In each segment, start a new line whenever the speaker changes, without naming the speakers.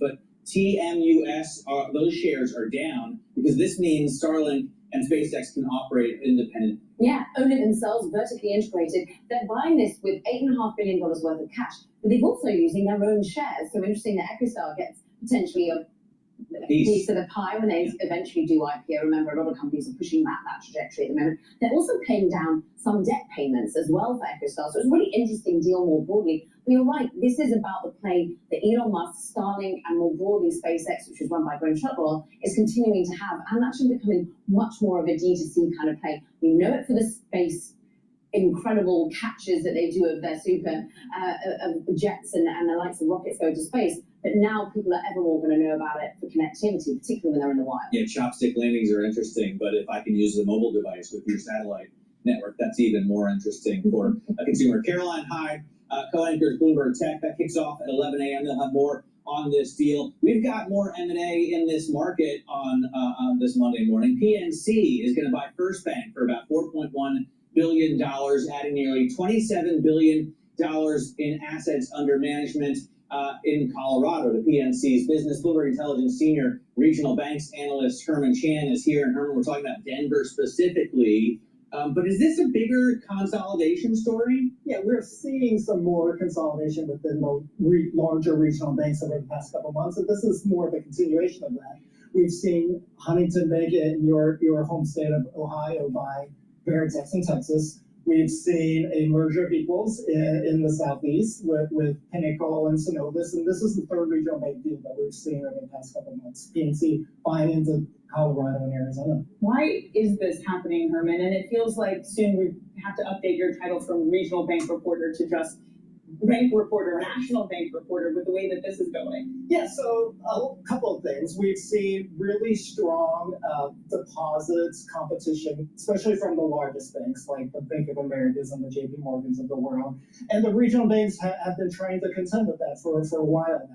but TMUS, those shares are down because this means Starlink and SpaceX can operate independently.
Yeah, own it themselves, vertically integrated. They're buying this with $8.5 billion worth of cash, but they're also using their own shares. So interesting that EchoStar gets potentially a piece of the pie when they eventually do IPO. Remember, a lot of companies are pushing that trajectory at the moment. They're also paying down some debt payments as well for EchoStar. So it's a really interesting deal more broadly. But you're right, this is about the play that Elon Musk, Starlink, and more broadly SpaceX, which is run by Cottrell, is continuing to have. And actually becoming much more of a D2C kind of play. We know it for the space incredible catches that they do of their super jets and the likes of rockets going to space. But now people are ever more going to know about it for connectivity, particularly when they're in the wild.
Yeah, chopstick landings are interesting, but if I can use the mobile device with your satellite network, that's even more interesting for a consumer. Caroline Hyde co-anchors Bloomberg Tech. That kicks off at 11 a.m. They'll have more on this deal. We've got more M&A in this market on this Monday morning. PNC is going to buy First Bank for about $4.1 billion, adding nearly $27 billion in assets under management in Colorado to PNC's business. Bloomberg Intelligence Senior Regional Banks Analyst Herman Chan is here. And Herman, we're talking about Denver specifically. But is this a bigger consolidation story?
Yeah, we're seeing some more consolidation within the larger regional banks over the past couple of months. And this is more of a continuation of that. We've seen Huntington Bank in your home state of Ohio buy Veritex in Texas. We've seen a merger of equals in the Southeast with Pinnacle and Synovus, and this is the third regional bank deal that we've seen over the past couple of months. PNC buying into Colorado and Arizona.
Why is this happening, Herman? And it feels like soon we have to update your title from regional bank reporter to just bank reporter, national bank reporter, with the way that this is going.
Yeah, so a couple of things. We've seen really strong deposits competition, especially from the largest banks like the Bank of Americas and the JP Morgans of the world. And the regional banks have been trying to contend with that for a while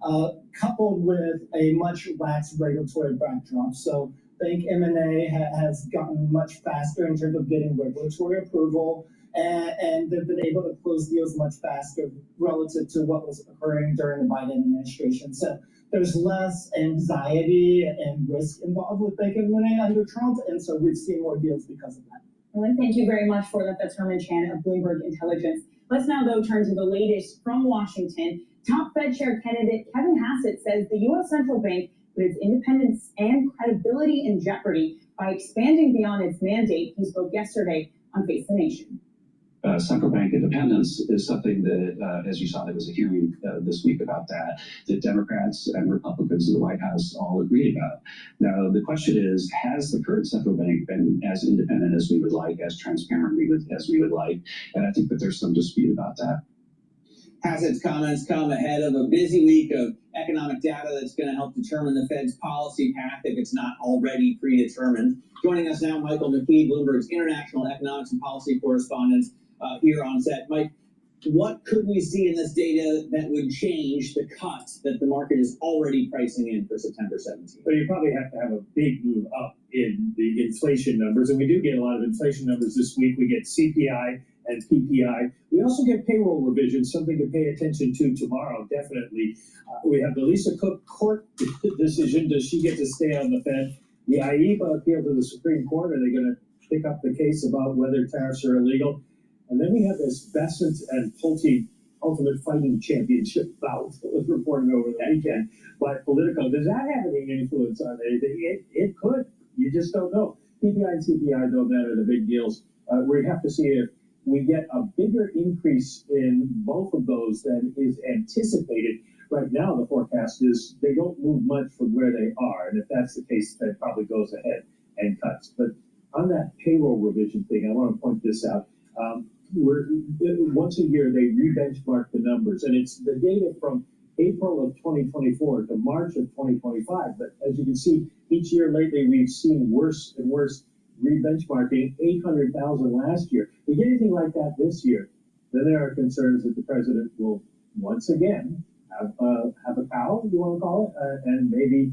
now, coupled with a much lax regulatory backdrop. So bank M&A has gotten much faster in terms of getting regulatory approval. And they've been able to close deals much faster relative to what was occurring during the Biden administration. So there's less anxiety and risk involved with bank M&A under Trump, and so we've seen more deals because of that.
Well, thank you very much for that. That's Herman Chan of Bloomberg Intelligence. Let's now, though, turn to the latest from Washington. Top Fed Chair candidate Kevin Hassett says the U.S. Central Bank put its independence and credibility in jeopardy by expanding beyond its mandate. He spoke yesterday on Face the Nation.
Central bank independence is something that, as you saw, there was a hearing this week about that Democrats and Republicans in the White House all agreed about. Now, the question is, has the current central bank been as independent as we would like, as transparent as we would like? And I think that there's some dispute about that.
Hassett's comments come ahead of a busy week of economic data that's going to help determine the Fed's policy path if it's not already predetermined. Joining us now, Michael McKee, Bloomberg's international economics and policy correspondent, here on set. Mike, what could we see in this data that would change the cut that the market is already pricing in for September 17th?
Well, you probably have to have a big move up in the inflation numbers, and we do get a lot of inflation numbers this week. We get CPI and PPI. We also get payroll revisions, something to pay attention to tomorrow, definitely. We have the Lisa Cook court decision. Does she get to stay on the Fed? The IEBA appeal to the Supreme Court. Are they going to pick up the case about whether tariffs are illegal? And then we have this Besant and Pulte Ultimate Fighting Championship bout that was reported over the weekend by Politico. Does that have any influence on anything? It could. You just don't know. PPI and CPI, though, that are the big deals. We have to see if we get a bigger increase in both of those than is anticipated. Right now, the forecast is they don't move much from where they are. And if that's the case, that probably goes ahead and cuts. But on that payroll revision thing, I want to point this out. Once a year, they re-benchmark the numbers, and it's the data from April of 2024 to March of 2025. But as you can see, each year lately, we've seen worse and worse re-benchmarking, 800,000 last year. If we get anything like that this year, then there are concerns that the president will once again have a cow, you want to call it, and maybe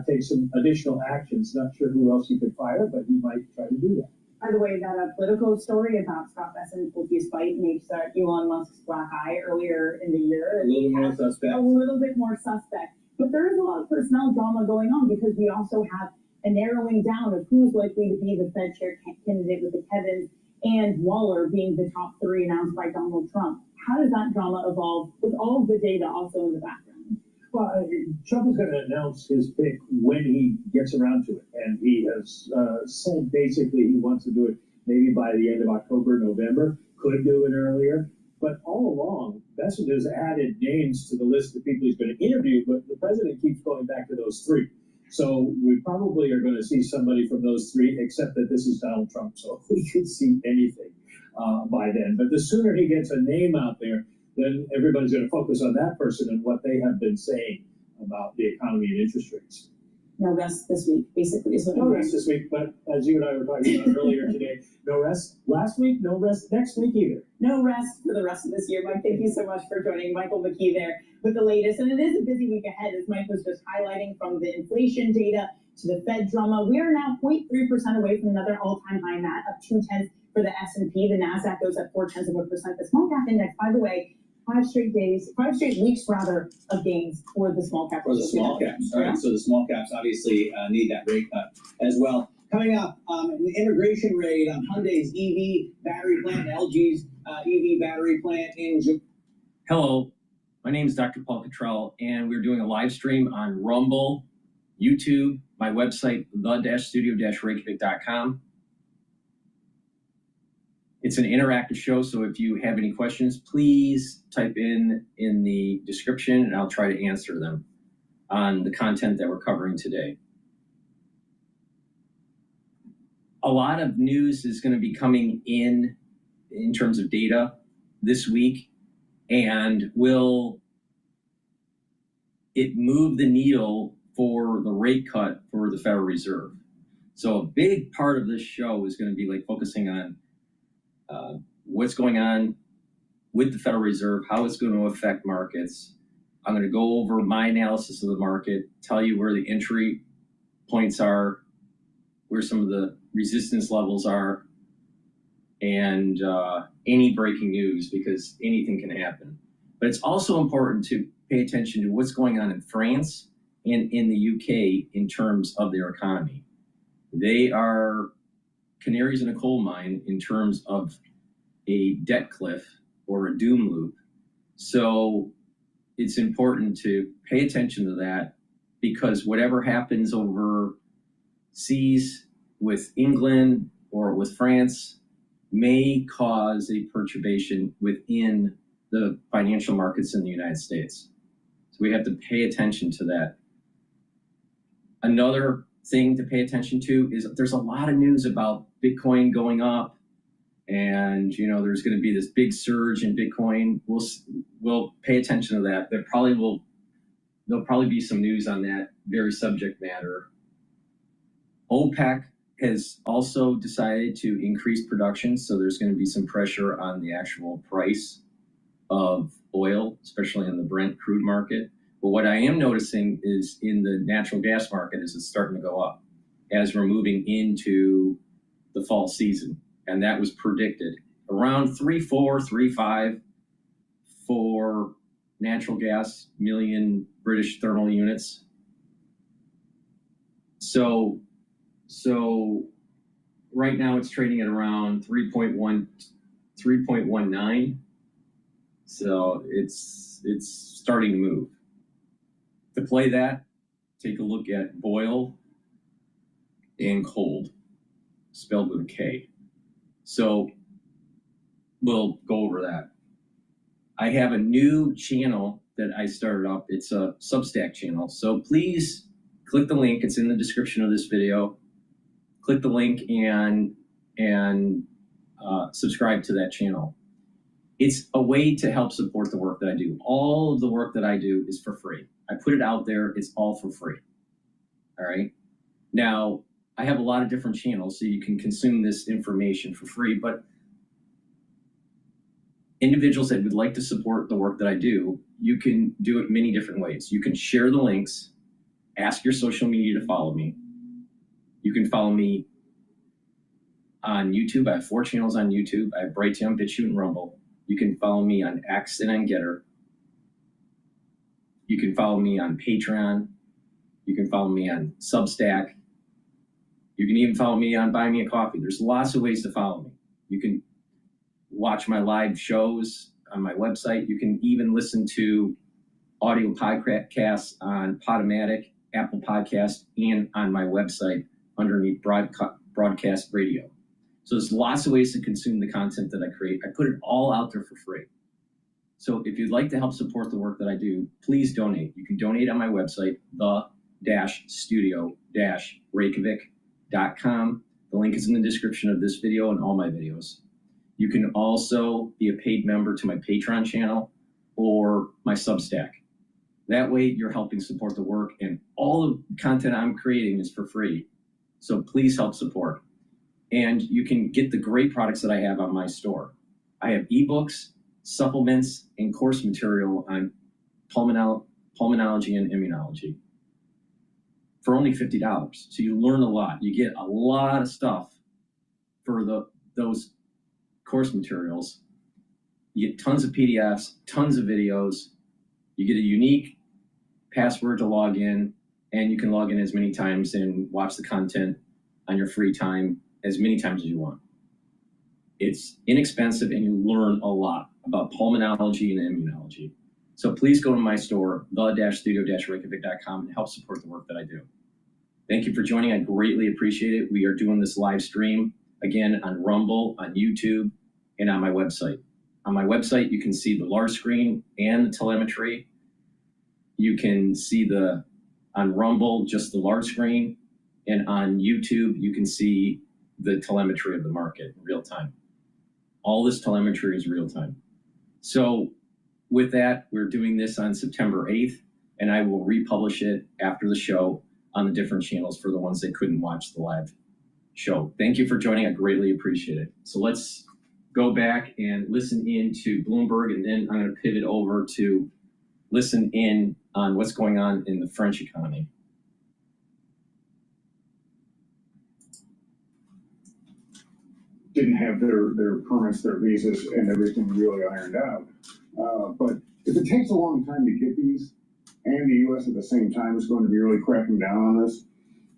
take some additional actions. Not sure who else he could fire, but he might try to do that.
By the way, that Politico story about Scott Bessent Pulte's fight makes Elon Musk's black eye earlier in the year.
A little more suspect.
A little bit more suspect. But there is a lot of personnel drama going on because we also have a narrowing down of who's likely to be the Fed chair candidate, with the Kevins and Waller being the top three announced by Donald Trump. How does that drama evolve with all of the data also in the background?
Well, Trump is going to announce his pick when he gets around to it. And he has said basically he wants to do it maybe by the end of October, November, could do it earlier. But all along, Messenger's added names to the list of people he's going to interview, but the president keeps going back to those three. So we probably are going to see somebody from those three, except that this is Donald Trump, so we could see anything by then. But the sooner he gets a name out there, then everybody's going to focus on that person and what they have been saying about the economy and interest rates.
No rest this week, basically. Is what
No rest this week, but as you and I were talking about earlier today, no rest last week, no rest next week either.
No rest for the rest of this year. Mike, thank you so much for joining. Michael McKee there with the latest. And it is a busy week ahead, as Mike was just highlighting, from the inflation data to the Fed drama. We are now 0.3% away from another all-time high, Matt, up 0.2 for the S&P. The NASDAQ goes up 0.4%. The small cap index, by the way, 5 straight weeks of gains for the small cap.
For the small caps. All right, so the small caps obviously need that rate cut as well. Coming up, an immigration raid on Hyundai's EV battery plant, LG's EV battery plant in Japan.
Hello, my name is Dr. Paul Cottrell, and we're doing a live stream on Rumble, YouTube, my website, the-studio-reykjavik.com. It's an interactive show, so if you have any questions, please type in the description, and I'll try to answer them on the content that we're covering today. A lot of news is going to be coming in terms of data this week, and will it move the needle for the rate cut for the Federal Reserve? So a big part of this show is going to be like focusing on what's going on with the Federal Reserve, how it's going to affect markets. I'm going to go over my analysis of the market, tell you where the entry points are, where some of the resistance levels are, and any breaking news, because anything can happen. But it's also important to pay attention to what's going on in France and in the UK in terms of their economy. They are canaries in a coal mine in terms of a debt cliff or a doom loop. So it's important to pay attention to that, because whatever happens overseas with England or with France may cause a perturbation within the financial markets in the United States. So we have to pay attention to that. Another thing to pay attention to is there's a lot of news about Bitcoin going up, and there's going to be this big surge in Bitcoin. We'll pay attention to that. There'll probably be some news on that very subject matter. OPEC has also decided to increase production, so there's going to be some pressure on the actual price of oil, especially in the Brent crude market. But what I am noticing is in the natural gas market is it's starting to go up as we're moving into the fall season. And that was predicted around 3.4, 3.5 for natural gas million British thermal units. So right now it's trading at around 3.19. So it's starting to move. To play that, take a look at boil and cold, spelled with a K. So we'll go over that. I have a new channel that I started up. It's a Substack channel. So please click the link. It's in the description of this video. Click the link and subscribe to that channel. It's a way to help support the work that I do. All of the work that I do is for free. I put it out there. It's all for free. All right. Now, I have a lot of different channels, so you can consume this information for free. But individuals that would like to support the work that I do, you can do it many different ways. You can share the links, ask your social media to follow me. You can follow me on YouTube. I have 4 channels on YouTube. I have Brighteon, Bitchute, and Rumble. You can follow me on X and on GETTR. You can follow me on Patreon. You can follow me on Substack. You can even follow me on Buy Me a Coffee. There's lots of ways to follow me. You can watch my live shows on my website. You can even listen to audio podcasts on Podomatic, Apple Podcast, and on my website underneath broadcast radio. So there's lots of ways to consume the content that I create. I put it all out there for free. So if you'd like to help support the work that I do, please donate. You can donate on my website, the-studio-reykjavik.com. The link is in the description of this video and all my videos. You can also be a paid member to my Patreon channel or my Substack. That way you're helping support the work, and all the content I'm creating is for free. So please help support. And you can get the great products that I have on my store. I have ebooks, supplements, and course material on pulmonology and immunology for only $50. So you learn a lot. You get a lot of stuff for those course materials. You get tons of PDFs, tons of videos. You get a unique password to log in, and you can log in as many times and watch the content on your free time as many times as you want. It's inexpensive, and you learn a lot about pulmonology and immunology. So please go to my store, the-studio-reykjavik.com, and help support the work that I do. Thank you for joining. I greatly appreciate it. We are doing this live stream, again, on Rumble, on YouTube, and on my website. On my website, you can see the large screen and the telemetry. You can see on Rumble, just the large screen, and on YouTube, you can see the telemetry of the market in real time. All this telemetry is real time. So with that, we're doing this on September 8th, and I will republish it after the show on the different channels for the ones that couldn't watch the live show. Thank you for joining. I greatly appreciate it. So let's go back and listen in to Bloomberg, and then I'm going to pivot over to listen in on what's going on in the French economy.
Didn't have their permits, their visas, and everything really ironed out. But if it takes a long time to get these, and the U.S. at the same time is going to be really cracking down on this,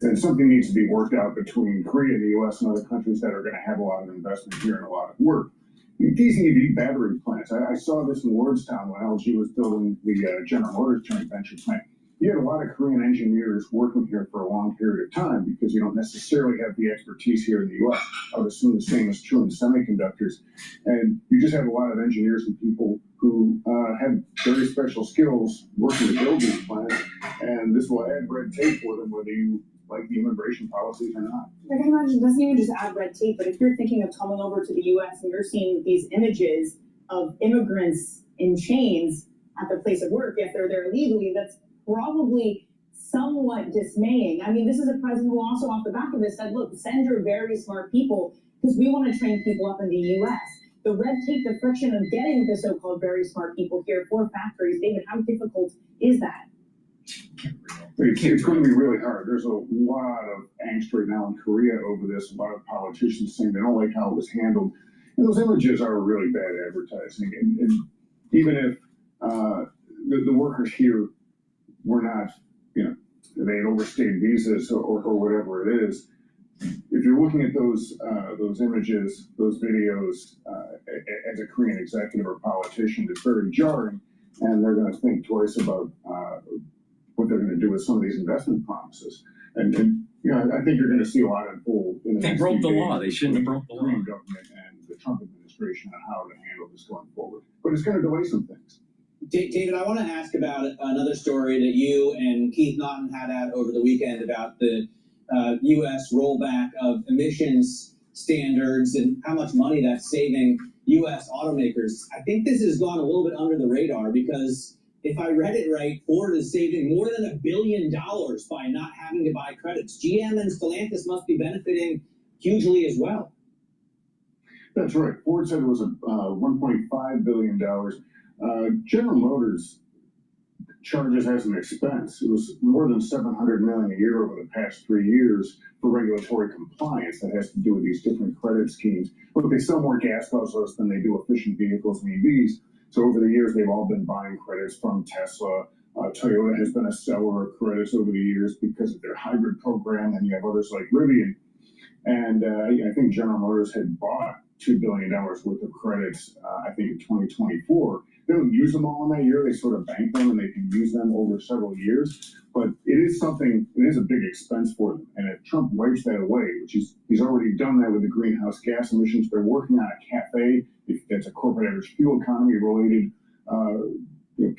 then something needs to be worked out between Korea and the U.S. and other countries that are going to have a lot of investment here and a lot of work. These EV battery plants. I saw this in Lordstown when LG was building the General Motors joint venture plant. You had a lot of Korean engineers working here for a long period of time because you don't necessarily have the expertise here in the U.S. I would assume the same is true in semiconductors. And you just have a lot of engineers and people who have very special skills working to build these plants. And this will add red tape for them, whether you like the immigration policies or not.
I can imagine it doesn't even just add red tape, but if you're thinking of coming over to the U.S. and you're seeing these images of immigrants in chains at their place of work, if they're there illegally, that's probably somewhat dismaying. I mean, this is a president who also off the back of this said, look, send your very smart people because we want to train people up in the U.S. The red tape, the friction of getting the so-called very smart people here for factories, David, how difficult is that?
It's going to be really hard. There's a lot of angst right now in Korea over this. A lot of politicians saying they don't like how it was handled. And those images are really bad advertising. And even if the workers here were not, they had overstayed visas or whatever it is, if you're looking at those images, those videos, as a Korean executive or politician, it's very jarring, and they're going to think twice about what they're going to do with some of these investment promises. And I think you're going to see a lot unfold.
They broke the law. They shouldn't have broke the law.
Korean government and the Trump administration on how to handle this going forward. But it's going to delay some things.
David, I want to ask about another story that you and Keith Naughton had out over the weekend about the U.S. rollback of emissions standards and how much money that's saving U.S. automakers. I think this has gone a little bit under the radar because if I read it right, Ford is saving more than $1 billion by not having to buy credits. GM and Stellantis must be benefiting hugely as well.
That's right. Ford said it was $1.5 billion. General Motors charges as an expense. It was more than $700 million a year over the past 3 years for regulatory compliance that has to do with these different credit schemes. But they sell more gas guzzlers than they do efficient vehicles and EVs. So over the years, they've all been buying credits from Tesla, Toyota has been a seller of credits over the years because of their hybrid program, and you have others like Rivian. And I think General Motors had bought $2 billion worth of credits, I think in 2024. They don't use them all in that year. They sort of bank them and they can use them over several years. But it is a big expense for them. And if Trump wipes that away, which he's already done that with the greenhouse gas emissions, they're working on a CAFE, if that's a corporate average fuel economy related,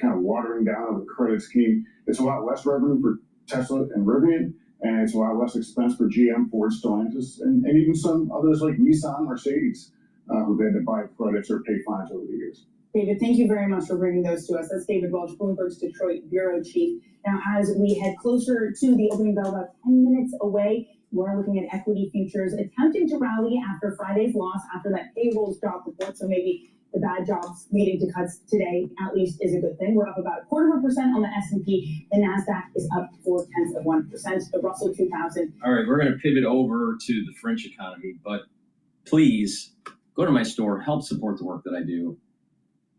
kind of watering down of the credit scheme. It's a lot less revenue for Tesla and Rivian, and it's a lot less expense for GM, Ford, Stellantis, and even some others like Nissan, Mercedes, who've had to buy credits or pay fines over the years.
David, thank you very much for bringing those to us. That's David Welch, Bloomberg's Detroit bureau chief. Now, as we head closer to the opening bell, about 10 minutes away, we're looking at equity futures attempting to rally after Friday's loss, after that payrolls job report. So maybe the bad jobs leading to cuts today, at least, is a good thing. We're up about 0.25% on the S&P. The NASDAQ is up 0.4%. The Russell 2000.
All right, we're going to pivot over to the French economy, but please go to my store, help support the work that I do.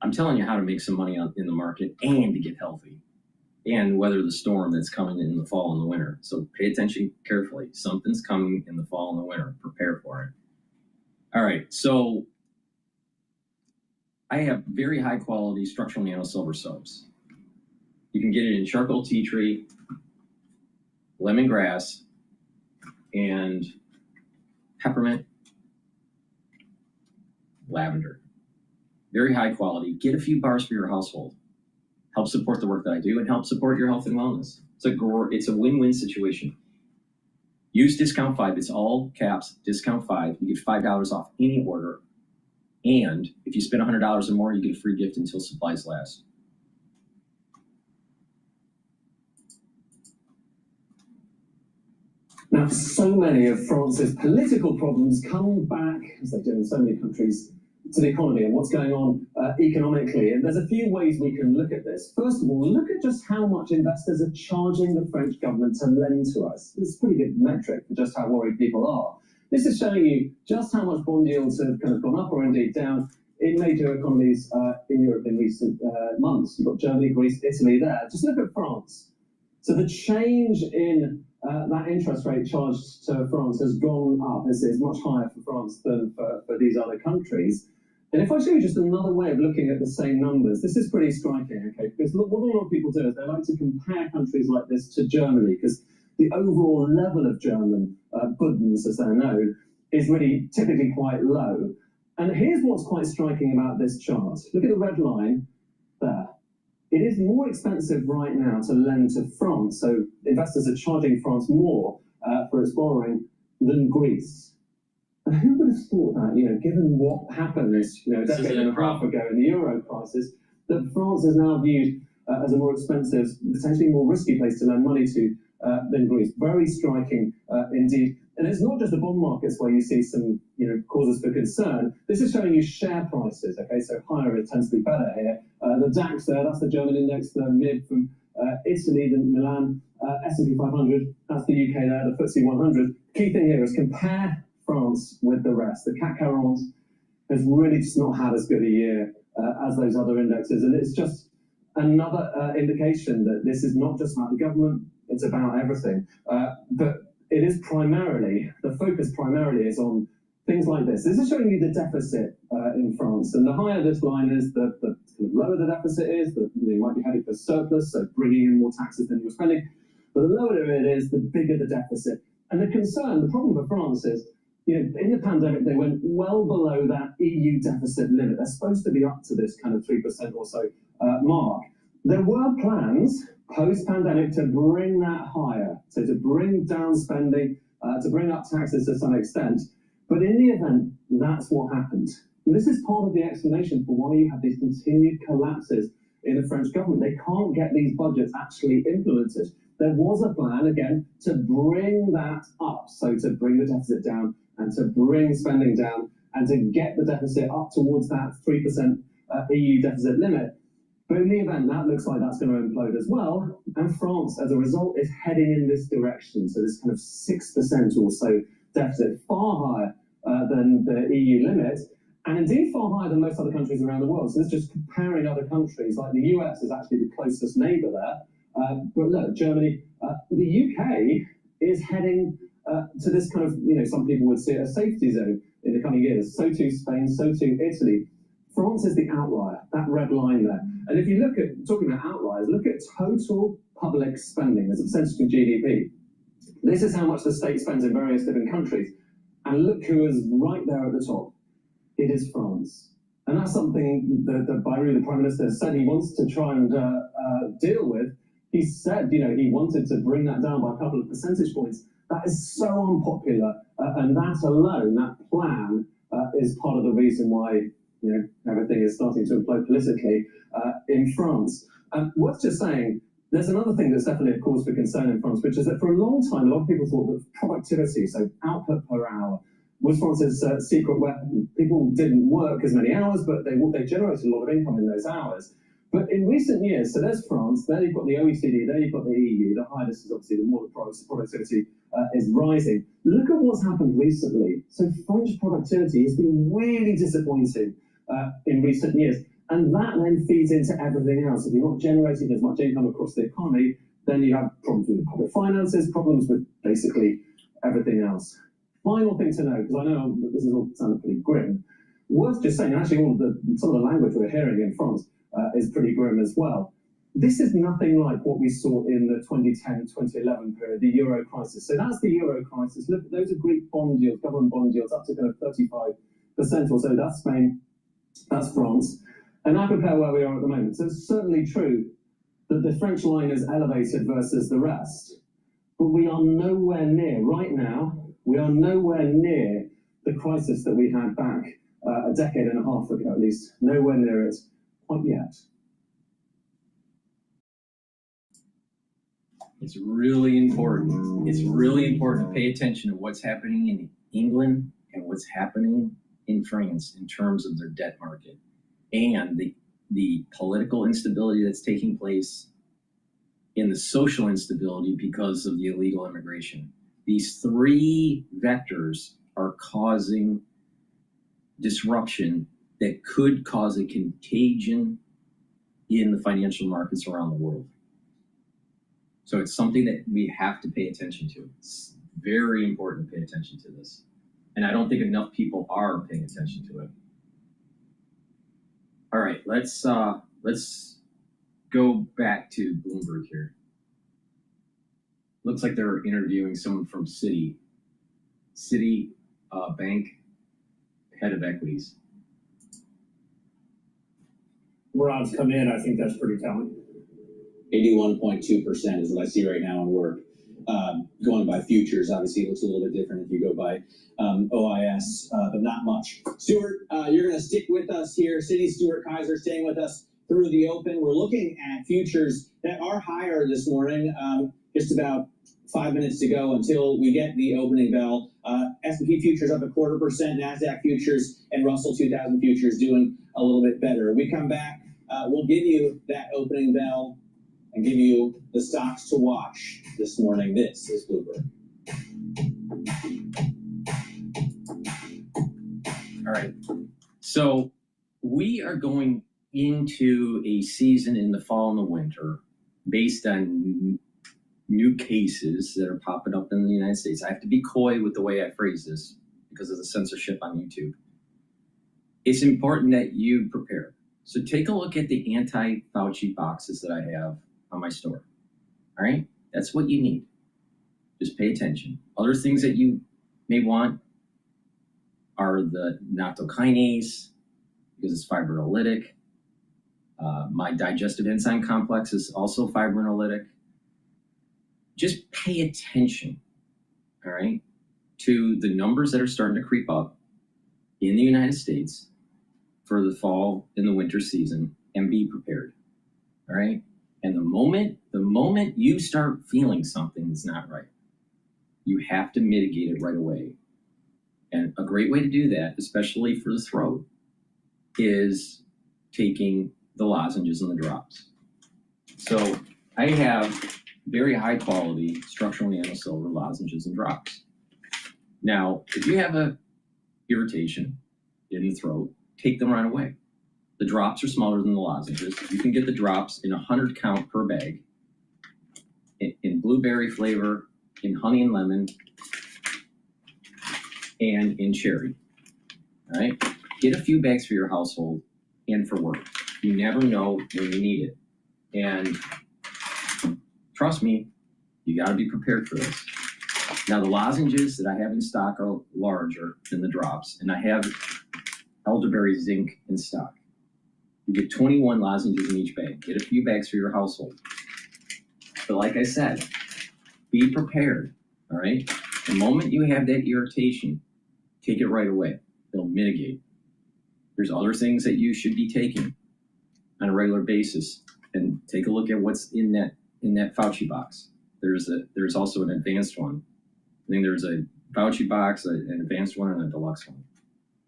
I'm telling you how to make some money in the market and to get healthy and weather the storm that's coming in the fall and the winter. So pay attention carefully. Something's coming in the fall and the winter. Prepare for it. All right, so I have very high quality structural nano silver soaps. You can get it in charcoal tea tree, lemongrass, and peppermint, lavender. Very high quality. Get a few bars for your household. Help support the work that I do and help support your health and wellness. It's a win-win situation. Use discount 5. It's all caps, discount 5. You get $5 off any order. And if you spend $100 or more, you get a free gift until supplies last.
Now, so many of France's political problems come back, as they do in so many countries, to the economy and what's going on economically. And there's a few ways we can look at this. First of all, look at just how much investors are charging the French government to lend to us. It's a pretty good metric for just how worried people are. This is showing you just how much bond yields have kind of gone up or indeed down in major economies in Europe in recent months. You've got Germany, Greece, Italy there. Just look at France. So the change in that interest rate charged to France has gone up. It's much higher for France than for these other countries. And if I show you just another way of looking at the same numbers, this is pretty striking, okay? Because what a lot of people do is they like to compare countries like this to Germany, because the overall level of German Bundens, as they're known, is really typically quite low. And here's what's quite striking about this chart. Look at the red line there. It is more expensive right now to lend to France, so investors are charging France more for its borrowing than Greece. And who would have thought that, given what happened a decade and a half ago in the Euro crisis, that France is now viewed as a more expensive, potentially more risky place to lend money to than Greece. Very striking indeed. And it's not just the bond markets where you see some causes for concern. This is showing you share prices, okay? So higher it tends to be better here. The DAX there, that's the German index, the MIB from Italy, the Milan, S&P 500, that's the UK there, the FTSE 100. Key thing here is compare France with the rest. The CAC 40 has really just not had as good a year as those other indexes. And it's just another indication that this is not just about the government, it's about everything. But it is the focus primarily is on things like this. This is showing you the deficit in France. And the higher this line is, the lower the deficit is, you might be heading for surplus, so bringing in more taxes than you're spending. But the lower it is, the bigger the deficit. And the problem for France is, in the pandemic, they went well below that EU deficit limit. They're supposed to be up to this kind of 3% or so mark. There were plans post-pandemic to bring that higher, so to bring down spending, to bring up taxes to some extent. But in the event, that's what happened. And this is part of the explanation for why you have these continued collapses in the French government. They can't get these budgets actually implemented. There was a plan, again, to bring that up, so to bring the deficit down and to bring spending down and to get the deficit up towards that 3% EU deficit limit. But in the event, that looks like that's going to implode as well. And France, as a result, is heading in this direction. So this kind of 6% or so deficit, far higher than the EU limit, and indeed far higher than most other countries around the world. So this is just comparing other countries. Like the US is actually the closest neighbor there. But look, Germany, the UK is heading to this kind of, some people would see it a safety zone in the coming years. So too Spain, so too Italy. France is the outlier, that red line there. And if you look at, talking about outliers, look at total public spending as a percentage of GDP. This is how much the state spends in various different countries. And look who is right there at the top. It is France. And that's something that Bayrou, the Prime Minister, said he wants to try and deal with. He said, he wanted to bring that down by a couple of percentage points. That is so unpopular. And that alone, that plan, is part of the reason why everything is starting to implode politically in France. Worth just saying, there's another thing that's definitely a cause for concern in France, which is that for a long time, a lot of people thought that productivity, so output per hour, was France's secret weapon. People didn't work as many hours, but they generated a lot of income in those hours. But in recent years, so there's France, there you've got the OECD, there you've got the EU, the higher this is obviously, the more the productivity is rising. Look at what's happened recently. So French productivity has been really disappointing in recent years. And that then feeds into everything else. If you're not generating as much income across the economy, then you have problems with public finances, problems with basically everything else. Final thing to know, because I know that this is all sounding pretty grim, worth just saying, actually some of the language we're hearing in France is pretty grim as well. This is nothing like what we saw in the 2010-2011 period, the Euro crisis. So that's the Euro crisis. Look, those are Greek bond yields, government bond yields, up to kind of 35% or so. That's Spain, that's France. And now compare where we are at the moment. So it's certainly true that the French line is elevated versus the rest. But we are nowhere near, right now, we are nowhere near the crisis that we had back a decade and a half ago, at least. Nowhere near it quite yet.
It's really important. It's really important to pay attention to what's happening in England and what's happening in France in terms of their debt market and the political instability that's taking place in the social instability because of the illegal immigration. These three vectors are causing disruption that could cause a contagion in the financial markets around the world. So it's something that we have to pay attention to. It's very important to pay attention to this. And I don't think enough people are paying attention to it. All right, let's go back to Bloomberg here. Looks like they're interviewing someone from Citi Bank, head of equities.
Murad's come in, I think that's pretty telling.
81.2% is what I see right now in work. Going by futures, obviously it looks a little bit different if you go by OIS, but not much. Stuart, you're going to stick with us here. Citi Stuart Kaiser staying with us through the open. We're looking at futures that are higher this morning, just about 5 minutes to go until we get the opening bell. S&P futures up 0.25%, NASDAQ futures and Russell 2000 futures doing a little bit better. We come back, we'll give you that opening bell and give you the stocks to watch this morning. This is Bloomberg.
All right. So we are going into a season in the fall and the winter based on new cases that are popping up in the United States. I have to be coy with the way I phrase this because of the censorship on YouTube. It's important that you prepare. So take a look at the anti-Fauci boxes that I have on my store. All right? That's what you need. Just pay attention. Other things that you may want are the noctokinase, because it's fibrinolytic. My digestive enzyme complex is also fibrinolytic. Just pay attention, all right, to the numbers that are starting to creep up in the United States for the fall and the winter season, and be prepared, all right? And the moment you start feeling something that's not right, you have to mitigate it right away. And a great way to do that, especially for the throat, is taking the lozenges and the drops. So I have very high quality structural nanosilver lozenges and drops. Now, if you have a irritation in the throat, take them right away. The drops are smaller than the lozenges. You can get the drops in 100 count per bag. in blueberry flavor, in honey and lemon, and in cherry. All right? Get a few bags for your household and for work. You never know when you need it. And trust me, you got to be prepared for this. Now, the lozenges that I have in stock are larger than the drops, and I have elderberry zinc in stock. You get 21 lozenges in each bag. Get a few bags for your household. But like I said, be prepared, all right? The moment you have that irritation, take it right away. They'll mitigate. There's other things that you should be taking on a regular basis, and take a look at what's in that Fauci box. There's also an advanced one. I think there's a Fauci box, an advanced one, and a deluxe one.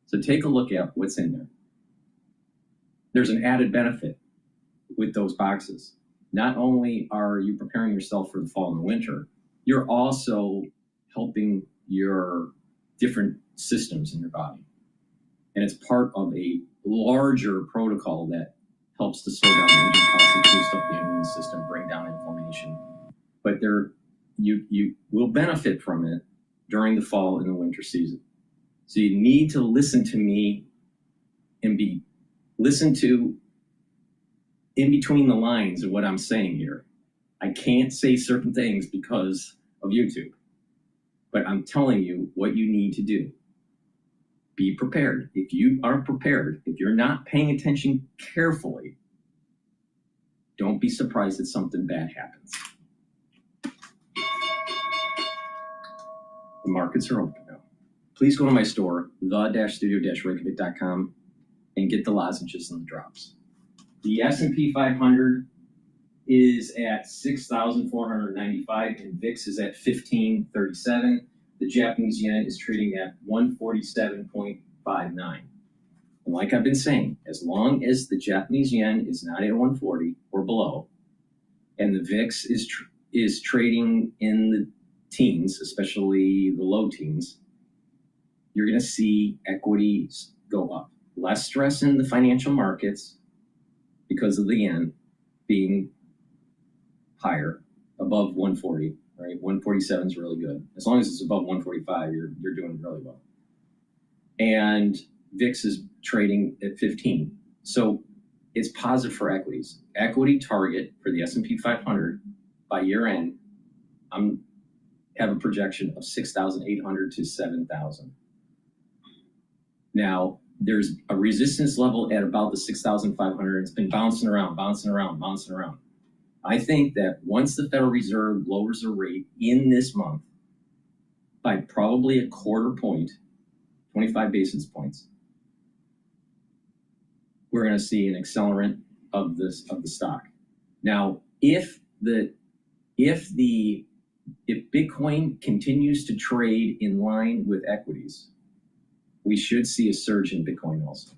So take a look at what's in there. There's an added benefit with those boxes. Not only are you preparing yourself for the fall and the winter, you're also helping your different systems in your body. And it's part of a larger protocol that helps to slow down the aging process, boost up the immune system, bring down inflammation. But you will benefit from it during the fall and the winter season. So you need to listen to me and listen to in between the lines of what I'm saying here. I can't say certain things because of YouTube, but I'm telling you what you need to do. Be prepared. If you aren't prepared, if you're not paying attention carefully, don't be surprised that something bad happens. The markets are open now. Please go to my store, the-studio-reykjavik.com, and get the lozenges and the drops. The S&P 500 is at 6,495 and VIX is at 1537. The Japanese yen is trading at 147.59. And like I've been saying, as long as the Japanese yen is not at 140 or below, and the VIX is trading in the teens, especially the low teens, you're going to see equities go up. Less stress in the financial markets because of the yen being higher, above 140, right? 147 is really good. As long as it's above 145, you're doing really well. And VIX is trading at 15. So it's positive for equities. Equity target for the S&P 500 by year end, have a projection of 6,800 to 7,000. Now, there's a resistance level at about the 6,500. It's been bouncing around. I think that once the Federal Reserve lowers the rate in this month by probably a quarter point, 25 basis points, we're going to see an accelerant of the stock. Now, if Bitcoin continues to trade in line with equities, we should see a surge in Bitcoin also.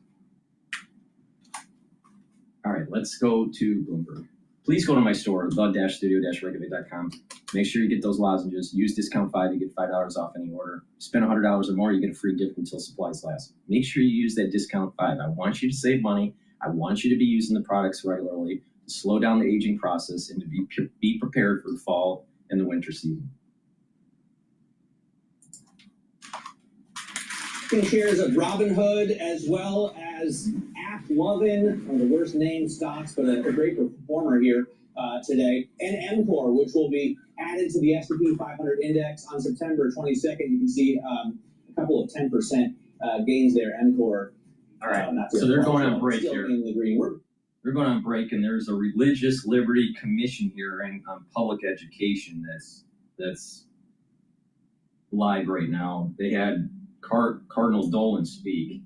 All right, let's go to Bloomberg. Please go to my store, the-studio-reykjavik.com. Make sure you get those lozenges. Use discount 5, you get $5 off any order. Spend $100 or more, you get a free gift until supplies last. Make sure you use that discount 5. I want you to save money. I want you to be using the products regularly to slow down the aging process and to be prepared for the fall and the winter season.
Shares of Robinhood as well as AppLovin, one of the worst named stocks, but a great performer here today, and MCOR, which will be added to the S&P 500 index on September 22nd. You can see a couple of 10% gains there. MCOR.
All right, so they're going on break here.
In the green.
They're going on break, and there's a Religious Liberty Commission hearing on public education that's live right now. They had Cardinal Dolan speak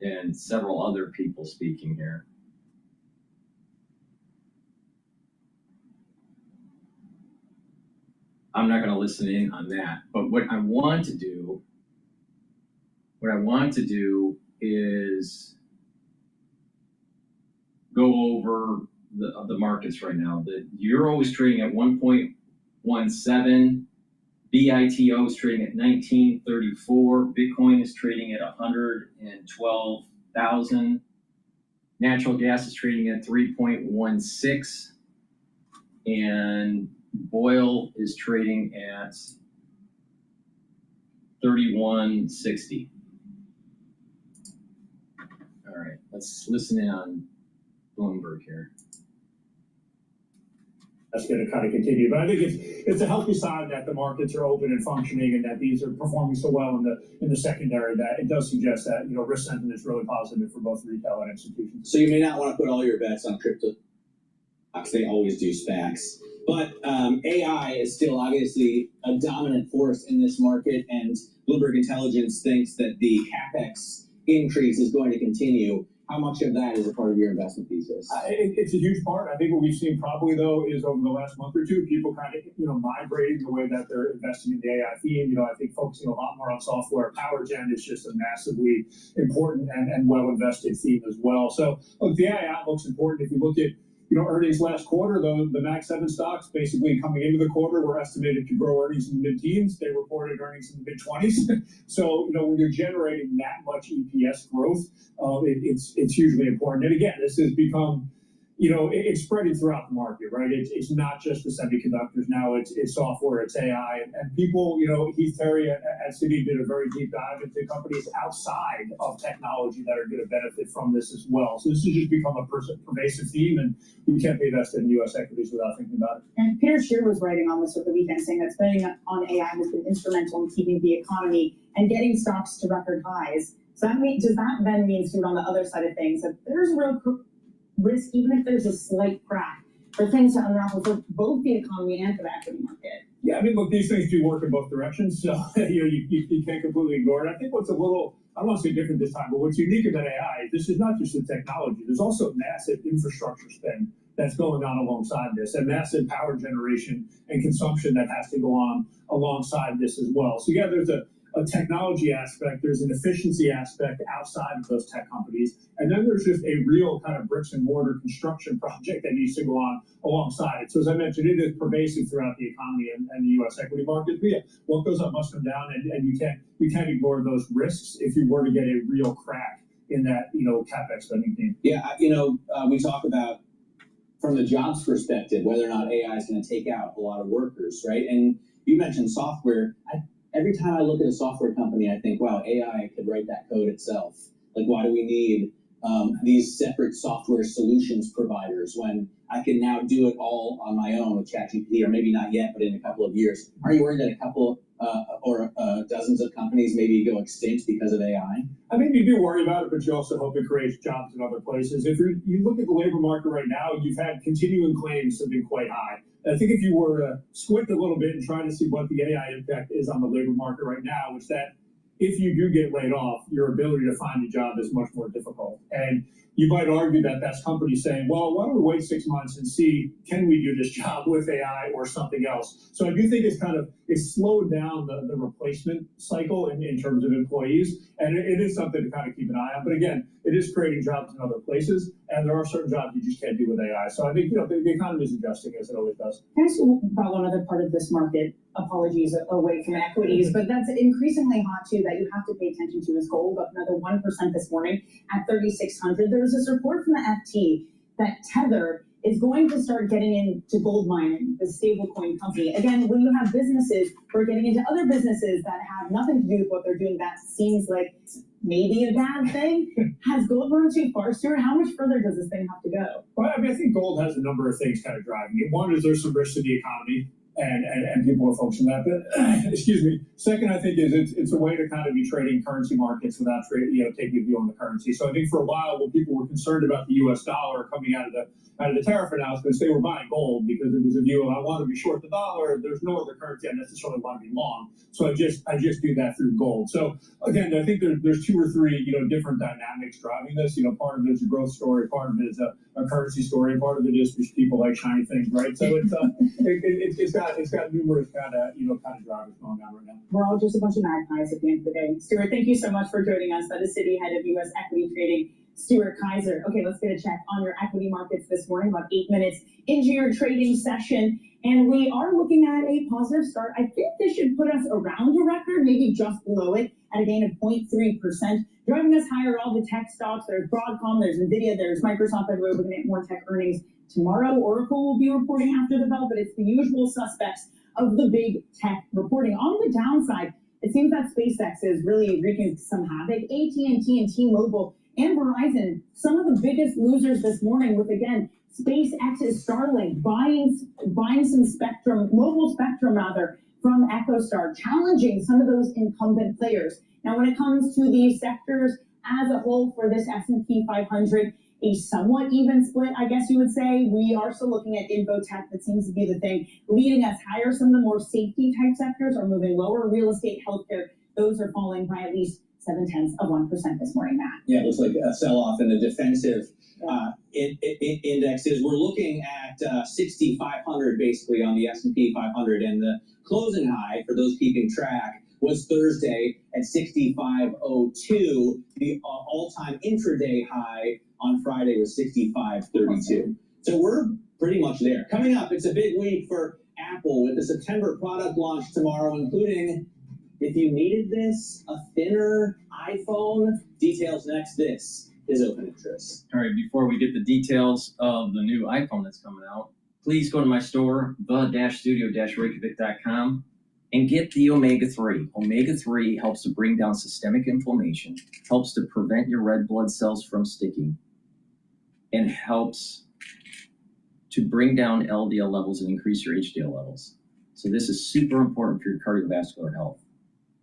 and several other people speaking here. I'm not going to listen in on that, but what I want to do is go over the markets right now. The euro is trading at 1.17. BITO is trading at 1934. Bitcoin is trading at 112,000. Natural gas is trading at 3.16. And Oil is trading at 31.60. All right, let's listen in on Bloomberg here.
That's going to kind of continue, but I think it's a healthy sign that the markets are open and functioning, and that these are performing so well in the secondary that it does suggest that risk sentiment is really positive for both retail and institutions.
So you may not want to put all your bets on crypto. They always do SPACs, but AI is still obviously a dominant force in this market, and Bloomberg Intelligence thinks that the CapEx increase is going to continue. How much of that is a part of your investment thesis?
It's a huge part. I think what we've seen probably, though, is over the last month or two, people kind of, migrating the way that they're investing in the AI theme. I think focusing a lot more on software. Power gen is just a massively important and well-invested theme as well. So, look, the AI outlook's important. If you look at earnings last quarter, though, the Max 7 stocks basically coming into the quarter were estimated to grow earnings in the mid-teens. They reported earnings in the mid-20s. So, when you're generating that much EPS growth, it's hugely important. And again, this has become, it's spreading throughout the market, right? It's not just the semiconductors now, it's software, it's AI. And people, Heath Terry at Citi did a very deep dive into companies outside of technology that are going to benefit from this as well. So this has just become a pervasive theme, and you can't be invested in U.S. equities without thinking about it.
And Peter Scheer was writing on this over the weekend, saying that spending on AI has been instrumental in keeping the economy and getting stocks to record highs. So does that then mean, Stuart, on the other side of things, that there's a real risk, even if there's a slight crack, for things to unravel for both the economy and for the equity market?
Yeah, I mean, look, these things do work in both directions, so you can't completely ignore it. I think what's a little, I don't want to say different this time, but what's unique about AI is this is not just the technology. There's also massive infrastructure spend that's going on alongside this, and massive power generation and consumption that has to go on alongside this as well. So yeah, there's a technology aspect, there's an efficiency aspect outside of those tech companies, and then there's just a real kind of bricks and mortar construction project that needs to go on alongside it. So as I mentioned, it is pervasive throughout the economy and the U.S. equity market. But yeah, what goes up must come down, and you can't ignore those risks if you were to get a real crack in that CapEx spending theme.
Yeah, we talk about from the jobs perspective whether or not AI is going to take out a lot of workers, right? And you mentioned software. Every time I look at a software company, I think, wow, AI could write that code itself. Like, why do we need these separate software solutions providers when I can now do it all on my own with ChatGPT, or maybe not yet, but in a couple of years? Are you worried that a couple or dozens of companies maybe go extinct because of AI?
I mean, you do worry about it, but you also hope it creates jobs in other places. If you look at the labor market right now, you've had continuing claims have been quite high. I think if you were to squint a little bit and try to see what the AI impact is on the labor market right now, is that if you do get laid off, your ability to find a job is much more difficult. And you might argue that that's companies saying, well, why don't we wait 6 months and see, can we do this job with AI or something else? So I do think it's slowed down the replacement cycle in terms of employees. And it is something to kind of keep an eye on. But again, it is creating jobs in other places. And there are certain jobs you just can't do with AI. So I think, the economy is adjusting as it always does.
Can I ask you about one other part of this market? Apologies, away from equities, but that's increasingly hot too, that you have to pay attention to is gold, up another 1% this morning at 3,600. There was this report from the FT that Tether is going to start getting into gold mining, the stablecoin company. Again, when you have businesses who are getting into other businesses that have nothing to do with what they're doing, that seems like maybe a bad thing. Has gold run too far, Stuart? How much further does this thing have to go?
Well, I mean, I think gold has a number of things kind of driving it. One is there's some risk to the economy, and people are focusing on that. But excuse me. Second, I think is it's a way to kind of be trading currency markets without taking a view on the currency. So I think for a while, when people were concerned about the U.S. dollar coming out of the tariff announcements, they were buying gold because it was a view of, I want to be short the dollar. There's no other currency I necessarily want to be long. So I just do that through gold. So again, I think there's two or three different dynamics driving this. Part of it is a growth story, part of it is a currency story, and part of it is just people like shiny things, right? So it's got numerous kind of drivers going on right now.
We're all just a bunch of magpies at the end of the day. Stuart, thank you so much for joining us. That is Citi Head of U.S. Equity Trading, Stuart Kaiser. Okay, let's get a check on your equity markets this morning, about 8 minutes into your trading session. And we are looking at a positive start. I think this should put us around a record, maybe just below it, at a gain of 0.3%. Driving us higher, all the tech stocks. There's Broadcom, there's NVIDIA, there's Microsoft. We're going to get more tech earnings tomorrow. Oracle will be reporting after the bell, but it's the usual suspects of the big tech reporting. On the downside, it seems that SpaceX is really wreaking some havoc. AT&T and T-Mobile and Verizon, some of the biggest losers this morning, with, again, SpaceX's Starlink buying some spectrum, mobile spectrum rather, from EchoStar, challenging some of those incumbent players. Now, when it comes to the sectors as a whole for this S&P 500, a somewhat even split, I guess you would say. We are still looking at infotech. That seems to be the thing leading us higher. Some of the more safety type sectors are moving lower. Real estate, healthcare, those are falling by at least 0.7% this morning, Matt.
Yeah, it looks like a sell-off in the defensive indexes. We're looking at 6,500 basically on the S&P 500, and the closing high, for those keeping track, was Thursday at 65.02. The all-time intraday high on Friday was 65.32. So we're pretty much there. Coming up, it's a big week for Apple with the September product launch tomorrow, including, if you needed this, a thinner iPhone. Details next. This is Open Interest.
All right, before we get the details of the new iPhone that's coming out, please go to my store, the-studio-reykjavik.com, and get the omega-3. Omega-3 helps to bring down systemic inflammation, helps to prevent your red blood cells from sticking, and helps to bring down LDL levels and increase your HDL levels. So this is super important for your cardiovascular health.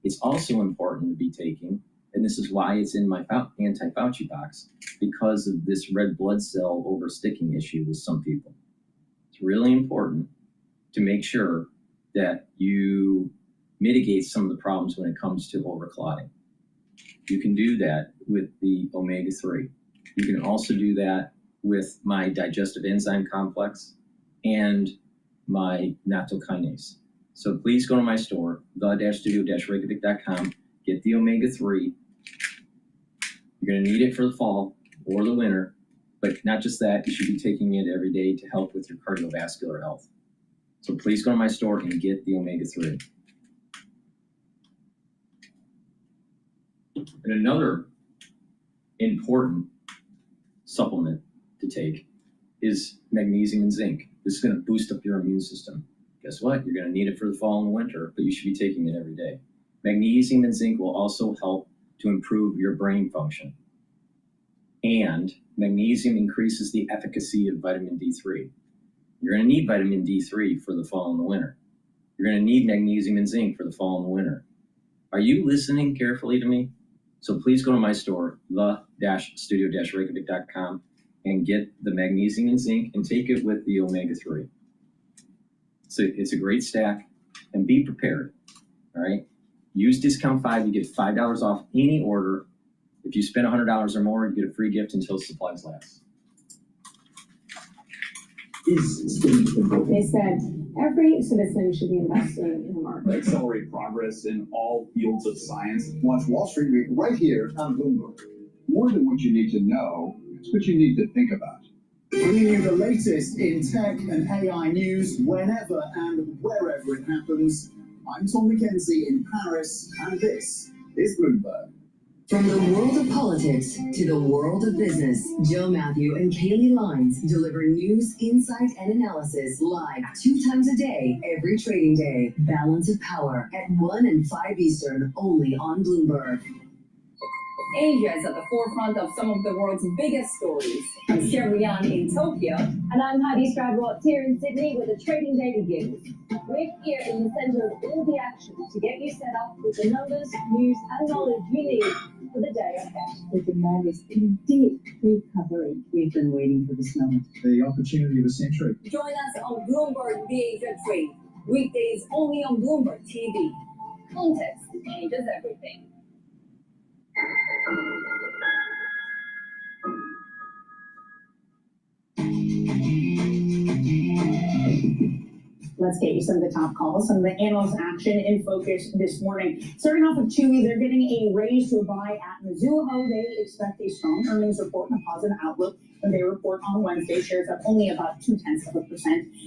It's also important to be taking, and this is why it's in my anti-Fauci box, because of this red blood cell oversticking issue with some people. It's really important to make sure that you mitigate some of the problems when it comes to overclotting. You can do that with the omega-3. You can also do that with my digestive enzyme complex and my nattokinase. So please go to my store, the-studio-reykjavik.com, get the omega-3. You're going to need it for the fall or the winter, but not just that, you should be taking it every day to help with your cardiovascular health. So please go to my store and get the omega-3. And another important supplement to take is magnesium and zinc. This is going to boost up your immune system. Guess what? You're going to need it for the fall and the winter, but you should be taking it every day. Magnesium and zinc will also help to improve your brain function. And magnesium increases the efficacy of vitamin D3. You're going to need vitamin D3 for the fall and the winter. You're going to need magnesium and zinc for the fall and the winter. Are you listening carefully to me? So please go to my store, the-studio-reykjavik.com, and get the magnesium and zinc and take it with the omega-3. So it's a great stack, and be prepared, all right? Use discount 5, you get $5 off any order. If you spend $100 or more, you get a free gift until supplies last.
They said every citizen should be investing in the market.
Accelerate progress in all fields of science. Watch Wall Street Week right here on Bloomberg. More than what you need to know, it's what you need to think about.
Bringing you the latest in tech and AI news whenever and wherever it happens. I'm Tom McKenzie in Paris, and this is Bloomberg.
From the world of politics to the world of business, Joe Matthew and Kaylee Lines deliver news, insight, and analysis live 2 times a day, every trading day. Balance of Power at 1 and 5 Eastern, only on Bloomberg.
Asia is at the forefront of some of the world's biggest stories. I'm Sarah Yan in Tokyo.
And I'm Heidi Stradbrook here in Sydney with the trading day begins. We're here in the centre of all the action to get you set up with the numbers, news, and knowledge you need for the day ahead.
The demand is in deep recovery. We've been waiting for this moment.
The opportunity of a century.
Join us on Bloomberg Bitchute, weekdays only on Bloomberg TV. Context changes everything.
Let's get you some of the top calls, some of the analyst action in focus this morning. Starting off with Chewy, they're getting a raise to a buy at Mizuho. They expect a strong earnings report and a positive outlook when they report on Wednesday. Shares up only about 0.2%.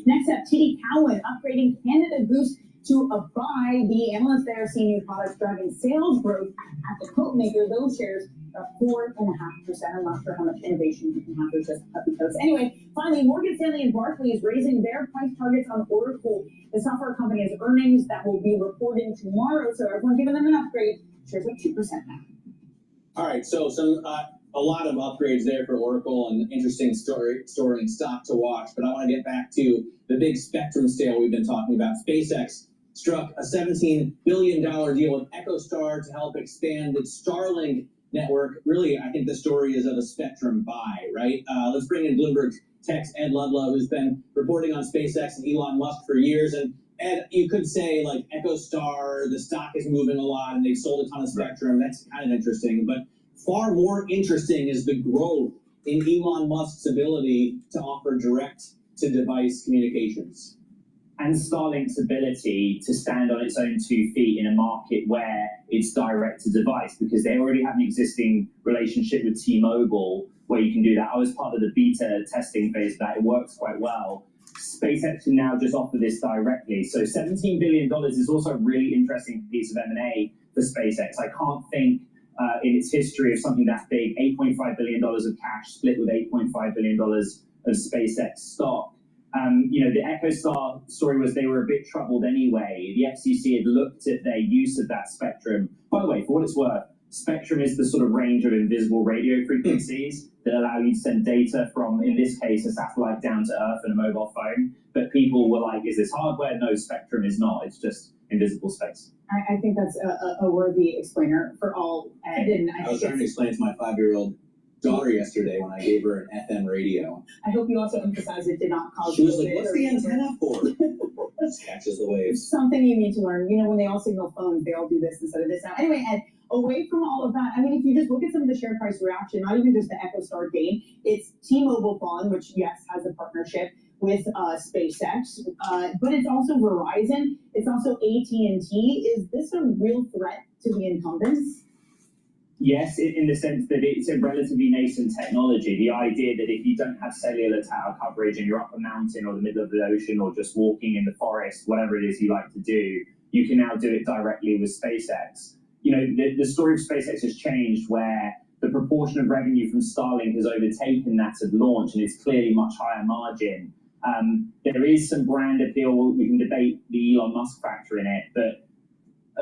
Next up, TD Cowen upgrading Canada Goose to a buy. The analysts there see new products driving sales growth at the coat maker. Those shares are 4.5%. I'm not sure how much innovation you can have with just puppy coats. Anyway, finally, Morgan Stanley and Barclays raising their price targets on Oracle. The software company has earnings that will be reporting tomorrow, so everyone giving them an upgrade. Shares up 2% now.
All right, so some a lot of upgrades there for Oracle, and interesting story and stock to watch. But I want to get back to the big spectrum sale we've been talking about. SpaceX struck a $17 billion deal with EchoStar to help expand its Starlink network. Really, I think the story is of a spectrum buy, right? Let's bring in Bloomberg Tech's Ed Ludlow, who's been reporting on SpaceX and Elon Musk for years. And Ed, you could say like EchoStar, the stock is moving a lot and they've sold a ton of spectrum. That's kind of interesting. But far more interesting is the growth in Elon Musk's ability to offer direct-to-device communications.
And Starlink's ability to stand on its own 2 feet in a market where it's direct to device, because they already have an existing relationship with T-Mobile where you can do that. I was part of the beta testing phase of that. It works quite well. SpaceX can now just offer this directly. So $17 billion is also a really interesting piece of M&A for SpaceX. I can't think in its history of something that big. $8.5 billion of cash split with $8.5 billion of SpaceX stock. The EchoStar story was they were a bit troubled anyway. The FCC had looked at their use of that spectrum. By the way, for what it's worth, spectrum is the sort of range of invisible radio frequencies that allow you to send data from, in this case, a satellite down to Earth and a mobile phone. But people were like, is this hardware? No, spectrum is not. It's just invisible space.
I think that's a worthy explainer for all, Ed. And
I was trying to explain to my 5-year-old daughter yesterday when I gave her an FM radio.
I hope you also emphasize it did not cause.
She was like, "What's the antenna for?" Just catches the waves.
Something you need to learn. You know, when they all signal phones, they all do this instead of this. Now, anyway, Ed, away from all of that, I mean, if you just look at some of the share price reaction, not even just the EchoStar gain, it's T-Mobile falling, which yes has a partnership with SpaceX, but it's also Verizon. It's also AT&T. Is this a real threat to the incumbents?
Yes, in the sense that it's a relatively nascent technology. The idea that if you don't have cellular tower coverage and you're up a mountain or the middle of the ocean or just walking in the forest, whatever it is you like to do, you can now do it directly with SpaceX. You know, the story of SpaceX has changed where the proportion of revenue from Starlink has overtaken that of launch, and it's clearly much higher margin. There is some brand appeal. We can debate the Elon Musk factor in it, but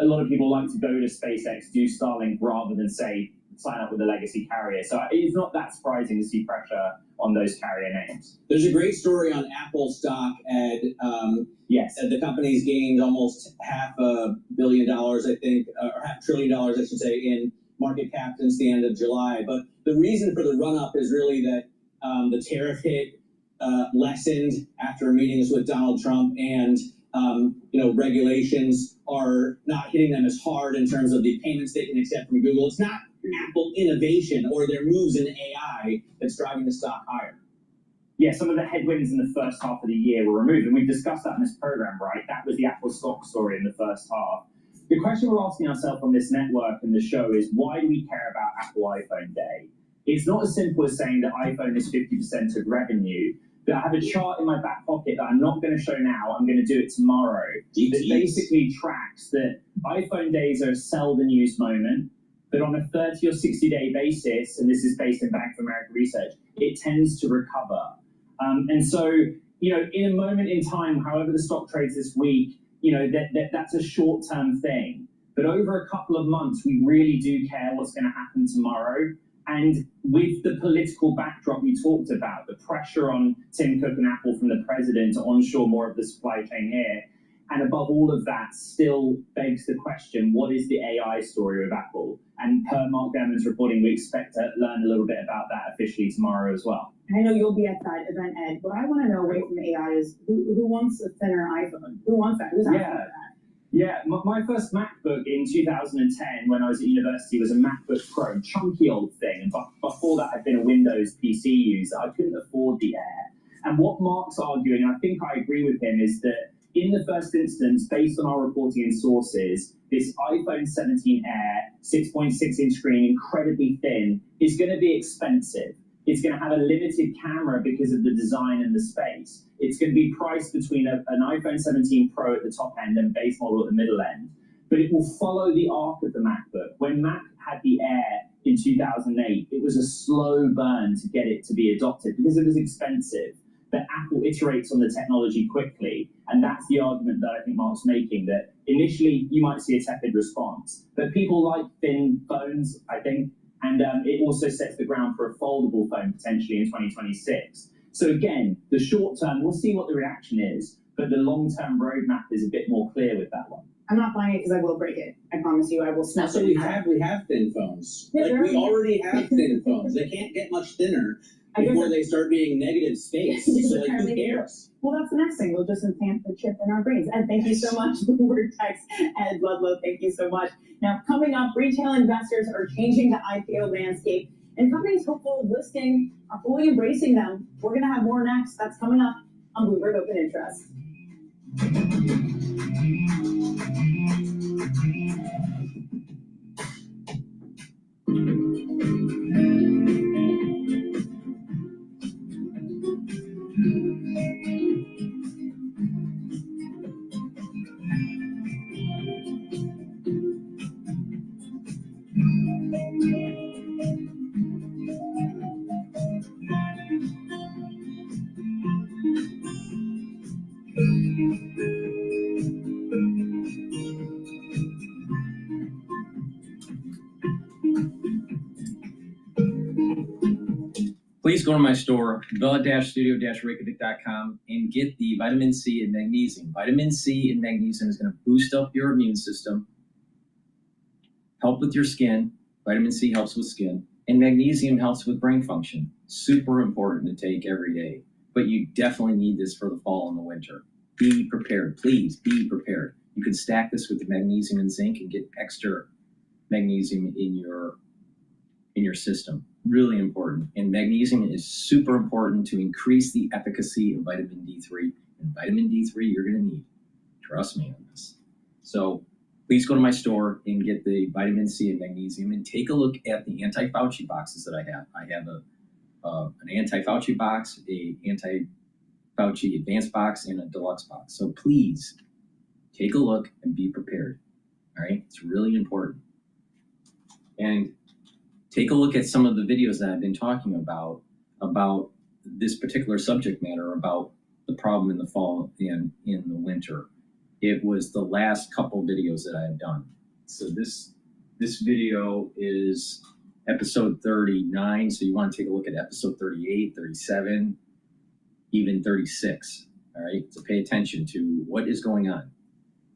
a lot of people like to go to SpaceX, do Starlink, rather than, say, sign up with a legacy carrier. So it's not that surprising to see pressure on those carrier names.
There's a great story on Apple stock, Ed.
Yes.
The company's gained almost $500 million, I think, or $500 billion, I should say, in market cap since the end of July. But the reason for the run-up is really that the tariff hit lessened after meetings with Donald Trump, and regulations are not hitting them as hard in terms of the payments they can accept from Google. It's not Apple innovation or their moves in AI that's driving the stock higher.
Yeah, some of the headwinds in the first half of the year were removed, and we've discussed that in this program, right? That was the Apple stock story in the first half. The question we're asking ourselves on this network and the show is, why do we care about Apple iPhone Day? It's not as simple as saying that iPhone is 50% of revenue. But I have a chart in my back pocket that I'm not going to show now. I'm going to do it tomorrow. That basically tracks that iPhone days are a seldom used moment, but on a 30 or 60-day basis, and this is based in Bank of America research, it tends to recover. And so, in a moment in time, however the stock trades this week, that's a short-term thing. But over a couple of months, we really do care what's going to happen tomorrow. And with the political backdrop we talked about, the pressure on Tim Cook and Apple from the president to onshore more of the supply chain here, and above all of that, still begs the question, what is the AI story of Apple? And per Mark Gurman's reporting, we expect to learn a little bit about that officially tomorrow as well.
I know you'll be at that event, Ed. What I want to know away from AI is who wants a thinner iPhone? Who wants that? Who's asking for that?
Yeah, my first MacBook in 2010 when I was at university was a MacBook Pro, chunky old thing. And before that, I'd been a Windows PC user. I couldn't afford the Air. And what Mark's arguing, and I think I agree with him, is that In the first instance, based on our reporting and sources, this iPhone 17 Air 6.6-inch screen, incredibly thin, is going to be expensive. It's going to have a limited camera because of the design and the space. It's going to be priced between an iPhone 17 Pro at the top end and base model at the middle end. But it will follow the arc of the MacBook. When Mac had the Air in 2008, it was a slow burn to get it to be adopted because it was expensive. But Apple iterates on the technology quickly, and that's the argument that I think Mark's making, that initially you might see a tepid response, but people like thin phones, I think, and it also sets the ground for a foldable phone potentially in 2026. So again, the short term, we'll see what the reaction is, but the long-term roadmap is a bit more clear with that one.
I'm not buying it because I will break it. I promise you, I will snap
So
it.
we have thin phones.
Yeah,
Like we already have thin phones. They can't get much thinner before they start being negative space. So like, who cares?
Well, that's the next thing. We'll just implant the chip in our brains. And thank you so much, Bloomberg Text and Ludlow. Thank you so much. Now, coming up, retail investors are changing the IPO landscape, and companies hopeful of listing are fully embracing them. We're going to have more next. That's coming up on Bloomberg Open Interest.
Please go to my store, the-studio-reykjavik.com, and get the vitamin C and magnesium. Vitamin C and magnesium is going to boost up your immune system, help with your skin. Vitamin C helps with skin, and magnesium helps with brain function. Super important to take every day, but you definitely need this for the fall and the winter. Be prepared. Please be prepared. You can stack this with the magnesium and zinc and get extra magnesium in your system. Really important. And magnesium is super important to increase the efficacy of vitamin D3. And vitamin D3 you're going to need. Trust me on this. So please go to my store and get the vitamin C and magnesium, and take a look at the anti-Fauci boxes that I have. I have an anti-Fauci box, a anti-Fauci advanced box, and a deluxe box. So please take a look and be prepared. All right? It's really important. And take a look at some of the videos that I've been talking about this particular subject matter, about the problem in the fall and in the winter. It was the last couple videos that I have done. So this video is episode 39. So you want to take a look at episode 38, 37, even 36. All right. So pay attention to what is going on.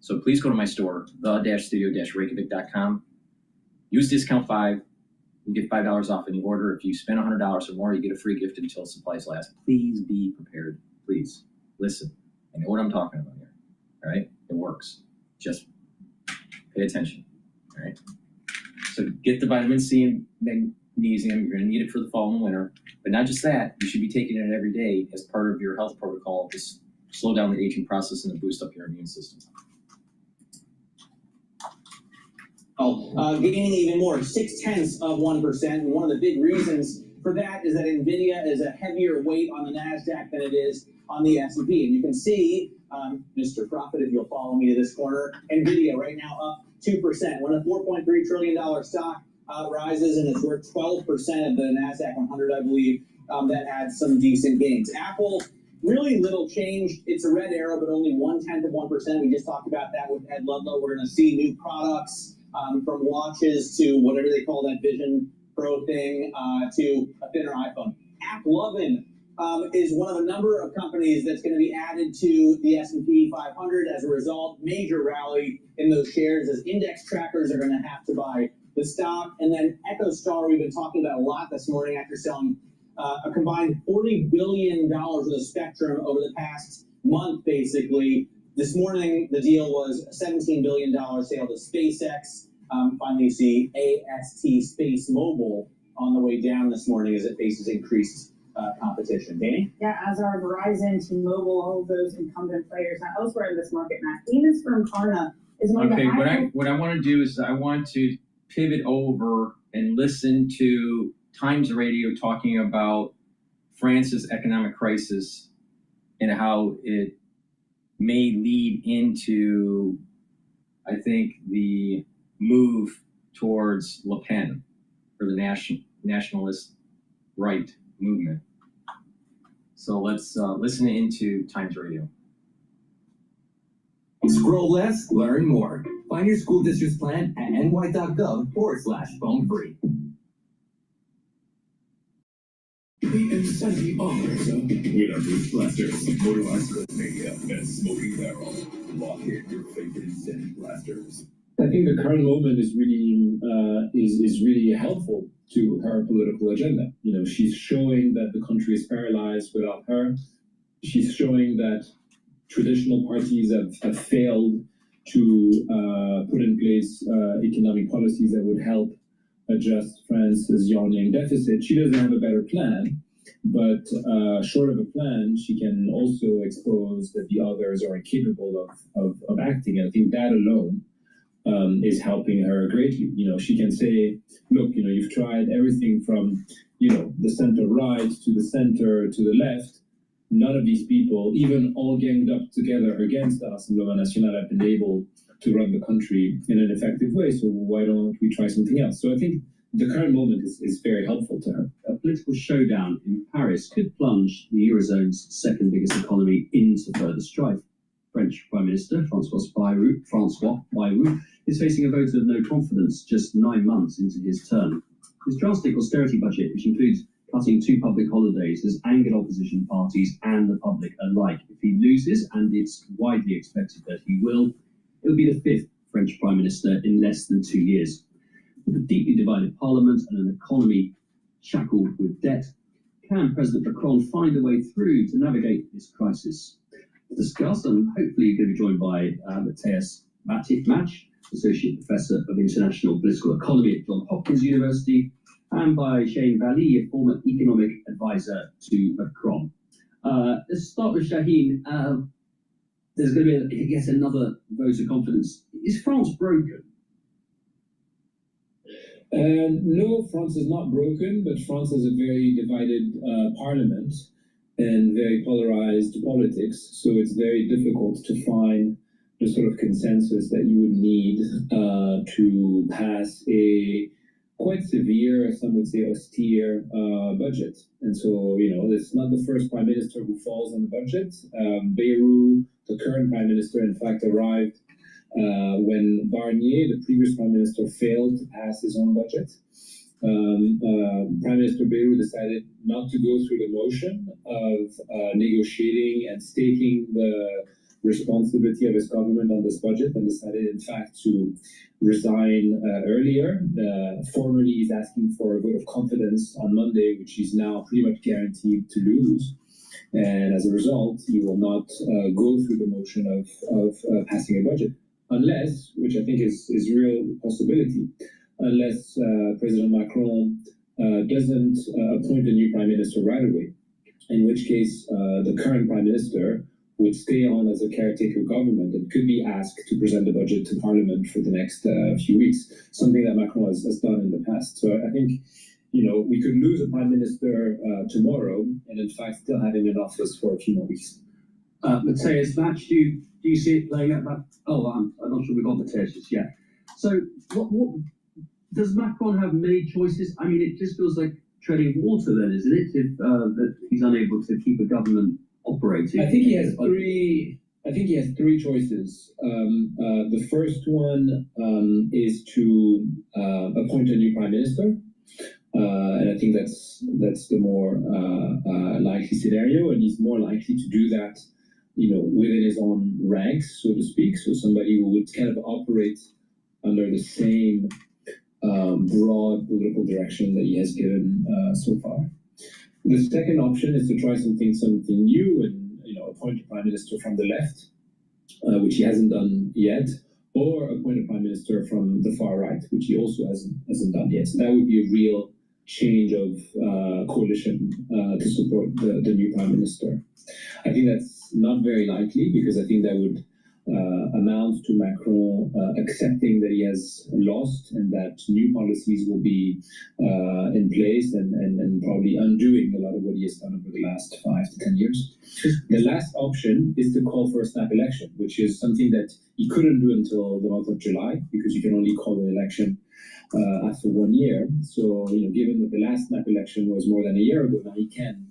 So please go to my store, the-studio-reykjavik.com. Use discount 5. You get $5 off any order. If you spend $100 or more, you get a free gift until supplies last. Please be prepared. Please listen. I know what I'm talking about here. All right? It works. Just pay attention. All right? So get the vitamin C and magnesium. You're going to need it for the fall and winter. But not just that, you should be taking it every day as part of your health protocol to slow down the aging process and to boost up your immune system.
Gaining even more, 0.6%. And one of the big reasons for that is that NVIDIA is a heavier weight on the NASDAQ than it is on the S&P. And you can see, Mr. Profit, if you'll follow me to this corner, NVIDIA right now up 2%. When a $4.3 trillion stock rises and it's worth 12% of the NASDAQ 100, I believe, that had some decent gains. Apple, really little change. It's a red arrow, but only 0.1%. We just talked about that with Ed Ludlow. We're going to see new products. From watches to whatever they call that Vision Pro thing, to a thinner iPhone. AppLovin is one of a number of companies that's going to be added to the S&P 500 as a result. Major rally in those shares as index trackers are going to have to buy the stock. And then EchoStar, we've been talking about a lot this morning after selling a combined $40 billion of the spectrum over the past month, basically. This morning, the deal was a $17 billion sale to SpaceX. Finally, you see AST Space Mobile on the way down this morning as it faces increased competition. Danny?
Yeah, as are Verizon, T-Mobile, all of those incumbent players. Now, elsewhere in this market, Matt, famous firm Klarna is among
Okay,
the
what I want to do is I want to pivot over and listen to Times Radio talking about France's economic crisis and how it may lead into, I think, the move towards Le Pen for the nationalist right movement. So let's listen into Times Radio.
Scroll less, learn more. Find your school district's plan at ny.gov/phone free.
The insanity honors with our Bruce Blasters, motorized Mania, and Smoking Barrel. Lock in your favorite insanity blasters.
I think the current moment is really is really helpful to her political agenda. You know, she's showing that the country is paralyzed without her. She's showing that traditional parties have failed to put in place economic policies that would help adjust France's yawning deficit. She doesn't have a better plan, but short of a plan, she can also expose that the others are incapable of acting. And I think that alone is helping her greatly. You know, she can say, look, you know, you've tried everything from, you know, the center right to the center to the left. None of these people, even all ganged up together against the Rassemblement National, have been able to run the country in an effective way. So why don't we try something else? So I think the current moment is very helpful to her.
A political showdown in Paris could plunge the Eurozone's second biggest economy into further strife. French Prime Minister François Bayrou is facing a vote of no confidence just 9 months into his term. His drastic austerity budget, which includes cutting 2 public holidays, has angered opposition parties and the public alike. If he loses, and it's widely expected that he will, it'll be the 5th French Prime Minister in less than 2 years. With a deeply divided parliament and an economy shackled with debt, can President Macron find a way through to navigate this crisis? To discuss, I'm hopefully going to be joined by Matthias Match, Associate Professor of International Political Economy at Johns Hopkins University, and by Shane Valley, a former economic advisor to Macron. Let's start with Shaheen. There's going to be, I guess, another vote of confidence. Is France broken?
No, France is not broken, but France has a very divided parliament and very polarized politics. So it's very difficult to find the sort of consensus that you would need to pass a quite severe, some would say austere budget. And so, you know, it's not the first prime minister who falls on the budget. Bayrou, the current prime minister, in fact, arrived when Barnier, the previous prime minister, failed to pass his own budget. Prime Minister Bayrou decided not to go through the motion of negotiating and staking the responsibility of his government on this budget, and decided, in fact, to resign earlier. Formally, he's asking for a vote of confidence on Monday, which he's now pretty much guaranteed to lose. And as a result, he will not go through the motion of passing a budget, unless, which I think is a real possibility, unless President Macron doesn't appoint a new prime minister right away, in which case the current prime minister would stay on as a caretaker government and could be asked to present the budget to parliament for the next few weeks, something that Macron has done in the past. So I think, you know, we could lose a prime minister tomorrow and in fact still have him in office for a few more weeks.
Matthias Match, do you see it playing out that? Oh, I'm not sure we got Matthias just yet. So what does Macron have many choices? I mean, it just feels like treading water then, isn't it? If that he's unable to keep a government operating.
I think he has three choices. The first one is to appoint a new prime minister, and I think that's the more likely scenario, and he's more likely to do that, you know, within his own ranks, so to speak. So somebody who would kind of operate under the same broad political direction that he has given so far. The second option is to try something new and, you know, appoint a prime minister from the left, which he hasn't done yet, or appoint a prime minister from the far right, which he also hasn't done yet. So that would be a real change of coalition to support the new prime minister. I think that's not very likely because I think that would amount to Macron accepting that he has lost and that new policies will be in place and probably undoing a lot of what he has done over the last 5 to 10 years. The last option is to call for a snap election, which is something that he couldn't do until the month of July because you can only call an election after 1 year. So, given that the last snap election was more than a year ago, now he can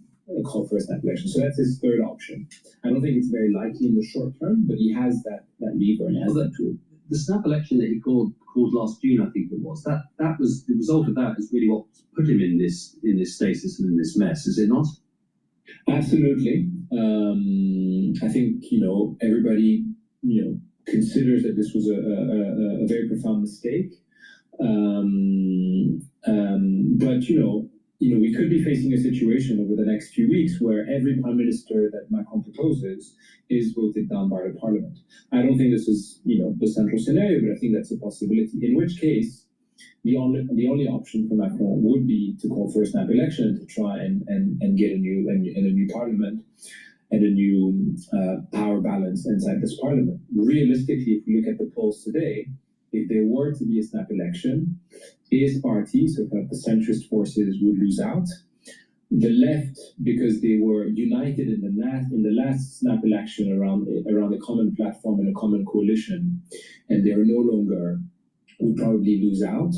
call for a snap election. So that's his third option. I don't think it's very likely in the short term, but he has that lever and has that tool.
The snap election that he called last June, I think it was, that was the result of that is really what put him in this status and in this mess, is it not?
Absolutely. I think everybody considers that this was a very profound mistake. But we could be facing a situation over the next few weeks where every prime minister that Macron proposes is voted down by the parliament. I don't think this is, the central scenario, but I think that's a possibility. In which case, the only option for Macron would be to call for a snap election to try and get a new parliament and a new power balance inside this parliament. Realistically, if you look at the polls today, if there were to be a snap election, his party, so kind of the centrist forces, would lose out. The left, because they were united in the last snap election around a common platform and a common coalition, and they are no longer, would probably lose out.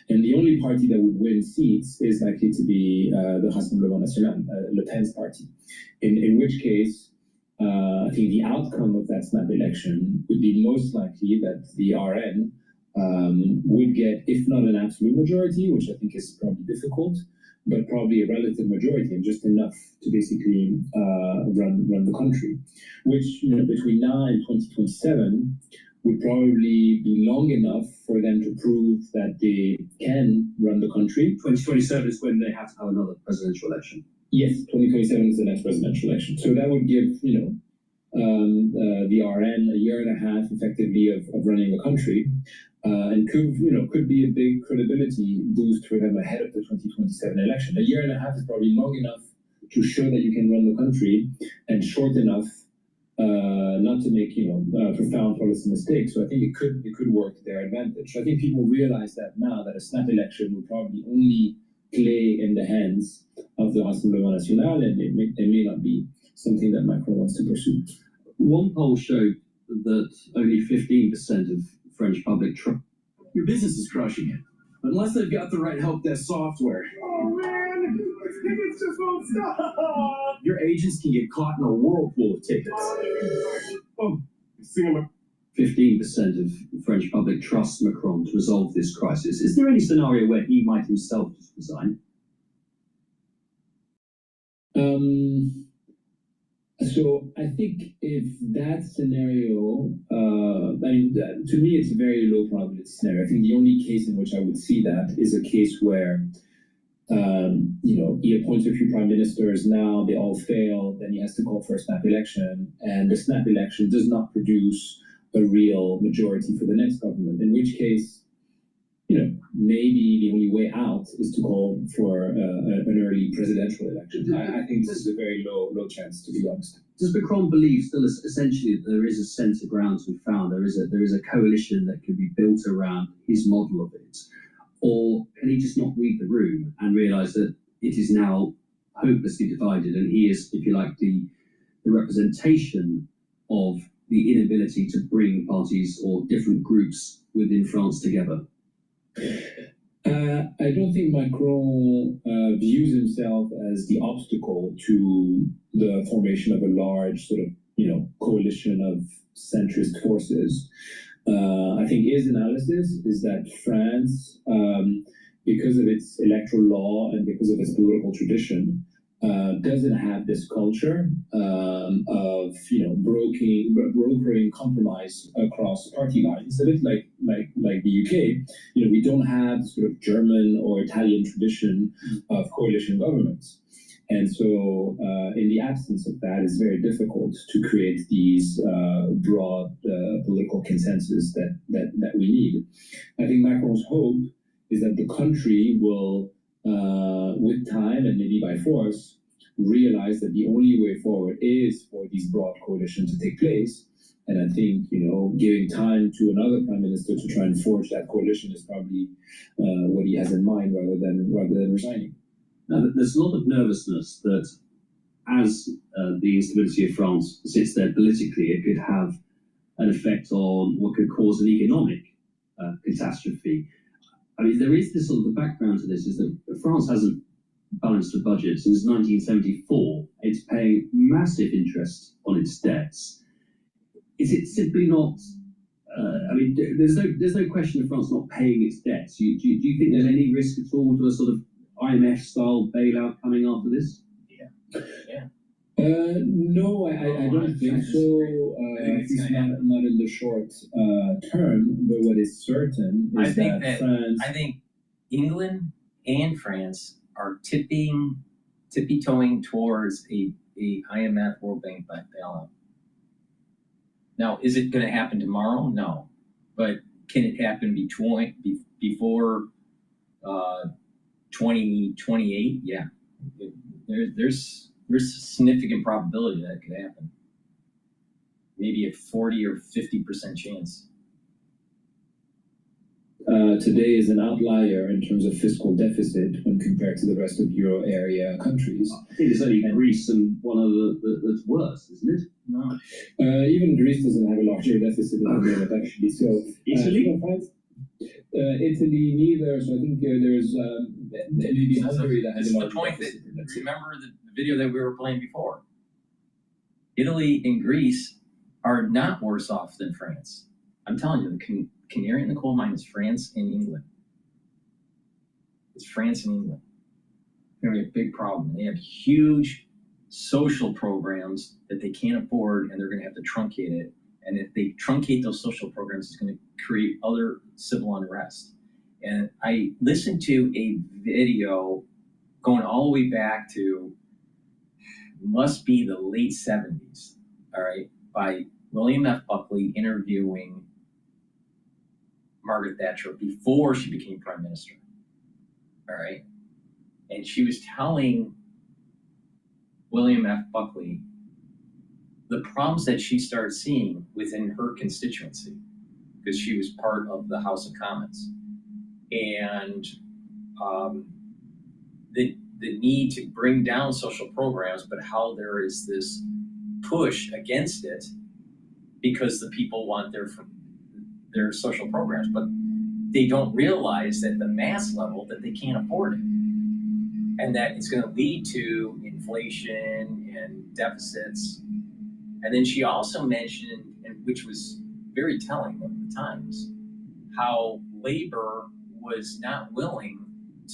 And the only party that would win seats is likely to be the Rassemblement National, Le Pen's party. In which case, I think the outcome of that snap election would be most likely that the RN would get, if not an absolute majority, which I think is probably difficult, but probably a relative majority and just enough to basically run the country, which between now and 2027 would probably be long enough for them to prove that they can run the country.
2027 is when they have to have another presidential election.
Yes, 2027 is the next presidential election. So that would give the RN a year and a half effectively of running the country. And could be a big credibility boost for them ahead of the 2027 election. A year and a half is probably long enough to show that you can run the country, and short enough not to make profound policy mistakes. So I think it could work to their advantage. I think people realize that now that a snap election will probably only play in the hands of the Rassemblement National, and it may not be something that Macron wants to pursue.
One poll showed that only 15% of French public trust.
Your business is crushing it, unless they've got the right help desk software.
Oh man, tickets just won't stop.
Your agents can get caught in a whirlpool of tickets.
Oh,
15% of French public trust Macron to resolve this crisis. Is there any scenario where he might himself just resign?
So I think if that scenario, to me, it's a very low probability scenario. I think the only case in which I would see that is a case where, he appoints a few prime ministers, now they all fail, then he has to call for a snap election, and the snap election does not produce a real majority for the next government, in which case, maybe the only way out is to call for an early presidential election. I think this is a very low chance, to be honest.
Does Macron believe still essentially that there is a centre ground to be found? There is a coalition that can be built around his model of it, or can he just not read the room and realise that it is now hopelessly divided, and he is, if you like, the representation of the inability to bring parties or different groups within France together?
I don't think Macron views himself as the obstacle to the formation of a large sort of, coalition of centrist forces. I think his analysis is that France, because of its electoral law and because of its political tradition, doesn't have this culture of brokering compromise across party lines. A bit like the UK, we don't have sort of German or Italian tradition of coalition governments, and so in the absence of that, it's very difficult to create these broad political consensus that we need. I think Macron's hope is that the country will with time and maybe by force, realize that the only way forward is for these broad coalitions to take place. And I think, giving time to another prime minister to try and forge that coalition is probably what he has in mind rather than resigning.
Now, there's a lot of nervousness that as the instability of France sits there politically, it could have an effect on what could cause an economic catastrophe. I mean, there is this sort of the background to this is that France hasn't balanced the budget since 1974. It's paying massive interest on its debts. Is it simply not? There's no question of France not paying its debts. Do you think there's any risk at all to a sort of IMF-style bailout coming after this?
No, I don't think so. At least not in the short term. But what is certain is that France.
I think England and France are tippy-toeing towards a IMF World Bank bailout. Now, is it going to happen tomorrow? No, but can it happen before 2028? Yeah, there's a significant probability that could happen. Maybe a 40 or 50% chance.
Today is an outlier in terms of fiscal deficit when compared to the rest of Euro area countries.
I think it's only Greece and one other that's worse, isn't it?
No.
Even Greece doesn't have a larger deficit at the moment, actually. So
Italy?
Italy neither. So I think there's maybe Hungary that has a larger
point
deficit.
that, remember the video that we were playing before? Italy and Greece are not worse off than France. I'm telling you, the canary in the coal mine is France and England. It's France and England. It's going to be a big problem. They have huge social programs that they can't afford, and they're going to have to truncate it. And if they truncate those social programs, it's going to create other civil unrest. And I listened to a video going all the way back to, must be the late 70s, all right, by William F. Buckley interviewing Margaret Thatcher before she became prime minister, all right? And she was telling William F. Buckley the problems that she started seeing within her constituency, because she was part of the House of Commons, and the need to bring down social programs, but how there is this push against it because the people want their social programs, but they don't realize that the mass level that they can't afford it, and that it's going to lead to inflation and deficits. And then she also mentioned, and which was very telling of the times, how labor was not willing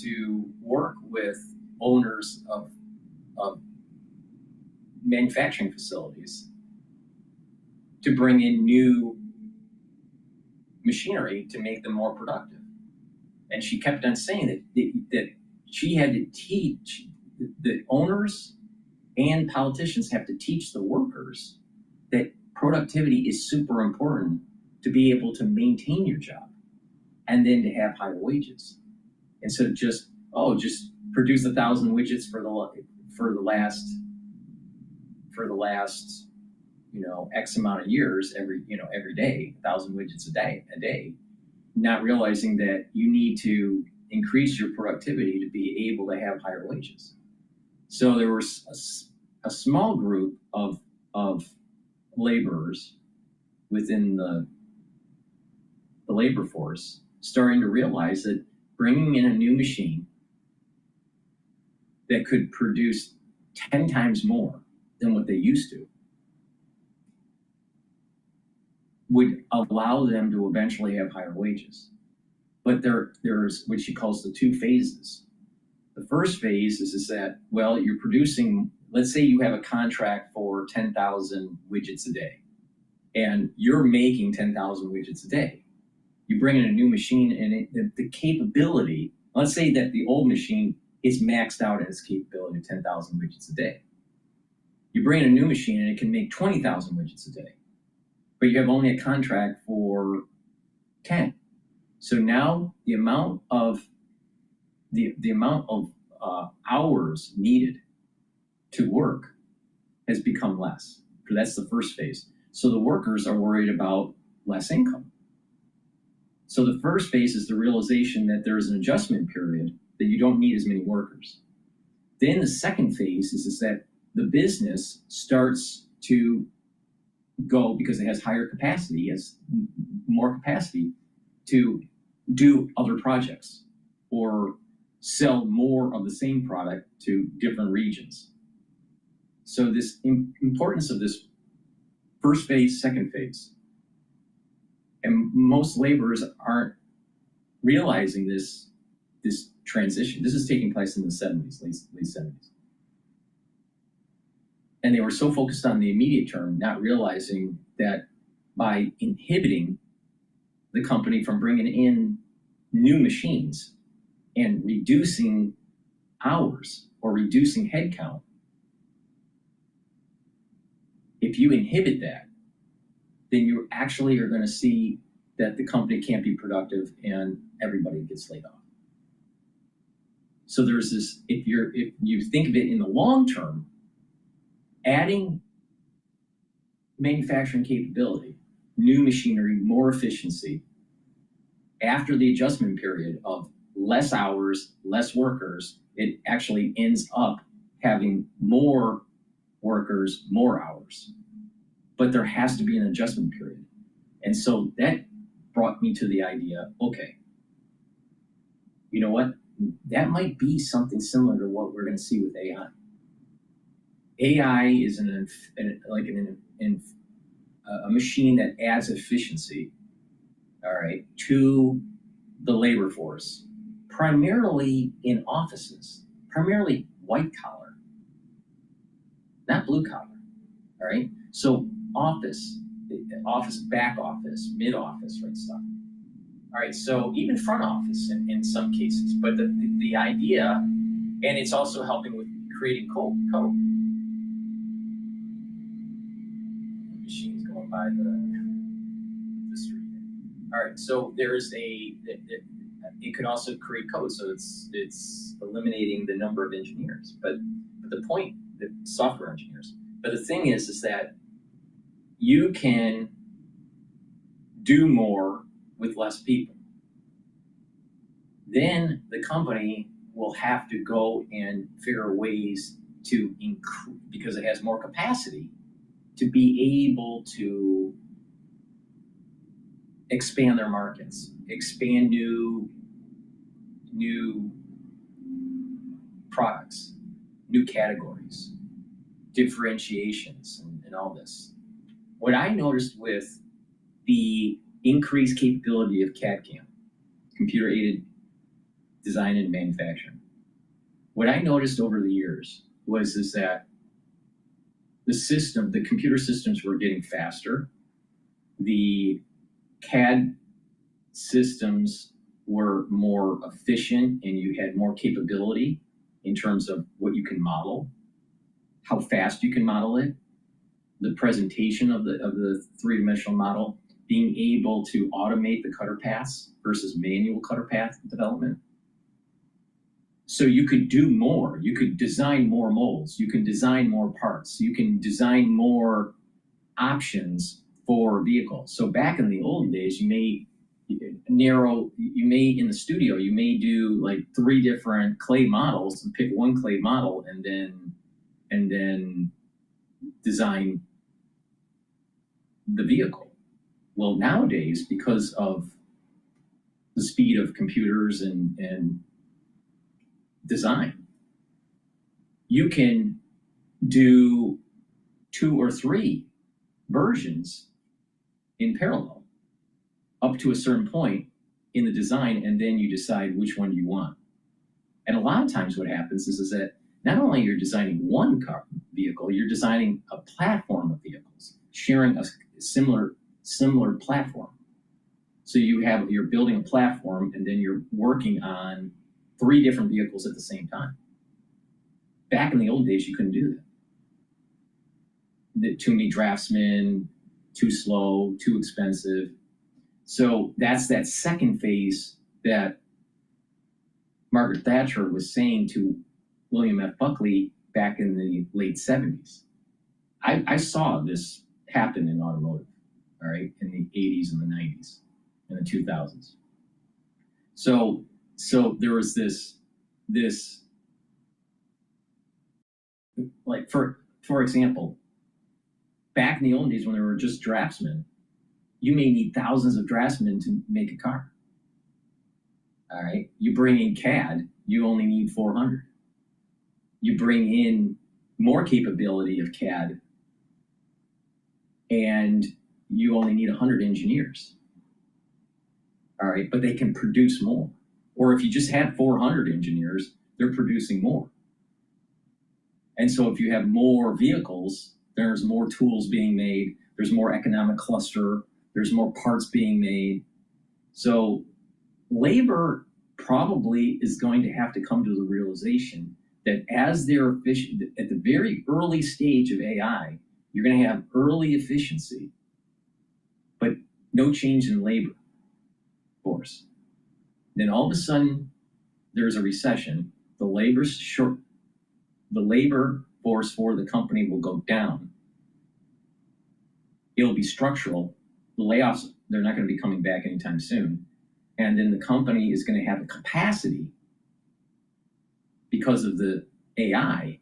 to work with owners of manufacturing facilities to bring in new machinery to make them more productive. And she kept on saying that she had to teach, the owners and politicians have to teach the workers that productivity is super important to be able to maintain your job and then to have higher wages. Instead of just produce 1,000 widgets for the last X amount of years every day, 1,000 widgets a day, not realizing that you need to increase your productivity to be able to have higher wages. So there was a small group of laborers within the labor force starting to realize that bringing in a new machine that could produce 10 times more than what they used to would allow them to eventually have higher wages. But there's what she calls the two phases. The first phase is that, well, you're producing, let's say you have a contract for 10,000 widgets a day, and you're making 10,000 widgets a day. You bring in a new machine, and the capability, let's say that the old machine is maxed out at its capability of 10,000 widgets a day. You bring in a new machine, and it can make 20,000 widgets a day, but you have only a contract for 10. So now the amount of the amount of hours needed to work has become less. That's the first phase. So the workers are worried about less income. So the first phase is the realization that there is an adjustment period, that you don't need as many workers. Then the second phase is that the business starts to go, because it has higher capacity, has more capacity to do other projects or sell more of the same product to different regions. So this importance of this first phase, second phase. And most laborers aren't realizing this transition. This is taking place in the 70s, late 70s. And they were so focused on the immediate term, not realizing that by inhibiting the company from bringing in new machines and reducing hours or reducing headcount, if you inhibit that, then you actually are going to see that the company can't be productive and everybody gets laid off. So there's this, if you think of it in the long term, adding manufacturing capability, new machinery, more efficiency, after the adjustment period of less hours, less workers, it actually ends up having more workers, more hours. But there has to be an adjustment period. And so that brought me to the idea, okay, you know what? That might be something similar to what we're going to see with AI. AI is a machine that adds efficiency, all right, to the labor force, primarily in offices, primarily white collar, not blue collar, all right? So office, back office, mid office, right stuff. All right, so even front office in some cases, but the idea, and it's also helping with creating code. Machines going by the street. All right, so there's it could also create code, so it's eliminating the number of engineers. But the point, the software engineers. But the thing is that you can do more with less people. Then the company will have to go and figure ways to increase, because it has more capacity, to be able to expand their markets, expand new products, new categories, differentiations, and all this. What I noticed with the increased capability of CAD/CAM, computer-aided design and manufacturing, what I noticed over the years was that the computer systems were getting faster, the CAD systems were more efficient, and you had more capability in terms of what you can model, how fast you can model it, the presentation of the three-dimensional model, being able to automate the cutter paths versus manual cutter path development. So you could do more. You could design more molds. You can design more parts. You can design more options for vehicles. So back in the old days, you may in the studio, you may do like 3 different clay models and pick one clay model and then design the vehicle. Well, nowadays, because of the speed of computers and design, you can do 2 or 3 versions in parallel up to a certain point in the design, and then you decide which one you want. And a lot of times what happens is that not only you're designing one car vehicle, you're designing a platform of vehicles, sharing a similar platform. So you're building a platform, and then you're working on 3 different vehicles at the same time. Back in the old days, you couldn't do that. Too many draftsmen, too slow, too expensive. So that's that second phase that Margaret Thatcher was saying to William F. Buckley back in the late 70s. I saw this happen in automotive, all right, in the 80s and the 90s and the 2000s. So there was this like, for example, back in the old days when there were just draftsmen, you may need thousands of draftsmen to make a car. All right, you bring in CAD, you only need 400. You bring in more capability of CAD, and you only need 100 engineers. All right, but they can produce more. Or if you just had 400 engineers, they're producing more. And so if you have more vehicles, there's more tools being made, there's more economic cluster, there's more parts being made. So labor probably is going to have to come to the realization that as they're efficient, at the very early stage of AI, you're going to have early efficiency, but no change in labor force. Then all of a sudden, there's a recession. The labor force for the company will go down. It'll be structural. The layoffs, they're not going to be coming back anytime soon. And then the company is going to have the capacity, because of the AI,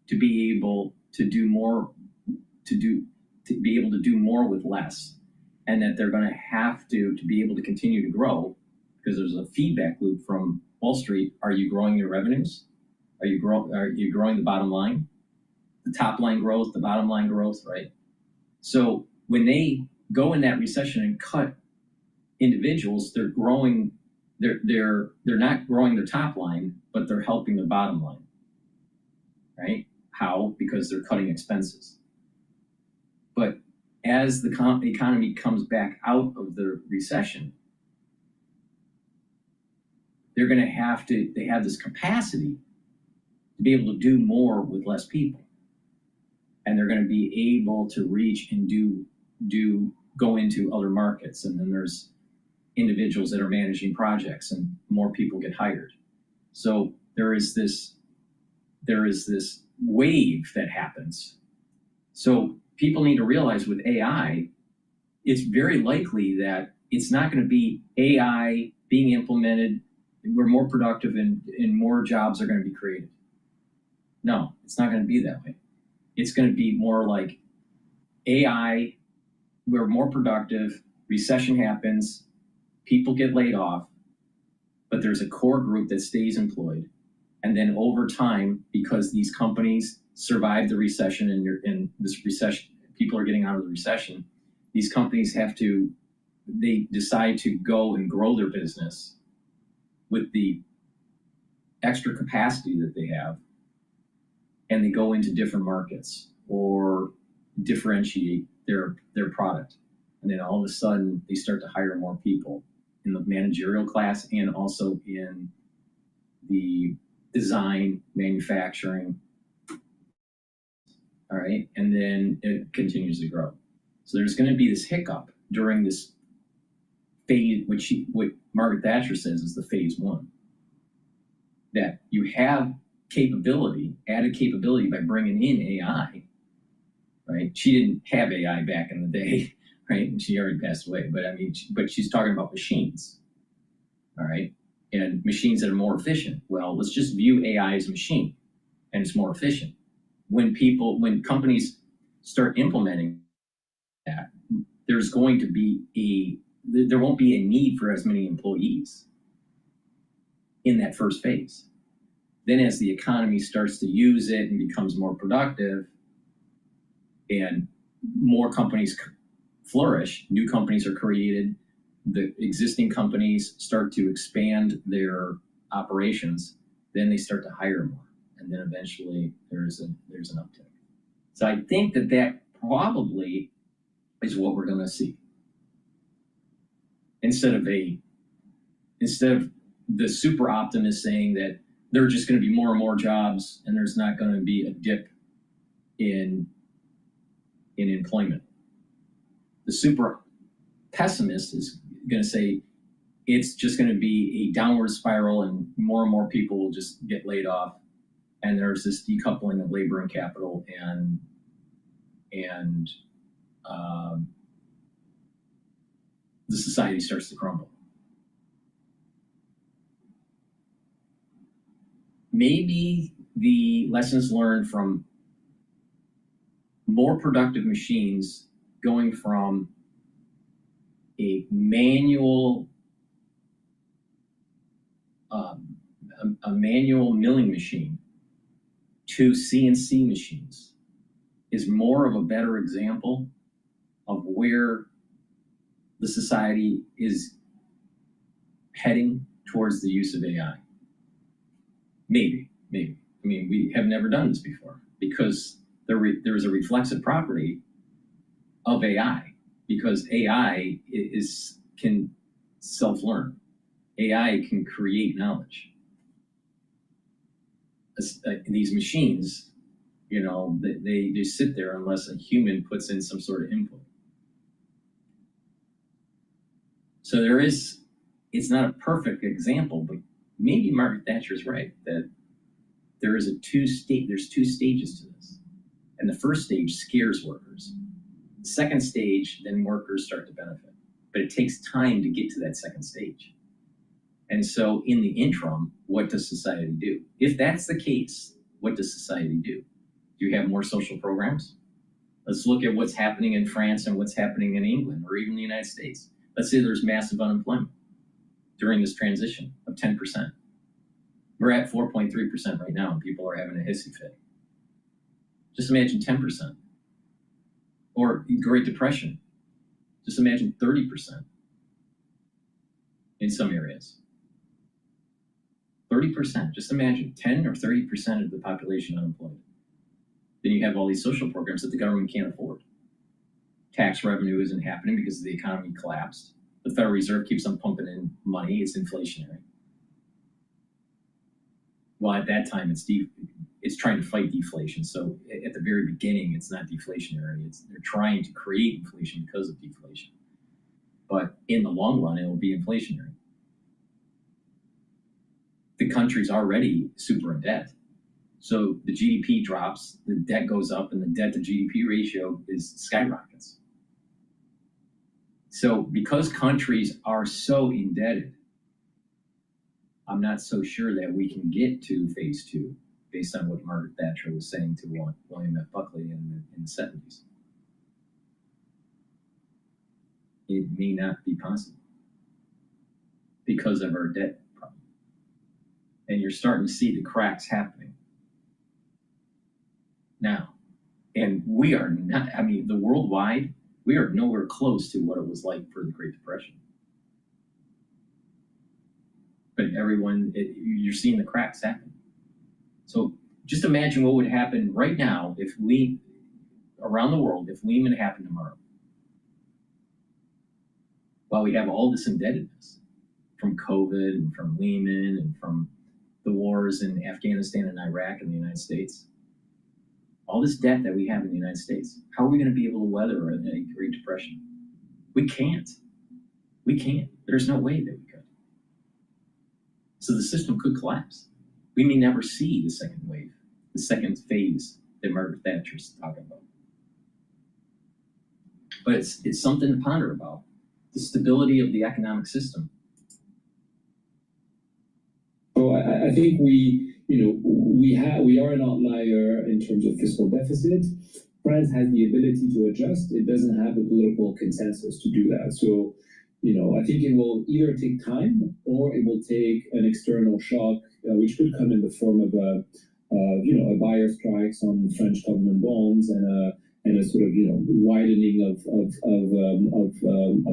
to be able to do more, to be able to do more with less. And that they're going to have to be able to continue to grow, because there's a feedback loop from Wall Street. Are you growing your revenues? Are you growing the bottom line? The top line growth, the bottom line growth, right? So when they go in that recession and cut individuals, they're growing, they're not growing their top line, but they're helping their bottom line, right? How? Because they're cutting expenses. But as the economy comes back out of the recession, they're going to have to, they have this capacity to be able to do more with less people. And they're going to be able to reach and go into other markets. And then there's individuals that are managing projects and more people get hired. So there is this wave that happens. So people need to realize with AI, it's very likely that it's not going to be AI being implemented, we're more productive and more jobs are going to be created. No, it's not going to be that way. It's going to be more like AI, we're more productive, recession happens, people get laid off, but there's a core group that stays employed. And then over time, because these companies survive the recession and this recession, people are getting out of the recession, these companies they decide to go and grow their business with the extra capacity that they have, and they go into different markets or differentiate their product. And then all of a sudden, they start to hire more people in the managerial class and also in the design, manufacturing. All right, and then it continues to grow. So there's going to be this hiccup during this phase, what Margaret Thatcher says is the phase one. That you have capability, added capability by bringing in AI, right? She didn't have AI back in the day, right? And she already passed away, but I mean, but she's talking about machines, all right? And machines that are more efficient. Well, let's just view AI as a machine, and it's more efficient. When companies start implementing that, there won't be a need for as many employees in that first phase. Then as the economy starts to use it and becomes more productive and more companies flourish, new companies are created, the existing companies start to expand their operations, then they start to hire more. And then eventually there's an uptick. So I think that probably is what we're going to see. Instead of the super optimist saying that there are just going to be more and more jobs and there's not going to be a dip in employment. The super pessimist is going to say it's just going to be a downward spiral, and more people will just get laid off. And there's this decoupling of labor and capital, and the society starts to crumble. Maybe the lessons learned from more productive machines going from a manual milling machine to CNC machines is more of a better example of where the society is heading towards the use of AI. Maybe. I mean, we have never done this before because there is a reflexive property of AI, because AI can self-learn. AI can create knowledge. These machines, you know, they just sit there unless a human puts in some sort of input. So it's not a perfect example, but maybe Margaret Thatcher is right that there's two stages to this. And the first stage scares workers. The second stage, then workers start to benefit. But it takes time to get to that second stage. And so in the interim, what does society do? If that's the case, what does society do? Do you have more social programs? Let's look at what's happening in France and what's happening in England or even the United States. Let's say there's massive unemployment during this transition of 10%. We're at 4.3% right now, and people are having a hissy fit. Just imagine 10%. Or Great Depression. Just imagine 30% in some areas. 30%, just imagine 10 or 30% of the population unemployed. Then you have all these social programs that the government can't afford. Tax revenue isn't happening because the economy collapsed. The Federal Reserve keeps on pumping in money, it's inflationary. Well, at that time, it's trying to fight deflation. So at the very beginning, it's not deflationary. They're trying to create inflation because of deflation. But in the long run, it will be inflationary. The country's already super in debt. So the GDP drops, the debt goes up, and the debt to GDP ratio skyrockets. So because countries are so indebted, I'm not so sure that we can get to phase 2 based on what Margaret Thatcher was saying to William F. Buckley in the 70s. It may not be possible because of our debt problem. And you're starting to see the cracks happening now. And we are not, I mean, the worldwide, we are nowhere close to what it was like for the Great Depression. But you're seeing the cracks happen. So just imagine what would happen right now around the world, if Lehman happened tomorrow. While we have all this indebtedness from COVID and from Lehman and from the wars in Afghanistan and Iraq and the United States, all this debt that we have in the United States, how are we going to be able to weather a Great Depression? We can't. We can't. There's no way that we could. So the system could collapse. We may never see the second wave, the second phase that Margaret Thatcher's talking about. But it's something to ponder about, the stability of the economic system.
So I think we are an outlier in terms of fiscal deficit. France has the ability to adjust. It doesn't have the political consensus to do that. So, I think it will either take time or it will take an external shock, which could come in the form of a buyer strikes on French government bonds and a sort of widening of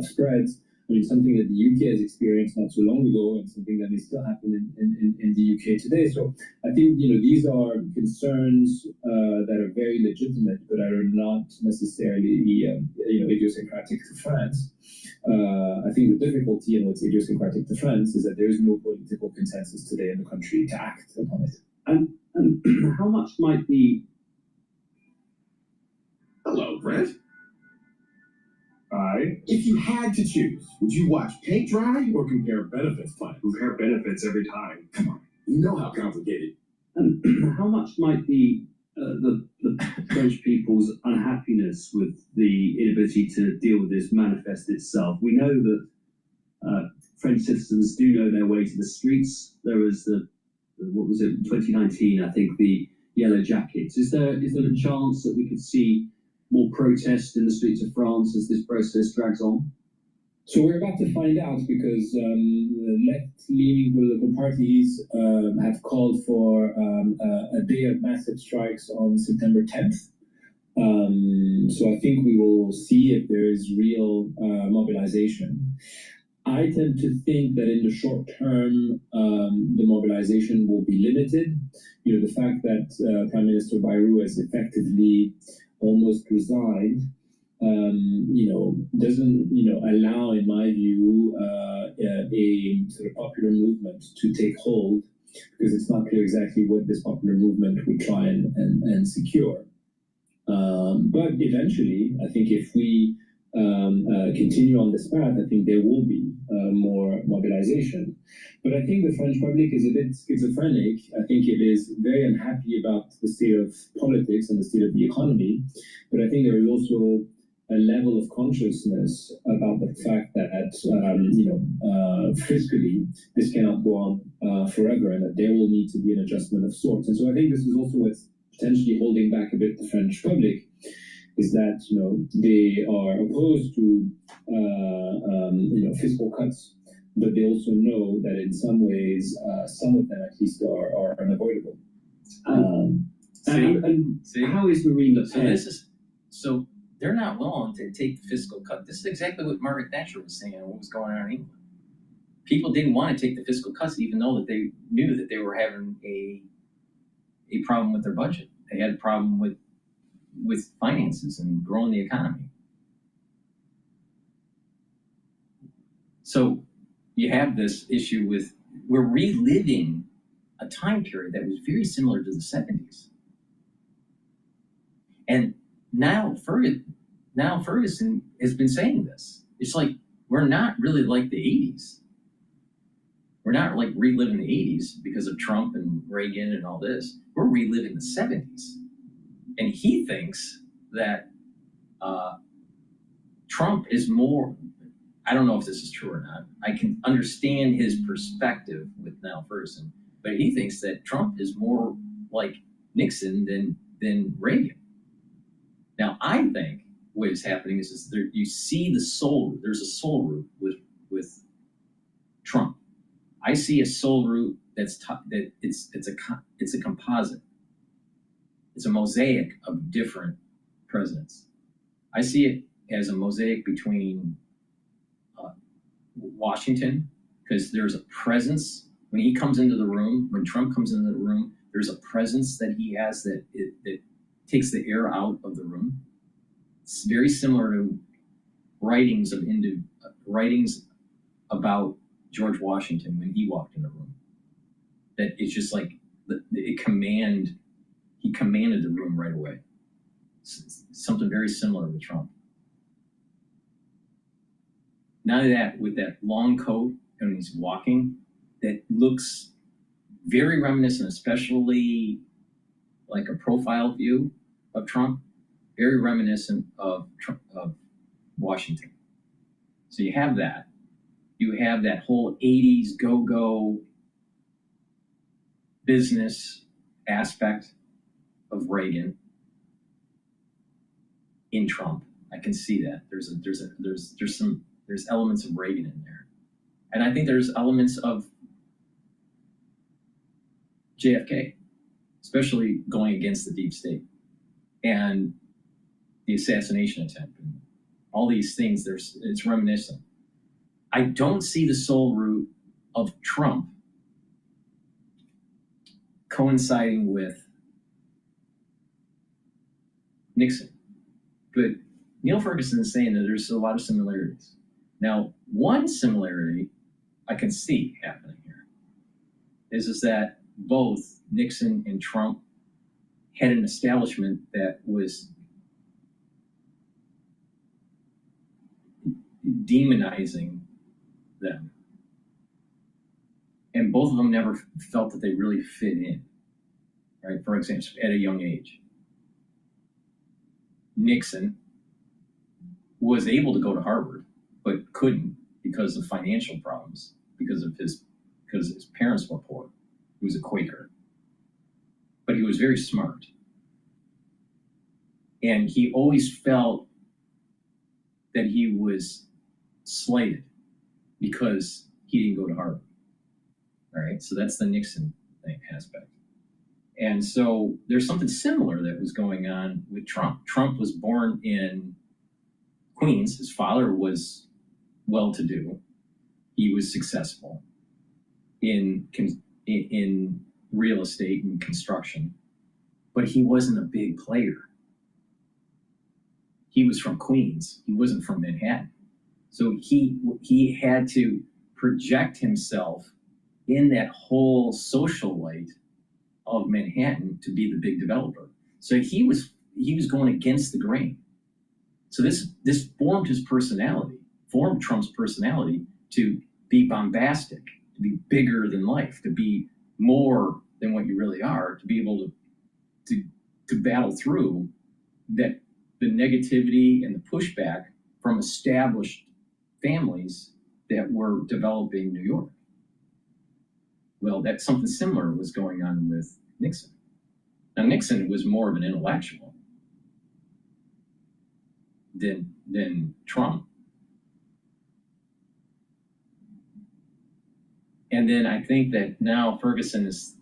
spreads. I mean, something that the UK has experienced not so long ago, and something that may still happen in the UK today. So I think these are concerns that are very legitimate, but are not necessarily idiosyncratic to France. I think the difficulty in what's idiosyncratic to France is that there is no political consensus today in the country to act upon it.
And how much might be...
Hello, Brent.
Aye.
If you had to choose, would you watch paint dry or compare benefits plan?
Compare benefits every time.
Come on, you know how complicated.
And how much might be the French people's unhappiness with the inability to deal with this manifest itself? We know that French citizens do know their way to the streets. There was what was it, 2019, I think, the Yellow Jackets. Is there a chance that we could see more protest in the streets of France as this process drags on?
So we're about to find out because left-leaning political parties have called for a day of massive strikes on September 10th. So I think we will see if there is real mobilization. I tend to think that in the short term, the mobilization will be limited. You know, the fact that Prime Minister Bayrou has effectively almost resigned, doesn't, allow, in my view, a sort of popular movement to take hold, because it's not clear exactly what this popular movement would try and secure. But eventually, I think if we continue on this path, I think there will be more mobilization. But I think the French public is a bit schizophrenic. I think it is very unhappy about the state of politics and the state of the economy. But I think there is also a level of consciousness about the fact that, fiscally, this cannot go on forever, and that there will need to be an adjustment of sorts. And so I think this is also what's potentially holding back a bit the French public, is that they are opposed to fiscal cuts, but they also know that in some ways, some of them at least are unavoidable.
And how is Marine Le Pen? So they're not willing to take the fiscal cut. This is exactly what Margaret Thatcher was saying and what was going on in England. People didn't want to take the fiscal cuts, even though that they knew that they were having a problem with their budget. They had a problem with finances and growing the economy. So you have this issue with, we're reliving a time period that was very similar to the 70s. And now Ferguson has been saying this. It's like, we're not really like the 80s. We're not like reliving the 80s because of Trump and Reagan and all this. We're reliving the 70s. And he thinks that Trump is more, I don't know if this is true or not. I can understand his perspective with Niall Ferguson, but he thinks that Trump is more like Nixon than Reagan. Now, I think what is happening is there, you see there's a soul root with Trump. I see a soul root it's a composite. It's a mosaic of different presidents. I see it as a mosaic between Washington, because there's a presence when he comes into the room, when Trump comes into the room, there's a presence that he has that takes the air out of the room. It's very similar to writings about George Washington when he walked in the room. That it's just like he commanded the room right away. Something very similar with Trump. Now that with that long coat and he's walking, that looks very reminiscent, especially like a profile view of Trump, very reminiscent of Washington. So you have that. You have that whole 80s go-go business aspect of Reagan in Trump. I can see that. There's elements of Reagan in there. And I think there's elements of JFK, especially going against the deep state and the assassination attempt and all these things. It's reminiscent. I don't see the soul root of Trump coinciding with Nixon. But Neil Ferguson is saying that there's a lot of similarities. Now, one similarity I can see happening here is that both Nixon and Trump had an establishment that was demonizing them. And both of them never felt that they really fit in, right? For example, at a young age. Nixon was able to go to Harvard, but couldn't because of financial problems, because his parents were poor. He was a Quaker. But he was very smart. And he always felt that he was slighted because he didn't go to Harvard. All right, so that's the Nixon aspect. And so there's something similar that was going on with Trump. Trump was born in Queens. His father was well-to-do. He was successful in real estate and construction, but he wasn't a big player. He was from Queens. He wasn't from Manhattan. So he had to project himself in that whole social light of Manhattan to be the big developer. So he was going against the grain. So this formed his personality, formed Trump's personality to be bombastic, to be bigger than life, to be more than what you really are, to be able to battle through that the negativity and the pushback from established families that were developing New York. Well, that's something similar was going on with Nixon. Now, Nixon was more of an intellectual than Trump. And then I think that now Ferguson is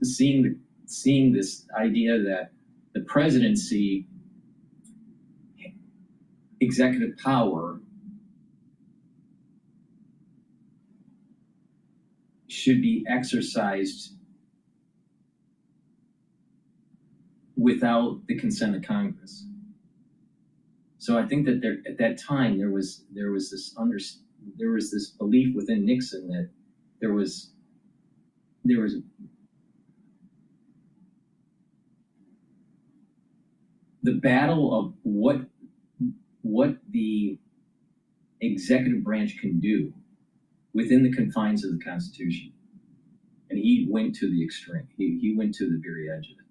seeing this idea that the presidency, executive power, should be exercised without the consent of Congress. So I think that at that time there was this belief within Nixon that there was the battle of what the executive branch can do within the confines of the Constitution. And he went to the extreme. He went to the very edge of it.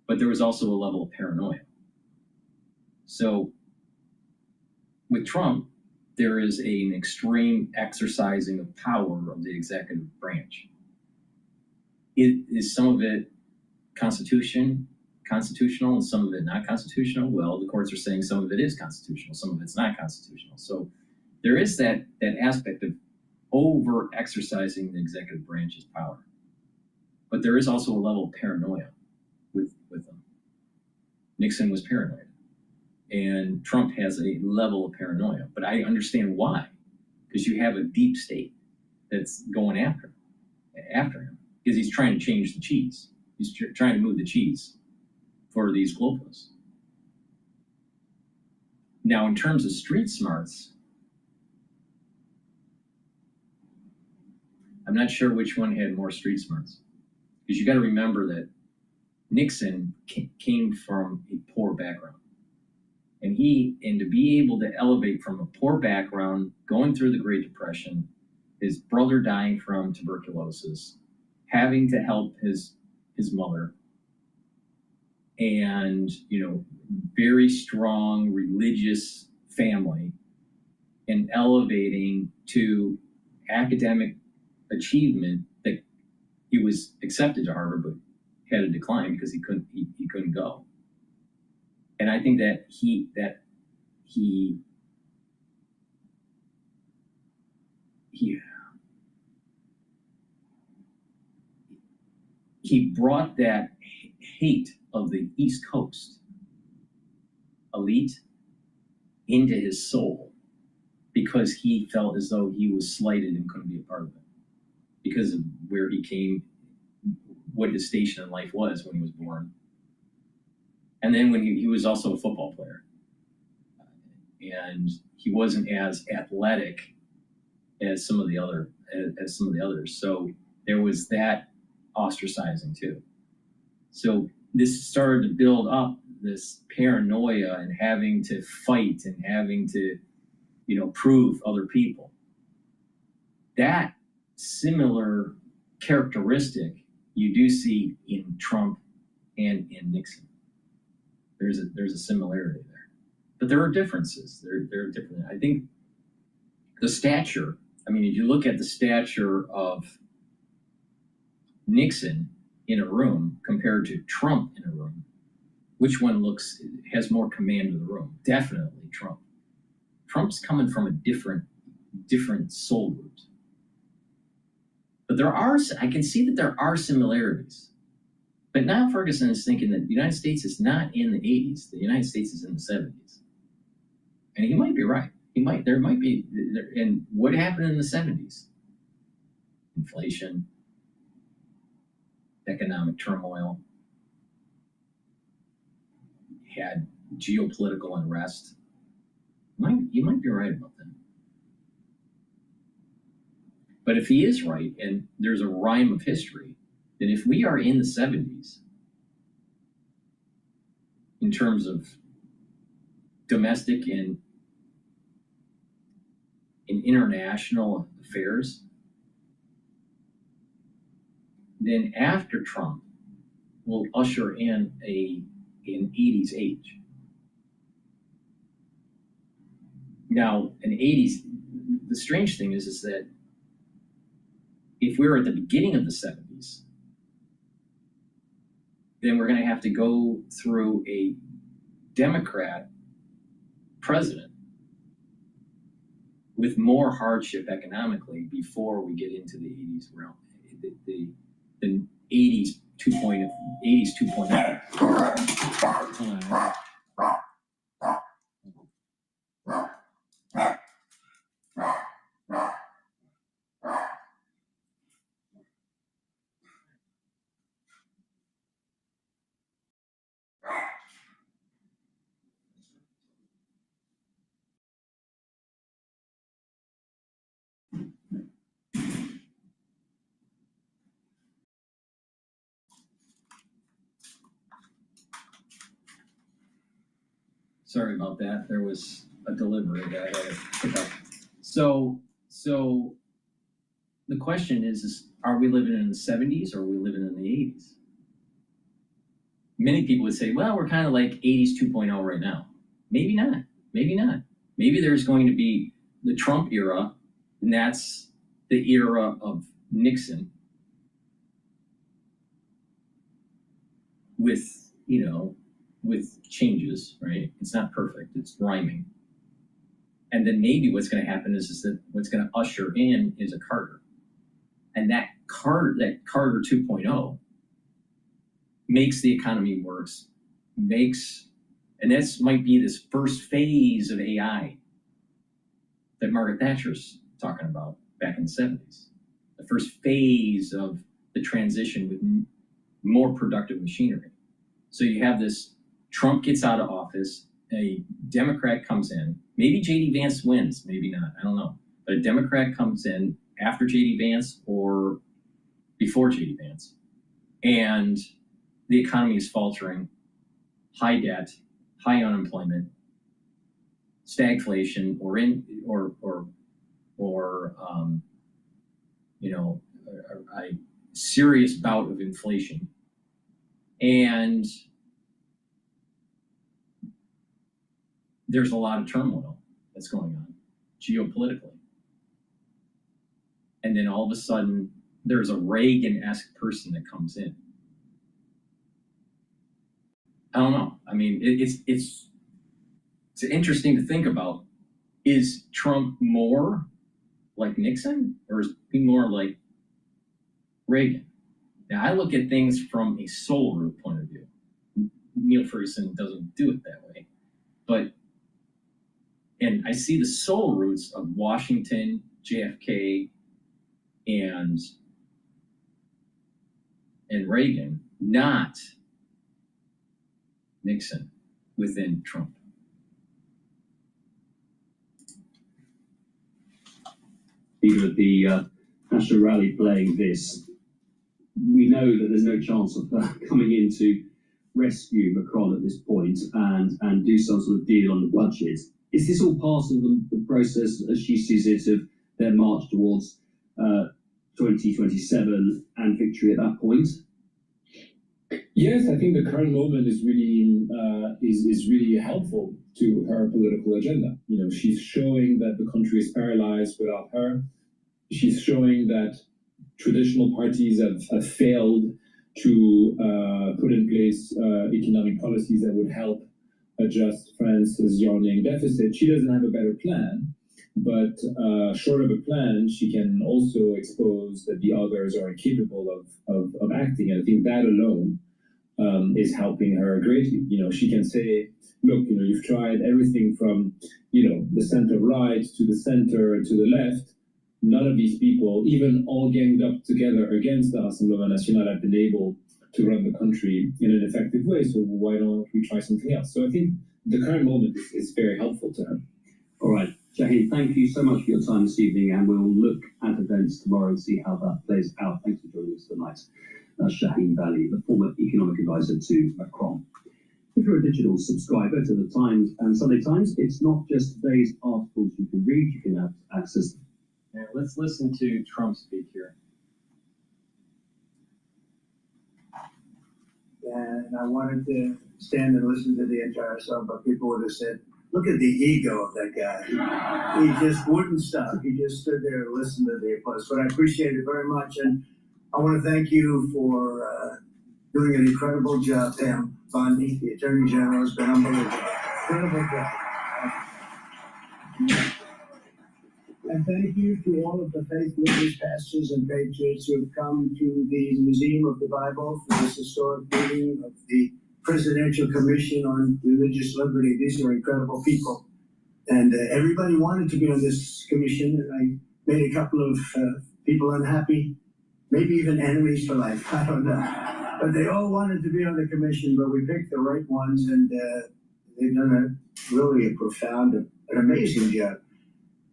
But there was also a level of paranoia. So with Trump, there is an extreme exercising of power of the executive branch. Is some of it constitutional and some of it not constitutional? Well, the courts are saying some of it is constitutional, some of it's not constitutional. So there is that aspect of over exercising the executive branch's power. But there is also a level of paranoia with them. Nixon was paranoid. And Trump has a level of paranoia. But I understand why. Because you have a deep state that's going after him. Because he's trying to change the cheese. He's trying to move the cheese for these globalists. Now, in terms of street smarts, I'm not sure which one had more street smarts. Because you got to remember that Nixon came from a poor background. And to be able to elevate from a poor background, going through the Great Depression, his brother dying from tuberculosis, having to help his mother, and very strong religious family, and elevating to academic achievement that he was accepted to Harvard, but had a decline because he couldn't go. And I think that he brought that hate of the East Coast elite into his soul because he felt as though he was slighted and couldn't be a part of it because of where he came, what his station in life was when he was born. And then when he was also a football player, and he wasn't as athletic as some of the others. So there was that ostracizing too. So this started to build up this paranoia and having to fight and having to, prove other people. That similar characteristic you do see in Trump and in Nixon. There's a similarity there, but there are differences. They're different. I think the stature. I mean, if you look at the stature of Nixon in a room compared to Trump in a room, which one has more command of the room? Definitely Trump. Trump's coming from a different soul root. But I can see that there are similarities. But now Ferguson is thinking that the United States is not in the 80s, the United States is in the 70s. And he might be right. There might be, and what happened in the 70s? Inflation, economic turmoil, had geopolitical unrest. You might be right about that. But if he is right, and there's a rhyme of history, then if we are in the 70s, in terms of domestic and international affairs, then after Trump, we'll usher in an 80s age. Now, an 80s, the strange thing is that if we're at the beginning of the 70s, then we're going to have to go through a Democrat president with more hardship economically before we get into the 80s realm, the 80s 2.0. Sorry about that. There was a delivery that I had to pick up. So the question is are we living in the 70s or are we living in the 80s? Many people would say, well, we're kind of like 80s 2.0 right now. Maybe not. Maybe not. Maybe there's going to be the Trump era, and that's the era of Nixon with changes, right? It's not perfect, it's rhyming. And then maybe what's going to happen is that what's going to usher in is a Carter. And that Carter 2.0 makes the economy worse, and this might be this first phase of AI that Margaret Thatcher's talking about back in the 70s. The first phase of the transition with more productive machinery. So you have this, Trump gets out of office, a Democrat comes in, maybe J.D. Vance wins, maybe not, I don't know. But a Democrat comes in after J.D. Vance or before J.D. Vance, and the economy is faltering, high debt, high unemployment, stagflation, a serious bout of inflation. And there's a lot of turmoil that's going on geopolitically. And then all of a sudden, there's a Reagan-esque person that comes in. I don't know. I mean, it's interesting to think about. Is Trump more like Nixon, or is he more like Reagan? Now, I look at things from a soul root point of view. Neil Ferguson doesn't do it that way. And I see the soul roots of Washington, JFK, and Reagan, not Nixon within Trump.
Even at the National Rally playing this, we know that there's no chance of coming in to rescue Macron at this point and do some sort of deal on the budget.
Is this all part of the process, as she sees it, of their march towards 2027 and victory at that point?
Yes, I think the current moment is really is really helpful to her political agenda. You know, she's showing that the country is paralyzed without her. She's showing that traditional parties have failed to put in place economic policies that would help adjust France's yawning deficit. She doesn't have a better plan, but short of a plan, she can also expose that the others are incapable of acting. And I think that alone is helping her greatly. You know, she can say, look, you know, you've tried everything from, you know, the center right to the center to the left. None of these people, even all ganged up together against the Rassemblement National, have been able to run the country in an effective way. So why don't we try something else? So I think the current moment is very helpful to her.
All right, Shaheen, thank you so much for your time this evening, and we'll look at events tomorrow and see how that plays out. Thanks for joining us tonight. Shaheen Valley, the former economic advisor to Macron. If you're a digital subscriber to the Times and Sunday Times, it's not just today's articles you can read, you can have access.
Yeah, let's listen to Trump speak here.
And I wanted to stand and listen to the entire song, but people would have said, look at the ego of that guy. He just wouldn't stop. He just stood there and listened to the applause. But I appreciate it very much. And I want to thank you for doing an incredible job, Pam Bondi, the Attorney General, has been unbelievable. Incredible job. And thank you to all of the faith leaders, pastors, and patriots who have come to the Museum of the Bible for this historic meeting of the Presidential Commission on Religious Liberty. These are incredible people. And everybody wanted to be on this commission, and I made a couple of people unhappy, maybe even enemies for life, I don't know. But they all wanted to be on the commission, but we picked the right ones, and they've done really a profound, an amazing job.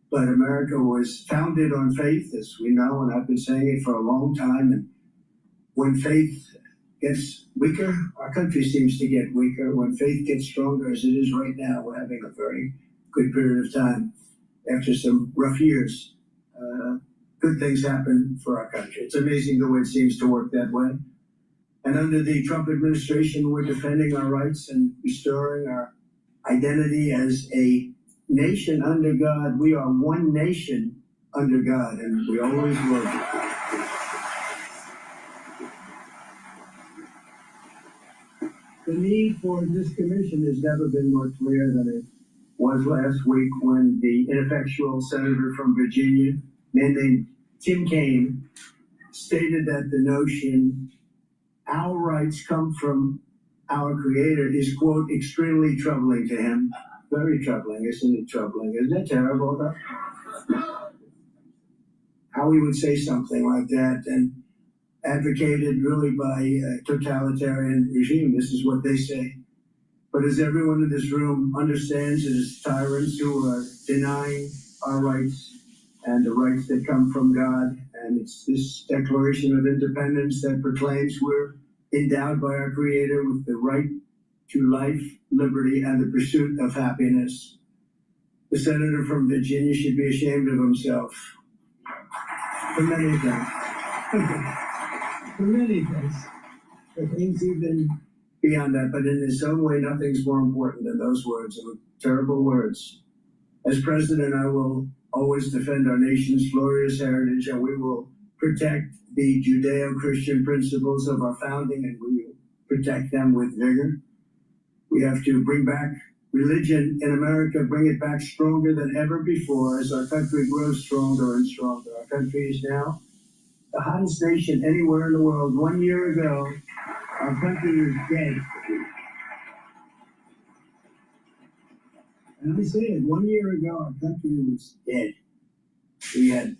But America was founded on faith, as we know, and I've been saying it for a long time. And when faith gets weaker, our country seems to get weaker. When faith gets stronger, as it is right now, we're having a very good period of time. After some rough years, good things happen for our country. It's amazing the way it seems to work that way. And under the Trump administration, we're defending our rights and restoring our identity as a nation under God. We are one nation under God, and we always will be. The need for this commission has never been more clear than it was last week when the ineffectual senator from Virginia, a man named Tim Kaine, stated that the notion our rights come from our Creator is, quote, extremely troubling to him. Very troubling, isn't it troubling? Isn't it terrible, though? How he would say something like that, and advocated really by a totalitarian regime. This is what they say. But as everyone in this room understands, it is tyrants who are denying our rights and the rights that come from God. And it's this Declaration of Independence that proclaims we're endowed by our Creator with the right to life, liberty, and the pursuit of happiness. The senator from Virginia should be ashamed of himself for many things. For many things. For things even beyond that, but in his own way, nothing's more important than those words. They were terrible words. As president, I will always defend our nation's glorious heritage, and we will protect the Judeo-Christian principles of our founding, and we will protect them with vigor. We have to bring back religion in America, bring it back stronger than ever before as our country grows stronger and stronger. Our country is now the hottest nation anywhere in the world. 1 year ago, our country was dead. And I say it, 1 year ago, our country was dead. We had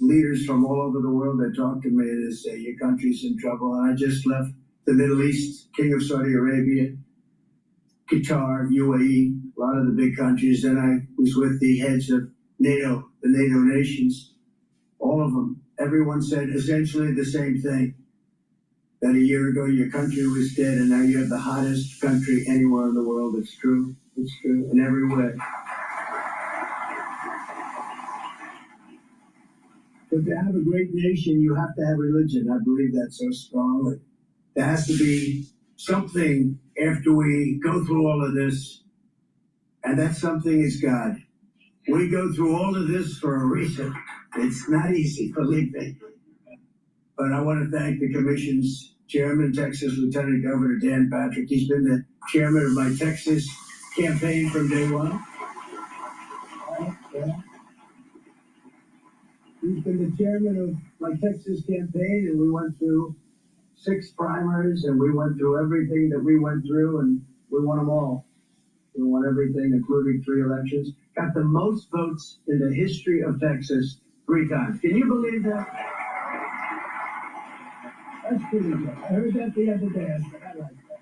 leaders from all over the world that talked to me and say, your country's in trouble. And I just left the Middle East, King of Saudi Arabia, Qatar, UAE, a lot of the big countries. Then I was with the heads of NATO, the NATO nations, all of them. Everyone said essentially the same thing, that a year ago your country was dead and now you have the hottest country anywhere in the world. It's true. It's true in every way. But to have a great nation, you have to have religion. I believe that so strongly. There has to be something after we go through all of this, and that something is God. We go through all of this for a reason. It's not easy, believe me. But I want to thank the Commission's Chairman, Texas Lieutenant Governor Dan Patrick. He's been the chairman of my Texas campaign from day one. He's been the chairman of my Texas campaign, and we went through 6 primaries, and we went through everything that we went through, and we won them all. We won everything, including 3 elections. Got the most votes in the history of Texas 3 times. Can you believe that? That's pretty good. I heard that the other day. I said, I like that.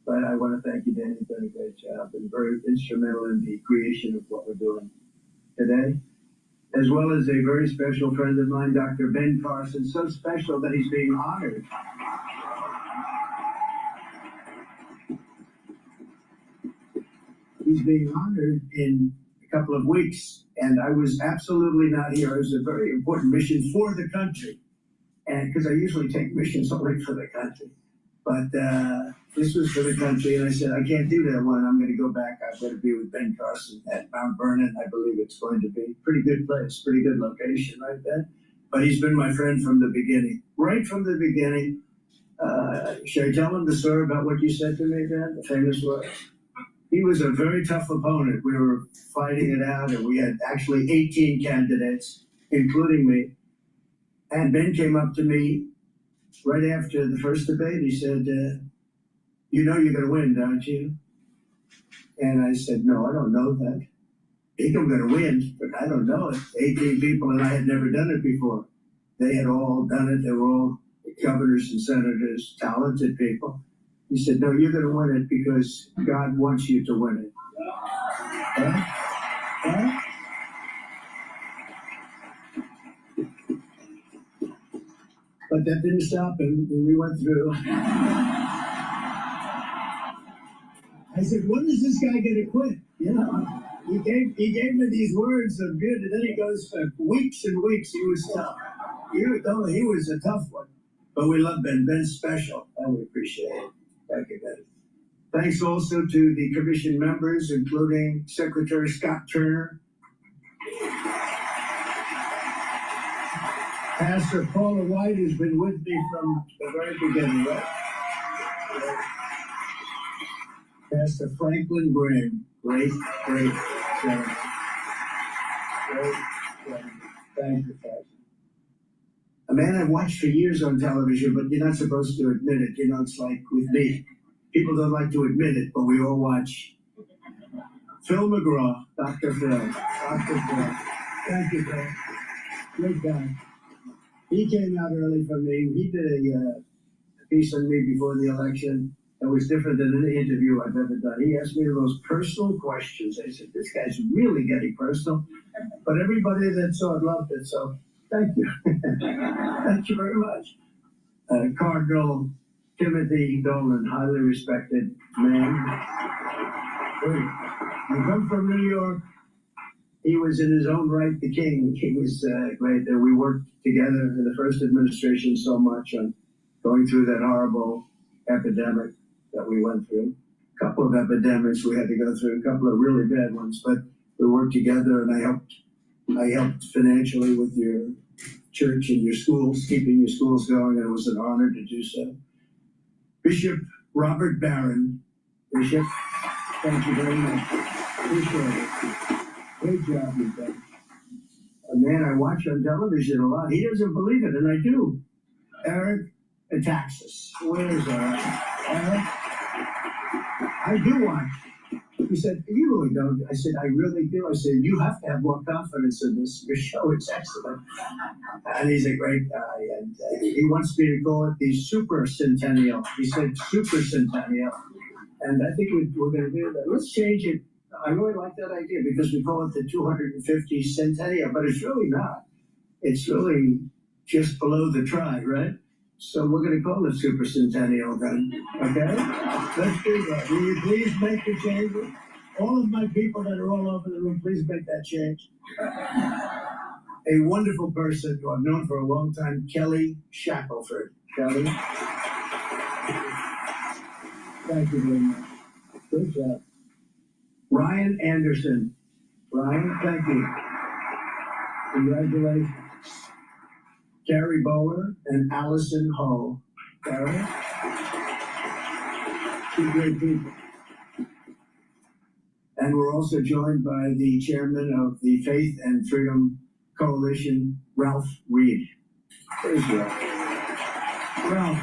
But I want to thank you, Dan. You've done a great job and very instrumental in the creation of what we're doing today. As well as a very special friend of mine, Dr. Ben Carson, so special that he's being honored. He's being honored in a couple of weeks, and I was absolutely not here. It was a very important mission for the country, and because I usually take missions only for the country. But this was for the country, and I said, I can't do that one. I'm going to go back. I've got to be with Ben Carson at Mount Vernon. I believe it's going to be a pretty good place, pretty good location right there. But he's been my friend from the beginning, right from the beginning. Should I tell him the story about what you said to me, Ben, the famous words? He was a very tough opponent. We were fighting it out, and we had actually 18 candidates, including me. And Ben came up to me right after the first debate. He said, you know you're going to win, don't you? And I said, no, I don't know that. I think I'm going to win, but I don't know it. 18 people, and I had never done it before. They had all done it. They were all governors and senators, talented people. He said, no, you're going to win it because God wants you to win it. But that didn't stop him when we went through. I said, when is this guy going to quit? You know, he gave me these words of good, and then he goes for weeks and weeks. He was tough. He was a tough one. But we love Ben. Ben's special, and we appreciate it. Thank you, Ben. Thanks also to the commission members, including Secretary Scott Turner, Pastor Paula White, who's been with me from the very beginning, right? Pastor Franklin Graham, great gentleman. Thank you, Pastor. A man I've watched for years on television, but you're not supposed to admit it. You know, it's like with me. People don't like to admit it, but we all watch. Phil McGraw, Dr. Phil. Dr. Phil. Thank you, Phil. Great guy. He came out early for me. He did a piece on me before the election that was different than any interview I've ever done. He asked me the most personal questions. I said, this guy's really getting personal. But everybody that saw it loved it, so thank you. Thank you very much. Cardinal Timothy Dolan, highly respected man. You come from New York. He was in his own right the king. He was great. And we worked together in the first administration so much on going through that horrible epidemic that we went through. A couple of epidemics we had to go through, a couple of really bad ones, but we worked together, and I helped financially with your church and your schools, keeping your schools going, and it was an honor to do so. Bishop Robert Barron, Bishop, thank you very much. Appreciate it. Great job you've done. A man I watch on television a lot. He doesn't believe it, and I do. Eric Ataxis. Where is Eric? Eric? I do watch. He said, you really don't. I said, I really do. I said, you have to have more confidence in this. Your show is excellent. And he's a great guy. And he wants me to call it the Super Centennial. He said Super Centennial. And I think we're going to do that. Let's change it. I really like that idea because we call it the 250 Centennial, but it's really not. It's really just below the tri, right? So we're going to call it Super Centennial then, okay? Let's do that. Will you please make the change? All of my people that are all over the room, please make that change. a wonderful person who I've known for a long time, Kelly Shackelford. Kelly. Thank you very much. Good job. Ryan Anderson. Ryan, thank you. Congratulations. Carrie Bowler and Allison Hull. Carrie? Two great people. And we're also joined by the chairman of the Faith and Freedom Coalition, Ralph Reed. There's Ralph. Ralph,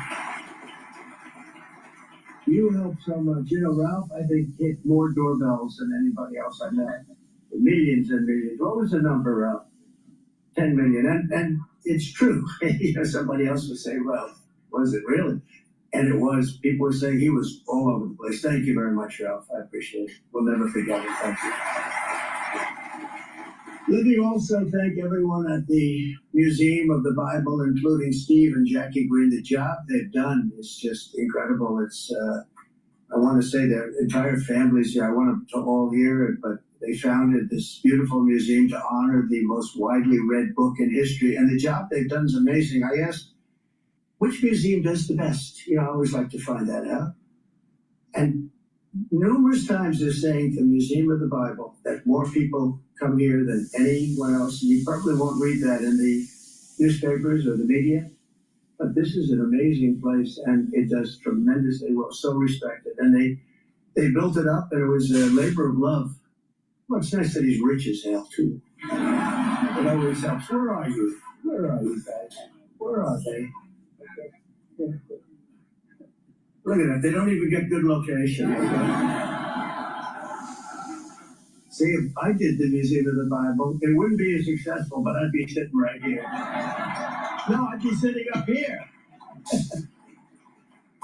you help so much. You know, Ralph, I think, hit more doorbells than anybody else I met. Millions and millions. What was the number, Ralph? 10 million. And it's true. You know, somebody else would say, well, was it really? And it was. People were saying he was all over the place. Thank you very much, Ralph. I appreciate it. We'll never forget it. Thank you. Let me also thank everyone at the Museum of the Bible, including Steve and Jackie Green. The job they've done is just incredible. It's, I want to say their entire families here. I want them to all hear it, but they founded this beautiful museum to honor the most widely read book in history. And the job they've done is amazing. I asked, which museum does the best? You know, I always like to find that out. And numerous times they're saying the Museum of the Bible that more people come here than anyone else. And you probably won't read that in the newspapers or the media. But this is an amazing place, and it does tremendously well, so respected. And they built it up, and it was a labor of love. Well, it's nice that he's rich as hell, too. It always helps. Where are you? Where are you guys? Where are they? Look at that. They don't even get good location. See, if I did the Museum of the Bible, it wouldn't be as successful, but I'd be sitting right here. No, I'd be sitting up here.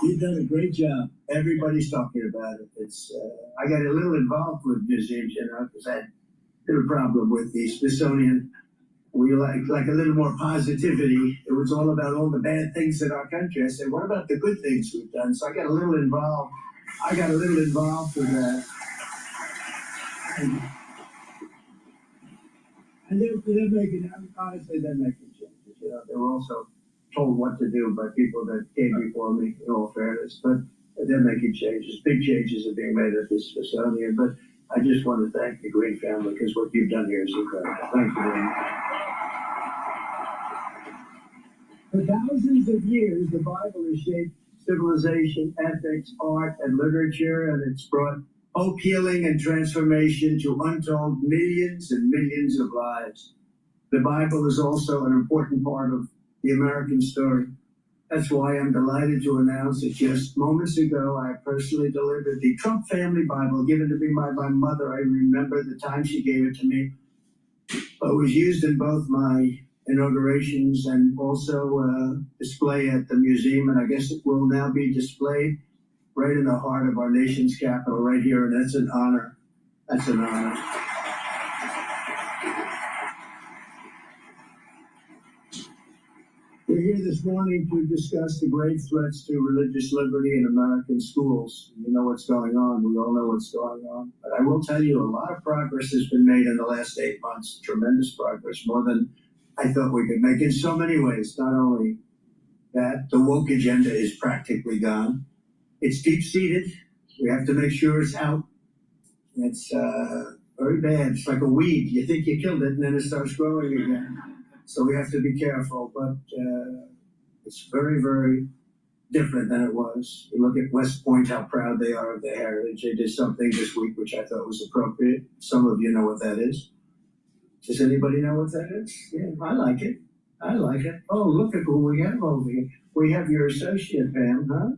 You've done a great job. Everybody's talking about it. It's I got a little involved with museums, you know, because I had a problem with the Smithsonian. We like a little more positivity. It was all about all the bad things in our country. I said, what about the good things we've done? So I got a little involved. With that. And they're making, honestly, they're making changes. You know, they were also told what to do by people that came before me, in all fairness. But they're making changes. Big changes are being made at the Smithsonian. But I just want to thank the Green family, because what you've done here is incredible. Thank you very much. For thousands of years, the Bible has shaped civilization, ethics, art, and literature, and it's brought hope, healing, and transformation to untold millions and millions of lives. The Bible is also an important part of the American story. That's why I'm delighted to announce that just moments ago, I personally delivered the Trump Family Bible given to me by my mother. I remember the time she gave it to me. It was used in both my inaugurations and also display at the museum, and I guess it will now be displayed right in the heart of our nation's capital, right here, and that's an honor. That's an honor. We're here this morning to discuss the grave threats to religious liberty in American schools. You know what's going on. We all know what's going on. But I will tell you, a lot of progress has been made in the last 8 months. Tremendous progress, more than I thought we could make in so many ways. Not only that, the woke agenda is practically gone. It's deep-seated. We have to make sure it's out. It's very bad. It's like a weed. You think you killed it, and then it starts growing again. So we have to be careful. But it's very, very different than it was. You look at West Point, how proud they are of their heritage. They did something this week which I thought was appropriate. Some of you know what that is. Does anybody know what that is? Yeah, I like it. I like it. Oh, look at who we have over here. We have your associate, Pam, huh?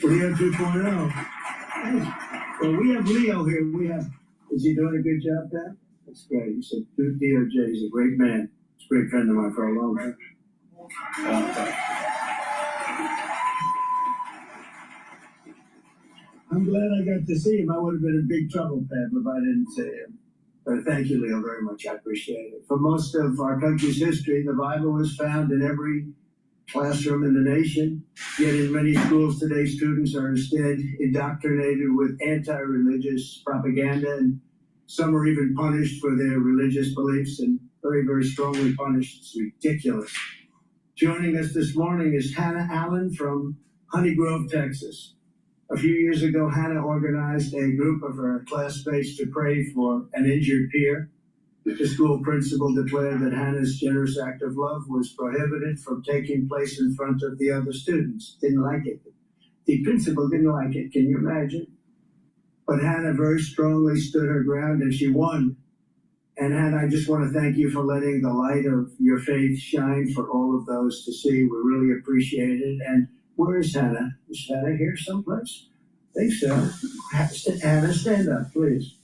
We have 2.0. Hey. Well, we have Leo here. Is he doing a good job, Pam? That's great. He's a good DOJ. He's a great man. He's a great friend of mine for a long time. I'm glad I got to see him. I would have been in big trouble, Pam, if I didn't see him. But thank you, Leo, very much. I appreciate it. For most of our country's history, the Bible was found in every classroom in the nation. Yet in many schools today, students are instead indoctrinated with anti-religious propaganda, and some are even punished for their religious beliefs. And very, very strongly punished. It's ridiculous. Joining us this morning is Hannah Allen from Honey Grove, Texas. A few years ago, Hannah organized a group of her classmates to pray for an injured peer. The school principal declared that Hannah's generous act of love was prohibited from taking place in front of the other students. Didn't like it. The principal didn't like it. Can you imagine? But Hannah very strongly stood her ground and she won. And Hannah, I just want to thank you for letting the light of your faith shine for all of those to see. We really appreciate it. And where is Hannah? Is Hannah here someplace? I think so. Hannah, stand up, please.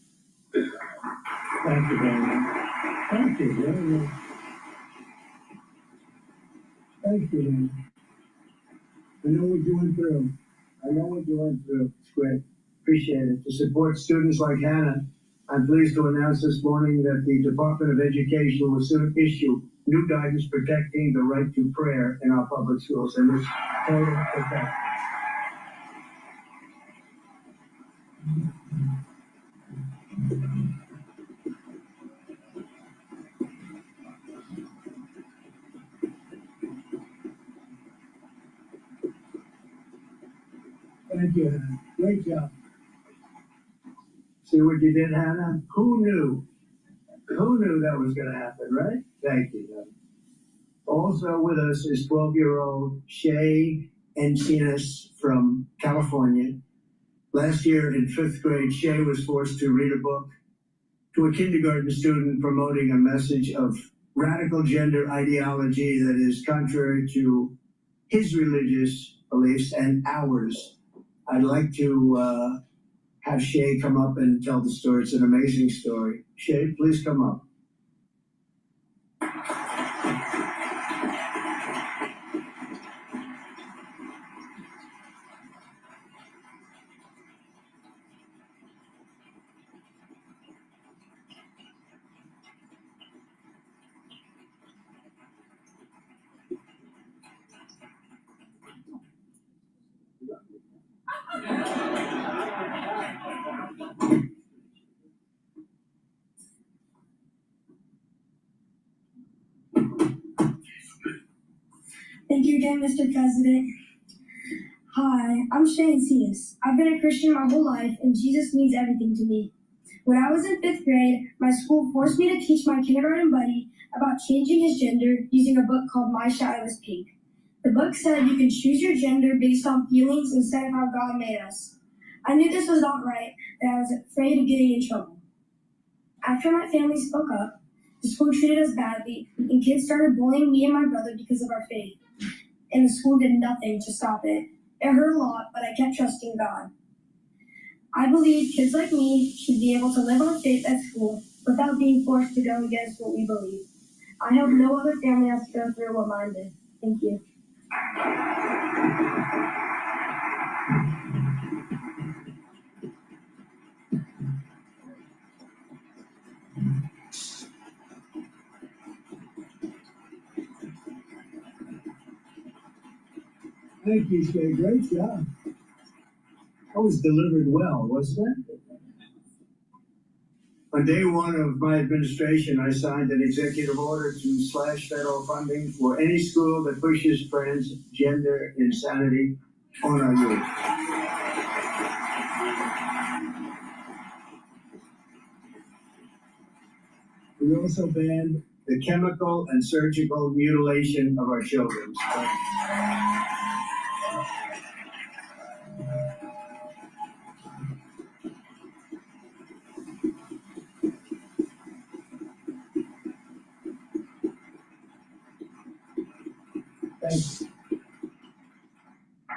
Thank you very much. Thank you very much. Thank you, Hannah. I know what you went through. It's great. Appreciate it. To support students like Hannah, I'm pleased to announce this morning that the Department of Education will soon issue new guidance protecting the right to prayer in our public schools. And it's total protection. Thank you, Hannah. Great job. See what you did, Hannah? Who knew? Who knew that was going to happen, right? Thank you, Hannah. Also with us is 12-year-old Shay Encinas from California. Last year in 5th grade, Shay was forced to read a book to a kindergarten student promoting a message of radical gender ideology that is contrary to his religious beliefs and ours. I'd like to have Shay come up and tell the story. It's an amazing story. Shay, please come up.
Thank you again, Mr. President. Hi, I'm Shay Encinas. I've been a Christian my whole life, and Jesus means everything to me. When I was in 5th grade, my school forced me to teach my kindergarten buddy about changing his gender using a book called My Shadow is Pink. The book said you can choose your gender based on feelings instead of how God made us. I knew this was not right, and I was afraid of getting in trouble. After my family spoke up, the school treated us badly, and kids started bullying me and my brother because of our faith. And the school did nothing to stop it. It hurt a lot, but I kept trusting God. I believe kids like me should be able to live our faith at school without being forced to go against what we believe. I hope no other family has to go through what mine did. Thank you.
Thank you, Shay. Great job. That was delivered well, wasn't it? On day one of my administration, I signed an executive order to slash federal funding for any school that pushes transgender insanity on our youth. We also banned the chemical and surgical mutilation of our children.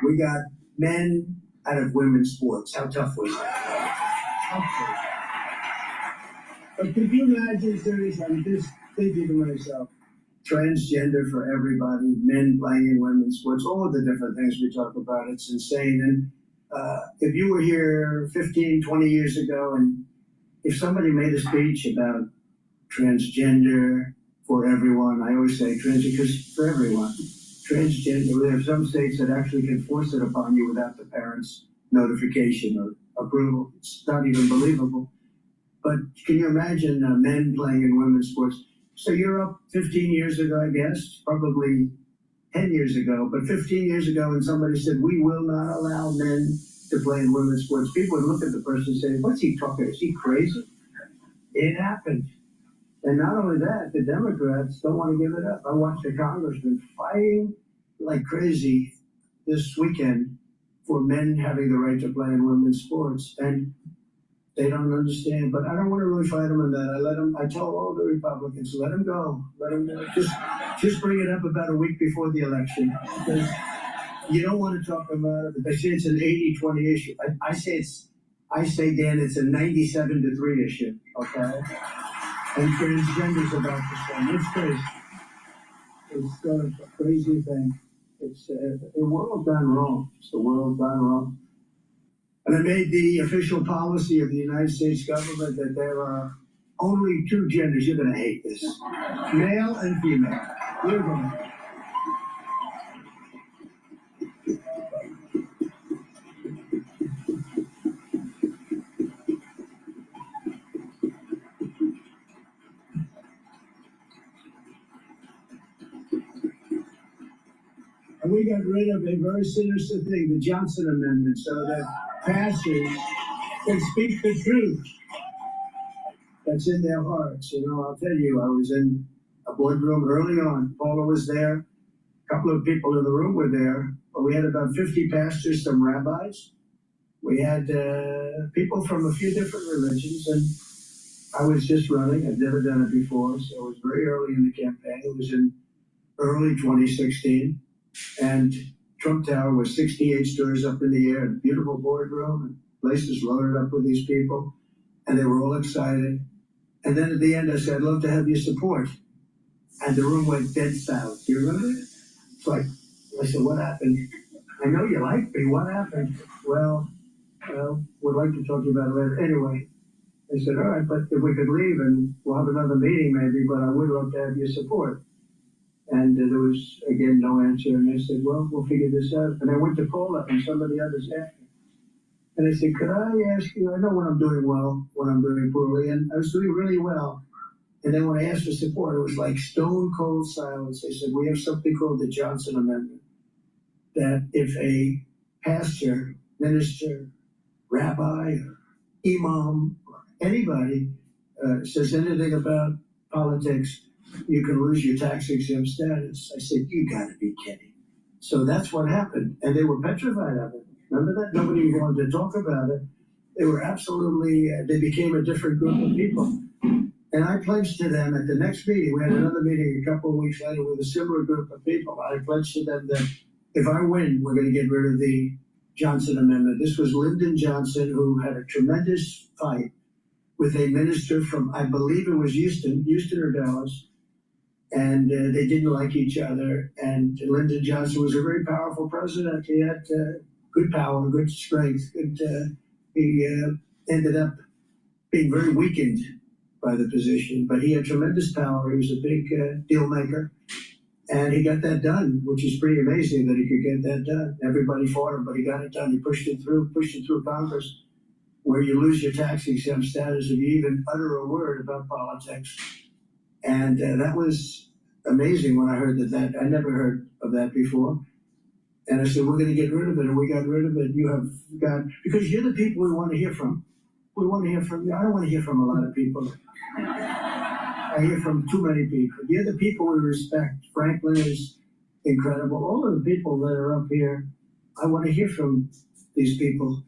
We got men out of women's sports. How tough was that? But could you imagine, seriously, I'm just thinking to myself, transgender for everybody, men playing in women's sports, all of the different things we talk about, it's insane. And if you were here 15, 20 years ago, and if somebody made a speech about transgender for everyone, I always say transgender because for everyone. Transgender, there are some states that actually can force it upon you without the parents' notification or approval. It's not even believable. But can you imagine men playing in women's sports? So you're up 15 years ago, I guess, probably 10 years ago, but 15 years ago when somebody said, we will not allow men to play in women's sports, people would look at the person and say, what's he talking? Is he crazy? It happened. And not only that, the Democrats don't want to give it up. I watched the congressman fighting like crazy this weekend for men having the right to play in women's sports. And they don't understand, but I don't want to really fight them on that. I tell all the Republicans, let them go. Let them go. Just bring it up about a week before the election. Because you don't want to talk about it, but they say it's an 80-20 issue. I say, Dan, it's a 97-3 issue, okay? And transgender's about the same. It's crazy. It's a crazy thing. It's the world gone wrong. It's the world gone wrong. And I made the official policy of the United States government that there are only two genders. You're going to hate this. Male and female. You're going to. And we got rid of a very sinister thing, the Johnson Amendment, so that pastors can speak the truth that's in their hearts. You know, I'll tell you, I was in a boardroom early on. Paula was there. A couple of people in the room were there. But we had about 50 pastors, some rabbis. We had people from a few different religions. And I was just running. I'd never done it before. So it was very early in the campaign. It was in early 2016. And Trump Tower was 68 stories up in the air, a beautiful boardroom, and places loaded up with these people, and they were all excited. And then at the end, I said, I'd love to have your support. And the room went dead silent. Do you remember it? It's like, I said, what happened? I know you like me. What happened? Well, we'd like to talk to you about it later. Anyway, I said, all right, but if we could leave and we'll have another meeting maybe, but I would love to have your support. And there was, again, no answer. And I said, well, we'll figure this out. And I went to Paula and some of the others after. And I said, could I ask you, I know when I'm doing well, when I'm doing poorly, and I was doing really well. And then when I asked for support, it was like stone cold silence. They said, we have something called the Johnson Amendment, that if a pastor, minister, rabbi, or imam, or anybody says anything about politics, you can lose your tax exempt status. I said, you gotta be kidding. So that's what happened. And they were petrified of it. Remember that? Nobody wanted to talk about it. They were absolutely, they became a different group of people. And I pledged to them at the next meeting, we had another meeting a couple of weeks later with a similar group of people. I pledged to them that if I win, we're gonna get rid of the Johnson Amendment. This was Lyndon Johnson, who had a tremendous fight with a minister from, I believe it was Houston or Dallas. And they didn't like each other. And Lyndon Johnson was a very powerful president. He had good power, good strength. He ended up being very weakened by the position, but he had tremendous power. He was a big deal maker. And he got that done, which is pretty amazing that he could get that done. Everybody fought him, but he got it done. He pushed it through Congress, where you lose your tax exempt status if you even utter a word about politics. And that was amazing when I heard that. I never heard of that before. And I said, we're going to get rid of it. And we got rid of it. You have got, because you're the people we want to hear from. We want to hear from you. I don't want to hear from a lot of people. I hear from too many people. You're the people we respect. Franklin is incredible. All of the people that are up here, I want to hear from these people.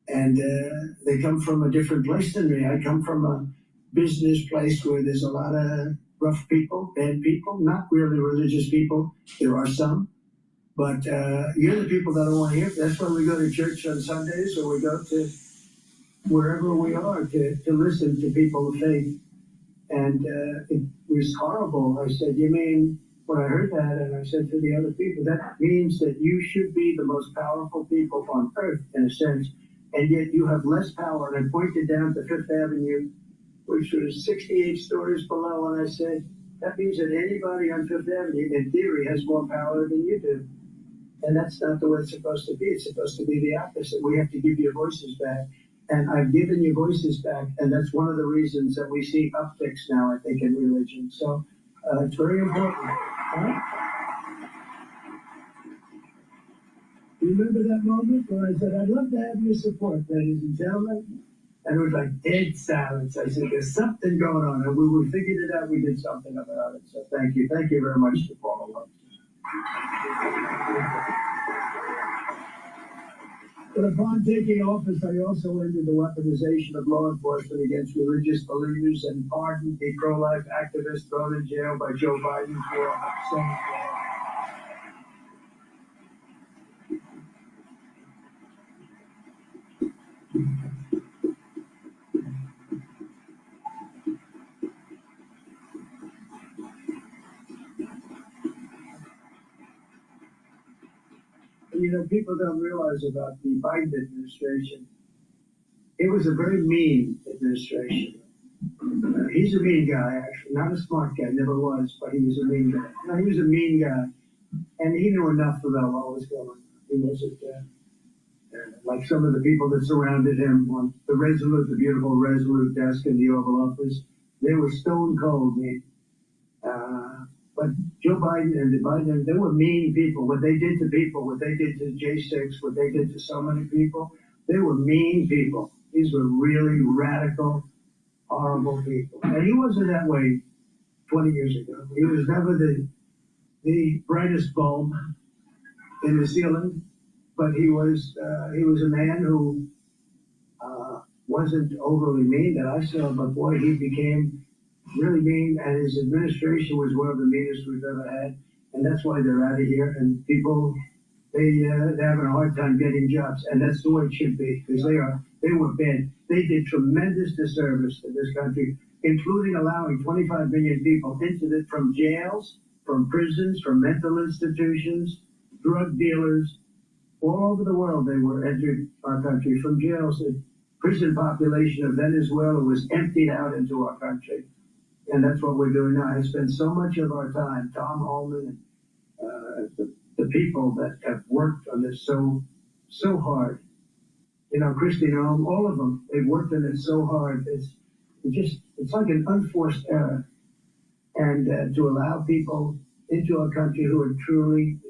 And they come from a different place than me. I come from a business place where there's a lot of rough people, bad people, not really religious people. There are some, but you're the people that I want to hear. That's why we go to church on Sundays, or we go to wherever we are to listen to people of faith. And it was horrible. I said, you mean, when I heard that, and I said to the other people, that means that you should be the most powerful people on earth, in a sense, and yet you have less power. And I pointed down to Fifth Avenue, which was 68 stories below, and I said, that means that anybody on Fifth Avenue, in theory, has more power than you do. And that's not the way it's supposed to be. It's supposed to be the opposite. We have to give your voices back. And I've given you voices back, and that's one of the reasons that we see upticks now, I think, in religion. So it's very important. All right? Remember that moment where I said, I'd love to have your support, ladies and gentlemen? And it was like dead silence. I said, there's something going on. And we figured it out. We did something about it. So thank you. Thank you very much to Paul. But upon taking office, I also ended the weaponization of law enforcement against religious believers and pardoned the pro-life activists thrown in jail by Joe Biden for saying you know, people don't realize about the Biden administration. It was a very mean administration. He's a mean guy, actually. Not a smart guy, never was, but he was a mean guy. No, he was a mean guy. And he knew enough about what was going on. He wasn't like some of the people that surrounded him on the beautiful Resolute desk in the Oval Office. They were stone cold mean. But Joe Biden and the Biden, they were mean people. What they did to people, what they did to J6, what they did to so many people, they were mean people. These were really radical, horrible people. And he wasn't that way 20 years ago. He was never the brightest bulb in the ceiling, but he was a man who wasn't overly mean that I saw, but boy, he became really mean, and his administration was one of the meanest we've ever had, and that's why they're out of here. And people, they're having a hard time getting jobs, and that's the way it should be, because they were bad. They did tremendous disservice to this country, including allowing 25 million people from jails, from prisons, from mental institutions, drug dealers, all over the world. They were entered our country from jails. The prison population of Venezuela was emptied out into our country. And that's what we're doing now. I spend so much of our time, Tom Ullman and the people that have worked on this so hard. You know, Christine Ohm, all of them, they've worked on it so hard. It's like an unforced error. And to allow people into our country who are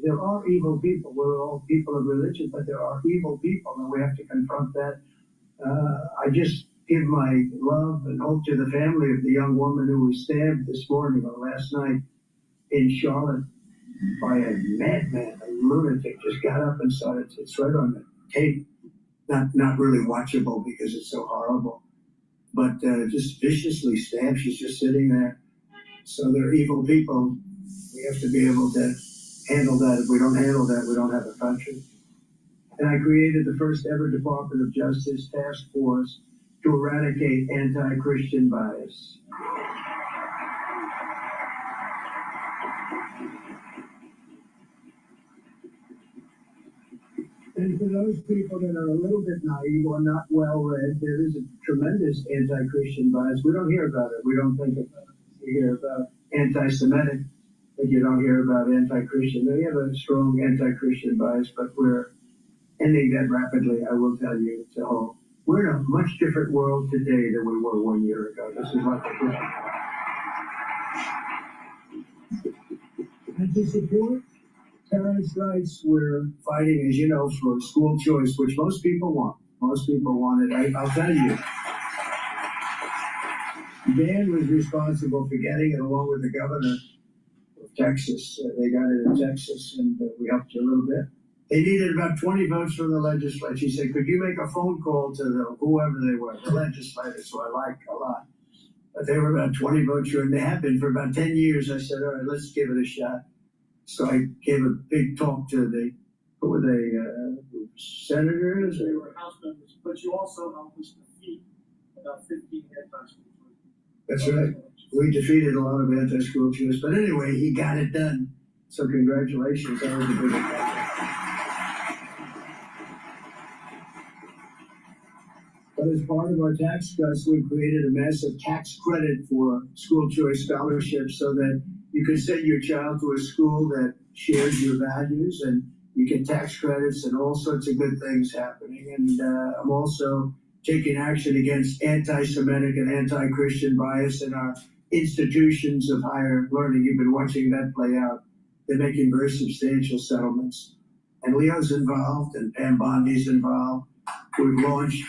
there are evil people. We're all people of religion, but there are evil people, and we have to confront that. I just give my love and hope to the family of the young woman who was stabbed this morning or last night in Charlotte by a madman, a lunatic. Just got up and started. It's right on the tape. Not really watchable because it's so horrible, but just viciously stabbed. She's just sitting there. So they're evil people. We have to be able to handle that. If we don't handle that, we don't have a country. And I created the first ever Department of Justice task force to eradicate anti-Christian bias. And for those people that are a little bit naive or not well-read, there is a tremendous anti-Christian bias. We don't hear about it. We don't think about it. We hear about anti-Semitic, but you don't hear about anti-Christian. We have a strong anti-Christian bias, but we're ending that rapidly, I will tell you. So we're in a much different world today than we were 1 year ago. This is much different. And to support parents' rights, we're fighting, as you know, for school choice, which most people want. Most people want it. I'll tell you. Dan was responsible for getting it along with the governor of Texas. They got it in Texas, and we helped you a little bit. They needed about 20 votes from the legislature. He said, could you make a phone call to whoever they were, the legislators, who I like a lot. But they were about 20 votes short, and they have been for about 10 years. I said, all right, let's give it a shot. So I gave a big talk to who were they, senators? They were
House members, but you also helped us defeat about 15 anti-school choice.
That's right. We defeated a lot of anti-school choice. But anyway, he got it done. So congratulations. That was a big accomplishment. But as part of our tax cuts, we created a massive tax credit for school choice scholarships so that you can send your child to a school that shares your values, and you get tax credits and all sorts of good things happening. And I'm also taking action against anti-Semitic and anti-Christian bias in our institutions of higher learning. You've been watching that play out. They're making very substantial settlements. And Leo's involved and Pam Bondi's involved. We've launched,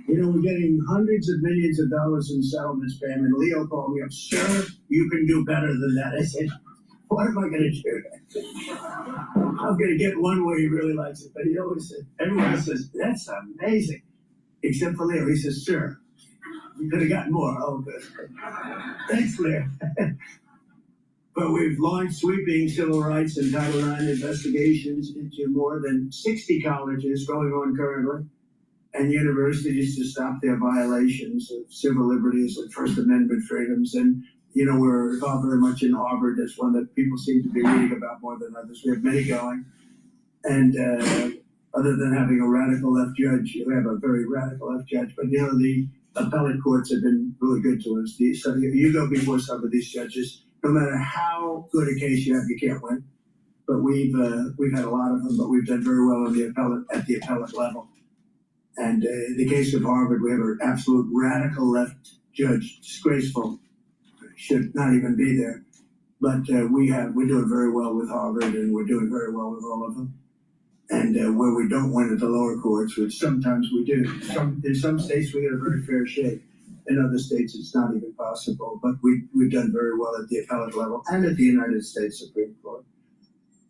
we're getting hundreds of millions of dollars in settlements, Pam, and Leo called me up, sir, you can do better than that. I said, what am I going to do? I'm going to get one where he really likes it. But he always said, everyone else says, that's amazing. Except for Leo. He says, sir, you could have gotten more. Oh, good. Thanks, Leo. But we've launched sweeping civil rights and Title IX investigations into more than 60 colleges going on currently and universities to stop their violations of civil liberties and First Amendment freedoms. And, we're involved very much in Harvard. That's one that people seem to be reading about more than others. We have many going. And other than having a radical left judge, we have a very radical left judge. But, the appellate courts have been really good to us. So you go before some of these judges, no matter how good a case you have, you can't win. But we've had a lot of them, but we've done very well at the appellate level. And in the case of Harvard, we have an absolute radical left judge, disgraceful, should not even be there. But we're doing very well with Harvard, and we're doing very well with all of them. And where we don't win at the lower courts, which sometimes we do. In some states, we get a very fair shake. In other states, it's not even possible. But we've done very well at the appellate level and at the United States Supreme Court.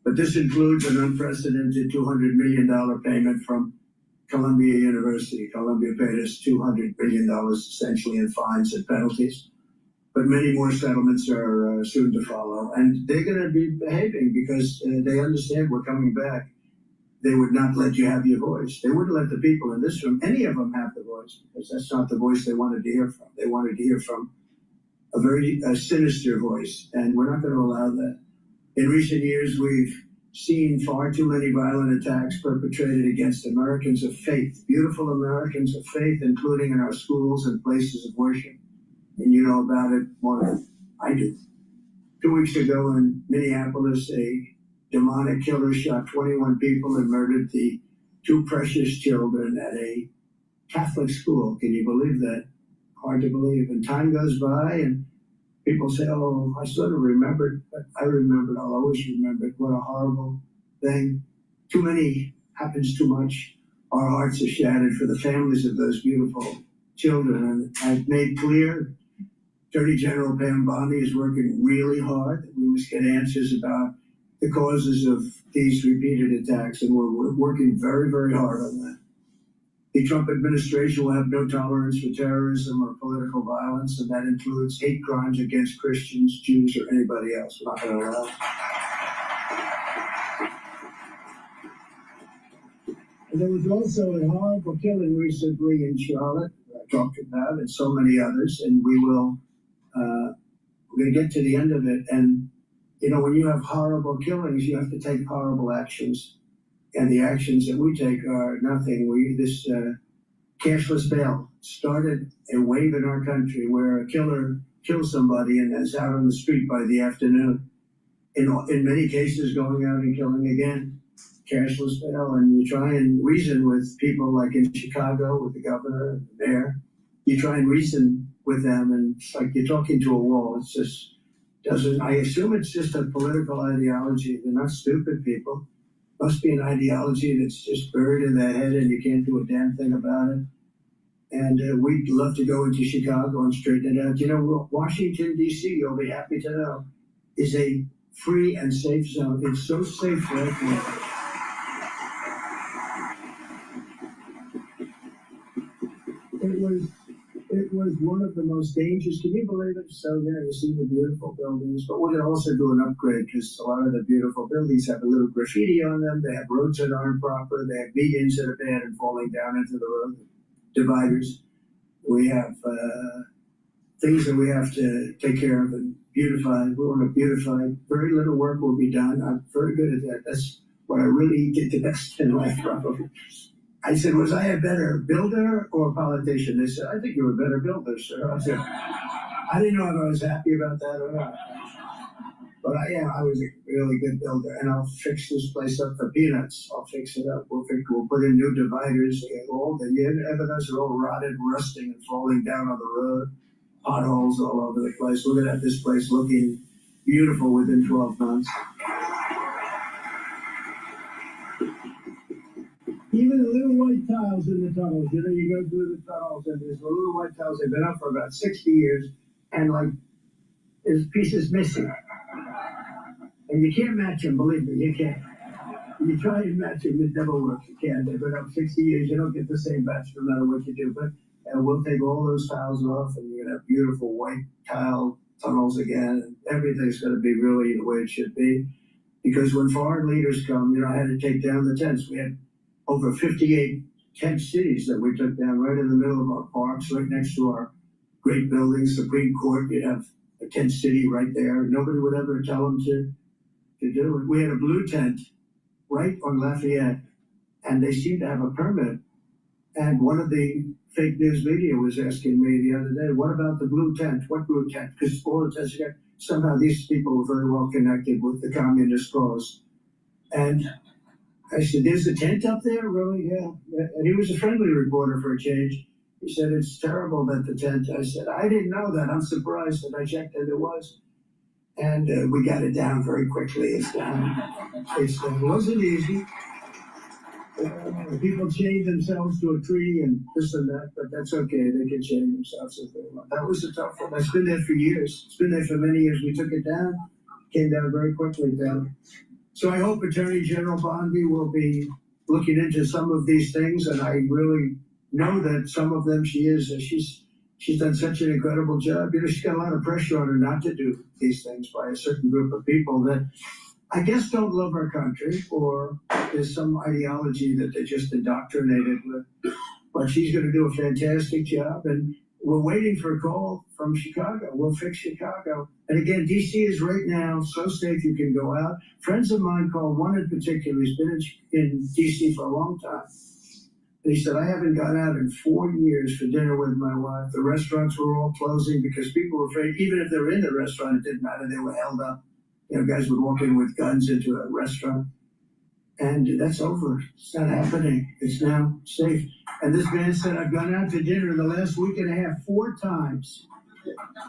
But this includes an unprecedented $200 million payment from Columbia University. Columbia paid us $200 million essentially in fines and penalties. But many more settlements are soon to follow. And they're going to be behaving because they understand we're coming back. They would not let you have your voice. They wouldn't let the people in this room, any of them, have the voice, because that's not the voice they wanted to hear from. They wanted to hear from a very sinister voice, and we're not going to allow that. In recent years, we've seen far too many violent attacks perpetrated against Americans of faith, beautiful Americans of faith, including in our schools and places of worship. And you know about it more than I do. 2 weeks ago in Minneapolis, a demonic killer shot 21 people and murdered the 2 precious children at a Catholic school. Can you believe that? Hard to believe. And time goes by and people say, oh, I sort of remembered, but I remembered, I'll always remember it. What a horrible thing. Too many happens too much. Our hearts are shattered for the families of those beautiful children. And I've made clear, Attorney General Pam Bondi is working really hard. We must get answers about the causes of these repeated attacks, and we're working very, very hard on that. The Trump administration will have no tolerance for terrorism or political violence, and that includes hate crimes against Christians, Jews, or anybody else. We're not going to allow it. And there was also a horrible killing recently in Charlotte, I talked about, and so many others, and we're going to get to the end of it. And when you have horrible killings, you have to take horrible actions. And the actions that we take are nothing. This cashless bail started a wave in our country where a killer kills somebody and is out on the street by the afternoon. In many cases, going out and killing again. Cashless bail. And you try and reason with people like in Chicago with the governor and the mayor. You try and reason with them, and it's like you're talking to a wall. It's just I assume it's just a political ideology. They're not stupid people. Must be an ideology that's just buried in their head and you can't do a damn thing about it. And we'd love to go into Chicago and straighten it out. Washington, D.C., you'll be happy to know, is a free and safe zone. It's so safe right now. It was one of the most dangerous. Can you believe it? So there you see the beautiful buildings, but we're going to also do an upgrade because a lot of the beautiful buildings have a little graffiti on them. They have roads that aren't proper. They have medians that are bad and falling down into the road, dividers. We have things that we have to take care of and beautify. We want to beautify. Very little work will be done. I'm very good at that. That's what I really did the best in life, probably. I said, was I a better builder or a politician? They said, I think you're a better builder, sir. I said, I didn't know if I was happy about that or not. But I was a really good builder, and I'll fix this place up for peanuts. I'll fix it up. We'll put in new dividers. All the evidence are all rotted, rusting, and falling down on the road. Potholes all over the place. We're gonna have this place looking beautiful within 12 months. Even the little white tiles in the tunnels, you go through the tunnels and there's the little white tiles, they've been up for about 60 years, and like, there's pieces missing. And you can't match them, believe me, you can't. You try and match them, it never works, you can't. They've been up 60 years, you don't get the same match no matter what you do, but we'll take all those tiles off and you're gonna have beautiful white tile tunnels again, and everything's gonna be really the way it should be. Because when foreign leaders come, I had to take down the tents. We had over 58 tent cities that we took down right in the middle of our parks, right next to our great buildings, Supreme Court. You'd have a tent city right there. Nobody would ever tell them to do it. We had a blue tent right on Lafayette, and they seemed to have a permit. And one of the fake news media was asking me the other day, what about the blue tent? What blue tent? Because all the tents, somehow these people were very well connected with the communist cause. And I said, there's a tent up there? Really? Yeah. And he was a friendly reporter for a change. He said, it's terrible that the tent. I said, I didn't know that. I'm surprised. And I checked and there was. And we got it down very quickly. It's down. It wasn't easy. People chained themselves to a tree and this and that, but that's okay. They can chain themselves if they want. That was a tough one. That's been there for years. It's been there for many years. We took it down. Came down very quickly down. So I hope Attorney General Bondi will be looking into some of these things, and I really know that some of them she is. She's done such an incredible job. She's got a lot of pressure on her not to do these things by a certain group of people that I guess don't love our country, or there's some ideology that they're just indoctrinated with. But she's going to do a fantastic job, and we're waiting for a call from Chicago. We'll fix Chicago. And again, D.C. is right now so safe you can go out. Friends of mine called, one in particular, he's been in D.C. for a long time. And he said, I haven't gone out in 4 years for dinner with my wife. The restaurants were all closing because people were afraid, even if they were in the restaurant, it didn't matter, they were held up. Guys would walk in with guns into a restaurant. And that's over. It's not happening. It's now safe. And this man said, I've gone out to dinner in the last week and a half 4 times.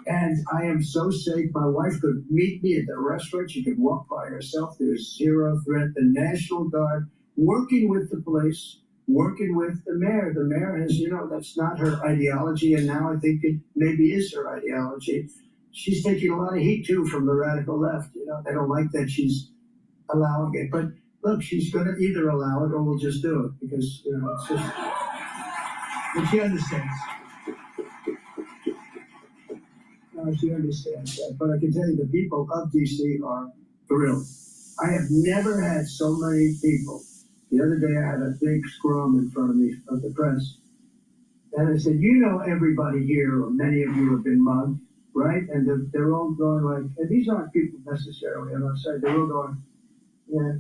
And I am so safe. My wife could meet me at the restaurant. She could walk by herself. There's zero threat. The National Guard working with the police, working with the mayor. The mayor has, that's not her ideology. And now I think it maybe is her ideology. She's taking a lot of heat, too, from the radical left. They don't like that she's allowing it. But look, she's going to either allow it or we'll just do it because, it's just. But she understands. She understands that. But I can tell you the people of D.C. are thrilled. I have never had so many people. The other day I had a big scrum in front of me of the press. And I said, everybody here, or many of you have been mugged, right? And they're all going like, and these aren't people necessarily on our side. They're all going, yes,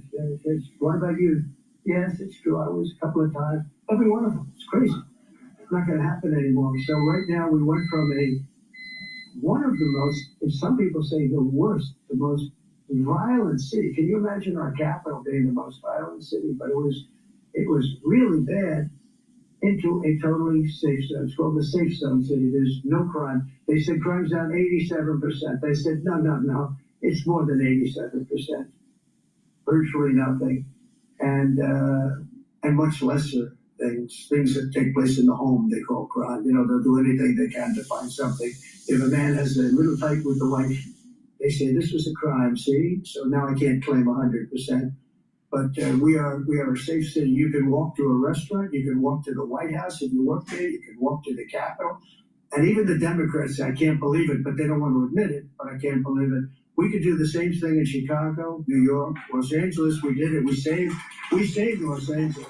what about you? Yes, it's true. I was a couple of times. Every one of them. It's crazy. It's not going to happen anymore. So right now we went from one of the most, as some people say, the worst, the most violent city. Can you imagine our capital being the most violent city? But it was really bad, into a totally safe zone. It's called the safe zone city. There's no crime. They said crime's down 87%. They said, no. It's more than 87%. Virtually nothing. And much lesser things that take place in the home they call crime. They'll do anything they can to find something. If a man has a little fight with the wife, they say this was a crime, see? So now I can't claim 100%. But we are a safe city. You can walk to a restaurant, you can walk to the White House if you work there, you can walk to the Capitol. And even the Democrats, I can't believe it, but they don't want to admit it, but I can't believe it. We could do the same thing in Chicago, New York, Los Angeles. We did it. We saved Los Angeles.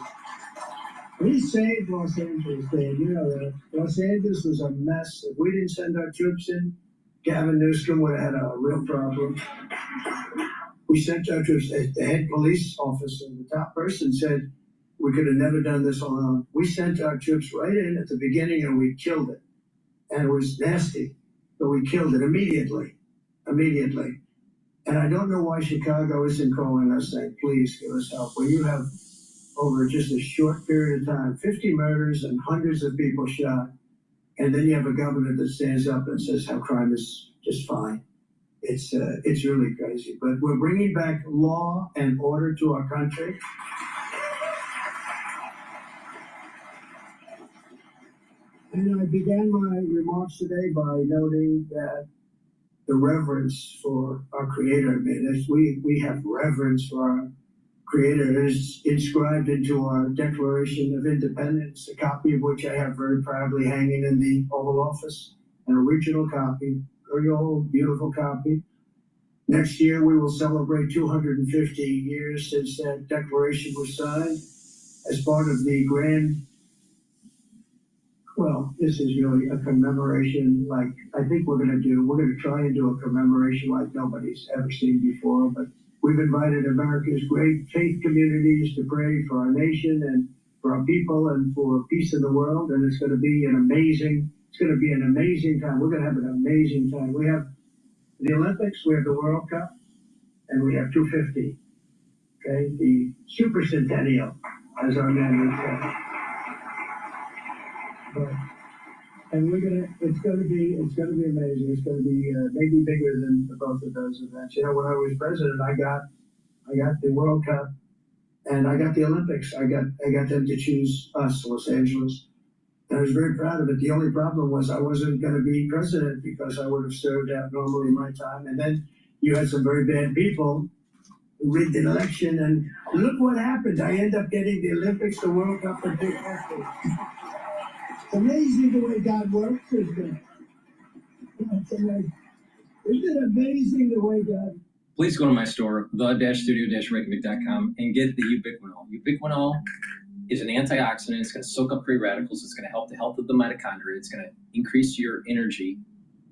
We saved Los Angeles, Dave. You know that. Los Angeles was a mess. If we didn't send our troops in, Gavin Newsom would have had a real problem. We sent our troops. The head police officer, the top person, said we could have never done this alone. We sent our troops right in at the beginning and we killed it. And it was nasty, but we killed it immediately. And I don't know why Chicago isn't calling us saying, please give us help. When you have, over just a short period of time, 50 murders and hundreds of people shot, and then you have a governor that stands up and says how crime is just fine. It's really crazy. But we're bringing back law and order to our country. And I began my remarks today by noting that the reverence for our Creator. I mean, we have reverence for our Creator. It is inscribed into our Declaration of Independence, a copy of which I have very proudly hanging in the Oval Office, an original copy, very old, beautiful copy. Next year, we will celebrate 250 years since that declaration was signed as part of the grand. Well, this is really a commemoration like I think we're going to try and do a commemoration like nobody's ever seen before. But we've invited America's great faith communities to pray for our nation and for our people and for peace in the world. And it's going to be an amazing time. We're going to have an amazing time. We have the Olympics, we have the World Cup, and we have 250. Okay, the Super Centennial, as our man would say. And it's gonna be amazing. It's gonna be maybe bigger than both of those events. You know, when I was president, I got the World Cup and I got the Olympics. I got them to choose us, Los Angeles. And I was very proud of it. The only problem was I wasn't gonna be president because I would have served out normally my time. And then you had some very bad people who rigged an election, and look what happened. I end up getting the Olympics, the World Cup, and big athletes. It's amazing the way God works, isn't it? Isn't it amazing the way God?
Please go to my store, the-studio-reykjavik.com, and get the ubiquinol. Ubiquinol is an antioxidant. It's going to soak up free radicals. It's going to help the health of the mitochondria. It's going to increase your energy.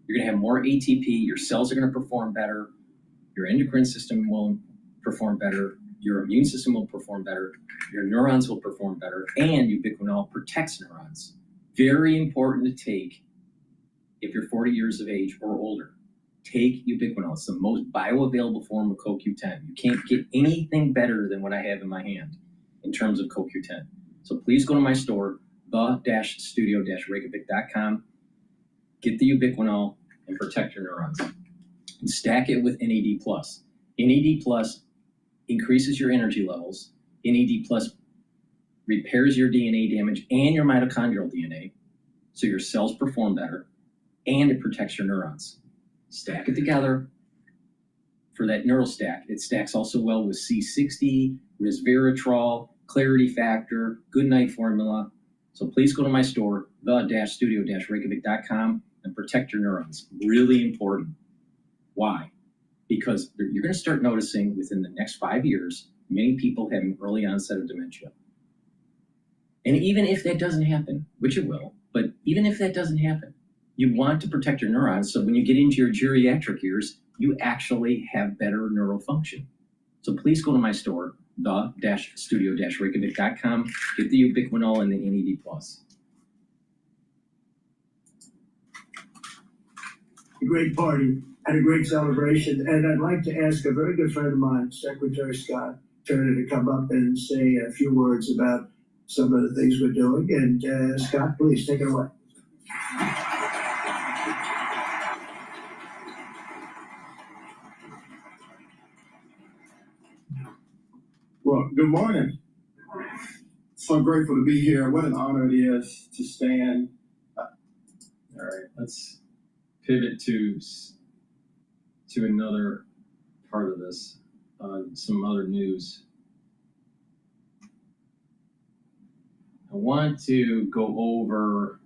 You're going to have more ATP. Your cells are going to perform better. Your endocrine system will perform better. Your immune system will perform better. Your neurons will perform better. And ubiquinol protects neurons. Very important to take if you're 40 years of age or older. Take ubiquinol. It's the most bioavailable form of CoQ10. You can't get anything better than what I have in my hand in terms of CoQ10. So please go to my store, the-studio-reykjavik.com, get the ubiquinol, and protect your neurons. And stack it with NAD+. NAD+ increases your energy levels. NAD+ repairs your DNA damage and your mitochondrial DNA, so your cells perform better, and it protects your neurons. Stack it together for that neural stack. It stacks also well with C60, resveratrol, clarity factor, good night formula. So please go to my store, the-studio-reykjavik.com, and protect your neurons. Really important. Why? Because you're going to start noticing within the next 5 years, many people having early onset of dementia. And even if that doesn't happen, which it will, but even if that doesn't happen, you want to protect your neurons so when you get into your geriatric years, you actually have better neural function. So please go to my store, the-studio-reykjavik.com, get the ubiquinol and the NAD+.
A great party and a great celebration. And I'd like to ask a very good friend of mine, Secretary Scott Turner, to come up and say a few words about some of the things we're doing. And Scott, please take it away.
Well, good morning. So grateful to be here. What an honor it is to stand.
All right, let's pivot to another part of this, some other news. I want to go over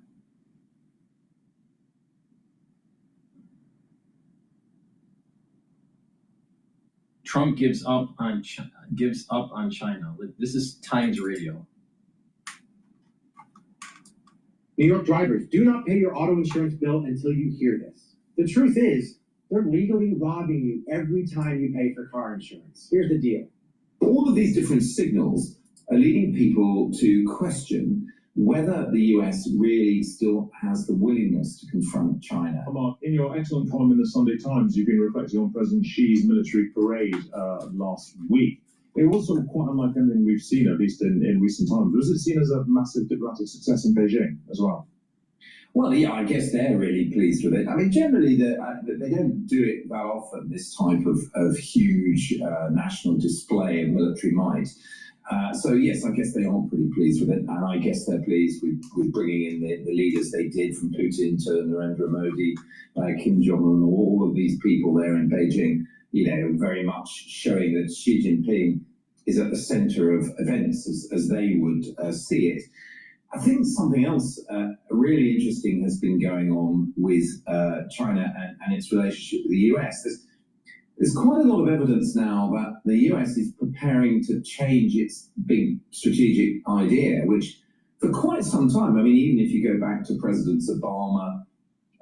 Trump gives up on China. This is Times Radio.
New York drivers, do not pay your auto insurance bill until you hear this. The truth is, they're legally robbing you every time you pay for car insurance. Here's the deal.
All of these different signals are leading people to question
whether the US really still has the willingness to confront China.
Mark, in your excellent column in the Sunday Times, you've been reflecting on President Xi's military parade last week. It was sort of quite unlike anything we've seen, at least in recent times. Was it seen as a massive diplomatic success in Beijing as well?
Well, yeah, I guess they're really pleased with it. I mean, generally, they don't do it that often, this type of huge national display of military might. So, yes, I guess they are pretty pleased with it. And I guess they're pleased with bringing in the leaders they did, from Putin to Narendra Modi, Kim Jong-un, all of these people there in Beijing, you know, very much showing that Xi Jinping is at the center of events as they would see it. I think something else really interesting has been going on with China and its relationship with the US. There's quite a lot of evidence now that the US is preparing to change its big strategic idea, which for quite some time, I mean, even if you go back to Presidents Obama,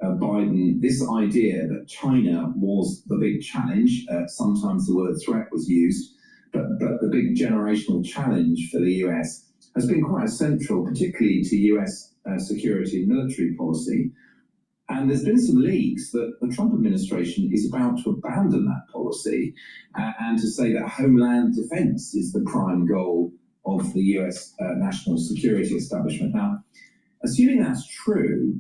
Biden, this idea that China was the big challenge, sometimes the word threat was used, but the big generational challenge for the US has been quite central, particularly to US security and military policy. And there's been some leaks that the Trump administration is about to abandon that policy and to say that homeland defense is the prime goal of the US national security establishment. Now, assuming that's true,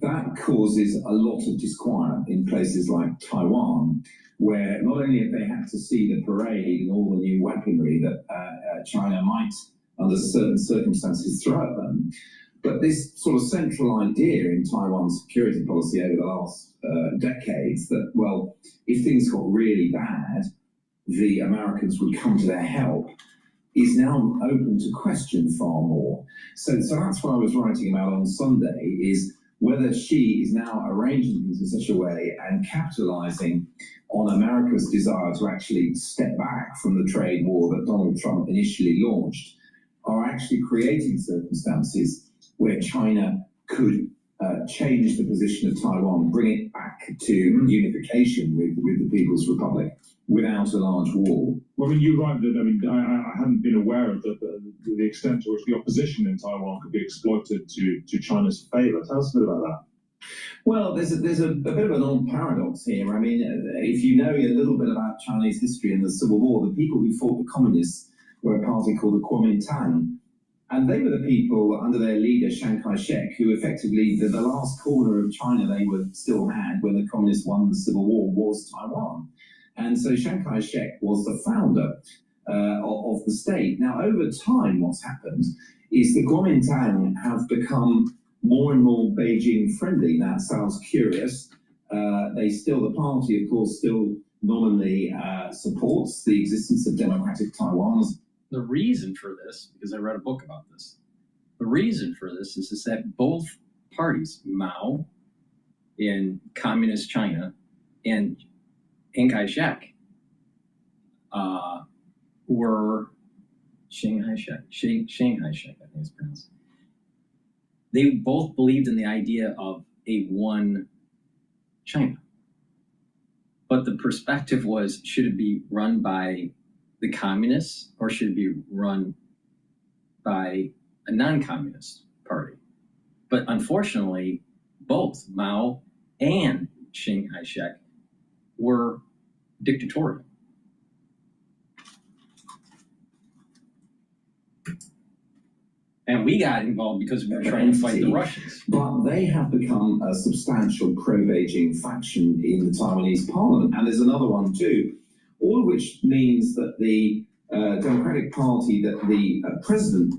that causes a lot of disquiet in places like Taiwan, where not only have they had to see the parade and all the new weaponry that China might, under certain circumstances, throw at them, but this sort of central idea in Taiwan's security policy over the last decades that, well, if things got really bad, the Americans would come to their help, is now open to question far more. So that's what I was writing about on Sunday, is whether Xi is now arranging things in such a way and capitalizing on America's desire to actually step back from the trade war that Donald Trump initially launched, are actually creating circumstances where China could change the position of Taiwan, bring it back to unification with the People's Republic without a large war.
Well, I mean, you're right that, I mean, I hadn't been aware of the extent to which the opposition in Taiwan could be exploited to China's favor. Tell us a bit about that.
Well, there's a bit of an odd paradox here. I mean, if you know a little bit about Chinese history and the Civil War, the people who fought the communists were a party called the Kuomintang. And they were the people under their leader, Chiang Kai-shek, who effectively, the last corner of China they still had when the communists won the Civil War was Taiwan. And so Chiang Kai-shek was the founder of the state. Now, over time, what's happened is the Kuomintang have become more and more Beijing friendly. Now, it sounds curious. The party, of course, still nominally supports the existence of democratic Taiwan.
The reason for this, because I read a book about this, the reason for this is that both parties, Mao in communist China and Chiang Kai-shek, were Chiang Kai-shek, I think it's pronounced. They both believed in the idea of a one China. But the perspective was, should it be run by the communists or should it be run by a non-communist party? But unfortunately, both Mao and Chiang Kai-shek were dictatorial. And we got involved because we were trying to fight the Russians.
But they have become a substantial pro-Beijing faction in the Taiwanese parliament, and there's another one too. All of which means that the Democratic Party that the president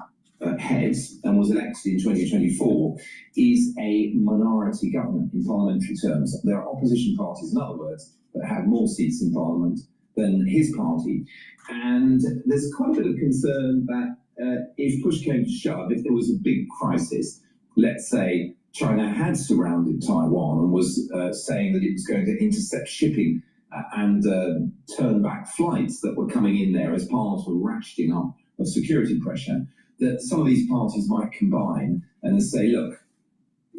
heads and was elected in 2024 is a minority government in parliamentary terms. There are opposition parties, in other words, that have more seats in parliament than his party. And there's quite a bit of concern that if push came to shove, if there was a big crisis, let's say China had surrounded Taiwan and was saying that it was going to intercept shipping and turn back flights that were coming in there as part of a ratcheting up of security pressure, that some of these parties might combine and say, look,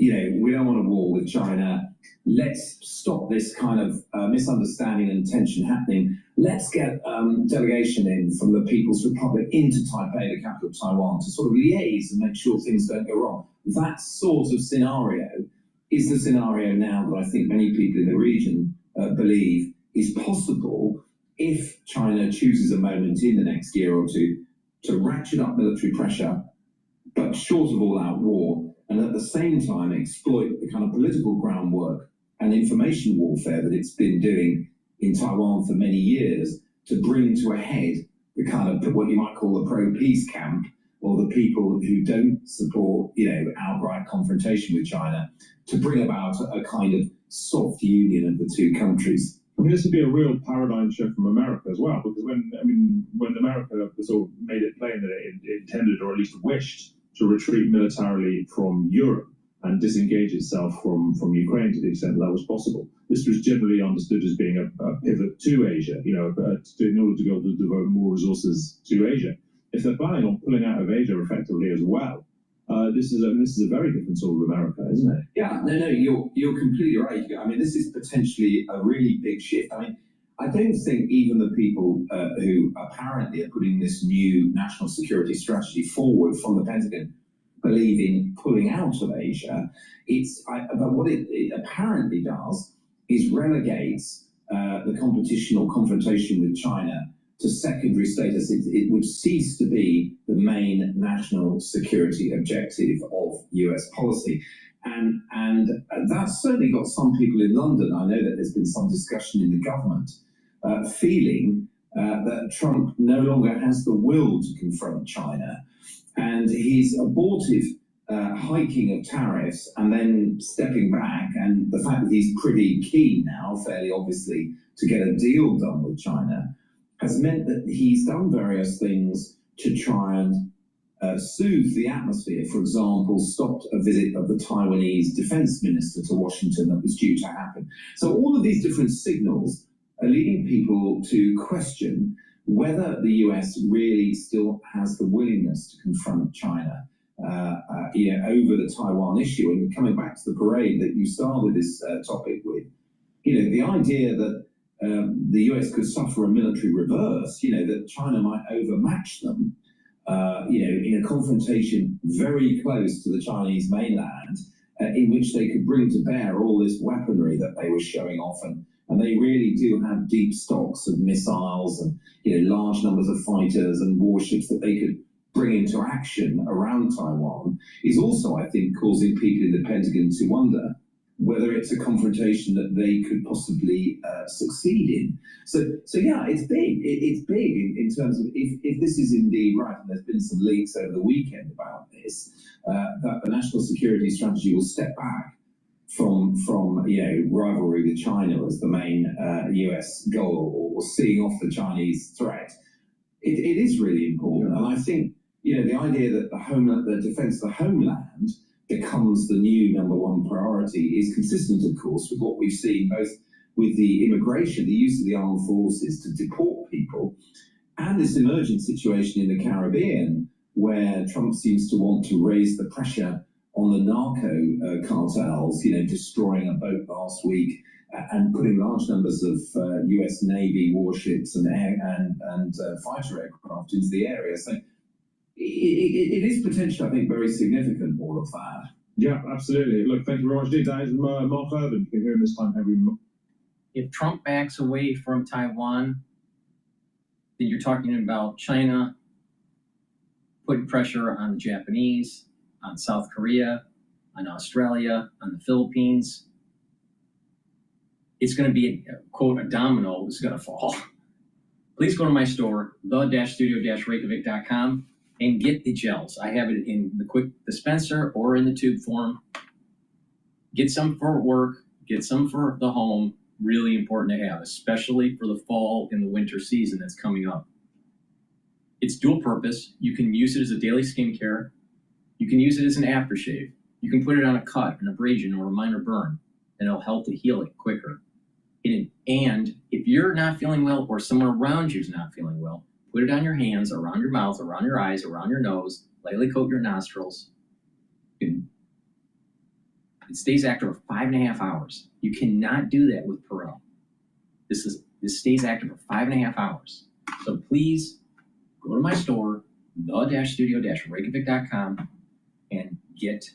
we don't want a war with China. Let's stop this kind of misunderstanding and tension happening. Let's get delegation in from the People's Republic into Taipei, the capital of Taiwan, to sort of liaise and make sure things don't go wrong. That sort of scenario is the scenario now that I think many people in the region believe is possible if China chooses a moment in the next year or two to ratchet up military pressure, but short of all-out war, and at the same time exploit the kind of political groundwork and information warfare that it's been doing in Taiwan for many years to bring to a head the kind of what you might call the pro-peace camp, or the people who don't support, outright confrontation with China, to bring about a kind of soft union of the two countries.
I mean, this would be a real paradigm shift from America as well, because when America sort of made it plain that it intended, or at least wished, to retreat militarily from Europe and disengage itself from Ukraine to the extent that was possible, this was generally understood as being a pivot to Asia, in order to be able to devote more resources to Asia. If they're planning on pulling out of Asia effectively as well, this is a very different sort of America, isn't it?
Yeah, no, you're completely right. I mean, this is potentially a really big shift. I mean, I don't think even the people who apparently are putting this new national security strategy forward from the Pentagon believe in pulling out of Asia. But what it apparently does is relegates the competition or confrontation with China to secondary status. It would cease to be the main national security objective of US policy. And that's certainly got some people in London. I know that there's been some discussion in the government feeling that Trump no longer has the will to confront China. And his abortive hiking of tariffs and then stepping back, and the fact that he's pretty keen now, fairly obviously, to get a deal done with China, has meant that he's done various things to try and soothe the atmosphere. For example, stopped a visit of the Taiwanese defense minister to Washington that was due to happen. So all of these different signals are leading people to question whether the US really still has the willingness to confront China over the Taiwan issue. And coming back to the parade that you started this topic with, the idea that the US could suffer a military reverse, that China might overmatch them, in a confrontation very close to the Chinese mainland, in which they could bring to bear all this weaponry that they were showing off. And they really do have deep stocks of missiles and large numbers of fighters and warships that they could bring into action around Taiwan, is also, I think, causing people in the Pentagon to wonder whether it's a confrontation that they could possibly succeed in. So yeah, it's big. It's big in terms of if this is indeed right, and there's been some leaks over the weekend about this, that the national security strategy will step back from rivalry with China as the main US goal, or seeing off the Chinese threat. It is really important, and I think the idea that the defense of the homeland becomes the new number one priority is consistent, of course, with what we've seen both with the immigration, the use of the armed forces to deport people, and this emergent situation in the Caribbean, where Trump seems to want to raise the pressure on the narco cartels, destroying a boat last week and putting large numbers of US Navy warships and fighter aircraft into the area. So it is potentially, I think, very significant, all of that.
Yeah, absolutely. Look, thank you very much, That is Mark Urban. You can hear him this time every month.
If Trump backs away from Taiwan, then you're talking about China putting pressure on the Japanese, on South Korea, on Australia, on the Philippines. It's going to be, quote, a domino is going to fall. Please go to my store, the-studio-reykjavik.com, and get the gels. I have it in the quick dispenser or in the tube form. Get some for work, get some for the home. Really important to have, especially for the fall and the winter season that's coming up. It's dual purpose. You can use it as a daily skincare. You can use it as an aftershave. You can put it on a cut, an abrasion, or a minor burn, and it'll help to heal it quicker. And if you're not feeling well, or someone around you is not feeling well, put it on your hands, around your mouth, around your eyes, around your nose, lightly coat your nostrils. It stays active for 5.5 hours. You cannot do that with Perel. This stays active for 5.5 hours. So please go to my store, the-studio-reykjavik.com, and get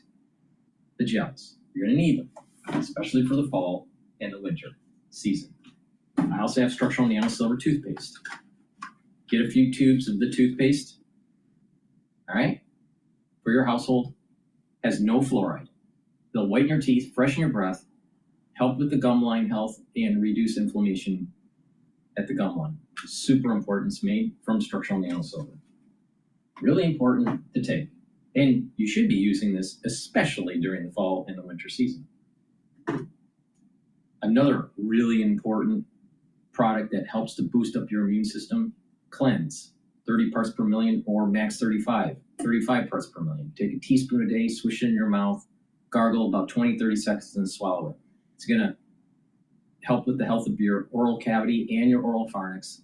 the gels. You're gonna need them, especially for the fall and the winter season. I also have structural nano silver toothpaste. Get a few tubes of the toothpaste, all right, for your household. Has no fluoride. They'll whiten your teeth, freshen your breath, help with the gum line health, and reduce inflammation at the gum line. Super important. It's made from structural nano silver. Really important to take. And you should be using this especially during the fall and the winter season. Another really important product that helps to boost up your immune system, Cleanse. 30 parts per million or max 35 parts per million. Take a teaspoon a day, swish it in your mouth, gargle about 20-30 seconds, and swallow it. It's gonna help with the health of your oral cavity and your oral pharynx,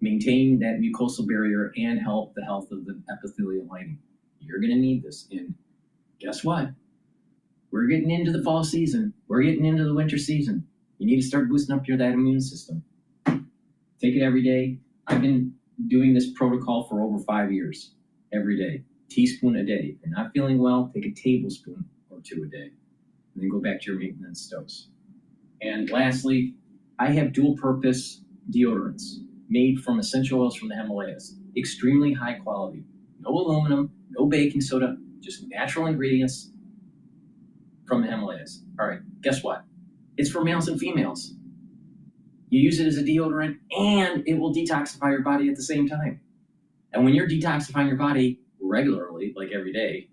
maintain that mucosal barrier, and help the health of the epithelial lining. You're gonna need this. And guess what? We're getting into the fall season. We're getting into the winter season. You need to start boosting up that immune system. Take it every day. I've been doing this protocol for over 5 years, every day, teaspoon a day. If you're not feeling well, take a tablespoon or 2 a day, and then go back to your maintenance dose. And lastly, I have dual purpose deodorants made from essential oils from the Himalayas, extremely high quality, no aluminum, no baking soda, just natural ingredients from the Himalayas. All right, guess what? It's for males and females. You use it as a deodorant, and it will detoxify your body at the same time. And when you're detoxifying your body regularly, like every day,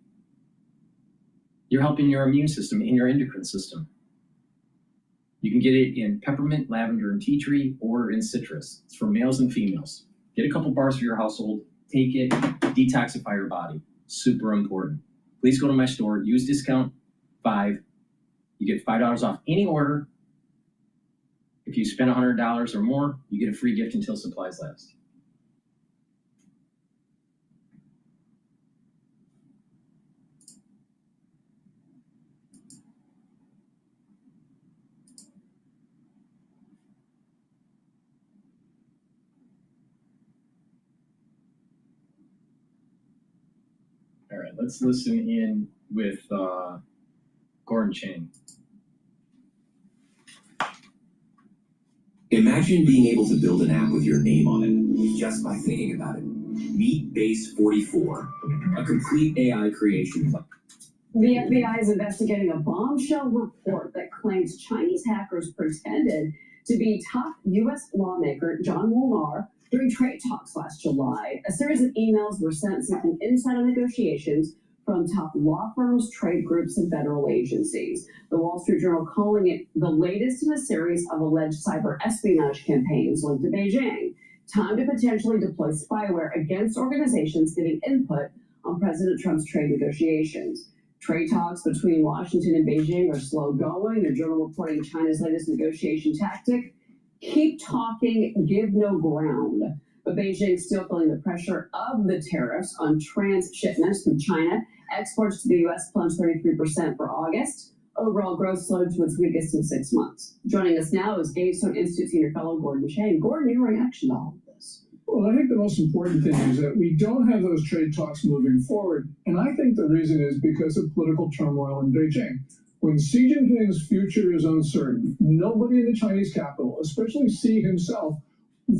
you're helping your immune system and your endocrine system. You can get it in peppermint, lavender, and tea tree, or in citrus. It's for males and females. Get a couple bars for your household, take it, detoxify your body. Super important. Please go to my store, use discount 5. You get $5 off any order. If you spend $100 or more, you get a free gift until supplies last. All right, let's listen in with Gordon Chang.
Imagine being able to build an app with your name on it just by thinking about it. Meet Base 44, a complete AI creation platform.
The FBI is investigating a bombshell report that claims Chinese hackers pretended to be top U.S. lawmaker John Molnar during trade talks last July. A series of emails were sent seeking insider negotiations from top law firms, trade groups, and federal agencies. The Wall Street Journal calling it the latest in a series of alleged cyber espionage campaigns linked to Beijing. Time to potentially deploy spyware against organizations giving input on President Trump's trade negotiations. Trade talks between Washington and Beijing are slow going. The Journal reporting China's latest negotiation tactic: keep talking, give no ground. But Beijing's still feeling the pressure of the tariffs on trans-shipments from China. Exports to the U.S. plunged 33% for August. Overall growth slowed to its weakest in 6 months. Joining us now is Gavestone Institute senior fellow Gordon Chang. Gordon, your reaction to all of this?
Well, I think the most important thing is that we don't have those trade talks moving forward. And I think the reason is because of political turmoil in Beijing. When Xi Jinping's future is uncertain, nobody in the Chinese capital, especially Xi himself,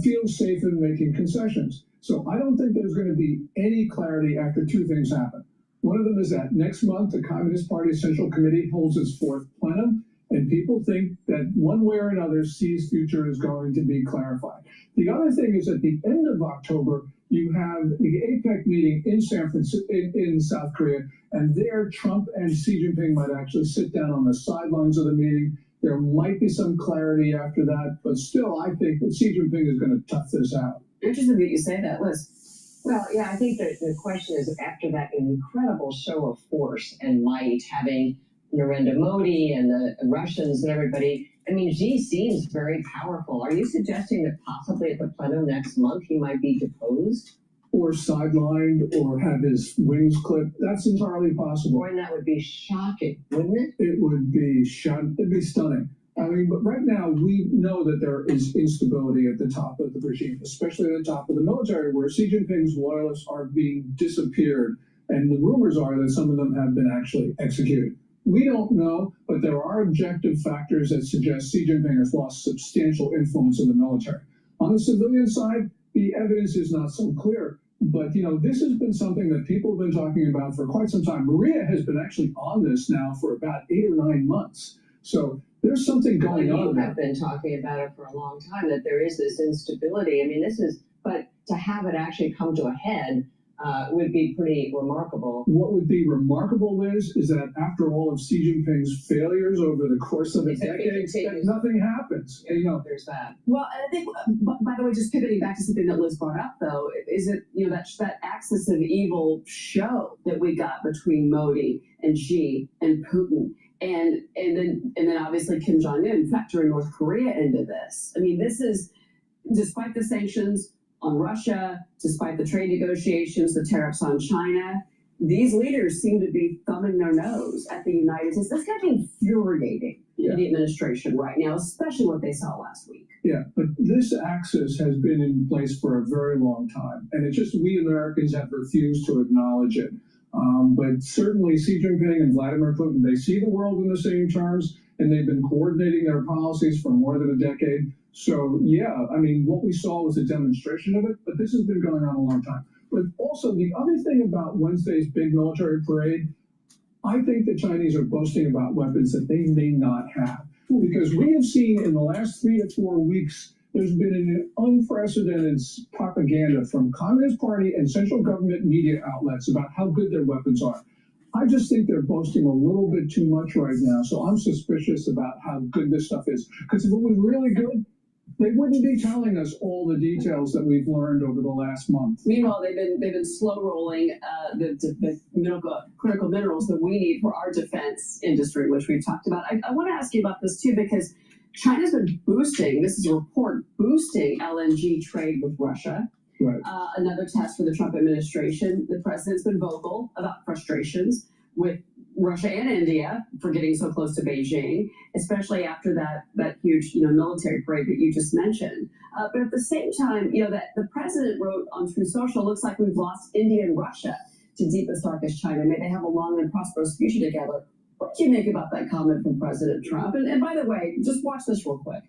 feels safe in making concessions. So I don't think there's going to be any clarity after 2 things happen. One of them is that next month, the Communist Party Central Committee holds its 4th plenum, and people think that one way or another, Xi's future is going to be clarified. The other thing is at the end of October, you have the APEC meeting in San Francisco, in South Korea, and there Trump and Xi Jinping might actually sit down on the sidelines of the meeting. There might be some clarity after that, but still, I think that Xi Jinping is going to tough this out.
Interesting that you say that, Liz.
Well, yeah, I think that the question is, after that incredible show of force and might, having Narendra Modi and the Russians and everybody, I mean, Xi seems very powerful. Are you suggesting that possibly at the plenum next month he might be deposed?
or sidelined or have his wings clipped. That's entirely possible.
Boy, that would be shocking, wouldn't it?
It would be it'd be stunning. I mean, but right now we know that there is instability at the top of the regime, especially at the top of the military, where Xi Jinping's loyalists are being disappeared, and the rumors are that some of them have been actually executed. We don't know, but there are objective factors that suggest Xi Jinping has lost substantial influence in the military. On the civilian side, the evidence is not so clear. But, this has been something that people have been talking about for quite some time. Maria has been actually on this now for about 8 or 9 months. So there's something going on
there. You have been talking about it for a long time, that there is this instability. I mean, but to have it actually come to a head would be pretty remarkable.
What would be remarkable is that after all of Xi Jinping's failures over the course of a decade, that nothing happens.
There's that.
Well, and I think, by the way, just pivoting back to something that Liz brought up, though, is it, that axis of evil show that we got between Modi and Xi and Putin, and then obviously Kim Jong-un factoring North Korea into this. I mean, this is, despite the sanctions on Russia, despite the trade negotiations, the tariffs on China, these leaders seem to be thumbing their nose at the United States. That's got to be infuriating for the administration right now, especially what they saw last week.
Yeah, but this axis has been in place for a very long time, and it's just we Americans have refused to acknowledge it. But certainly Xi Jinping and Vladimir Putin, they see the world in the same terms, and they've been coordinating their policies for more than a decade. So, yeah, I mean, what we saw was a demonstration of it, but this has been going on a long time. But also, the other thing about Wednesday's big military parade, I think the Chinese are boasting about weapons that they may not have. Because we have seen in the last 3 to 4 weeks, there's been an unprecedented propaganda from Communist Party and central government media outlets about how good their weapons are. I just think they're boasting a little bit too much right now, so I'm suspicious about how good this stuff is. Because if it was really good, they wouldn't be telling us all the details that we've learned over the last month.
Meanwhile, they've been slow rolling the critical minerals that we need for our defense industry, which we've talked about. I want to ask you about this too, because China's been boosting, this is a report, boosting LNG trade with Russia.
Right.
Another test for the Trump administration. The president's been vocal about frustrations with Russia and India for getting so close to Beijing, especially after that huge military parade that you just mentioned. But at the same time, that the president wrote on Truth Social, looks like we've lost India and Russia to deepest, darkest China. May they have a long and prosperous future together. What do you make about that comment from President Trump? And by the way, just watch this real quick.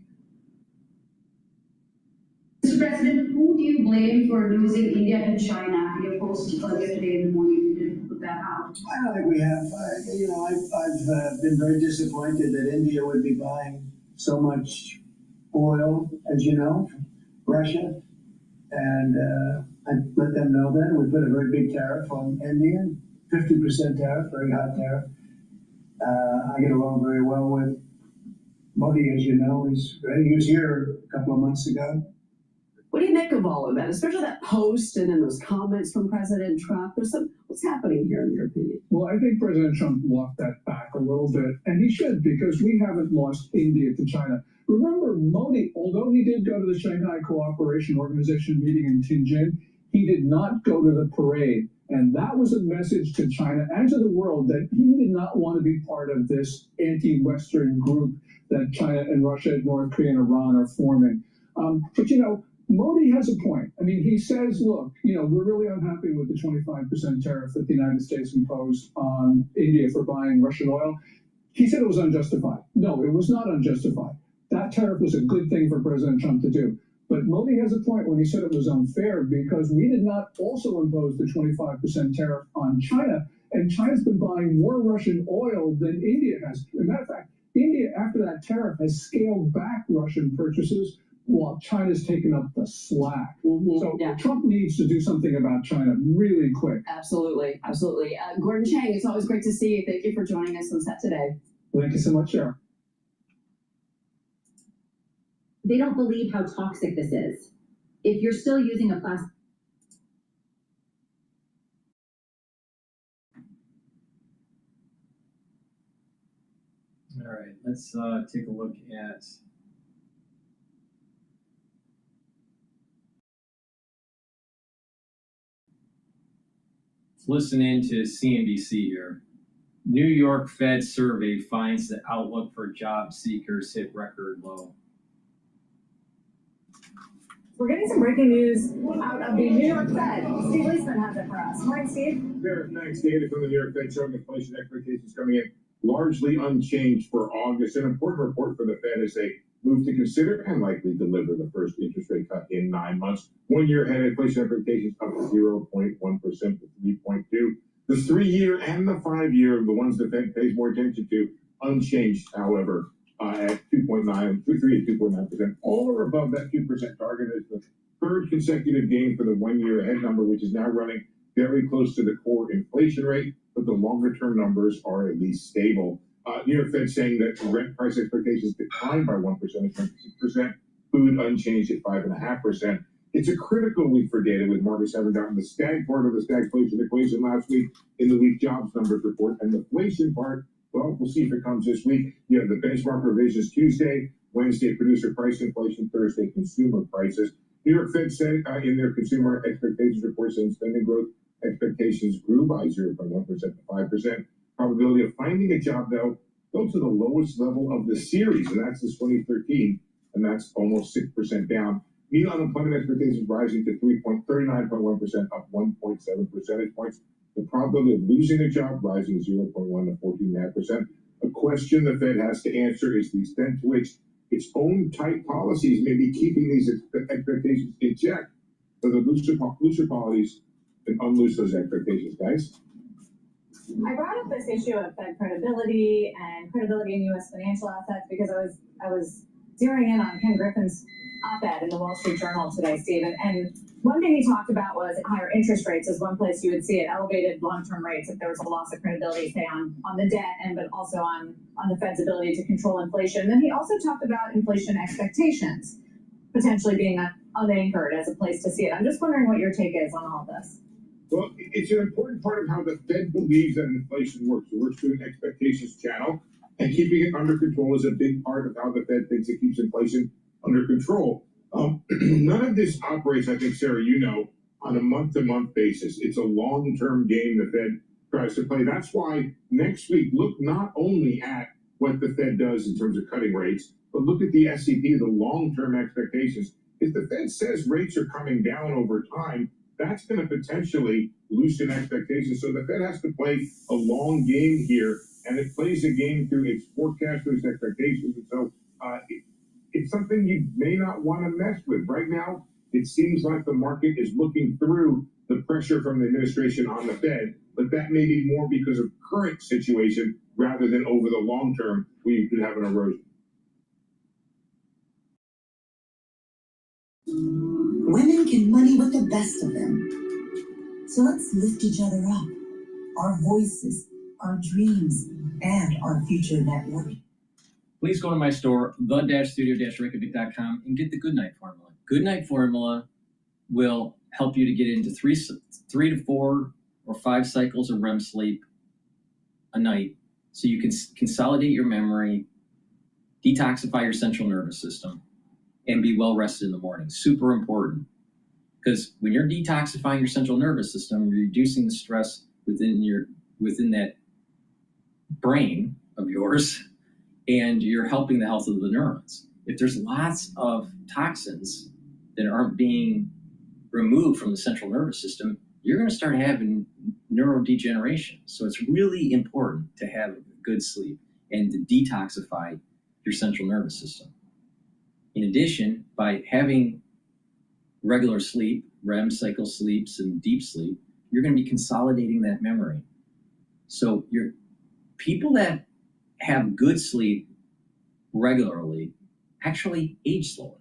Mr. President, who do you blame for losing India and China? Your post earlier today in the morning, you didn't put that out.
I don't think we have. I've been very disappointed that India would be buying so much oil, as you know, from Russia. And I let them know that. We put a very big tariff on India, 50% tariff, very high tariff. I get along very well with Modi, as you know. He was here a couple of months ago.
What do you make of all of that, especially that post and then those comments from President Trump? What's happening here in your opinion?
Well, I think President Trump walked that back a little bit, and he should, because we haven't lost India to China. Remember, Modi, although he did go to the Shanghai Cooperation Organization meeting in Tianjin, he did not go to the parade. And that was a message to China and to the world that he did not want to be part of this anti-Western group that China and Russia, North Korea, and Iran are forming. But Modi has a point. I mean, he says, look, we're really unhappy with the 25% tariff that the United States imposed on India for buying Russian oil. He said it was unjustified. No, it was not unjustified. That tariff was a good thing for President Trump to do. But Modi has a point when he said it was unfair, because we did not also impose the 25% tariff on China, and China's been buying more Russian oil than India has. As a matter of fact, India, after that tariff, has scaled back Russian purchases, while China's taken up the slack. So Trump needs to do something about China really quick.
Absolutely, absolutely. Gordon Chang, it's always great to see you. Thank you for joining us on set today.
Thank you so much, Cheryl.
They don't believe how toxic this is. If you're still using a plastic.
All right, let's take a look at listen in to CNBC here. New York Fed survey finds the outlook for job seekers hit record low.
We're getting some breaking news out of the New York Fed. Steve Leisman has it for us. Morning, Steve.
There, thanks, data from the New York Fed showing inflation expectations coming in largely unchanged for August. An important report for the Fed as they move to consider and likely deliver the first interest rate cut in 9 months. 1 year ahead, inflation expectations up 0.1% to 3.2. The 3-year and the 5-year, the ones the Fed pays more attention to, unchanged, however, at 2.9, 3 to 2.9%. All are above that 2% target. Is the third consecutive gain for the 1 year ahead number, which is now running very close to the core inflation rate, but the longer term numbers are at least stable. New York Fed saying that rent price expectations declined by 1%, 6%, food unchanged at 5.5%. It's a critical week for data, with markets having gotten the stag part of the stagflation equation last week in the week jobs numbers report, and the inflation part, well, we'll see if it comes this week. You have the benchmark revisions Tuesday, Wednesday producer price inflation, Thursday consumer prices. New York Fed said in their consumer expectations report saying spending growth expectations grew by 0.1% to 5%. Probability of finding a job, though, go to the lowest level of the series, and that's since 2013, and that's almost 6% down. Mean unemployment expectations rising to 39.1%, up 1.7 percentage points. The probability of losing a job rising 0.1 to 14.5%. A question the Fed has to answer is the extent to which its own tight policies may be keeping these expectations in check, so the looser policies can unloose those expectations, guys.
I brought up this issue of Fed credibility and credibility in U.S. financial assets because I was zeroing in on Ken Griffin's op-ed in the Wall Street Journal today, Stephen. And one thing he talked about was higher interest rates is one place you would see it, elevated long-term rates if there was a loss of credibility, say on the debt end, but also on the Fed's ability to control inflation. And then he also talked about inflation expectations potentially being unanchored as a place to see it. I'm just wondering what your take is on all this.
Well, it's an important part of how the Fed believes that inflation works. It works through an expectations channel, and keeping it under control is a big part of how the Fed thinks it keeps inflation under control. None of this operates, I think, Sarah, you know, on a month-to-month basis. It's a long-term game the Fed tries to play. That's why next week, look not only at what the Fed does in terms of cutting rates, but look at the SEP, the long-term expectations. If the Fed says rates are coming down over time, that's going to potentially loosen expectations. So the Fed has to play a long game here, and it plays a game through its forecasters' expectations. And so it's something you may not want to mess with. Right now, it seems like the market is looking through the pressure from the administration on the Fed, but that may be more because of current situation rather than over the long term where you could have an erosion.
Women can money with the best of them. So let's lift each other up. Our voices, our dreams, and our future net worth.
Please go to my store, the-studio-reykjavik.com, and get the Goodnight Formula. Goodnight Formula will help you to get into 3 to 4 or 5 cycles of REM sleep a night, so you can consolidate your memory, detoxify your central nervous system, and be well rested in the morning. Super important, because when you're detoxifying your central nervous system, you're reducing the stress within that brain of yours, and you're helping the health of the neurons. If there's lots of toxins that aren't being removed from the central nervous system, you're going to start having neurodegeneration. So it's really important to have good sleep and to detoxify your central nervous system. In addition, by having regular sleep, REM cycle sleeps, and deep sleep, you're going to be consolidating that memory. So people that have good sleep regularly actually age slower.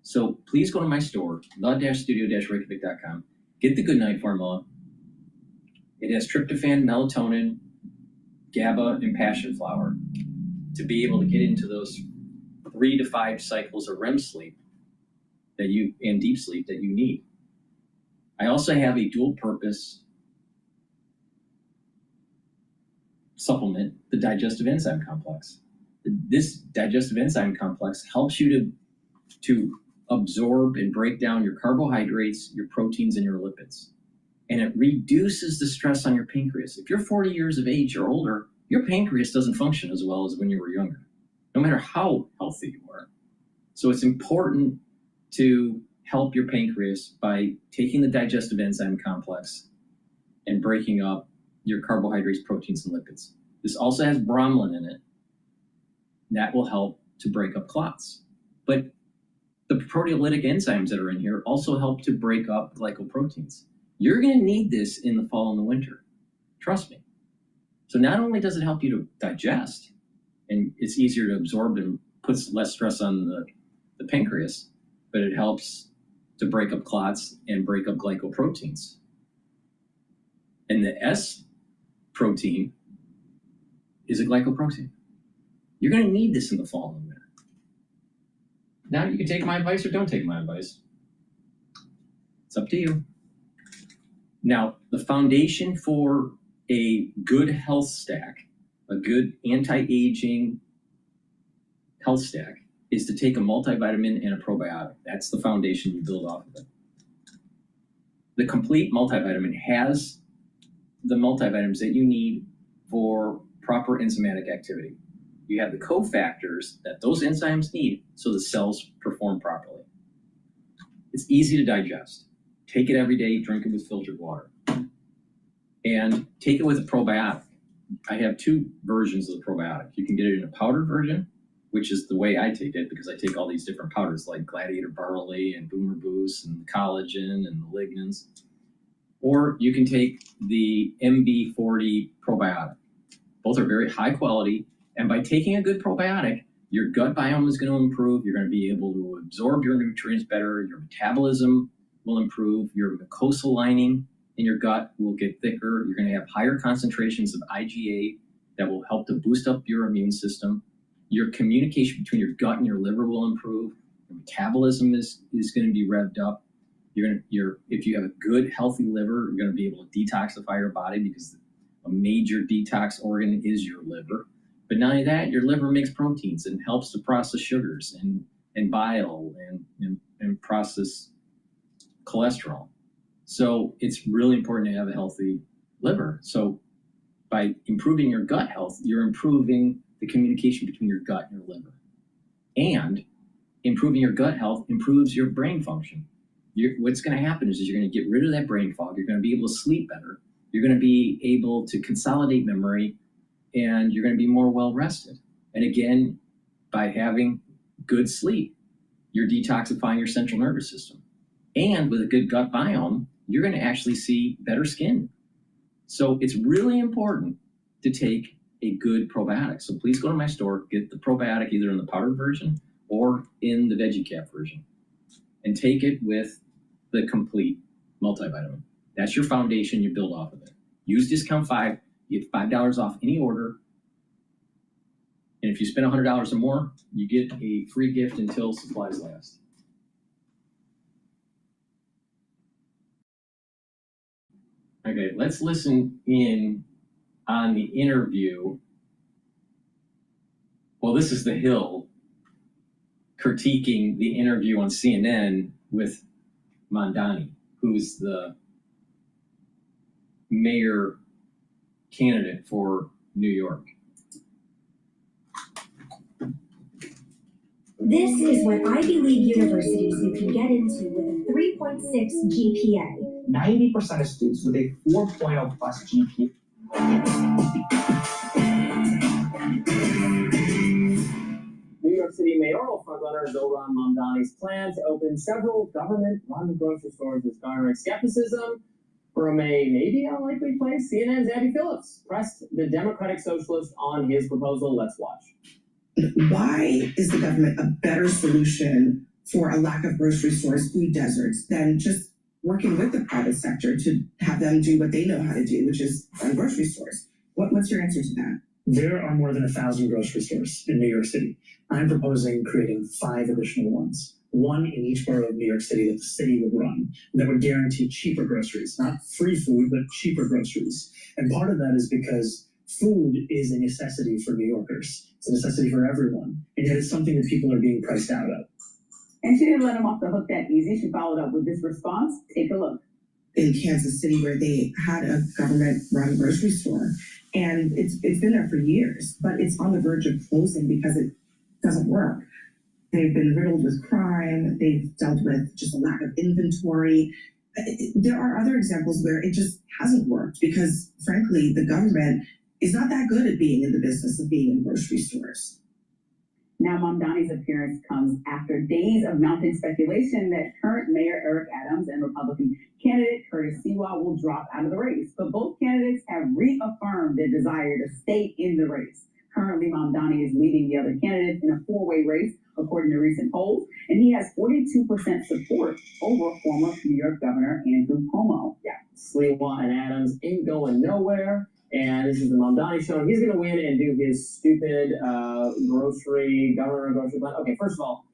So please go to my store, the-studio-reykjavik.com, get the Goodnight Formula. It has tryptophan, melatonin, GABA, and passion flower to be able to get into those 3 to 5 cycles of REM sleep and deep sleep that you need. I also have a dual purpose supplement, the digestive enzyme complex. This digestive enzyme complex helps you to absorb and break down your carbohydrates, your proteins, and your lipids. and it reduces the stress on your pancreas. If you're 40 years of age or older, your pancreas doesn't function as well as when you were younger, no matter how healthy you are. So it's important to help your pancreas by taking the digestive enzyme complex and breaking up your carbohydrates, proteins, and lipids. This also has bromelain in it. That will help to break up clots. But the proteolytic enzymes that are in here also help to break up glycoproteins. You're going to need this in the fall and the winter. Trust me. So not only does it help you to digest, and it's easier to absorb and puts less stress on the pancreas, but it helps to break up clots and break up glycoproteins. And the S protein is a glycoprotein. You're going to need this in the fall and the winter. Now you can take my advice or don't take my advice. It's up to you. Now, the foundation for a good health stack, a good anti-aging health stack, is to take a multivitamin and a probiotic. That's the foundation you build off of it. The complete multivitamin has the multivitamins that you need for proper enzymatic activity. You have the cofactors that those enzymes need so the cells perform properly. It's easy to digest. Take it every day, drink it with filtered water. And take it with a probiotic. I have two versions of the probiotic. You can get it in a powdered version, which is the way I take it because I take all these different powders like Gladiator Barley and Boomer Boost and collagen and the lignans. Or you can take the MB40 probiotic. Both are very high quality. And by taking a good probiotic, your gut biome is going to improve. You're going to be able to absorb your nutrients better. Your metabolism will improve. Your mucosal lining in your gut will get thicker. You're going to have higher concentrations of IgA that will help to boost up your immune system. Your communication between your gut and your liver will improve. Your metabolism is going to be revved up. If you have a good, healthy liver, you're going to be able to detoxify your body because a major detox organ is your liver. But not only that, your liver makes proteins and helps to process sugars and bile and process cholesterol. So it's really important to have a healthy liver. So by improving your gut health, you're improving the communication between your gut and your liver. And improving your gut health improves your brain function. What's going to happen is you're going to get rid of that brain fog. You're going to be able to sleep better. You're going to be able to consolidate memory, and you're going to be more well-rested. And again, by having good sleep, you're detoxifying your central nervous system. And with a good gut biome, you're going to actually see better skin. So it's really important to take a good probiotic. So please go to my store, get the probiotic either in the powdered version or in the veggie cap version, and take it with the complete multivitamin. That's your foundation. You build off of it. Use discount 5. You get $5 off any order. And if you spend $100 or more, you get a free gift until supplies last. Okay, let's listen in on the interview. Well, this is The Hill critiquing the interview on CNN with Mamdani, who's the mayor candidate for New York.
This is what Ivy League universities you can get into with a 3.6 GPA.
90% of students with a 4.0 plus GPA.
New York City mayoral frontrunner Zohran Mamdani's plan to open several government-run grocery stores is garnering skepticism from a maybe unlikely place. CNN's Abby Phillips pressed the Democratic Socialist on his proposal. Let's watch.
Why is the government a better solution for a lack of grocery stores, food deserts, than just working with the private sector to have them do what they know how to do, which is run grocery stores? What's your answer to that?
There are more than 1,000 grocery stores in New York City. I'm proposing creating 5 additional ones, one in each borough of New York City that the city would run, that would guarantee cheaper groceries, not free food, but cheaper groceries. And part of that is because food is a necessity for New Yorkers. It's a necessity for everyone, and yet it's something that people are being priced out of.
And she didn't let him off the hook that easy. She followed up with this response. Take a look.
in Kansas City where they had a government-run grocery store, and it's been there for years, but it's on the verge of closing because it doesn't work. They've been riddled with crime. They've dealt with just a lack of inventory. There are other examples where it just hasn't worked because, frankly, the government is not that good at being in the business of being in grocery stores.
Now, Mamdani's appearance comes after days of mounting speculation that current Mayor Eric Adams and Republican candidate Curtis Sewell will drop out of the race. But both candidates have reaffirmed their desire to stay in the race. Currently, Mamdani is leading the other candidates in a four-way race, according to recent polls, and he has 42% support over former New York Governor Andrew Cuomo.
Yeah, Sewell and Adams ain't going nowhere. And this is the Mamdani show. He's going to win and do his stupid governor grocery plan. Okay, first of all,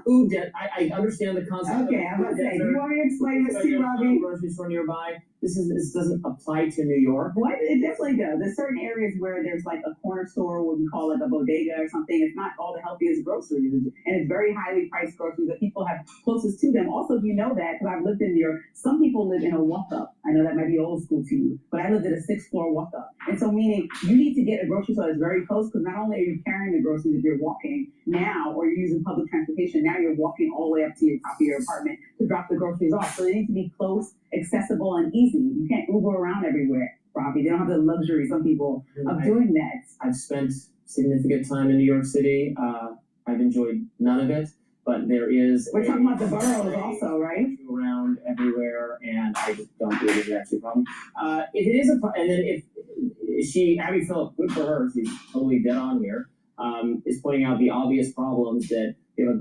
who did? I understand the concept.
Okay, I'm going to say, do you want me to explain this to you, Robbie?
Grocery store nearby. This doesn't apply to New York.
What? It definitely does. There's certain areas where there's like a corner store, what we call like a bodega or something. It's not all the healthiest groceries, and it's very highly priced groceries that people have closest to them. Also, if you know that, because I've lived in New York, some people live in a walk-up. I know that might be old school to you, but I lived at a 6th-floor walk-up. And so meaning you need to get a grocery store that's very close, because not only are you carrying the groceries if you're walking now, or you're using public transportation, now you're walking all the way up to the top of your apartment to drop the groceries off. So they need to be close, accessible, and easy. You can't Uber around everywhere, Robbie. They don't have the luxury, some people, of doing that.
I've spent significant time in New York City. I've enjoyed none of it, but there is.
We're talking about the boroughs also, right?
Around everywhere, and I just don't believe it's actually a problem. If it is a problem, and then if Abby Phillip, good for her, she's totally dead on here, is pointing out the obvious problems that if a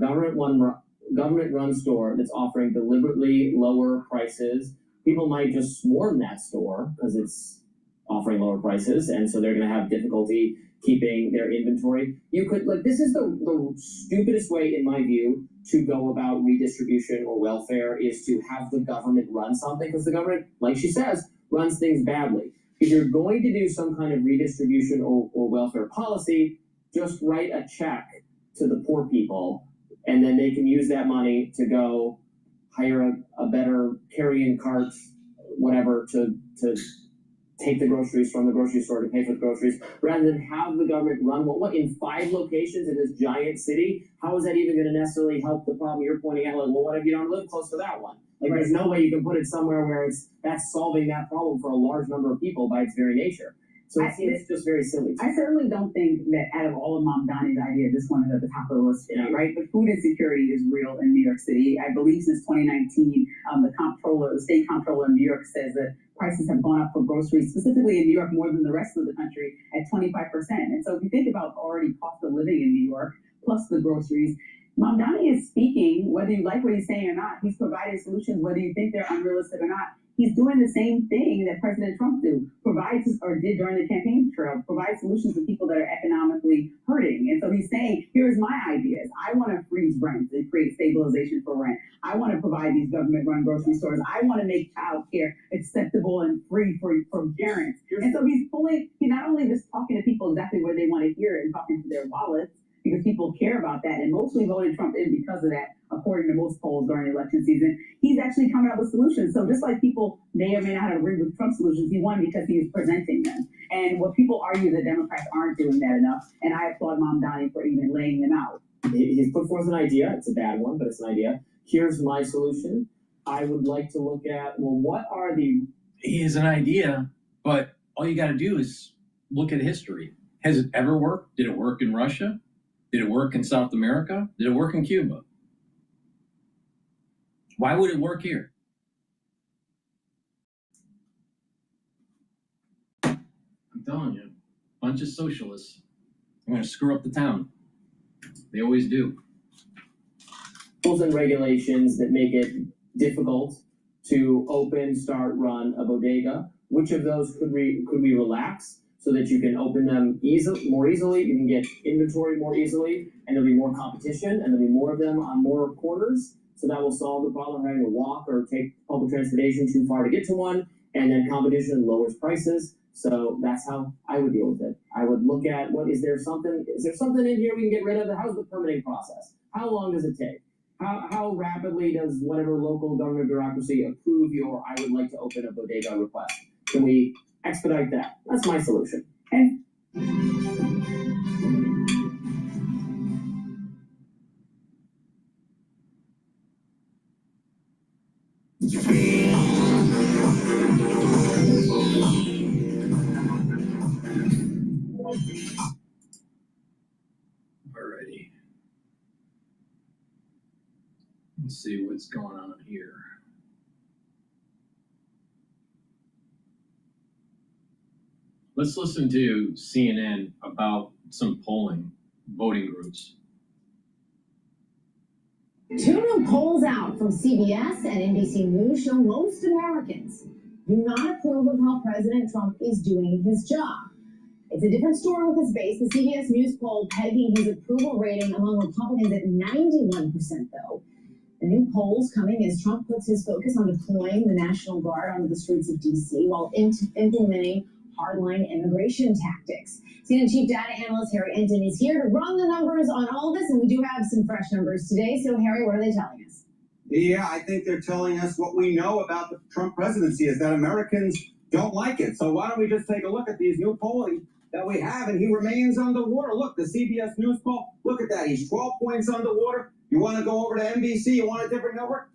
government-run store that's offering deliberately lower prices, people might just swarm that store because it's offering lower prices, and so they're going to have difficulty keeping their inventory. You could, this is the stupidest way, in my view, to go about redistribution or welfare, is to have the government run something, because the government, like she says, runs things badly. If you're going to do some kind of redistribution or welfare policy, just write a check to the poor people, and then they can use that money to go hire a better carrying cart, whatever, to take the groceries from the grocery store to pay for the groceries, rather than have the government run what in 5 locations in this giant city. How is that even going to necessarily help the problem you're pointing out? Like, well, what if you don't live close to that one? Like, right. There's no way you can put it somewhere where that's solving that problem for a large number of people by its very nature. So it seems just very silly.
I certainly don't think that out of all of Mamdani's ideas, this one is at the top of the list, right? But food insecurity is real in New York City. I believe since 2019, the state comptroller in New York says that prices have gone up for groceries, specifically in New York, more than the rest of the country at 25%. And so if you think about already cost of living in New York, plus the groceries, Mamdani is speaking, whether you like what he's saying or not. He's providing solutions, whether you think they're unrealistic or not. He's doing the same thing that President Trump did during the campaign trail, provide solutions to people that are economically hurting. And so he's saying, here's my ideas. I want to freeze rent and create stabilization for rent. I want to provide these government-run grocery stores. I want to make child care acceptable and free for parents. And so he's not only just talking to people exactly where they want to hear it and talking to their wallets, because people care about that and mostly voted Trump in because of that, according to most polls during election season. He's actually coming up with solutions. So just like people may or may not agree with Trump's solutions, he won because he was presenting them. And what people argue that Democrats aren't doing that enough, and I applaud Mamdani for even laying them out.
He's put forth an idea. It's a bad one, but it's an idea. Here's my solution. I would like to look at, what are the...
He has an idea, but all you got to do is look at history. Has it ever worked? Did it work in Russia? Did it work in South America? Did it work in Cuba? Why would it work here? I'm telling you, a bunch of socialists are going to screw up the town. They always do.
Rules and regulations that make it difficult to open, start, run a bodega. Which of those could we relax so that you can open them more easily, you can get inventory more easily, and there'll be more competition, and there'll be more of them on more corners. So that will solve the problem of having to walk or take public transportation too far to get to one, and then competition lowers prices. So that's how I would deal with it. I would look at is there something in here we can get rid of? How's the permitting process? How long does it take? How rapidly does whatever local government bureaucracy approve your I would like to open a bodega request? Can we expedite that? That's my solution.
Okay.
Alrighty. Let's see what's going on here. Let's listen to CNN about some polling, voting groups.
2 new polls out from CBS and NBC News show most Americans do not approve of how President Trump is doing his job. It's a different story with his base. The CBS News poll pegging his approval rating among Republicans at 91%, though. The new polls coming as Trump puts his focus on deploying the National Guard onto the streets of D.C. while implementing hardline immigration tactics. CNN Chief Data Analyst Harry Enton is here to run the numbers on all of this, and we do have some fresh numbers today. So, Harry, what are they telling us?
Yeah, I think they're telling us what we know about the Trump presidency is that Americans don't like it. So why don't we just take a look at these new polling that we have, and he remains underwater. Look, the CBS News poll, look at that. He's 12 points underwater. You want to go over to NBC, you want a different network?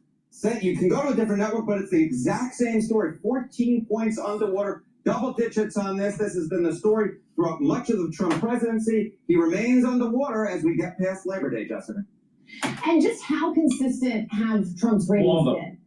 You can go to a different network, but it's the exact same story. 14 points underwater, double digits on this. This has been the story throughout much of the Trump presidency. He remains underwater as we get past Labor Day, Jessica.
And just how consistent have Trump's ratings been?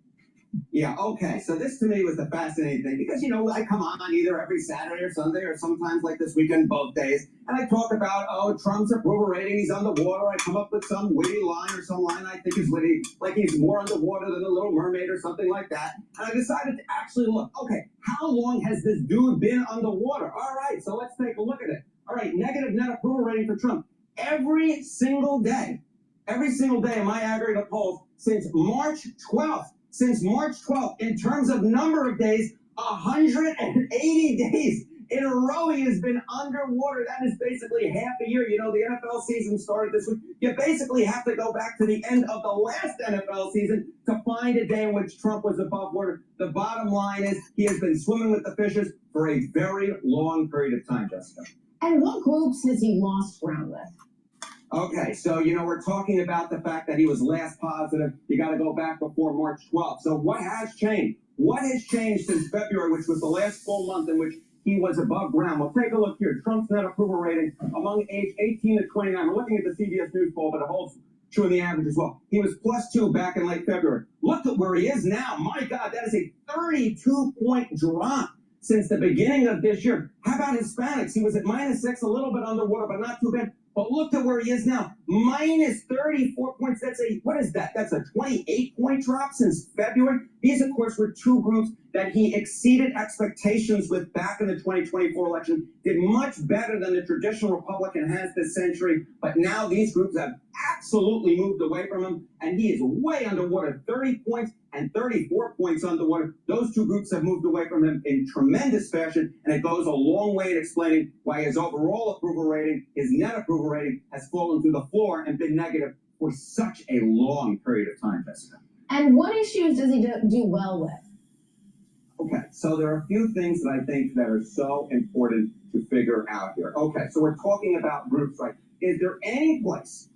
Yeah, okay. So this to me was the fascinating thing because, I come on either every Saturday or Sunday or sometimes like this weekend, both days, and I talk about, Trump's approval rating, he's underwater. I come up with some witty line or some line I think is witty, like he's more underwater than a Little Mermaid or something like that. And I decided to actually look, okay, how long has this dude been underwater? All right, so let's take a look at it. All right, negative net approval rating for Trump. Every single day in my aggregate polls since March 12th, in terms of number of days, 180 days in a row he has been underwater. That is basically half a year. The NFL season started this week. You basically have to go back to the end of the last NFL season to find a day in which Trump was above water. The bottom line is he has been swimming with the fishes for a very long period of time, Jessica.
And what groups has he lost ground with?
Okay, so, we're talking about the fact that he was last positive. You got to go back before March 12th. So what has changed? What has changed since February, which was the last full month in which he was above ground? Well, take a look here. Trump's net approval rating among age 18 to 29. We're looking at the CBS News poll, but it holds true in the average as well. He was +2 back in late February. Look at where he is now. My God, that is a 32-point drop since the beginning of this year. How about Hispanics? He was at -6, a little bit underwater, but not too bad. But look at where he is now, -34 points. What is that? That's a 28-point drop since February. These, of course, were two groups that he exceeded expectations with back in the 2024 election, did much better than the traditional Republican has this century. But now these groups have absolutely moved away from him, and he is way underwater, 30 points and 34 points underwater. Those two groups have moved away from him in tremendous fashion, and it goes a long way in explaining why his overall approval rating, his net approval rating, has fallen through the floor and been negative for such a long period of time, Jessica.
And what issues does he do well with?
Okay, so there are a few things that I think that are so important to figure out here. Okay, so we're talking about groups, right? Is there any place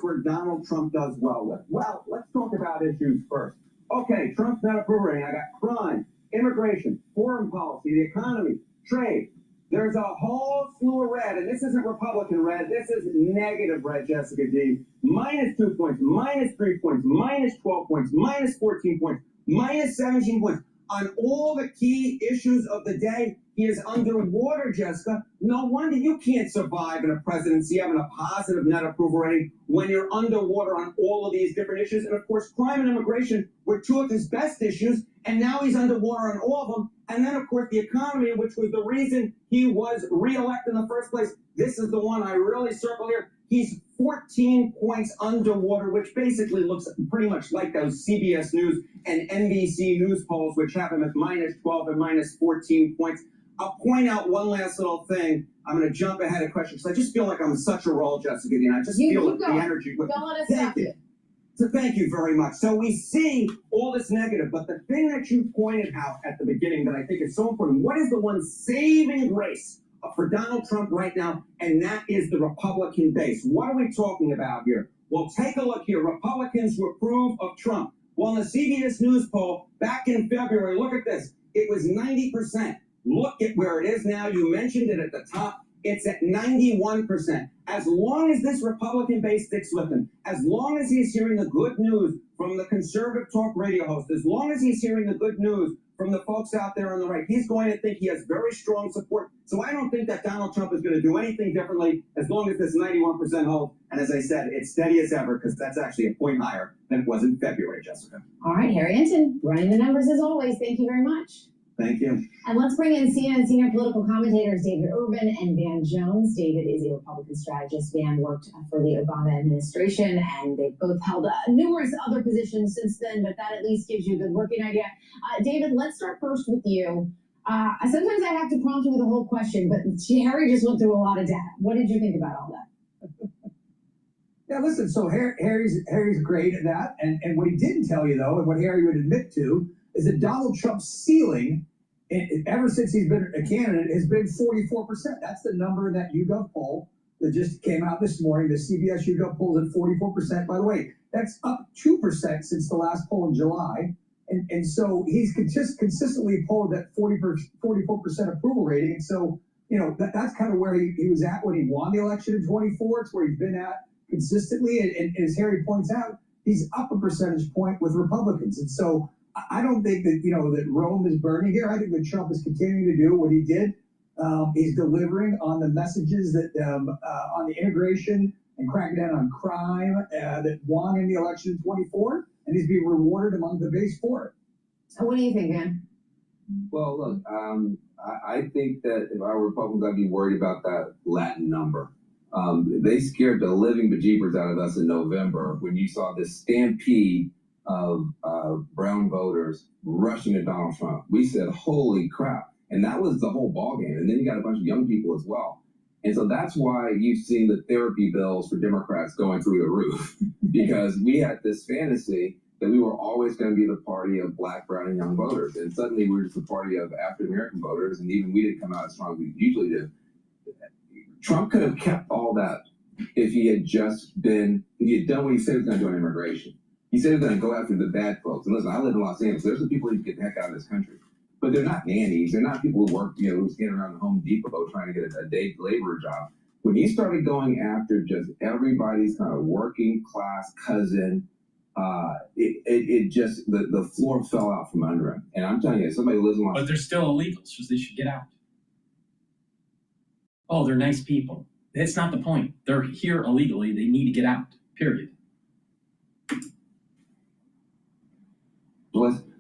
where Donald Trump does well with? Well, let's talk about issues first. Okay, Trump's net approval rating. I got crime, immigration, foreign policy, the economy, trade. There's a whole slew of red, and this isn't Republican red. This is negative red, Jessica D. -2 points, -3 points, -12 points, -14 points, -17 points. On all the key issues of the day, he is underwater, Jessica. No wonder you can't survive in a presidency having a positive net approval rating when you're underwater on all of these different issues. And, of course, crime and immigration were two of his best issues, and now he's underwater on all of them. And then, of course, the economy, which was the reason he was reelected in the first place. This is the one I really circle here. He's 14 points underwater, which basically looks pretty much like those CBS News and NBC News polls, which have him at -12 and -14 points. I'll point out one last little thing. I'm going to jump ahead of questions because I just feel like I'm such a roll, Jessica. I just feel like the energy.
Don't let us stop you.
So thank you very much. So we see all this negative, but the thing that you pointed out at the beginning that I think is so important, what is the one saving grace for Donald Trump right now? And that is the Republican base. What are we talking about here? Well, take a look here. Republicans who approve of Trump. Well, in the CBS News poll back in February, look at this. It was 90%. Look at where it is now. You mentioned it at the top. It's at 91%. As long as this Republican base sticks with him, as long as he's hearing the good news from the conservative talk radio host, as long as he's hearing the good news from the folks out there on the right, he's going to think he has very strong support. So I don't think that Donald Trump is going to do anything differently as long as this 91% holds. And as I said, it's steady as ever because that's actually a point higher than it was in February, Jessica.
All right, Harry Anton, running the numbers as always. Thank you very much.
Thank you.
And let's bring in CNN senior political commentators David Urban and Van Jones. David is a Republican strategist. Van worked for the Obama administration, and they've both held numerous other positions since then, but that at least gives you a good working idea. David, let's start first with you. Sometimes I have to prompt you with a whole question, but Harry just went through a lot of data. What did you think about all that?
Yeah, listen, so Harry's great at that, and what he didn't tell you, though, and what Harry would admit to, is that Donald Trump's ceiling, ever since he's been a candidate, has been 44%. That's the number that YouGov poll that just came out this morning. The CBS YouGov poll is at 44%. By the way, that's up 2% since the last poll in July. And so he's consistently polled that 44% approval rating. And so, you know, that's kind of where he was at when he won the election in 24. It's where he's been at consistently. And as Harry points out, he's up a percentage point with Republicans. And so I don't think that, you know, that Rome is burning here. I think that Trump is continuing to do what he did. He's delivering on the messages that on the integration and cracking down on crime that won in the election in 24, and he's being rewarded among the base for it.
So what do you think, man?
Well, look, I think that if I were Republicans, I'd be worried about that Latin number. They scared the living bejeebers out of us in November when you saw this stampede of brown voters rushing to Donald Trump. We said, holy crap. And that was the whole ballgame. And then you got a bunch of young people as well. And so that's why you've seen the therapy bills for Democrats going through the roof, because we had this fantasy that we were always going to be the party of black, brown, and young voters. And suddenly we're just the party of African-American voters. And even we didn't come out as strong as we usually do. Trump could have kept all that if he had done what he said he was going to do on immigration. He said he was going to go after the bad folks. And listen, I live in Los Angeles. There's some people who get the heck out of this country. But they're not nannies. They're not people who work, you know, who's getting around the Home Depot trying to get a day labor job. When he started going after just everybody's kind of working class cousin, it just, the floor fell out from under him. And I'm telling you, somebody lives in Los Angeles.
But they're still illegals, so they should get out. Oh, they're nice people. That's not the point. They're here illegally. They need to get out, period.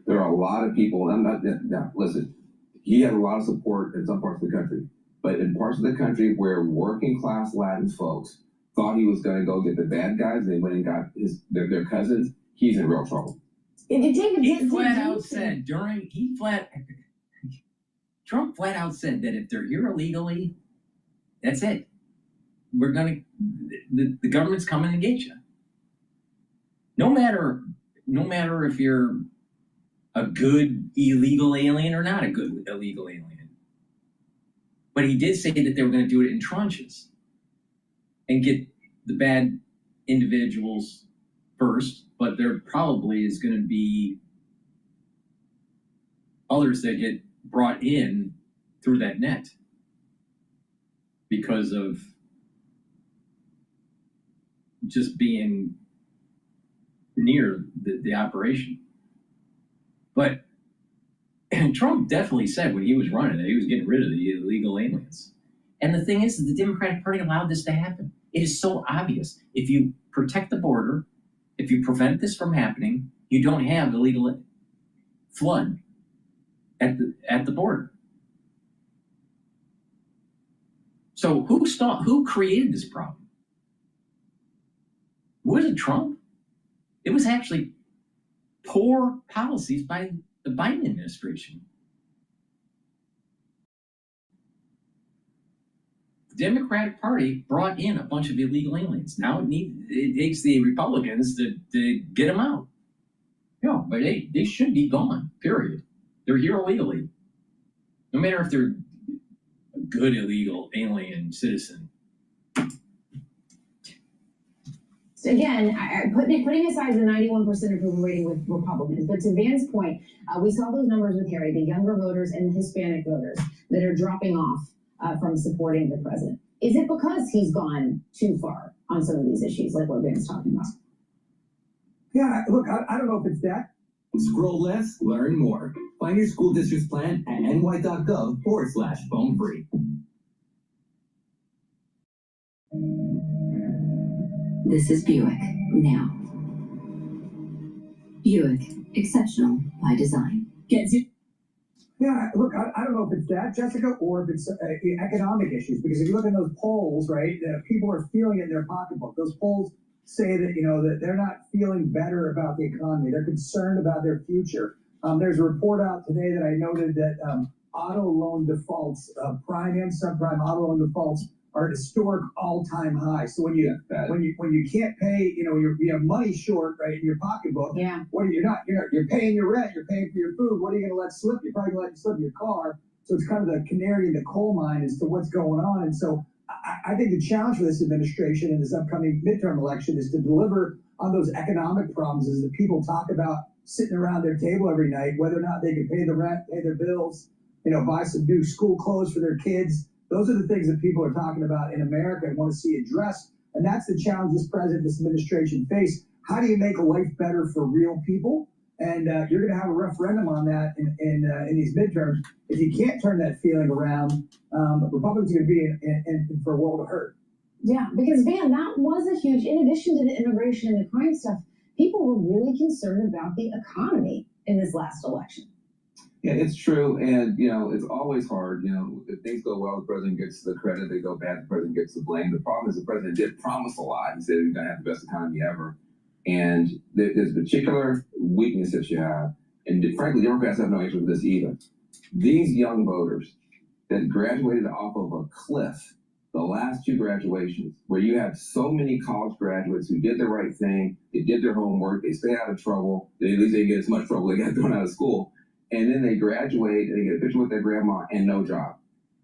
There are a lot of people, and I'm not, now, listen, he had a lot of support in some parts of the country, but in parts of the country where working class Latin folks thought he was going to go get the bad guys, and they went and got their cousins, he's in real trouble.
Trump flat out said that if they're here illegally, that's it. The government's coming to get you. No matter if you're a good illegal alien or not a good illegal alien. But he did say that they were going to do it in tranches and get the bad individuals first, but there probably is going to be others that get brought in through that net because of just being near the operation. But Trump definitely said when he was running that he was getting rid of the illegal aliens. And the thing is that the Democratic Party allowed this to happen. It is so obvious. If you protect the border, if you prevent this from happening, you don't have illegal flood at the border. So who created this problem? Was it Trump? It was actually poor policies by the Biden administration. The Democratic Party brought in a bunch of illegal aliens. Now it takes the Republicans to get them out. No, but they should be gone, period. They're here illegally. No matter if they're a good illegal alien citizen.
So again, putting aside the 91% approval rating with Republicans, but to Van's point, we saw those numbers with Harry, the younger voters and the Hispanic voters that are dropping off from supporting the president. Is it because he's gone too far on some of these issues, like what Van's talking about?
Yeah, look, I don't know if it's that.
Scroll less, learn more. Find your school district's plan at ny.gov/phone free.
This is Buick, now. Buick, exceptional by design.
Yeah, look, I don't know if it's that, Jessica, or if it's economic issues. Because if you look at those polls, right, people are feeling it in their pocketbook. Those polls say that, that they're not feeling better about the economy. They're concerned about their future. There's a report out today that I noted that auto loan defaults, prime and subprime auto loan defaults, are at historic all-time high. So when you can't pay, you have money short, right, in your pocketbook.
Yeah.
You're paying your rent, you're paying for your food. What are you going to let slip? You're probably going to let slip your car. So it's kind of the canary in the coal mine as to what's going on. And so I think the challenge for this administration in this upcoming midterm election is to deliver on those economic promises that people talk about sitting around their table every night, whether or not they can pay the rent, pay their bills, buy some new school clothes for their kids. Those are the things that people are talking about in America and want to see addressed. And that's the challenge this president, this administration face. How do you make a life better for real people? And you're going to have a referendum on that in these midterms. If you can't turn that feeling around, Republicans are going to be in for a world of hurt.
Yeah, because Van, that was a huge, in addition to the immigration and the crime stuff, people were really concerned about the economy in this last election.
Yeah, it's true, and it's always hard. If things go well, the president gets the credit. They go bad, the president gets the blame. The problem is the president did promise a lot. He said we're going to have the best economy ever, and there's a particular weakness that you have, and frankly, Democrats have no answer for this either. These young voters that graduated off of a cliff, the last two graduations, where you have so many college graduates who did the right thing, they did their homework, they stayed out of trouble, at least they didn't get as much trouble, they got thrown out of school. And then they graduate and they get a picture with their grandma and no job.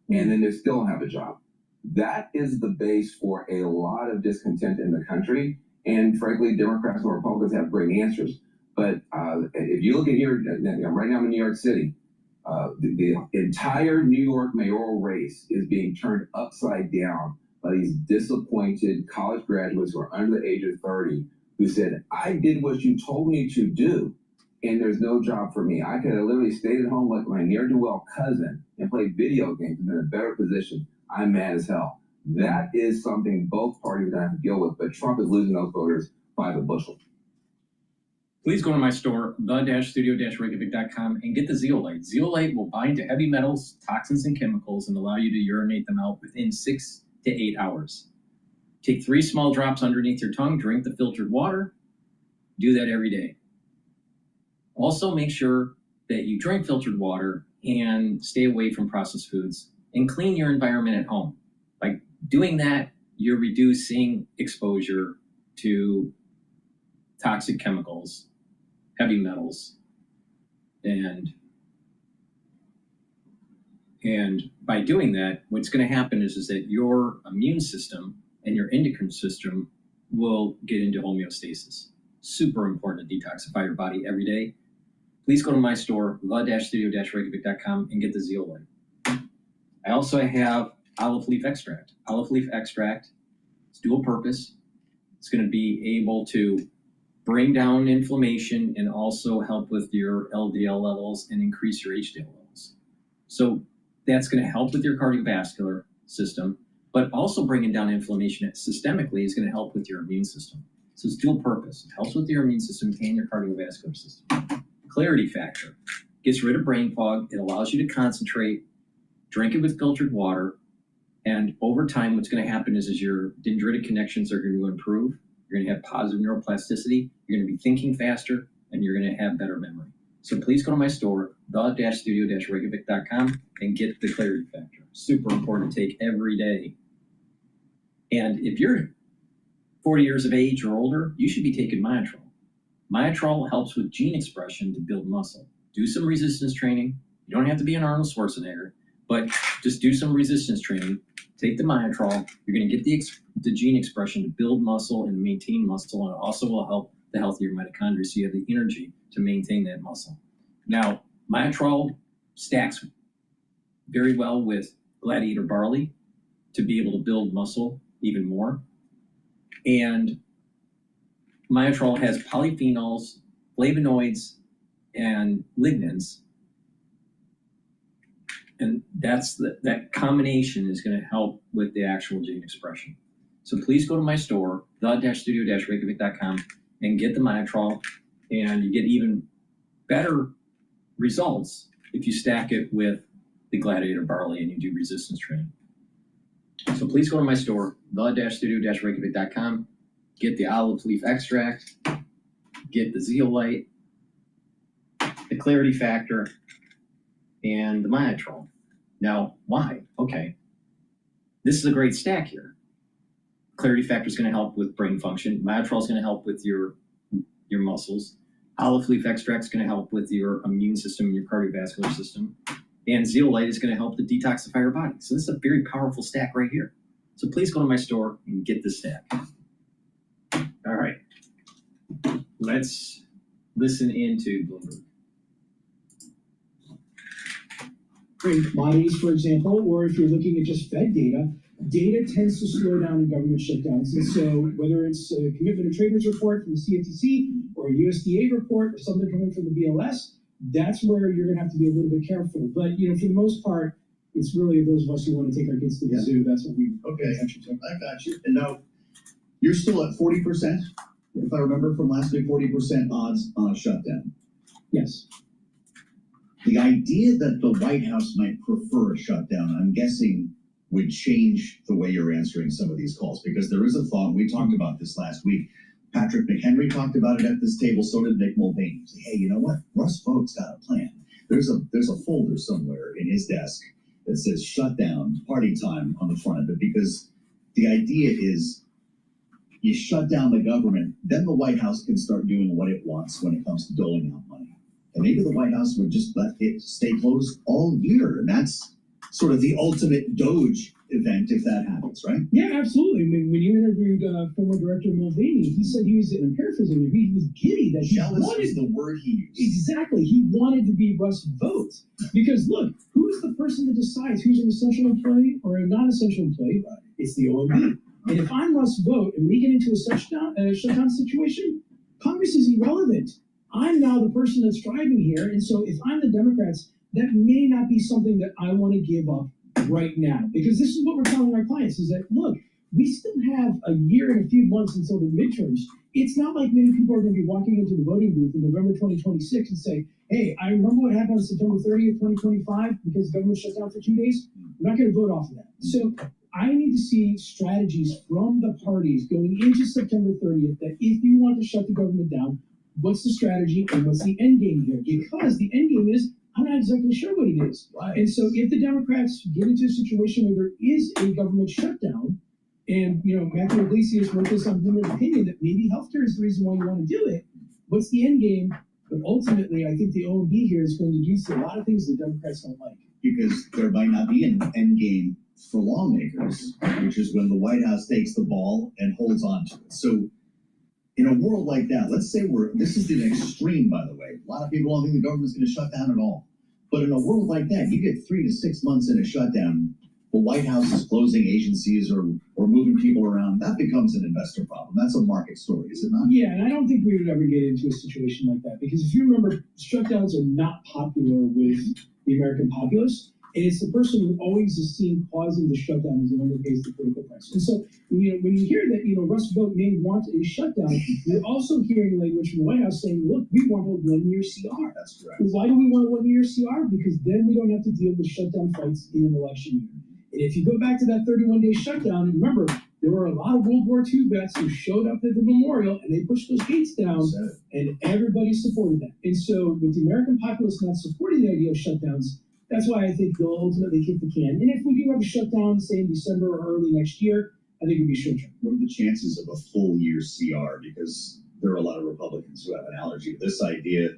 And then they still don't have a job. That is the base for a lot of discontent in the country. And frankly, Democrats and Republicans have great answers. But if you look at here, right now I'm in New York City, the entire New York mayoral race is being turned upside down by these disappointed college graduates who are under the age of 30 who said, I did what you told me to do. And there's no job for me. I could have literally stayed at home like my ne'er-do-well cousin and played video games and been in a better position. I'm mad as hell. That is something both parties are going to have to deal with, but Trump is losing those voters by the bushel.
Please go to my store, the-studio-reykjavik.com, and get the zeolite. Zeolite will bind to heavy metals, toxins, and chemicals and allow you to urinate them out within 6 to 8 hours. Take 3 small drops underneath your tongue, drink the filtered water. Do that every day. Also, make sure that you drink filtered water and stay away from processed foods and clean your environment at home. By doing that, you're reducing exposure to toxic chemicals, heavy metals, and by doing that, what's going to happen is that your immune system and your endocrine system will get into homeostasis. Super important to detoxify your body every day. Please go to my store, the-studio-reykjavik.com, and get the zeolite. I also have olive leaf extract. Olive leaf extract is dual purpose. It's going to be able to bring down inflammation and also help with your LDL levels and increase your HDL levels. So that's going to help with your cardiovascular system, but also bringing down inflammation systemically is going to help with your immune system. So it's dual purpose. It helps with your immune system and your cardiovascular system. Clarity factor gets rid of brain fog. It allows you to concentrate. Drink it with filtered water. And over time, what's going to happen is your dendritic connections are going to improve. You're going to have positive neuroplasticity. You're going to be thinking faster, and you're going to have better memory. So please go to my store, the-studio-reykjavik.com, and get the clarity factor. Super important to take every day And if you're 40 years of age or older, you should be taking Myotrol. Myotrol helps with gene expression to build muscle. Do some resistance training. You don't have to be an Arnold Schwarzenegger, but just do some resistance training. Take the Myotrol. You're going to get the gene expression to build muscle and maintain muscle, and it also will help the health of your mitochondria so you have the energy to maintain that muscle. Now, Myotrol stacks very well with Gladiator barley to be able to build muscle even more. And Myotrol has polyphenols, flavonoids, and lignans. And that combination is going to help with the actual gene expression. So please go to my store, the-studio-reykjavik.com, and get the Myotrol, and you get even better results if you stack it with the Gladiator barley and you do resistance training. So please go to my store, the-studio-reykjavik.com, get the olive leaf extract, get the zeolite, the clarity factor, and the Myotrol. Now, why? Okay, this is a great stack here. Clarity factor is going to help with brain function. Myotrol is going to help with your muscles. Olive leaf extract is going to help with your immune system and your cardiovascular system. And zeolite is going to help to detoxify your body. So this is a very powerful stack right here. So please go to my store and get this stack. All right, let's listen into Bloomberg.
In commodities, for example, or if you're looking at just Fed data, data tends to slow down in government shutdowns. And so whether it's a commitment of traders report from the CFTC or a USDA report or something coming from the BLS, that's where you're going to have to be a little bit careful. But, for the most part, it's really those of us who want to take our kids to the zoo. That's what we pay attention to.
I got you. And now you're still at 40%, if I remember from last week, 40% odds on a shutdown.
Yes.
The idea that the White House might prefer a shutdown, I'm guessing, would change the way you're answering some of these calls, because there is a thought, we talked about this last week. Patrick McHenry talked about it at this table, so did Nick Mulvaney. Say, hey, you know what? Russ Vought's got a plan. There's a folder somewhere in his desk that says shutdown, party time on the front of it, because the idea is you shut down the government, then the White House can start doing what it wants when it comes to doling out money. And maybe the White House would just let it stay closed all year. And that's sort of the ultimate Doge event if that happens, right?
Yeah, absolutely. I mean, when you interviewed former Director Mulvaney, he said he was, in paraphrasing, he was giddy that he
jealous
wanted
is the word he used.
Exactly. He wanted to be Russ Vogt. Because look, who's the person that decides who's an essential employee or a non-essential employee? It's the OMB. And if I'm Russ Vogt and we get into a shutdown situation, Congress is irrelevant. I'm now the person that's driving here. And so if I'm the Democrats, that may not be something that I want to give up right now. Because this is what we're telling our clients is that, look, we still have a year and a few months until the midterms. It's not like many people are going to be walking into the voting booth in November 2026 and say, hey, I remember what happened on September 30th, 2025, because the government shut down for 2 days. I'm not going to vote off of that. So I need to see strategies from the parties going into September 30th that if you want to shut the government down, what's the strategy and what's the end game here? Because the end game is, I'm not exactly sure what it is. Right. And so if the Democrats get into a situation where there is a government shutdown, and Matthew Iglesias wrote this on Bloomberg Opinion that maybe healthcare is the reason why you want to do it, what's the end game? But ultimately, I think the OMB here is going to do a lot of things the Democrats don't like.
Because there might not be an end game for lawmakers, which is when the White House takes the ball and holds on to it. So in a world like that, let's say this is the extreme, by the way. A lot of people don't think the government's going to shut down at all. But in a world like that, you get 3 to 6 months in a shutdown, the White House is closing agencies or moving people around. That becomes an investor problem. That's a market story, is it not?
Yeah, and I don't think we would ever get into a situation like that. Because if you remember, shutdowns are not popular with the American populace. And it's the person who always is seen causing the shutdown as the one who pays the critical price. And so, when you hear that, Russ Vogt may want a shutdown, you're also hearing language from the White House saying, look, we want a 1-year CR.
That's correct.
Well, why do we want a 1-year CR? Because then we don't have to deal with shutdown fights in an election year. And if you go back to that 31-day shutdown, and remember, there were a lot of World War II vets who showed up at the memorial and they pushed those gates down, and everybody supported that. And so, with the American populace not supporting the idea of shutdowns, that's why I think they'll ultimately kick the can. And if we do have a shutdown, say in December or early next year, I think it'd be short term.
What are the chances of a full year CR? Because there are a lot of Republicans who have an allergy to this idea.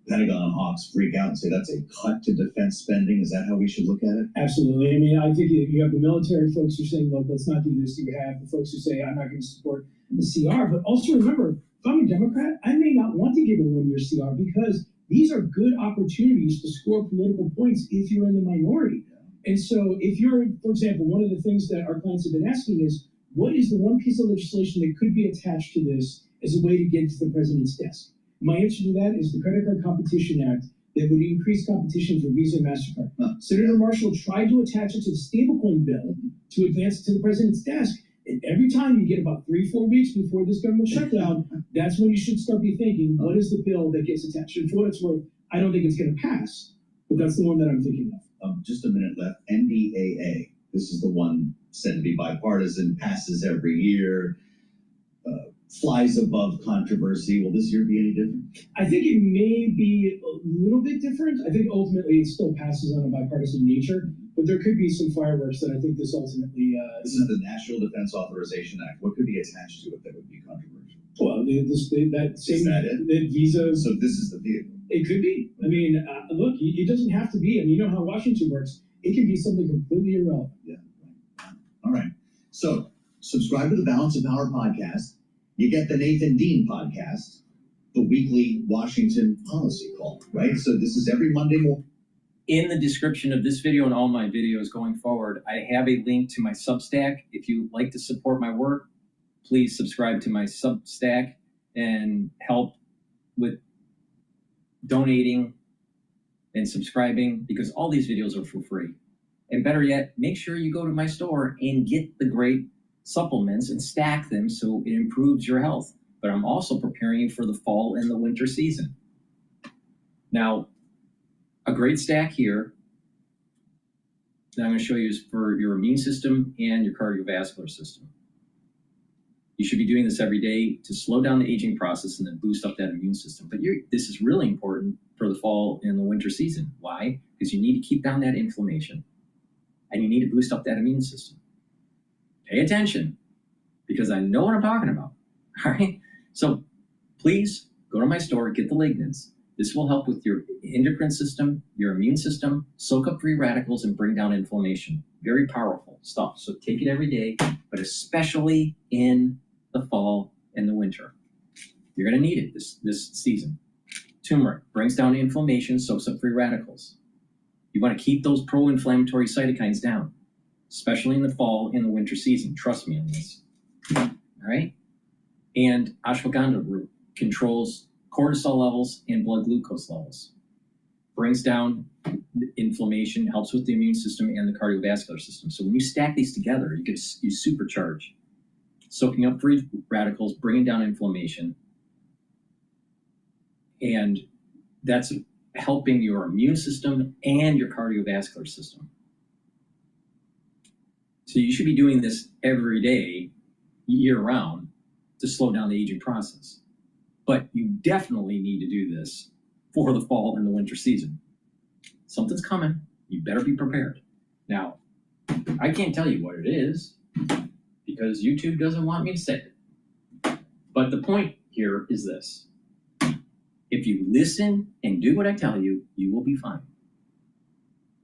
Pentagon hawks freak out and say that's a cut to defense spending. Is that how we should look at it?
Absolutely. I mean, I think you have the military folks who are saying, look, let's not do this. You have the folks who say, I'm not going to support the CR. But also remember, if I'm a Democrat, I may not want to give a 1-year CR because these are good opportunities to score political points if you're in the minority. And so if you're, for example, one of the things that our clients have been asking is, what is the one piece of legislation that could be attached to this as a way to get to the president's desk? My answer to that is the Credit Card Competition Act that would increase competition for Visa and MasterCard. Senator Marshall tried to attach it to the stablecoin bill to advance it to the president's desk. And every time you get about 3-4 weeks before this government shutdown, that's when you should start be thinking, what is the bill that gets attached? And for what it's worth, I don't think it's going to pass, but that's the one that I'm thinking of.
Just a minute left. NDAA. This is the one said to be bipartisan, passes every year. Flies above controversy. Will this year be any different?
I think it may be a little bit different. I think ultimately it still passes on a bipartisan nature, but there could be some fireworks that I think this ultimately...
this is the National Defense Authorization Act. What could be attached to it that would be controversial?
Well, that same...
Is that it?
The visa...
So this is the vehicle?
It could be. I mean, look, it doesn't have to be. I mean, you know how Washington works. It can be something completely irrelevant.
Yeah. All right. So subscribe to the Balance of Power podcast. You get the Nathan Dean podcast, the weekly Washington policy call, right? So this is every Monday morning.
In the description of this video and all my videos going forward, I have a link to my Substack. If you like to support my work, please subscribe to my Substack and help with donating and subscribing, because all these videos are for free. And better yet, make sure you go to my store and get the great supplements and stack them so it improves your health. But I'm also preparing you for the fall and the winter season. Now, a great stack here that I'm going to show you is for your immune system and your cardiovascular system. You should be doing this every day to slow down the aging process and then boost up that immune system. But this is really important for the fall and the winter season. Why? Because you need to keep down that inflammation and you need to boost up that immune system. Pay attention, because I know what I'm talking about. All right. So please go to my store, get the lignans. This will help with your endocrine system, your immune system, soak up free radicals, and bring down inflammation. Very powerful stuff. So take it every day, but especially in the fall and the winter. You're going to need it this season. Turmeric brings down inflammation, soaks up free radicals. You want to keep those pro-inflammatory cytokines down, especially in the fall and the winter season. Trust me on this. All right? And ashwagandha root controls cortisol levels and blood glucose levels. Brings down inflammation, helps with the immune system and the cardiovascular system. So when you stack these together, you supercharge. Soaking up free radicals, bringing down inflammation. And that's helping your immune system and your cardiovascular system. So you should be doing this every day, year round, to slow down the aging process. But you definitely need to do this for the fall and the winter season. Something's coming. You better be prepared. Now, I can't tell you what it is because YouTube doesn't want me to say it. But the point here is this. If you listen and do what I tell you, you will be fine.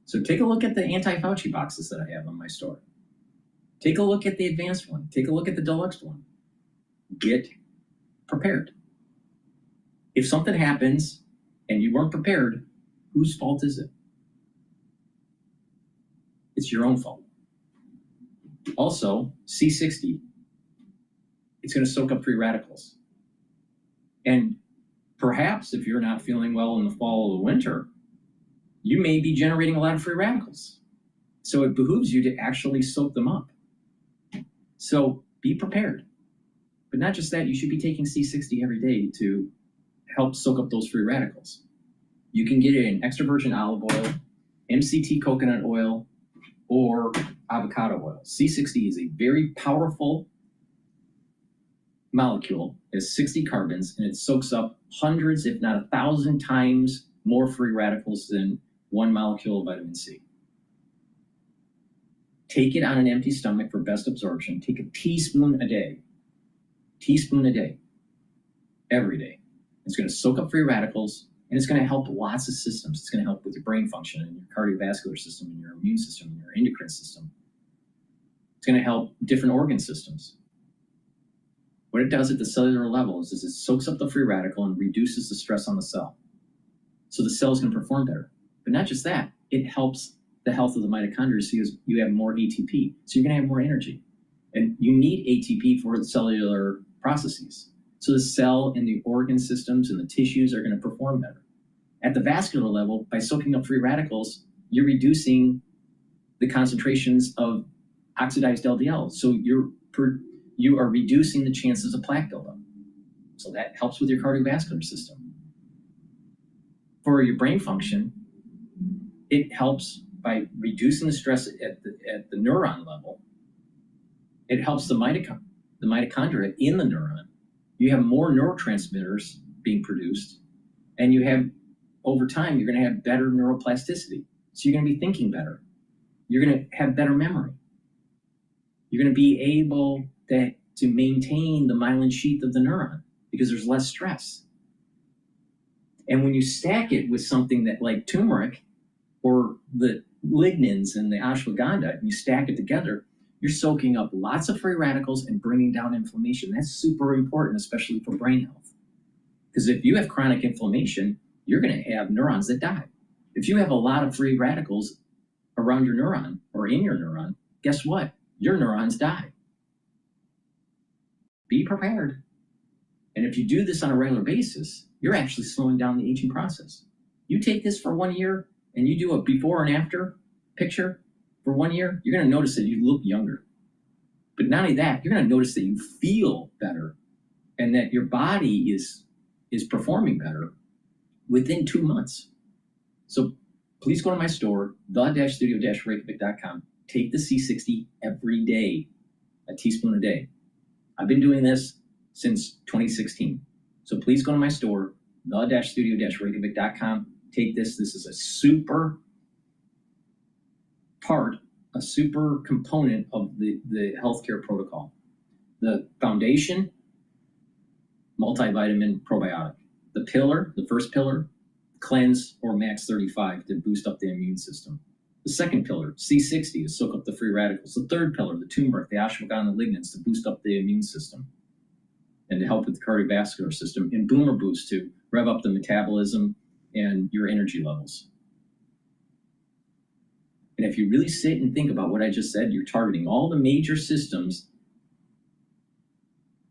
So take a look at the anti-Fauci boxes that I have on my store. Take a look at the advanced one. Take a look at the deluxe one. Get prepared. If something happens and you weren't prepared, whose fault is it? It's your own fault. Also, C60, it's going to soak up free radicals. And perhaps if you're not feeling well in the fall or the winter, you may be generating a lot of free radicals. So it behooves you to actually soak them up. So be prepared. But not just that, you should be taking C60 every day to help soak up those free radicals. You can get it in extra virgin olive oil, MCT coconut oil, or avocado oil. C60 is a very powerful molecule. It has 60 carbons, and it soaks up hundreds, if not 1,000 times more free radicals than one molecule of vitamin C. Take it on an empty stomach for best absorption. Take a teaspoon a day. Teaspoon a day. Every day. It's going to soak up free radicals, and it's going to help lots of systems. It's going to help with your brain function and your cardiovascular system and your immune system and your endocrine system. It's going to help different organ systems. What it does at the cellular level is it soaks up the free radical and reduces the stress on the cell. So the cell is going to perform better. But not just that, it helps the health of the mitochondria so you have more ATP. So you're going to have more energy. And you need ATP for the cellular processes. So the cell and the organ systems and the tissues are going to perform better. At the vascular level, by soaking up free radicals, you're reducing the concentrations of oxidized LDL. So you are reducing the chances of plaque buildup. So that helps with your cardiovascular system. For your brain function, it helps by reducing the stress at the neuron level. It helps the mitochondria in the neuron. You have more neurotransmitters being produced, and you have, over time, you're going to have better neuroplasticity. So you're going to be thinking better. You're going to have better memory. You're going to be able to maintain the myelin sheath of the neuron because there's less stress. And when you stack it with something that like turmeric or the lignans and the ashwagandha, and you stack it together, you're soaking up lots of free radicals and bringing down inflammation. That's super important, especially for brain health. Because if you have chronic inflammation, you're going to have neurons that die. If you have a lot of free radicals around your neuron or in your neuron, guess what? Your neurons die. Be prepared. And if you do this on a regular basis, you're actually slowing down the aging process. You take this for 1 year and you do a before and after picture for 1 year, you're going to notice that you look younger. But not only that, you're going to notice that you feel better and that your body is performing better within 2 months. So please go to my store, the-studio-reykjavik.com. Take the C60 every day, a teaspoon a day. I've been doing this since 2016. So please go to my store, the-studio-reykjavik.com. Take this. This is a super component of the healthcare protocol. The foundation, multivitamin probiotic. The pillar, the first pillar, cleanse or max 35 to boost up the immune system. The second pillar, C60, to soak up the free radicals. The third pillar, the turmeric, the ashwagandha, the lignans, to boost up the immune system and to help with the cardiovascular system. And boomer boost to rev up the metabolism and your energy levels. And if you really sit and think about what I just said, you're targeting all the major systems,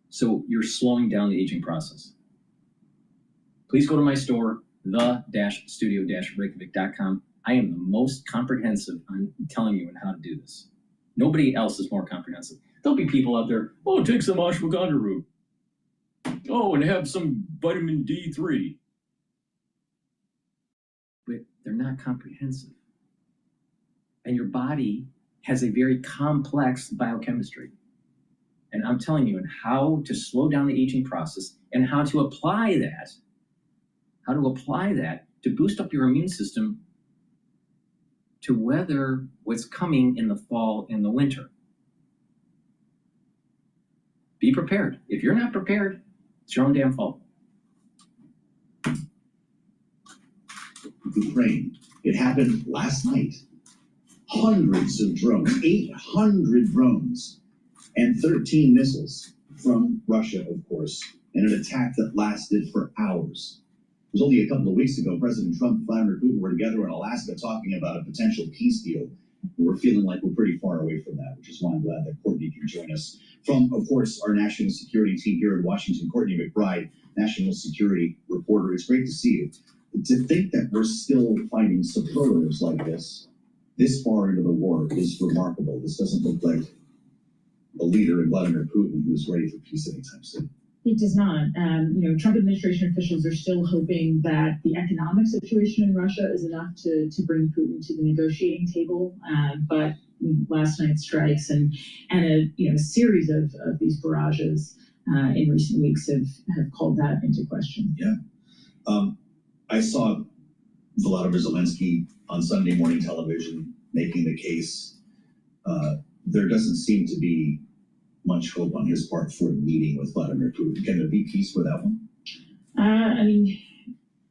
so you're slowing down the aging process. Please go to my store, the-studio-reykjavik.com. I am the most comprehensive on telling you how to do this. Nobody else is more comprehensive. There'll be people out there, oh, take some ashwagandha root. Oh, and have some vitamin D3. But they're not comprehensive. And your body has a very complex biochemistry. And I'm telling you how to slow down the aging process and how to apply that to boost up your immune system to weather what's coming in the fall and the winter. Be prepared. If you're not prepared, it's your own damn fault.
Ukraine. It happened last night. Hundreds of drones, 800 drones, and 13 missiles from Russia, of course, in an attack that lasted for hours. It was only a couple of weeks ago, President Trump and Vladimir Putin were together in Alaska talking about a potential peace deal. We're feeling like we're pretty far away from that, which is why I'm glad that Courtney can join us. From, of course, our national security team here in Washington, Courtney McBride, national security reporter. It's great to see you. To think that we're still finding superlatives like this far into the war is remarkable. This doesn't look like a leader in Vladimir Putin who's ready for peace anytime soon.
It does not. Trump administration officials are still hoping that the economic situation in Russia is enough to bring Putin to the negotiating table. But last night's strikes and a series of these barrages in recent weeks have called that into question.
Yeah. I saw Volodymyr Zelensky on Sunday morning television making the case there doesn't seem to be much hope on his part for a meeting with Vladimir Putin. Can there be peace without one?
I mean,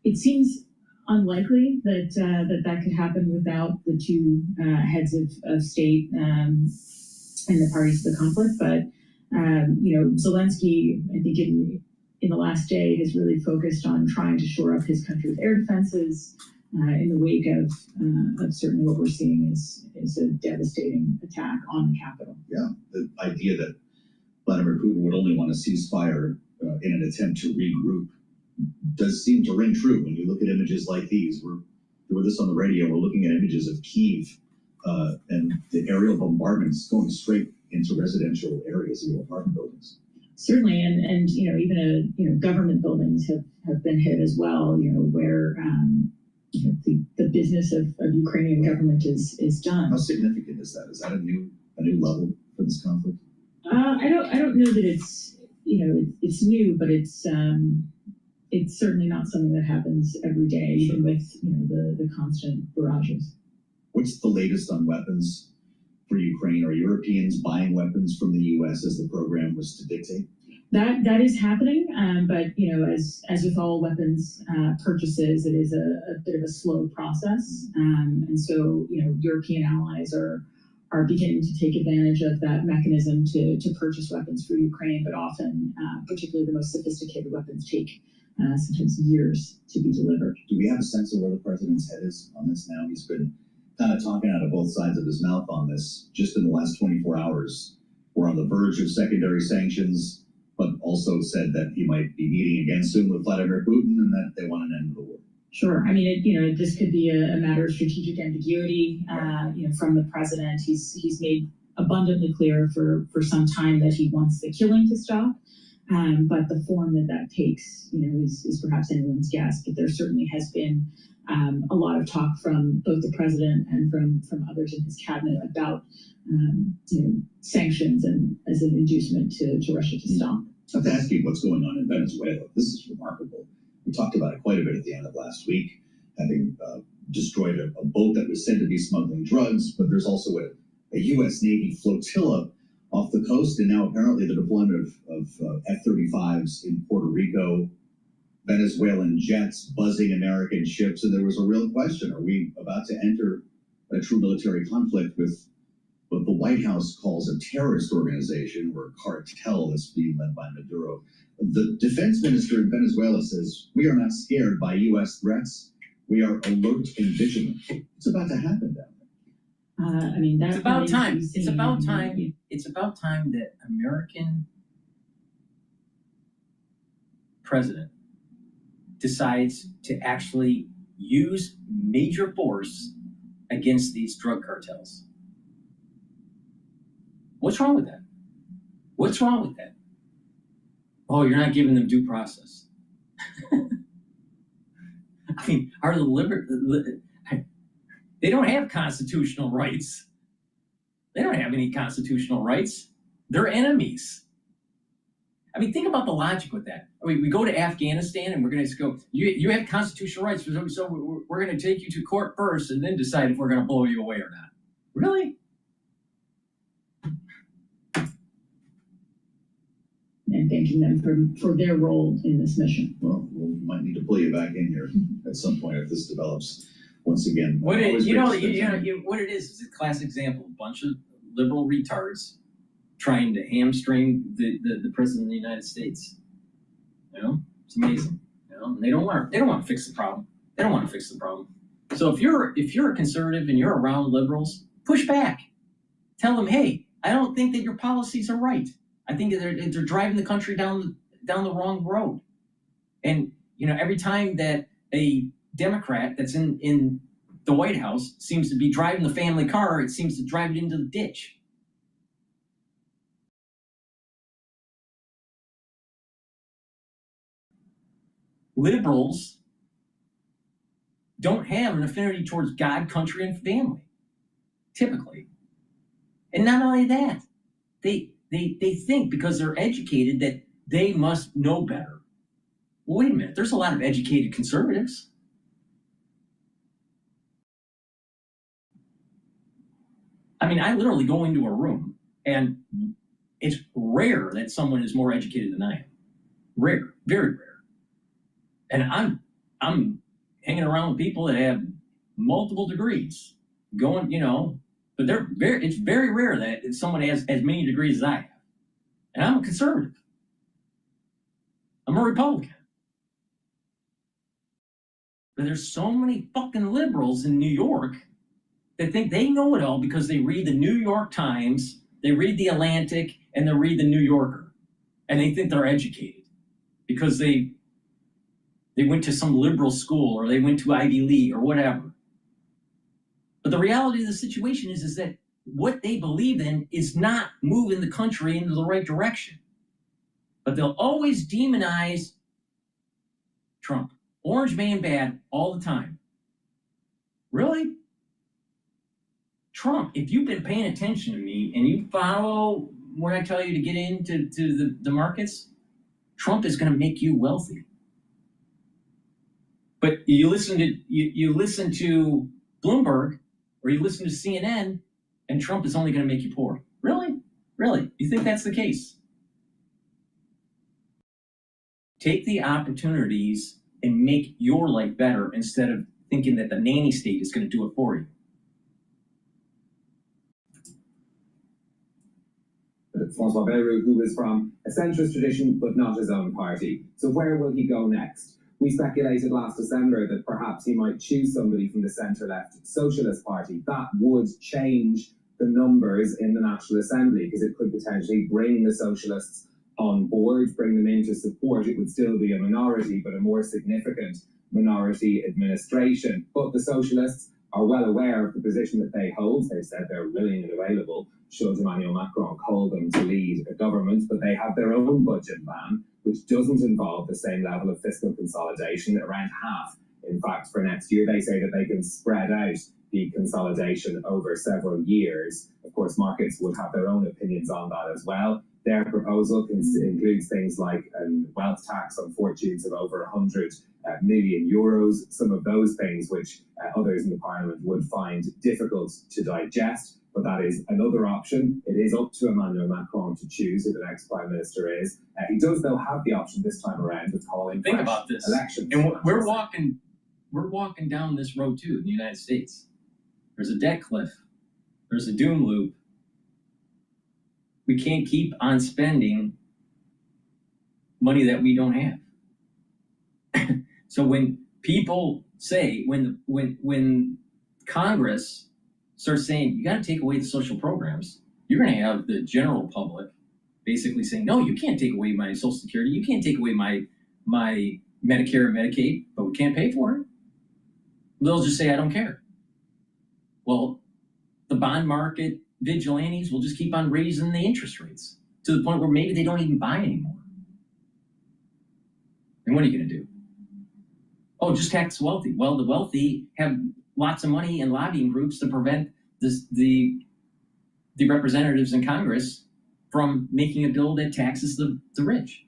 it seems unlikely that that could happen without the two heads of state and the parties to the conflict. But Zelensky, I think in the last day, has really focused on trying to shore up his country's air defenses in the wake of certainly what we're seeing is a devastating attack on the capital.
Yeah, the idea that Vladimir Putin would only want a ceasefire in an attempt to regroup does seem to ring true when you look at images like these. We're doing this on the radio. We're looking at images of Kyiv and the aerial bombardments going straight into residential areas, apartment buildings.
Certainly, and even government buildings have been hit as well. Where the business of Ukrainian government is done.
How significant is that? Is that a new level for this conflict?
I don't know that it's it's new, but it's certainly not something that happens every day, even with the constant barrages.
What's the latest on weapons for Ukraine? Are Europeans buying weapons from the U.S. as the program was to dictate?
That is happening, but as with all weapons purchases, it is a bit of a slow process, and so European allies are beginning to take advantage of that mechanism to purchase weapons for Ukraine, but often, particularly the most sophisticated weapons, take sometimes years to be delivered.
Do we have a sense of where the president's head is on this now? He's been kind of talking out of both sides of his mouth on this. Just in the last 24 hours, we're on the verge of secondary sanctions, but also said that he might be meeting again soon with Vladimir Putin and that they want an end to the war.
Sure. I mean, this could be a matter of strategic ambiguity. From the president, he's made abundantly clear for some time that he wants the killing to stop. But the form that takes, is perhaps anyone's guess. But there certainly has been a lot of talk from both the president and from others in his cabinet about sanctions and as an inducement to Russia to stop.
I have to ask you what's going on in Venezuela. This is remarkable. We talked about it quite a bit at the end of last week, having destroyed a boat that was said to be smuggling drugs, but there's also a U.S. Navy flotilla off the coast, and now apparently the deployment of F-35s in Puerto Rico, Venezuelan jets buzzing American ships, and there was a real question, are we about to enter a true military conflict with what the White House calls a terrorist organization or a cartel that's being led by Maduro? The defense minister in Venezuela says, we are not scared by U.S. threats. We are alert and vigilant. It's about to happen down there.
It's about time. It's about time. It's about time that American president decides to actually use major force against these drug cartels. What's wrong with that? What's wrong with that? Oh, you're not giving them due process. I mean, they don't have constitutional rights. They don't have any constitutional rights. They're enemies. I mean, think about the logic with that. I mean, we go to Afghanistan and we're going to go, you have constitutional rights, so we're going to take you to court first and then decide if we're going to blow you away or not. Really?
And thanking them for their role in this mission.
Well, we might need to pull you back in here at some point if this develops once again.
What it is a classic example. A bunch of liberal retards trying to hamstring the president of the United States. It's amazing. And they don't want to fix the problem. They don't want to fix the problem. So if you're a conservative and you're around liberals, push back. Tell them, hey, I don't think that your policies are right. I think they're driving the country down the wrong road. And every time that a Democrat that's in the White House seems to be driving the family car, it seems to drive it into the ditch. Liberals don't have an affinity towards God, country, and family, typically. And not only that, they think because they're educated that they must know better. Well, wait a minute, there's a lot of educated conservatives. I mean, I literally go into a room, and it's rare that someone is more educated than I am. Rare, very rare. And I'm hanging around with people that have multiple degrees, going, but it's very rare that someone has as many degrees as I have. And I'm a conservative. I'm a Republican. But there's so many fucking liberals in New York that think they know it all because they read the New York Times, they read the Atlantic, and they read the New Yorker. And they think they're educated because they went to some liberal school or they went to Ivy League or whatever. But the reality of the situation is that what they believe in is not moving the country into the right direction. But they'll always demonize Trump. Orange man bad all the time. Really? Trump, if you've been paying attention to me and you follow when I tell you to get into the markets, Trump is going to make you wealthy. But you listen to Bloomberg or you listen to CNN, and Trump is only going to make you poor. Really? Really? You think that's the case? Take the opportunities and make your life better instead of thinking that the nanny state is going to do it for you.
François Bayrou, who is from a centrist tradition but not his own party. So where will he go next? We speculated last December that perhaps he might choose somebody from the centre-left Socialist Party. That would change the numbers in the National Assembly because it could potentially bring the Socialists on board, bring them into support. It would still be a minority, but a more significant minority administration. But the Socialists are well aware of the position that they hold. They've said they're willing and available should Emmanuel Macron call them to lead a government, but they have their own budget plan, which doesn't involve the same level of fiscal consolidation, around half. In fact, for next year, they say that they can spread out the consolidation over several years. Of course, markets would have their own opinions on that as well. Their proposal includes things like a wealth tax on fortunes of over 100 million euros, some of those things which others in the parliament would find difficult to digest. But that is another option. It is up to Emmanuel Macron to choose who the next prime minister is. He does, though, have the option this time around of calling
Think about this.
Elections.
And we're walking down this road too in the United States. There's a debt cliff. There's a doom loop. We can't keep on spending money that we don't have. So when people say, when Congress starts saying, you got to take away the social programs, you're going to have the general public basically saying, no, you can't take away my Social Security. You can't take away my Medicare and Medicaid, but we can't pay for it. They'll just say, I don't care. Well, the bond market vigilantes will just keep on raising the interest rates to the point where maybe they don't even buy anymore. And what are you going to do? Oh, just tax the wealthy. Well, the wealthy have lots of money and lobbying groups to prevent the representatives in Congress from making a bill that taxes the rich.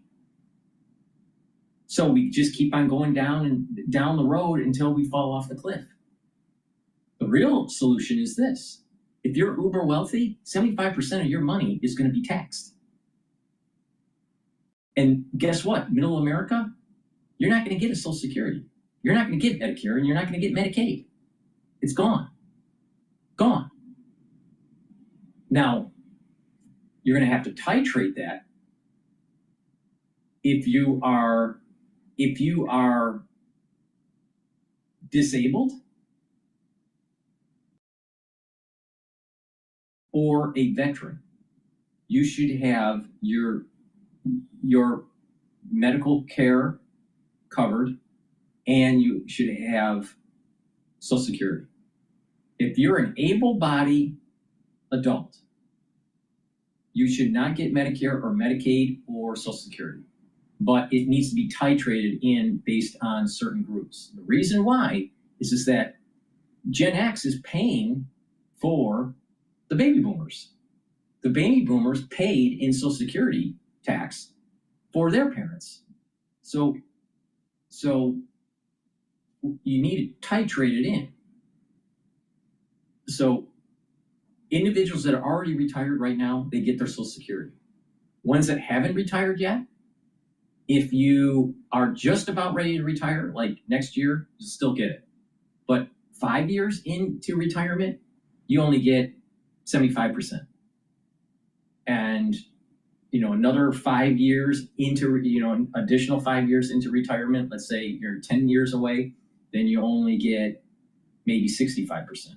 So we just keep on going down the road until we fall off the cliff. The real solution is this. If you're uber wealthy, 75% of your money is going to be taxed. And guess what? Middle America, you're not going to get a Social Security. You're not going to get Medicare, and you're not going to get Medicaid. It's gone. Gone. Now, you're going to have to titrate that if you are disabled or a veteran. You should have your medical care covered, and you should have Social Security. If you're an able-bodied adult, you should not get Medicare or Medicaid or Social Security, but it needs to be titrated in based on certain groups. The reason why is that Gen X is paying for the baby boomers. The baby boomers paid in Social Security tax for their parents. So you need to titrate it in. So individuals that are already retired right now, they get their Social Security. Ones that haven't retired yet, if you are just about ready to retire, like next year, you'll still get it. But 5 years into retirement, you only get 75%. And another 5 years into, additional 5 years into retirement, let's say you're 10 years away, then you only get maybe 65%.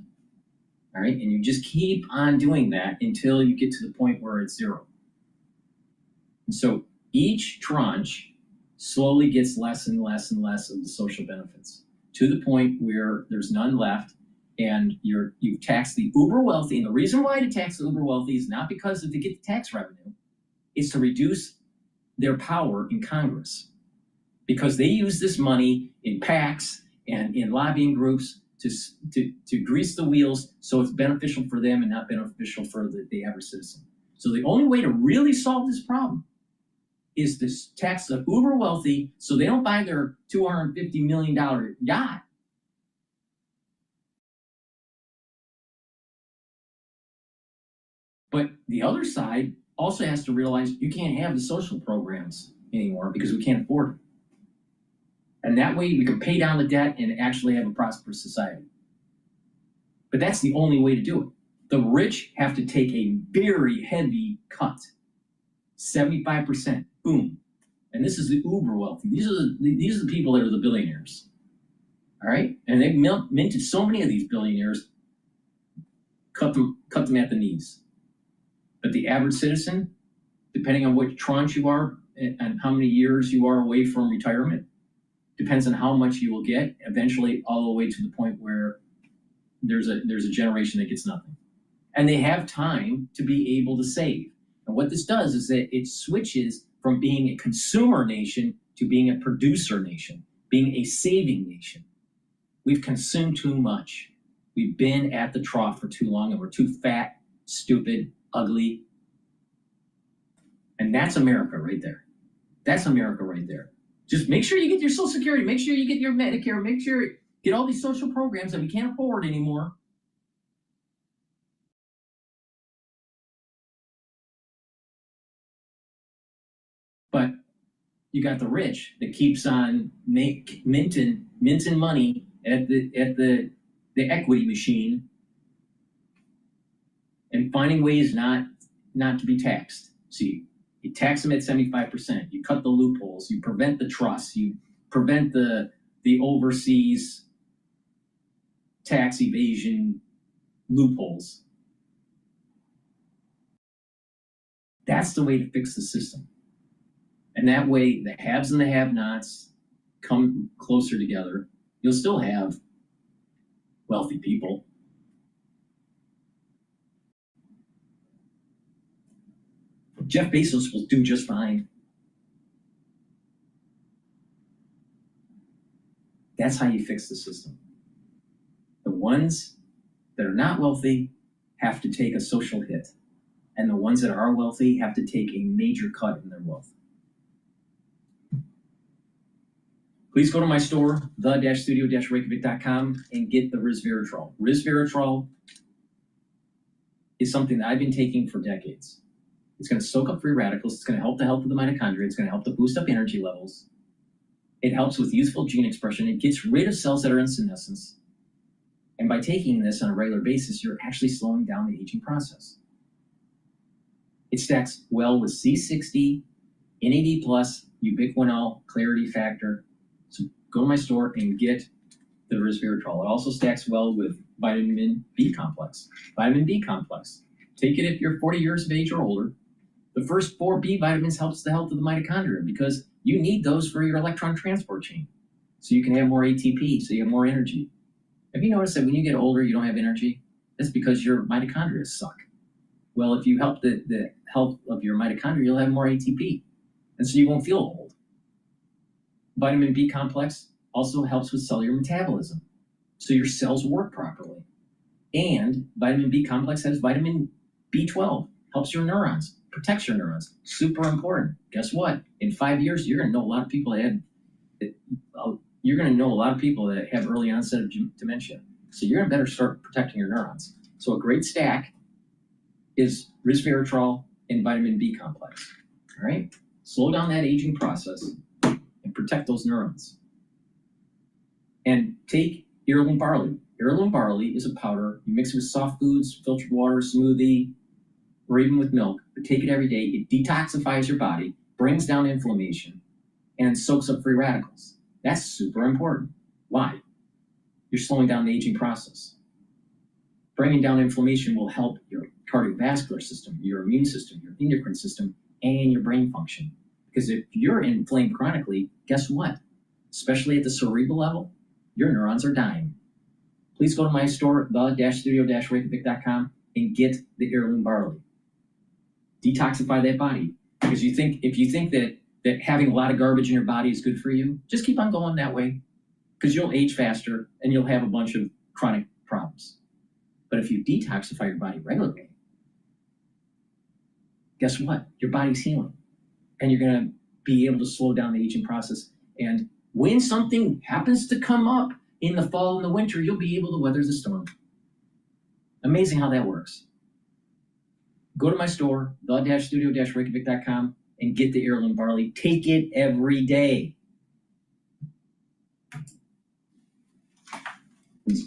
All right. And you just keep on doing that until you get to the point where it's zero. And so each tranche slowly gets less and less and less of the social benefits to the point where there's none left. And you've taxed the uber wealthy. And the reason why to tax the uber wealthy is not because they get the tax revenue, it's to reduce their power in Congress. Because they use this money in PACs and in lobbying groups to grease the wheels so it's beneficial for them and not beneficial for the average citizen. So the only way to really solve this problem is to tax the uber wealthy so they don't buy their $250 million yacht. But the other side also has to realize you can't have the social programs anymore because we can't afford it. And that way we can pay down the debt and actually have a prosperous society. But that's the only way to do it. The rich have to take a very heavy cut. 75%, boom. And this is the uber wealthy. These are the people that are the billionaires. All right? And they've minted so many of these billionaires, cut them at the knees. But the average citizen, depending on what tranche you are and how many years you are away from retirement, depends on how much you will get, eventually all the way to the point where there's a generation that gets nothing. And they have time to be able to save. And what this does is that it switches from being a consumer nation to being a producer nation, being a saving nation. We've consumed too much. We've been at the trough for too long, and we're too fat, stupid, ugly. And that's America right there. That's America right there. Just make sure you get your Social Security, make sure you get your Medicare, make sure you get all these social programs that we can't afford anymore. But you got the rich that keeps on minting money at the equity machine and finding ways not to be taxed. So you tax them at 75%. You cut the loopholes. You prevent the trusts. You prevent the overseas tax evasion loopholes. That's the way to fix the system. And that way, the haves and the have-nots come closer together. You'll still have wealthy people. Jeff Bezos will do just fine. That's how you fix the system. The ones that are not wealthy have to take a social hit. And the ones that are wealthy have to take a major cut in their wealth. Please go to my store, the-studio-reykjavik.com, and get the resveratrol. Resveratrol is something that I've been taking for decades. It's going to soak up free radicals. It's going to help the health of the mitochondria. It's going to help to boost up energy levels. It helps with youthful gene expression. It gets rid of cells that are in senescence. And by taking this on a regular basis, you're actually slowing down the aging process. It stacks well with C60, NAD+, ubiquinol, clarity factor. So go to my store and get the resveratrol. It also stacks well with vitamin B complex. Vitamin B complex. Take it if you're 40 years of age or older. The first 4 B vitamins helps the health of the mitochondria because you need those for your electron transport chain. So you can have more ATP, so you have more energy. Have you noticed that when you get older, you don't have energy? That's because your mitochondria suck. Well, if you help the health of your mitochondria, you'll have more ATP. And so you won't feel old. Vitamin B complex also helps with cellular metabolism, so your cells work properly. And vitamin B complex has vitamin B12, helps your neurons, protects your neurons. Super important. Guess what? In 5 years, you're going to know a lot of people that have early onset of dementia. So you're going to better start protecting your neurons. So a great stack is resveratrol and vitamin B complex. All right? Slow down that aging process and protect those neurons. And take heirloom barley. Heirloom barley is a powder. You mix it with soft foods, filtered water, smoothie, or even with milk. But take it every day. It detoxifies your body, brings down inflammation, and soaks up free radicals. That's super important. Why? You're slowing down the aging process. Bringing down inflammation will help your cardiovascular system, your immune system, your endocrine system, and your brain function. Because if you're inflamed chronically, guess what? Especially at the cerebral level, your neurons are dying. Please go to my store, the-studio-reykjavik.com, and get the heirloom barley. Detoxify that body. Because if you think that having a lot of garbage in your body is good for you, just keep on going that way. Because you'll age faster and you'll have a bunch of chronic problems. But if you detoxify your body regularly, guess what? Your body's healing. And you're going to be able to slow down the aging process. And when something happens to come up in the fall and the winter, you'll be able to weather the storm. Amazing how that works. Go to my store, the-studio-reykjavik.com, and get the heirloom barley. Take it every day.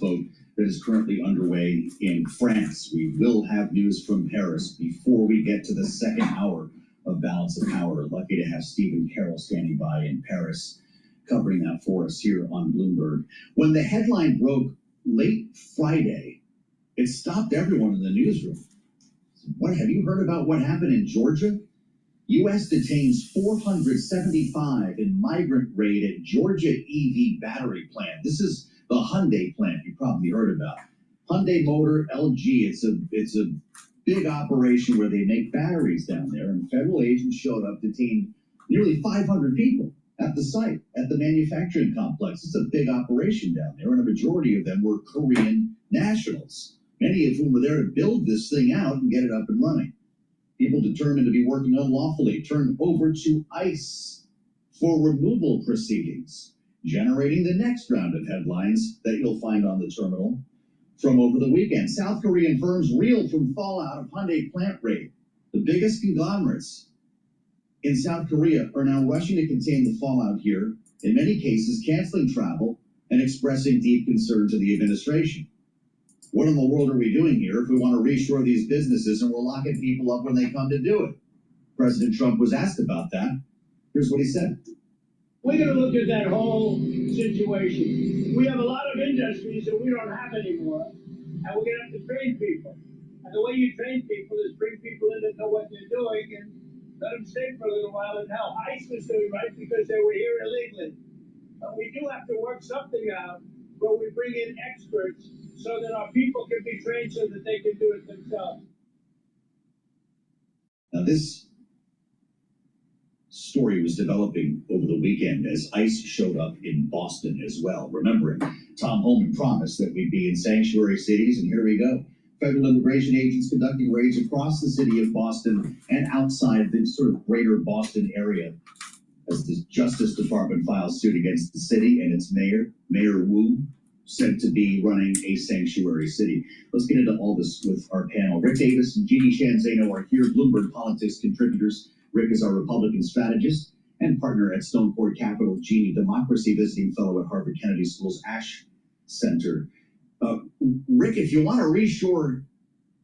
Vote that is currently underway in France. We will have news from Paris before we get to the second hour of Balance of Power. Lucky to have Stephen Carroll standing by in Paris, covering that for us here on Bloomberg. When the headline broke late Friday, it stopped everyone in the newsroom. What have you heard about what happened in Georgia? U.S. detains 475 in migrant raid at Georgia EV battery plant. This is the Hyundai plant you probably heard about. Hyundai Motor, LG. It's a big operation where they make batteries down there, and federal agents showed up, detained nearly 500 people at the site, at the manufacturing complex. It's a big operation down there, and a majority of them were Korean nationals, many of whom were there to build this thing out and get it up and running. People determined to be working unlawfully turned over to ICE for removal proceedings, generating the next round of headlines that you'll find on the terminal from over the weekend. South Korean firms reeled from fallout of Hyundai plant raid. The biggest conglomerates in South Korea are now rushing to contain the fallout here, in many cases canceling travel and expressing deep concern to the administration. What in the world are we doing here if we want to reshore these businesses and we're locking people up when they come to do it? President Trump was asked about that. Here's what he said.
We're going to look at that whole situation. We have a lot of industries that we don't have anymore, and we're going to have to train people. And the way you train people is bring people in that know what they're doing and let them stay for a little while. And how ICE was doing right because they were here illegally. But we do have to work something out where we bring in experts so that our people can be trained so that they can do it themselves.
Now this story was developing over the weekend as ICE showed up in Boston as well. Remembering Tom Homan promised that we'd be in sanctuary cities, and here we go. Federal immigration agents conducting raids across the city of Boston and outside the sort of greater Boston area as the Justice Department files suit against the city and its mayor, Mayor Wu, said to be running a sanctuary city. Let's get into all this with our panel. Rick Davis and Jeannie Shanzano are here, Bloomberg Politics contributors. Rick is our Republican strategist and partner at Stone Court Capital. Jeannie, democracy visiting fellow at Harvard Kennedy School's Ash Center. Rick, if you want to reshore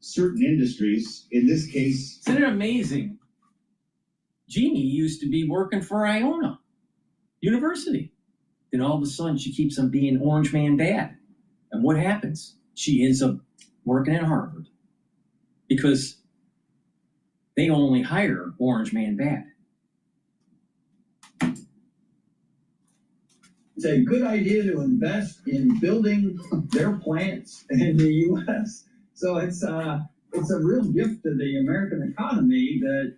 certain industries, in this case...
Isn't it amazing? Jeannie used to be working for Iona University. Then all of a sudden she keeps on being Orange Man bad. And what happens? She ends up working at Harvard because they only hire Orange Man bad.
It's a good idea to invest in building their plants in the U.S. So it's a real gift to the American economy that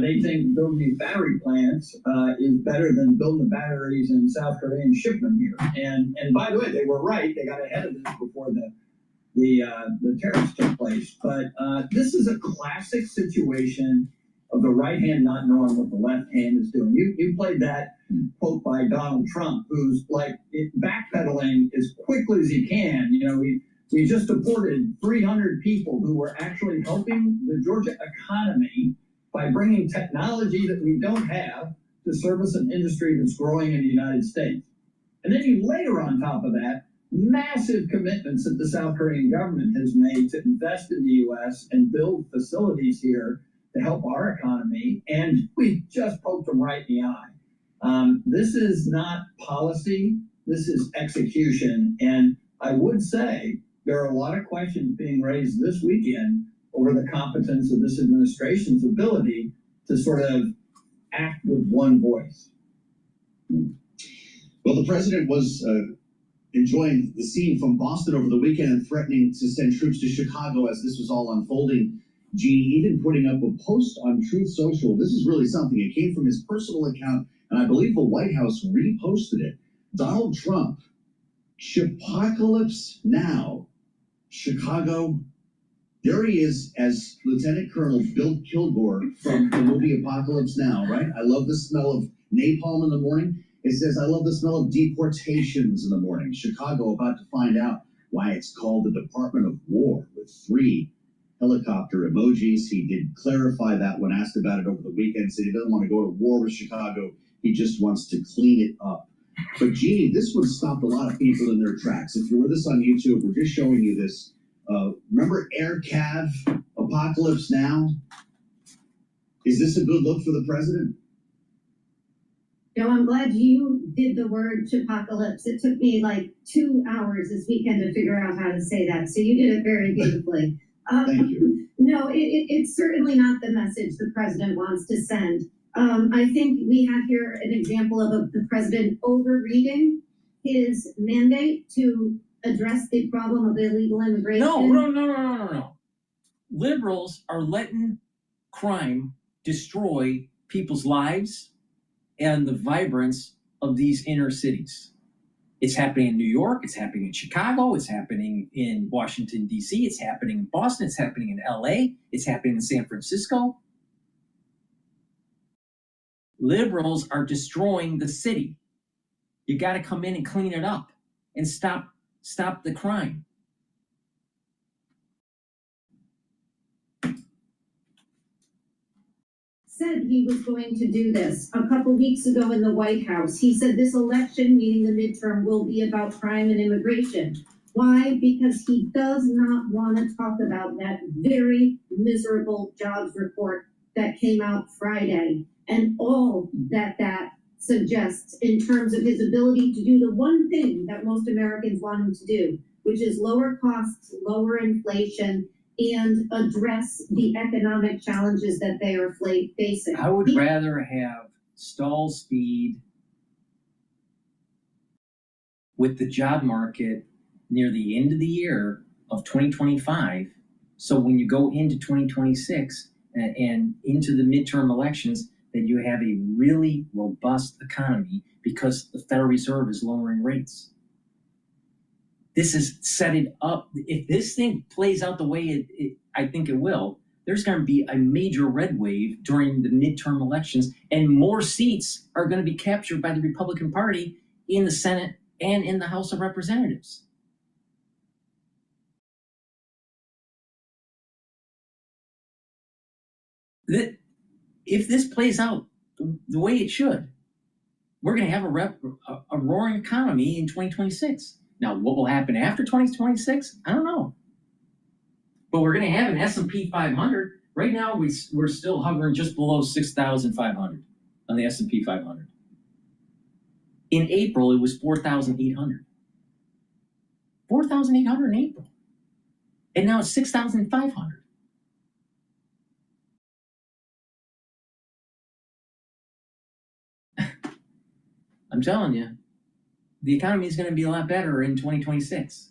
they think building these battery plants is better than building the batteries in South Korea and ship them here. And by the way, they were right. They got ahead of this before the tariffs took place. But this is a classic situation of the right hand not knowing what the left hand is doing. You played that quote by Donald Trump, who's like backpedaling as quickly as he can. You know, We just deported 300 people who were actually helping the Georgia economy by bringing technology that we don't have to service an industry that's growing in the United States. And then you layer on top of that massive commitments that the South Korean government has made to invest in the U.S. and build facilities here to help our economy, and we just poked them right in the eye. This is not policy, this is execution, and I would say there are a lot of questions being raised this weekend over the competence of this administration's ability to sort of act with one voice.
Well, the president was enjoying the scene from Boston over the weekend and threatening to send troops to Chicago as this was all unfolding. Gene even putting up a post on Truth Social. This is really something. It came from his personal account, and I believe the White House reposted it. Donald Trump, Chipocalypse now, Chicago. There he is as Lieutenant Colonel Bill Kilgore from the movie Apocalypse Now, right? I love the smell of napalm in the morning. It says, I love the smell of deportations in the morning. Chicago about to find out why it's called the Department of War with 3 helicopter emojis. He did clarify that when asked about it over the weekend, said he doesn't want to go to war with Chicago. He just wants to clean it up. But Jeannie, this one stopped a lot of people in their tracks. If you're with us on YouTube, we're just showing you this. Remember Air Cav, Apocalypse Now? Is this a good look for the president?
No, I'm glad you did the word Chipocalypse. It took me like 2 hours this weekend to figure out how to say that. So you did it very beautifully.
Thank you.
No, it's certainly not the message the president wants to send. I think we have here an example of the president overreading his mandate to address the problem of illegal immigration.
No. Liberals are letting crime destroy people's lives and the vibrance of these inner cities. It's happening in New York, it's happening in Chicago, it's happening in Washington, D.C., it's happening in Boston, it's happening in L.A., it's happening in San Francisco. Liberals are destroying the city. You got to come in and clean it up and stop the crime.
Said he was going to do this a couple weeks ago in the White House. He said this election, meaning the midterm, will be about crime and immigration. Why? Because he does not want to talk about that very miserable jobs report that came out Friday and all that suggests in terms of his ability to do the one thing that most Americans want him to do, which is lower costs, lower inflation, and address the economic challenges that they are facing.
I would rather have stall speed with the job market near the end of the year of 2025. So when you go into 2026 and into the midterm elections, that you have a really robust economy because the Federal Reserve is lowering rates. This is set it up. If this thing plays out the way I think it will, there's going to be a major red wave during the midterm elections, and more seats are going to be captured by the Republican Party in the Senate and in the House of Representatives. If this plays out the way it should, we're going to have a roaring economy in 2026. Now, what will happen after 2026? I don't know. But we're going to have an S&P 500. Right now, we're still hovering just below 6,500 on the S&P 500. In April, it was 4,800. 4,800 in April. And now it's 6,500. I'm telling you, the economy is going to be a lot better in 2026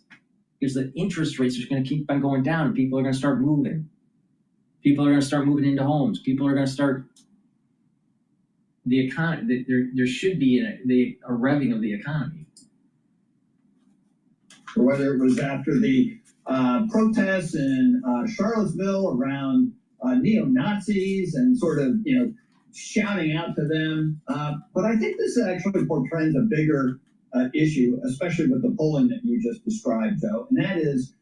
because the interest rates are going to keep on going down and people are going to start moving. People are going to start moving into homes. People are going to start the economy. There should be a revving of the economy.
Whether it was after the protests in Charlottesville around neo-Nazis and sort of, shouting out to them. But I think this actually portrays a bigger issue, especially with the polling that you just described, Joe, and that is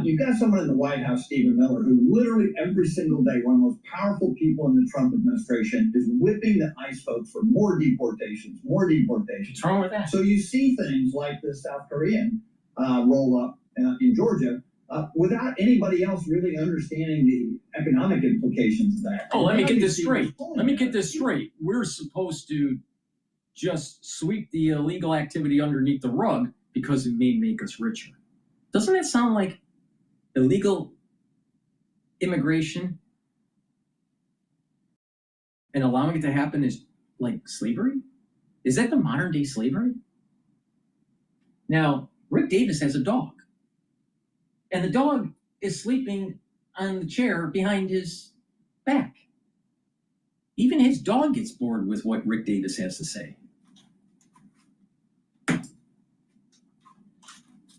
You've got someone in the White House, Stephen Miller, who literally every single day, one of the most powerful people in the Trump administration, is whipping the ICE folks for more deportations, more deportations.
What's wrong with that?
So you see things like the South Korean roll up in Georgia without anybody else really understanding the economic implications of that.
Oh, let me get this straight. Let me get this straight. We're supposed to just sweep the illegal activity underneath the rug because it may make us richer. Doesn't that sound like illegal immigration and allowing it to happen is like slavery? Is that the modern day slavery? Now, Rick Davis has a dog, and the dog is sleeping on the chair behind his back. Even his dog gets bored with what Rick Davis has to say.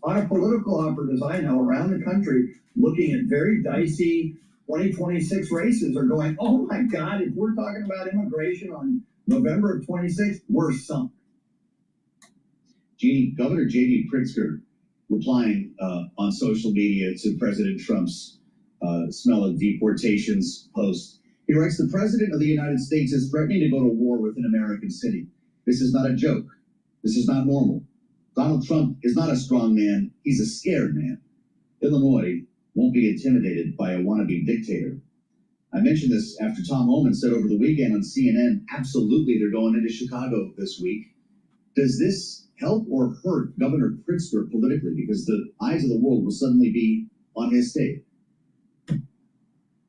On a political operatives I know around the country looking at very dicey 2026 races are going, oh my God, if we're talking about immigration on November of 26, we're sunk.
Governor J.D. Pritzker replying on social media to President Trump's smell of deportations post. He writes, the President of the United States is threatening to go to war with an American city. This is not a joke. This is not normal. Donald Trump is not a strong man. He's a scared man. Illinois won't be intimidated by a wannabe dictator. I mentioned this after Tom Homan said over the weekend on CNN, absolutely they're going into Chicago this week. Does this help or hurt Governor Pritzker politically? Because the eyes of the world will suddenly be on his state.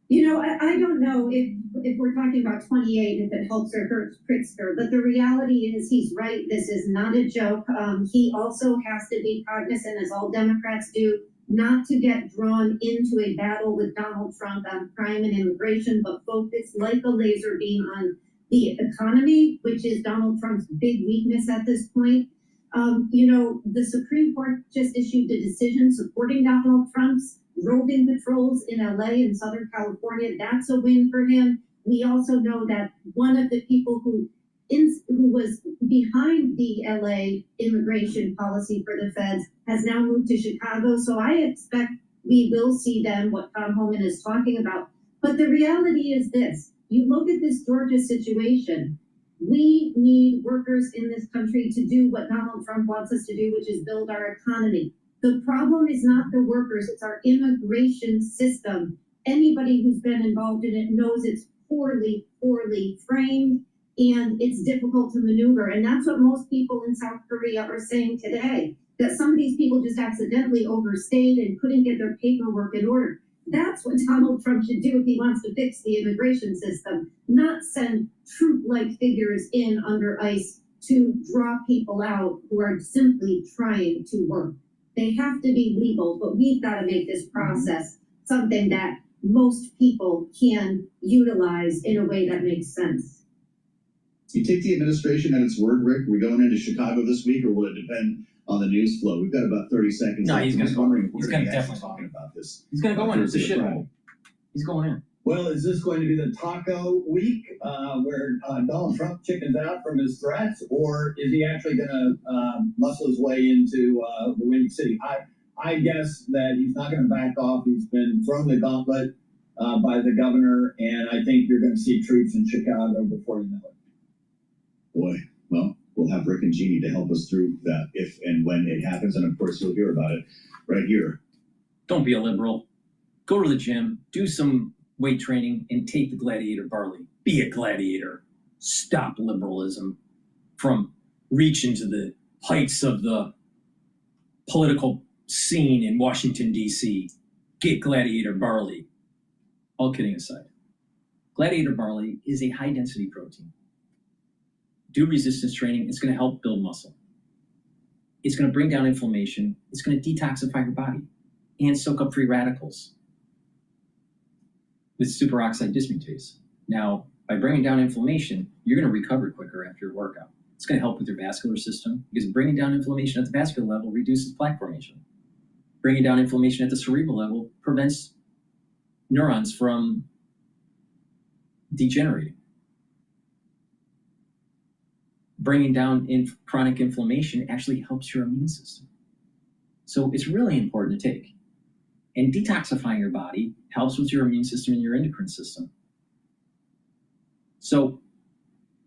You know, I don't know if we're talking about 28, if it helps or hurts Pritzker, but the reality is he's right. This is not a joke. He also has to be cognizant, as all Democrats do, not to get drawn into a battle with Donald Trump on crime and immigration, but focus like a laser beam on the economy, which is Donald Trump's big weakness at this point. You know, the Supreme Court just issued a decision supporting Donald Trump's roving patrols in LA and Southern California. That's a win for him. We also know that one of the people who was behind the LA immigration policy for the feds has now moved to Chicago. So I expect we will see them, what Tom Homan is talking about. But the reality is this. You look at this Georgia situation. We need workers in this country to do what Donald Trump wants us to do, which is build our economy. The problem is not the workers, it's our immigration system. Anybody who's been involved in it knows it's poorly framed and it's difficult to maneuver. And that's what most people in South Korea are saying today, that some of these people just accidentally overstayed and couldn't get their paperwork in order. That's what Donald Trump should do if he wants to fix the immigration system, not send troop-like figures in under ICE to draw people out who are simply trying to work. They have to be legal, but we've got to make this process something that most people can utilize in a way that makes sense.
You take the administration at its word, Rick? We're going into Chicago this week, or will it depend on the news flow? We've got about 30 seconds.
No, he's going to go in. He's going to
definitely talking about this.
He's going to go in. It's a shithole. He's going in.
Well, is this going to be the taco week where Donald Trump chickens out from his threats, or is he actually going to muscle his way into the winning city? I guess that he's not going to back off. He's been thrown the gauntlet by the governor, and I think you're going to see troops in Chicago before you know it.
Boy, well, we'll have Rick and Jeannie to help us through that if and when it happens, and of course you'll hear about it right here.
Don't be a liberal. Go to the gym, do some weight training, and take the gladiator barley. Be a gladiator. Stop liberalism from reaching to the heights of the political scene in Washington, D.C. Get gladiator barley. All kidding aside. Gladiator barley is a high-density protein. Do resistance training. It's going to help build muscle. It's going to bring down inflammation. It's going to detoxify your body and soak up free radicals with superoxide dismutase. Now, by bringing down inflammation, you're going to recover quicker after your workout. It's going to help with your vascular system because bringing down inflammation at the vascular level reduces plaque formation. Bringing down inflammation at the cerebral level prevents neurons from degenerating. Bringing down chronic inflammation actually helps your immune system. So it's really important to take. And detoxifying your body helps with your immune system and your endocrine system. So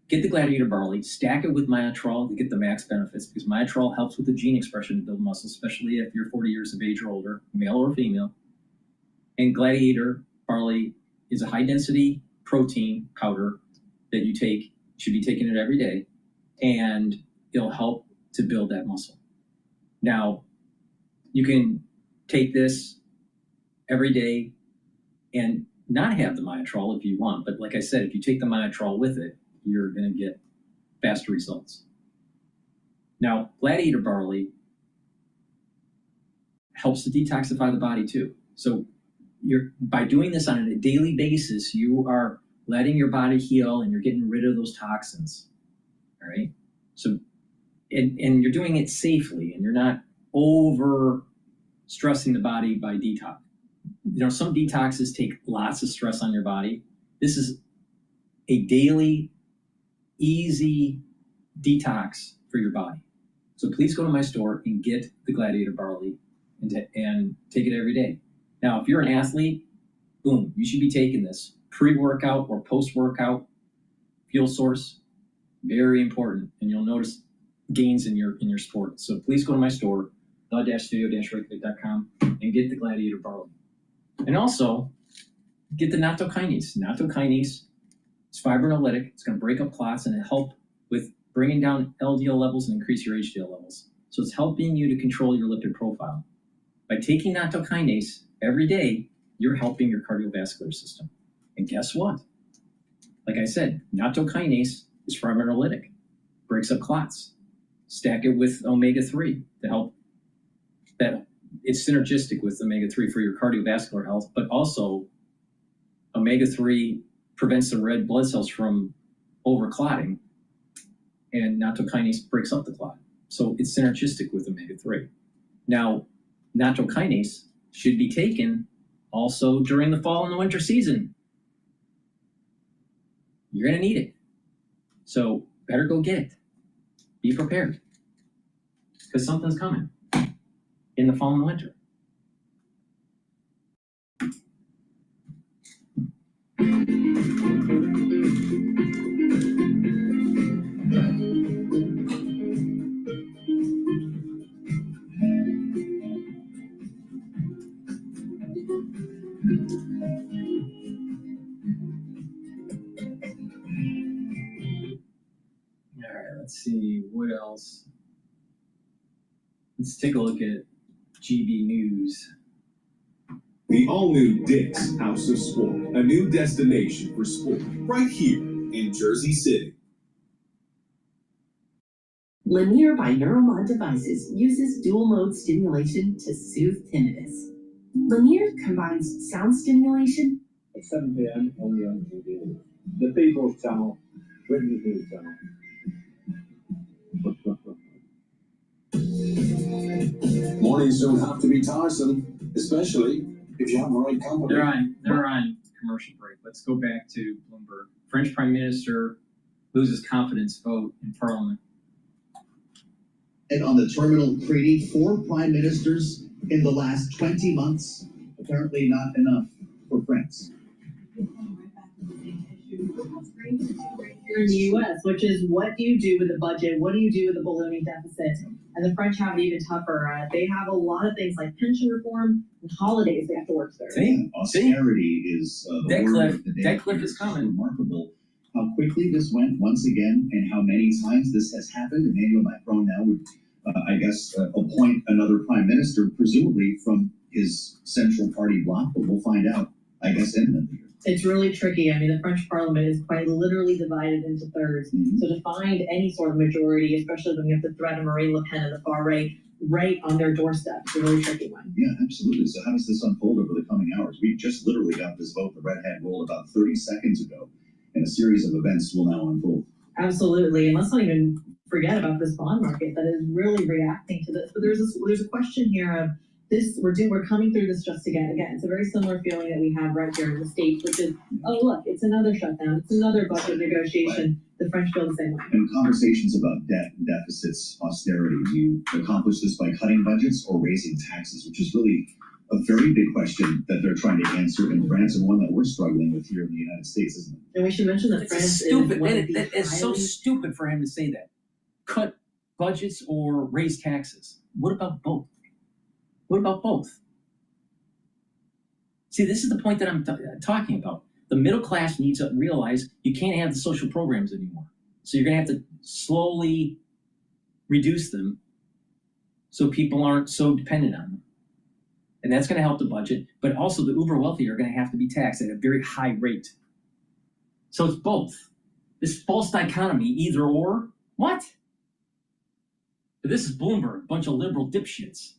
get the Gladiator barley, stack it with Myotrol to get the max benefits, because Myotrol helps with the gene expression to build muscle, especially if you're 40 years of age or older, male or female. And Gladiator barley is a high-density protein powder that you take. You should be taking it every day, and it'll help to build that muscle. Now, you can take this every day and not have the Myotrol if you want, but like I said, if you take the Myotrol with it, you're going to get faster results. Now, Gladiator barley helps to detoxify the body too. So by doing this on a daily basis, you are letting your body heal and you're getting rid of those toxins. All right. So, and you're doing it safely, and you're not over stressing the body by detox. You know, some detoxes take lots of stress on your body. This is a daily, easy detox for your body. So please go to my store and get the Gladiator barley and take it every day. Now, if you're an athlete, boom, you should be taking this pre-workout or post-workout fuel source. Very important, and you'll notice gains in your sport. So please go to my store, the-studio-reykjavik.com, and get the Gladiator barley. And also, get the nattokinase. Nattokinase is fibrinolytic. It's going to break up clots and help with bringing down LDL levels and increase your HDL levels. So it's helping you to control your lipid profile. By taking nattokinase every day, you're helping your cardiovascular system. And guess what? Like I said, nattokinase is fibrinolytic, breaks up clots. Stack it with omega-3 to help that. It's synergistic with omega-3 for your cardiovascular health, but also omega-3 prevents the red blood cells from overclotting, and nattokinase breaks up the clot. So it's synergistic with omega-3. Now, nattokinase should be taken also during the fall and the winter season. You're going to need it. So better go get it. Be prepared, because something's coming in the fall and the winter. All right, let's see what else. Let's take a look at GB News.
The all-new Dick's House of Sport, a new destination for sport, right here in Jersey City.
Lanier by Neuromod Devices uses dual-mode stimulation to soothe tinnitus. Lanier combines sound stimulation.
At 7 p.m. only on GB News. The People's Channel, British News Channel.
Mornings don't have to be tiresome, especially if you have the right company.
They're on commercial break. Let's go back to Bloomberg. French Prime Minister loses confidence vote in Parliament.
And on the terminal treaty, 4 prime ministers in the last 20 months. Apparently not enough for France.
Here in the U.S., which is what do you do with the budget? What do you do with the ballooning deficit? And the French have it even tougher. They have a lot of things like pension reform and holidays they have to work through.
Austerity is the word of the day.
That cliff is coming.
Remarkable how quickly this went once again, and how many times this has happened. Emmanuel Macron now would, I guess, appoint another prime minister, presumably from his central party bloc, but we'll find out, I guess, imminently.
It's really tricky. I mean, the French parliament is quite literally divided into thirds. So to find any sort of majority, especially when you have the threat of Marine Le Pen and the far right on their doorstep, it's a really tricky one.
Yeah, absolutely. So how does this unfold over the coming hours? We just literally got this vote, the red hat roll, about 30 seconds ago, and a series of events will now unfold.
Absolutely. And let's not even forget about this bond market that is really reacting to this. But there's a question here of this, we're coming through this just again. It's a very similar feeling that we have right here in the States, which is, oh, look, it's another shutdown. It's another budget negotiation. The French feel the same way.
And conversations about debt, deficits, austerity, do you accomplish this by cutting budgets or raising taxes, which is really a very big question that they're trying to answer in France, and one that we're struggling with here in the United States, isn't it?
And we should mention that
It's
France
stupid.
is one of
And
the
it's so
highly-
stupid for him to say that. Cut budgets or raise taxes. What about both? What about both? See, this is the point that I'm talking about. The middle class needs to realize you can't have the social programs anymore. So you're going to have to slowly reduce them so people aren't so dependent on them. And that's going to help the budget. But also the uber wealthy are going to have to be taxed at a very high rate. So it's both. This false dichotomy, either or. What? But this is Bloomberg, a bunch of liberal dipshits.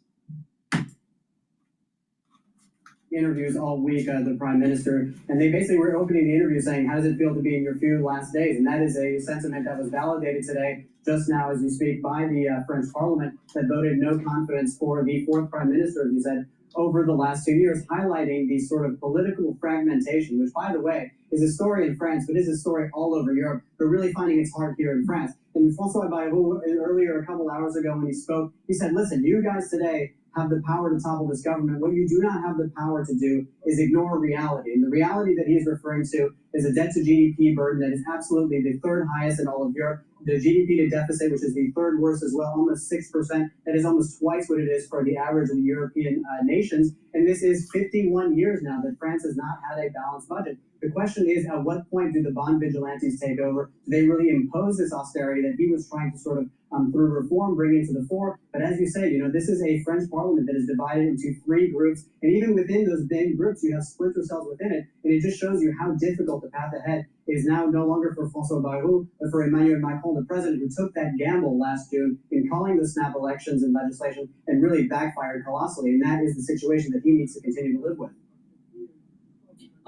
Interviews all week, the prime minister, and they basically were opening the interview saying, how does it feel to be in your few last days? And that is a sentiment that was validated today, just now as you speak, by the French parliament that voted no confidence for the fourth prime minister, as you said, over the last 2 years, highlighting the sort of political fragmentation, which, by the way, is a story in France, but is a story all over Europe, but really finding its heart here in France. And François Bayrou, earlier, a couple hours ago when he spoke, he said, listen, you guys today have the power to topple this government. What you do not have the power to do is ignore reality. And the reality that he's referring to is a debt to GDP burden that is absolutely the third highest in all of Europe. The GDP to deficit, which is the third worst as well, almost 6%. That is almost twice what it is for the average of the European nations. And this is 51 years now that France has not had a balanced budget. The question is, at what point do the bond vigilantes take over? Do they really impose this austerity that he was trying to sort of, through reform, bring into the fore? But as you say, this is a French parliament that is divided into three groups. And even within those big groups, you have splinter cells within it. And it just shows you how difficult the path ahead is now no longer for François Bayrou, but for Emmanuel Macron, the president, who took that gamble last June in calling the snap elections and legislation and really backfired colossally. And that is the situation that he needs to continue to live with.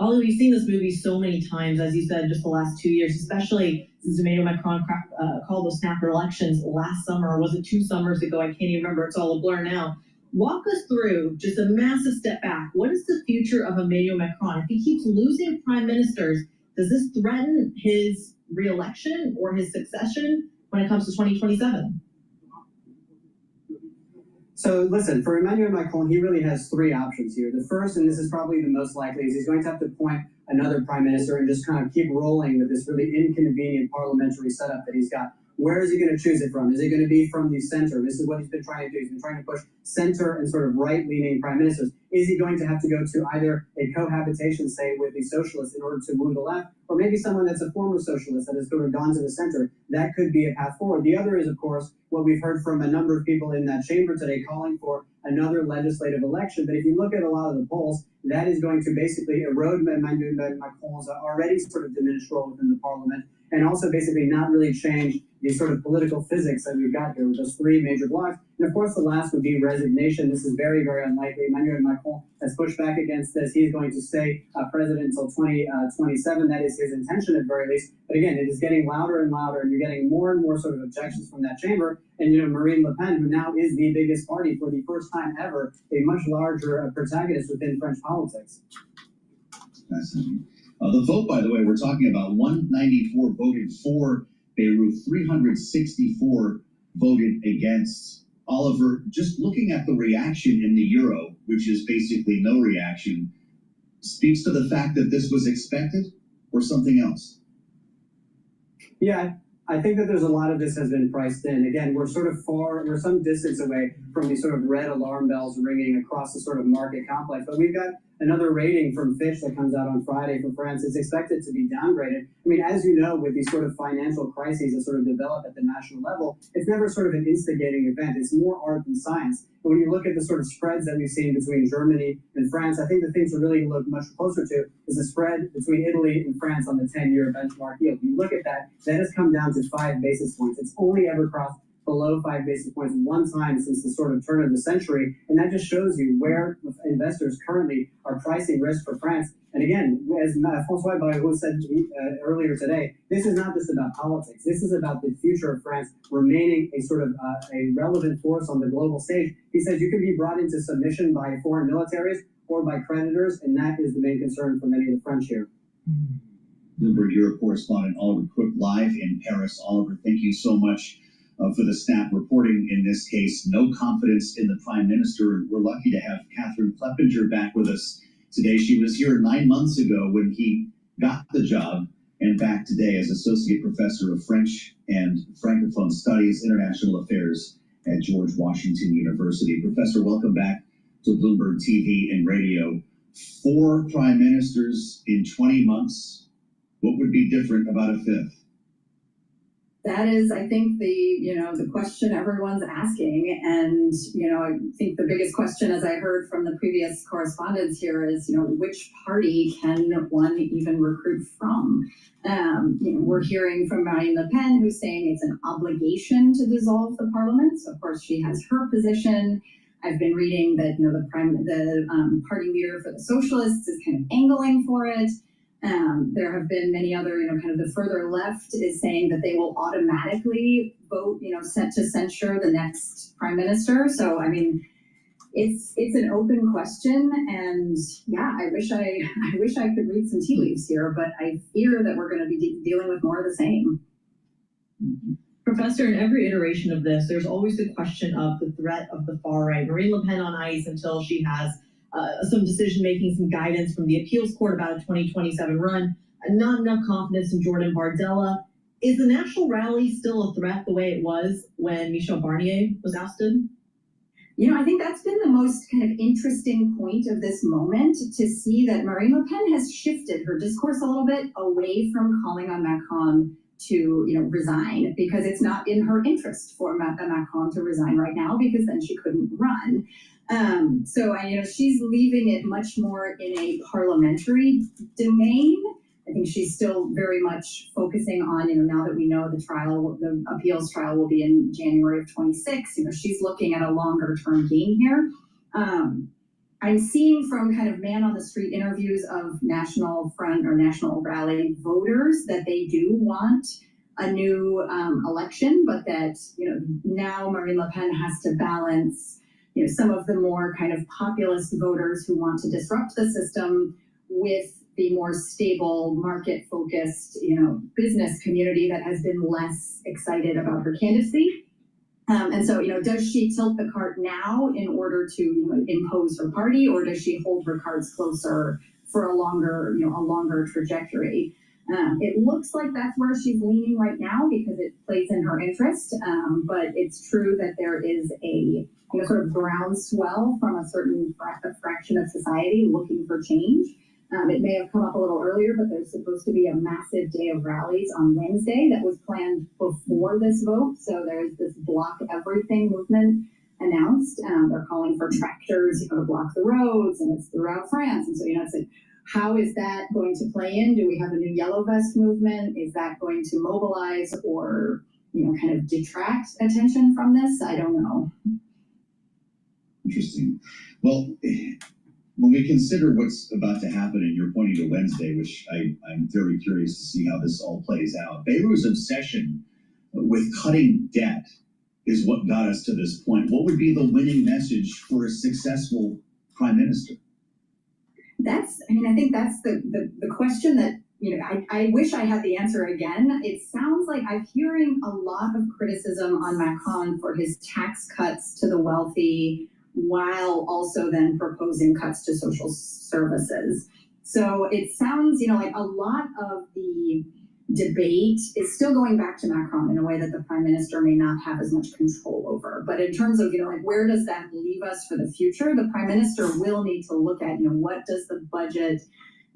Although we've seen this movie so many times, as you said, just the last 2 years, especially since Emmanuel Macron called those snapper elections last summer, or was it 2 summers ago? I can't even remember. It's all a blur now. Walk us through just a massive step back. What is the future of Emmanuel Macron? If he keeps losing prime ministers, does this threaten his re-election or his succession when it comes to 2027?
So listen, for Emmanuel Macron, he really has three options here. The first, and this is probably the most likely, is he's going to have to appoint another prime minister and just kind of keep rolling with this really inconvenient parliamentary setup that he's got. Where is he going to choose it from? Is it going to be from the center? This is what he's been trying to do. He's been trying to push center and sort of right-leaning prime ministers. Is he going to have to go to either a cohabitation, say, with the socialists in order to woo the left, or maybe someone that's a former socialist that has sort of gone to the center? That could be a path forward. The other is, of course, what we've heard from a number of people in that chamber today calling for another legislative election. But if you look at a lot of the polls, that is going to basically erode Emmanuel Macron's already sort of diminished role within the parliament, and also basically not really change the sort of political physics that we've got here with those three major blocks. And of course, the last would be resignation. This is very, very unlikely. Emmanuel Macron has pushed back against this. He's going to stay president until 2027. That is his intention at very least. But again, it is getting louder and louder, and you're getting more and more sort of objections from that chamber. And, Marine Le Pen, who now is the biggest party for the first time ever, a much larger protagonist within French politics.
Fascinating. The vote, by the way, we're talking about 194 voted for Beirut, 364 voted against. Oliver, just looking at the reaction in the Euro, which is basically no reaction, speaks to the fact that this was expected or something else?
Yeah, I think that there's a lot of this has been priced in. Again, we're some distance away from these sort of red alarm bells ringing across the sort of market complex. But we've got another rating from Fitch that comes out on Friday for France. It's expected to be downgraded. I mean, as you know, with these sort of financial crises that sort of develop at the national level, it's never sort of an instigating event. It's more art than science. But when you look at the sort of spreads that we've seen between Germany and France, I think the thing to really look much closer to is the spread between Italy and France on the 10-year benchmark yield. If you look at that, that has come down to 5 basis points. It's only ever crossed below 5 basis points one time since the sort of turn of the century. And that just shows you where investors currently are pricing risk for France. And again, as François Bayrou said earlier today, this is not just about politics. This is about the future of France remaining a sort of a relevant force on the global stage. He says you can be brought into submission by foreign militaries or by creditors, and that is the main concern for many of the French here.
Bloomberg Europe correspondent Oliver Crook live in Paris. Oliver, thank you so much. for the Snap reporting in this case. No confidence in the Prime Minister. And we're lucky to have Catherine Kleppinger back with us today. She was here 9 months ago when he got the job, and back today as Associate Professor of French and Francophone Studies, International Affairs at George Washington University. Professor, welcome back to Bloomberg TV and Radio. 4 prime ministers in 20 months. What would be different about a 5th?
That is, I think, the question everyone's asking. And, I think the biggest question, as I heard from the previous correspondents here, is, which party can one even recruit from? We're hearing from Marine Le Pen, who's saying it's an obligation to dissolve the parliament. So, of course, she has her position. I've been reading that, the party leader for the Socialists is kind of angling for it. There have been many other, kind of the further left is saying that they will automatically vote, set to censure the next prime minister. So, I mean, it's an open question, and yeah, I wish I could read some tea leaves here, but I fear that we're going to be dealing with more of the same.
Professor, in every iteration of this, there's always the question of the threat of the far right. Marine Le Pen on ice until she has some decision-making, some guidance from the appeals court about a 2027 run, not enough confidence in Jordan Bardella. Is the national rally still a threat the way it was when Michel Barnier was ousted?
I think that's been the most kind of interesting point of this moment, to see that Marine Le Pen has shifted her discourse a little bit away from calling on Macron to resign, because it's not in her interest for Macron to resign right now, because then she couldn't run. So she's leaving it much more in a parliamentary domain. I think she's still very much focusing on, now that we know the appeals trial will be in January of 26, she's looking at a longer term game here. I'm seeing from kind of man on the street interviews of National Front or National Rally voters that they do want a new election, but that, now Marine Le Pen has to balance, some of the more kind of populist voters who want to disrupt the system with the more stable, market-focused, business community that has been less excited about her candidacy. And so, does she tilt the cart now in order to impose her party, or does she hold her cards closer for a longer trajectory? It looks like that's where she's leaning right now, because it plays in her interest. But it's true that there is a sort of groundswell from a certain fraction of society looking for change. It may have come up a little earlier, but there's supposed to be a massive day of rallies on Wednesday that was planned before this vote. So there's this Block Everything movement announced. They're calling for tractors to block the roads, and it's throughout France. And so, it's like, how is that going to play in? Do we have a new Yellow Vest movement? Is that going to mobilize or, kind of detract attention from this? I don't know.
Interesting. Well, when we consider what's about to happen, and you're pointing to Wednesday, which I'm very curious to see how this all plays out. Bayrou's obsession with cutting debt is what got us to this point. What would be the winning message for a successful prime minister?
I think that's the question that, I wish I had the answer again. It sounds like I'm hearing a lot of criticism on Macron for his tax cuts to the wealthy, while also then proposing cuts to social services. So it sounds, like a lot of the debate is still going back to Macron in a way that the prime minister may not have as much control over. But in terms of, where does that leave us for the future? The prime minister will need to look at, what does the budget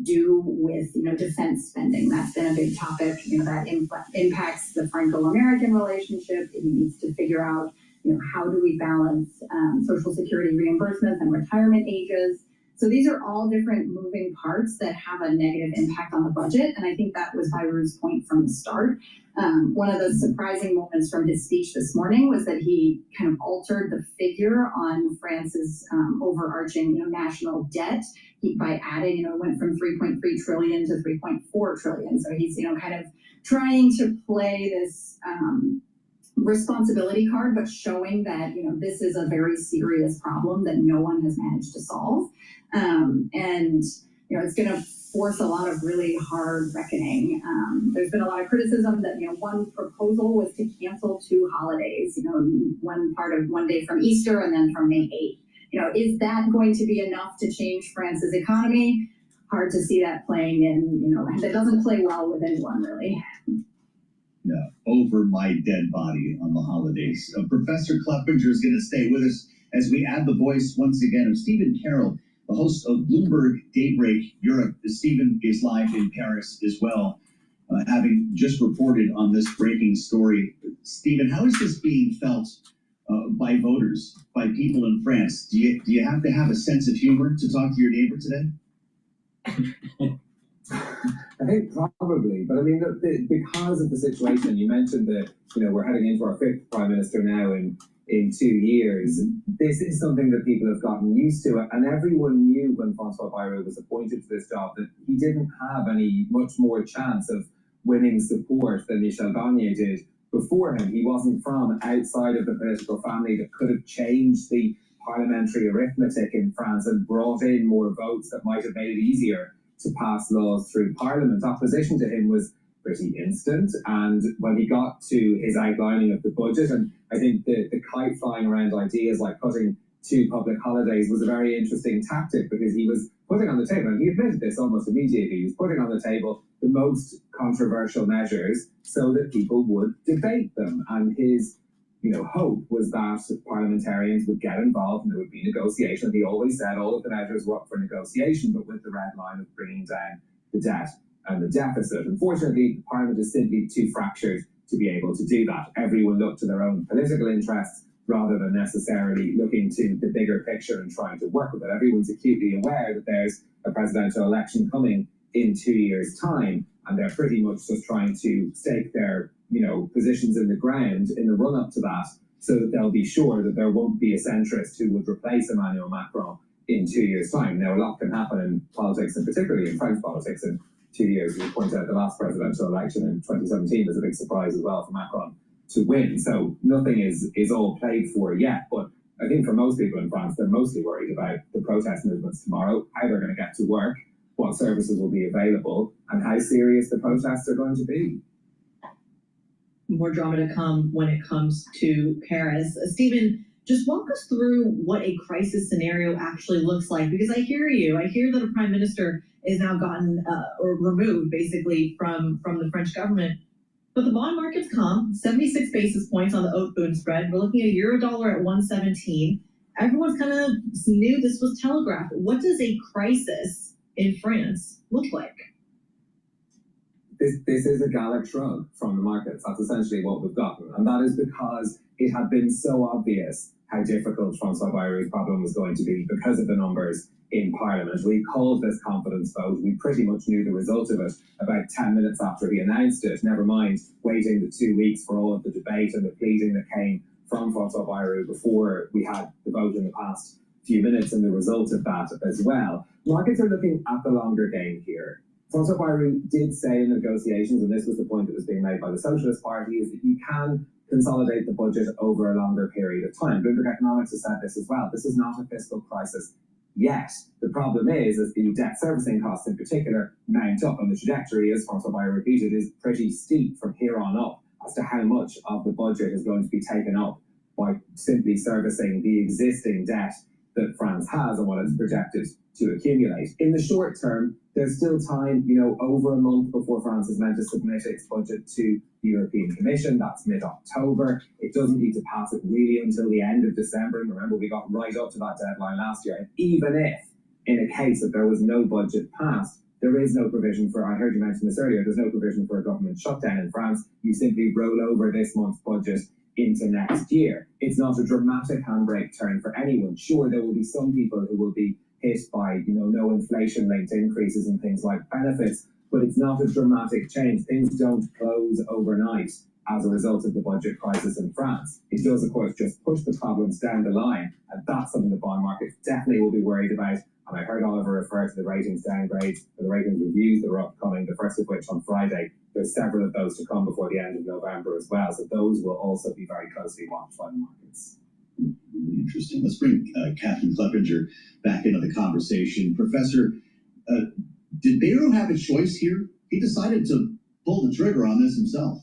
do with, defense spending? That's been a big topic, that impacts the Franco-American relationship. He needs to figure out, how do we balance Social Security reimbursements and retirement ages? So these are all different moving parts that have a negative impact on the budget. And I think that was Bayrou's point from the start. One of the surprising moments from his speech this morning was that he kind of altered the figure on France's overarching national debt by adding, went from 3.3 trillion to 3.4 trillion. So he's, kind of trying to play this responsibility card, but showing that, this is a very serious problem that no one has managed to solve. And, it's going to force a lot of really hard reckoning. There's been a lot of criticism that, one proposal was to cancel 2 holidays, one day from Easter and then from May 8th. Is that going to be enough to change France's economy? Hard to see that playing in, that doesn't play well with anyone, really.
Yeah, over my dead body on the holidays. Professor Kleppinger is going to stay with us as we add the voice once again of Stephen Carroll, the host of Bloomberg Daybreak Europe. Stephen is live in Paris as well, having just reported on this breaking story. Stephen, how is this being felt by voters, by people in France? Do you have to have a sense of humor to talk to your neighbor today?
I think probably, but I mean, because of the situation, you mentioned that, we're heading into our 5th prime minister now in 2 years. This is something that people have gotten used to, and everyone knew when François Bayrou was appointed to this job that he didn't have much more chance of winning support than Michel Barnier did before him. He wasn't from outside of the political family that could have changed the parliamentary arithmetic in France and brought in more votes that might have made it easier to pass laws through Parliament. Opposition to him was pretty instant, and when he got to his outlining of the budget, and I think the kite flying around ideas like cutting 2 public holidays was a very interesting tactic, because he was putting on the table, and he admitted this almost immediately, he was putting on the table the most controversial measures so that people would debate them, and his hope was that parliamentarians would get involved and there would be negotiation. And he always said all of the measures were up for negotiation, but with the red line of bringing down the debt and the deficit. Unfortunately, Parliament is simply too fractured to be able to do that. Everyone looked to their own political interests rather than necessarily looking to the bigger picture and trying to work with it. Everyone's acutely aware that there's a presidential election coming in 2 years' time, and they're pretty much just trying to stake their positions in the ground in the run-up to that, so that they'll be sure that there won't be a centrist who would replace Emmanuel Macron in 2 years' time. Now, a lot can happen in politics, and particularly in French politics, in 2 years. You point out the last presidential election in 2017 was a big surprise as well for Macron to win. So nothing is all played for yet. But I think for most people in France, they're mostly worried about the protest movements tomorrow, how they're going to get to work, what services will be available, and how serious the protests are going to be.
More drama to come when it comes to Paris. Stephen, just walk us through what a crisis scenario actually looks like, because I hear you. I hear that a prime minister is now gotten or removed basically from the French government. But the bond market's calm, 76 basis points on the Haute-Bund spread. We're looking at euro-dollar at 117. Everyone's kind of knew this was telegraphed. What does a crisis in France look like?
This is a Gallic shrug from the markets. That's essentially what we've gotten. And that is because it had been so obvious how difficult François Bayrou's problem was going to be because of the numbers in Parliament. We called this confidence vote. We pretty much knew the result of it about 10 minutes after he announced it, never mind waiting the 2 weeks for all of the debate and the pleading that came from François Bayrou before we had the vote in the past few minutes and the result of that as well. Markets are looking at the longer game here. François Bayrou did say in the negotiations, and this was the point that was being made by the Socialist Party, is that you can consolidate the budget over a longer period of time. Bloomberg Economics has said this as well. This is not a fiscal crisis yet. The problem is the debt servicing costs in particular mount up, and the trajectory, as François Bayrou repeated, is pretty steep from here on up as to how much of the budget is going to be taken up by simply servicing the existing debt that France has and what it's projected to accumulate. In the short term, there's still time, over a month before France is meant to submit its budget to the European Commission. That's mid-October. It doesn't need to pass it really until the end of December. And remember, we got right up to that deadline last year. And even if, in a case that there was no budget passed, there is no provision for, I heard you mention this earlier, there's no provision for a government shutdown in France. You simply roll over this month's budget into next year. It's not a dramatic handbrake turn for anyone. Sure, there will be some people who will be hit by, no inflation-linked increases and things like benefits, but it's not a dramatic change. Things don't close overnight as a result of the budget crisis in France. It does, of course, just push the problems down the line, and that's something the bond market definitely will be worried about. And I heard Oliver refer to the ratings downgrades, or the ratings reviews that are upcoming, the first of which on Friday. There's several of those to come before the end of November as well, so those will also be very closely watched by the markets.
Really interesting. Let's bring Catherine Kleppinger back into the conversation. Professor, Did Beirut have a choice here? He decided to pull the trigger on this himself.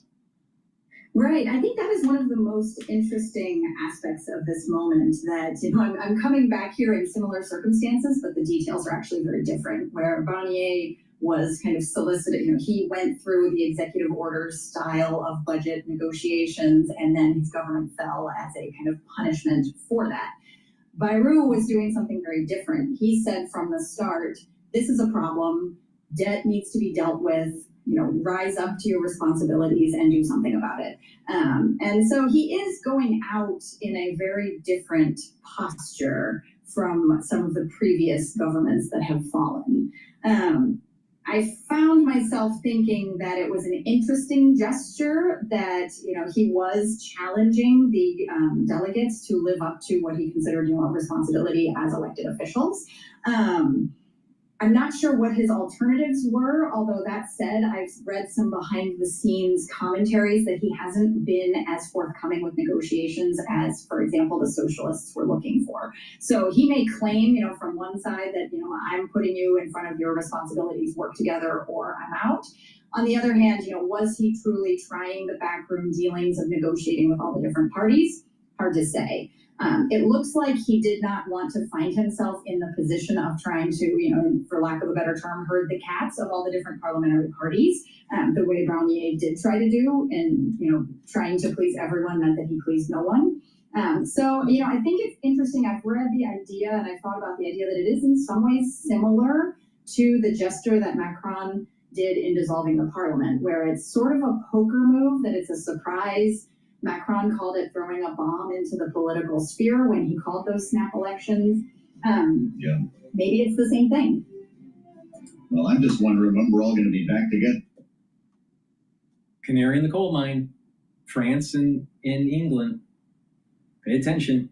Right. I think that is one of the most interesting aspects of this moment that, I'm coming back here in similar circumstances, but the details are actually very different, where Barnier was kind of solicited, he went through the executive order style of budget negotiations, and then his government fell as a kind of punishment for that. Bayrou was doing something very different. He said from the start, this is a problem, debt needs to be dealt with, rise up to your responsibilities and do something about it. And so he is going out in a very different posture from some of the previous governments that have fallen. I found myself thinking that it was an interesting gesture that, he was challenging the delegates to live up to what he considered, a responsibility as elected officials. I'm not sure what his alternatives were, although that said, I've read some behind the scenes commentaries that he hasn't been as forthcoming with negotiations as, for example, the socialists were looking for. So he may claim, from one side that, I'm putting you in front of your responsibilities, work together or I'm out. On the other hand, was he truly trying the backroom dealings of negotiating with all the different parties? Hard to say. It looks like he did not want to find himself in the position of trying to, for lack of a better term, herd the cats of all the different parliamentary parties, the way Brownier did try to do, and, trying to please everyone meant that he pleased no one. So, I think it's interesting. I've read the idea and I thought about the idea that it is in some ways similar to the gesture that Macron did in dissolving the parliament, where it's sort of a poker move, that it's a surprise. Macron called it throwing a bomb into the political sphere when he called those snap elections. Maybe it's the same thing.
Well, I'm just wondering when we're all going to be back together.
Canary in the coal mine, France and England. Pay attention.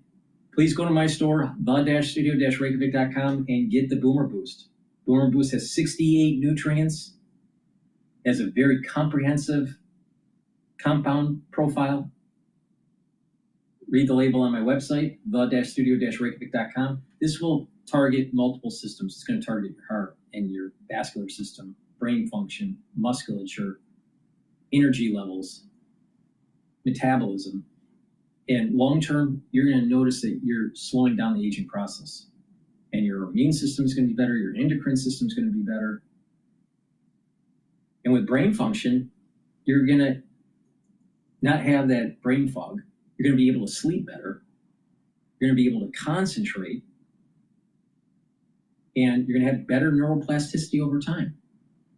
Please go to my store, the-studio-reykjavik.com, and get the Boomer Boost. Boomer Boost has 68 nutrients, has a very comprehensive compound profile. Read the label on my website, the-studio-reykjavik.com. This will target multiple systems. It's going to target your heart and your vascular system, brain function, musculature, energy levels, metabolism. And long-term, you're going to notice that you're slowing down the aging process. And your immune system is going to be better. Your endocrine system is going to be better. And with brain function, you're going to not have that brain fog. You're going to be able to sleep better. You're going to be able to concentrate. And you're going to have better neuroplasticity over time.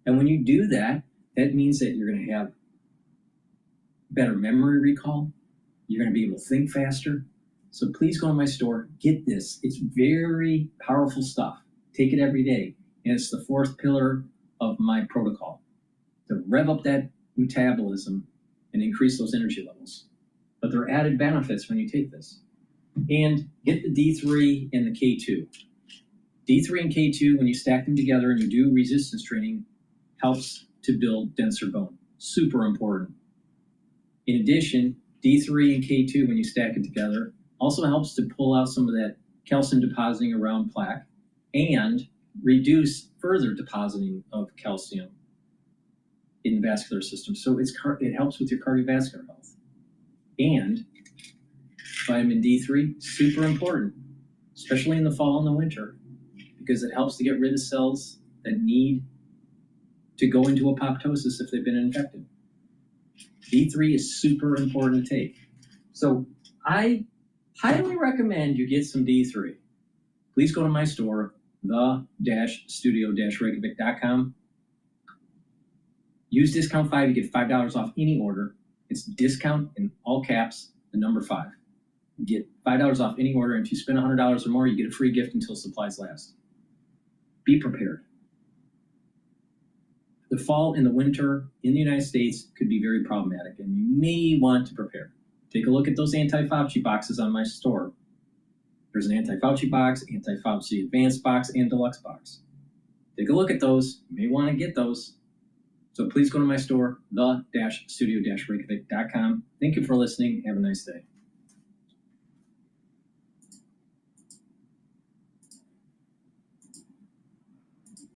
And when you do that, that means that you're going to have better memory recall. You're going to be able to think faster. So please go to my store, get this. It's very powerful stuff. Take it every day. And it's the fourth pillar of my protocol, to rev up that metabolism and increase those energy levels. But there are added benefits when you take this. And get the D3 and the K2. D3 and K2, when you stack them together and you do resistance training, helps to build denser bone. Super important. In addition, D3 and K2, when you stack it together, also helps to pull out some of that calcium depositing around plaque and reduce further depositing of calcium in the vascular system. So it helps with your cardiovascular health. And vitamin D3, super important, especially in the fall and the winter, because it helps to get rid of cells that need to go into apoptosis if they've been infected. D3 is super important to take. So I highly recommend you get some D3. Please go to my store, the-studio-reykjavik.com. Use discount 5, you get $5 off any order. It's discount in all caps, the number 5. You get $5 off any order, and if you spend $100 or more, you get a free gift until supplies last. Be prepared. The fall and the winter in the United States could be very problematic, and you may want to prepare. Take a look at those anti-Fauci boxes on my store. There's an anti-Fauci box, anti-Fauci advanced box, and deluxe box. Take a look at those. You may want to get those. So please go to my store, the-studio-reykjavik.com. Thank you for listening. Have a nice day.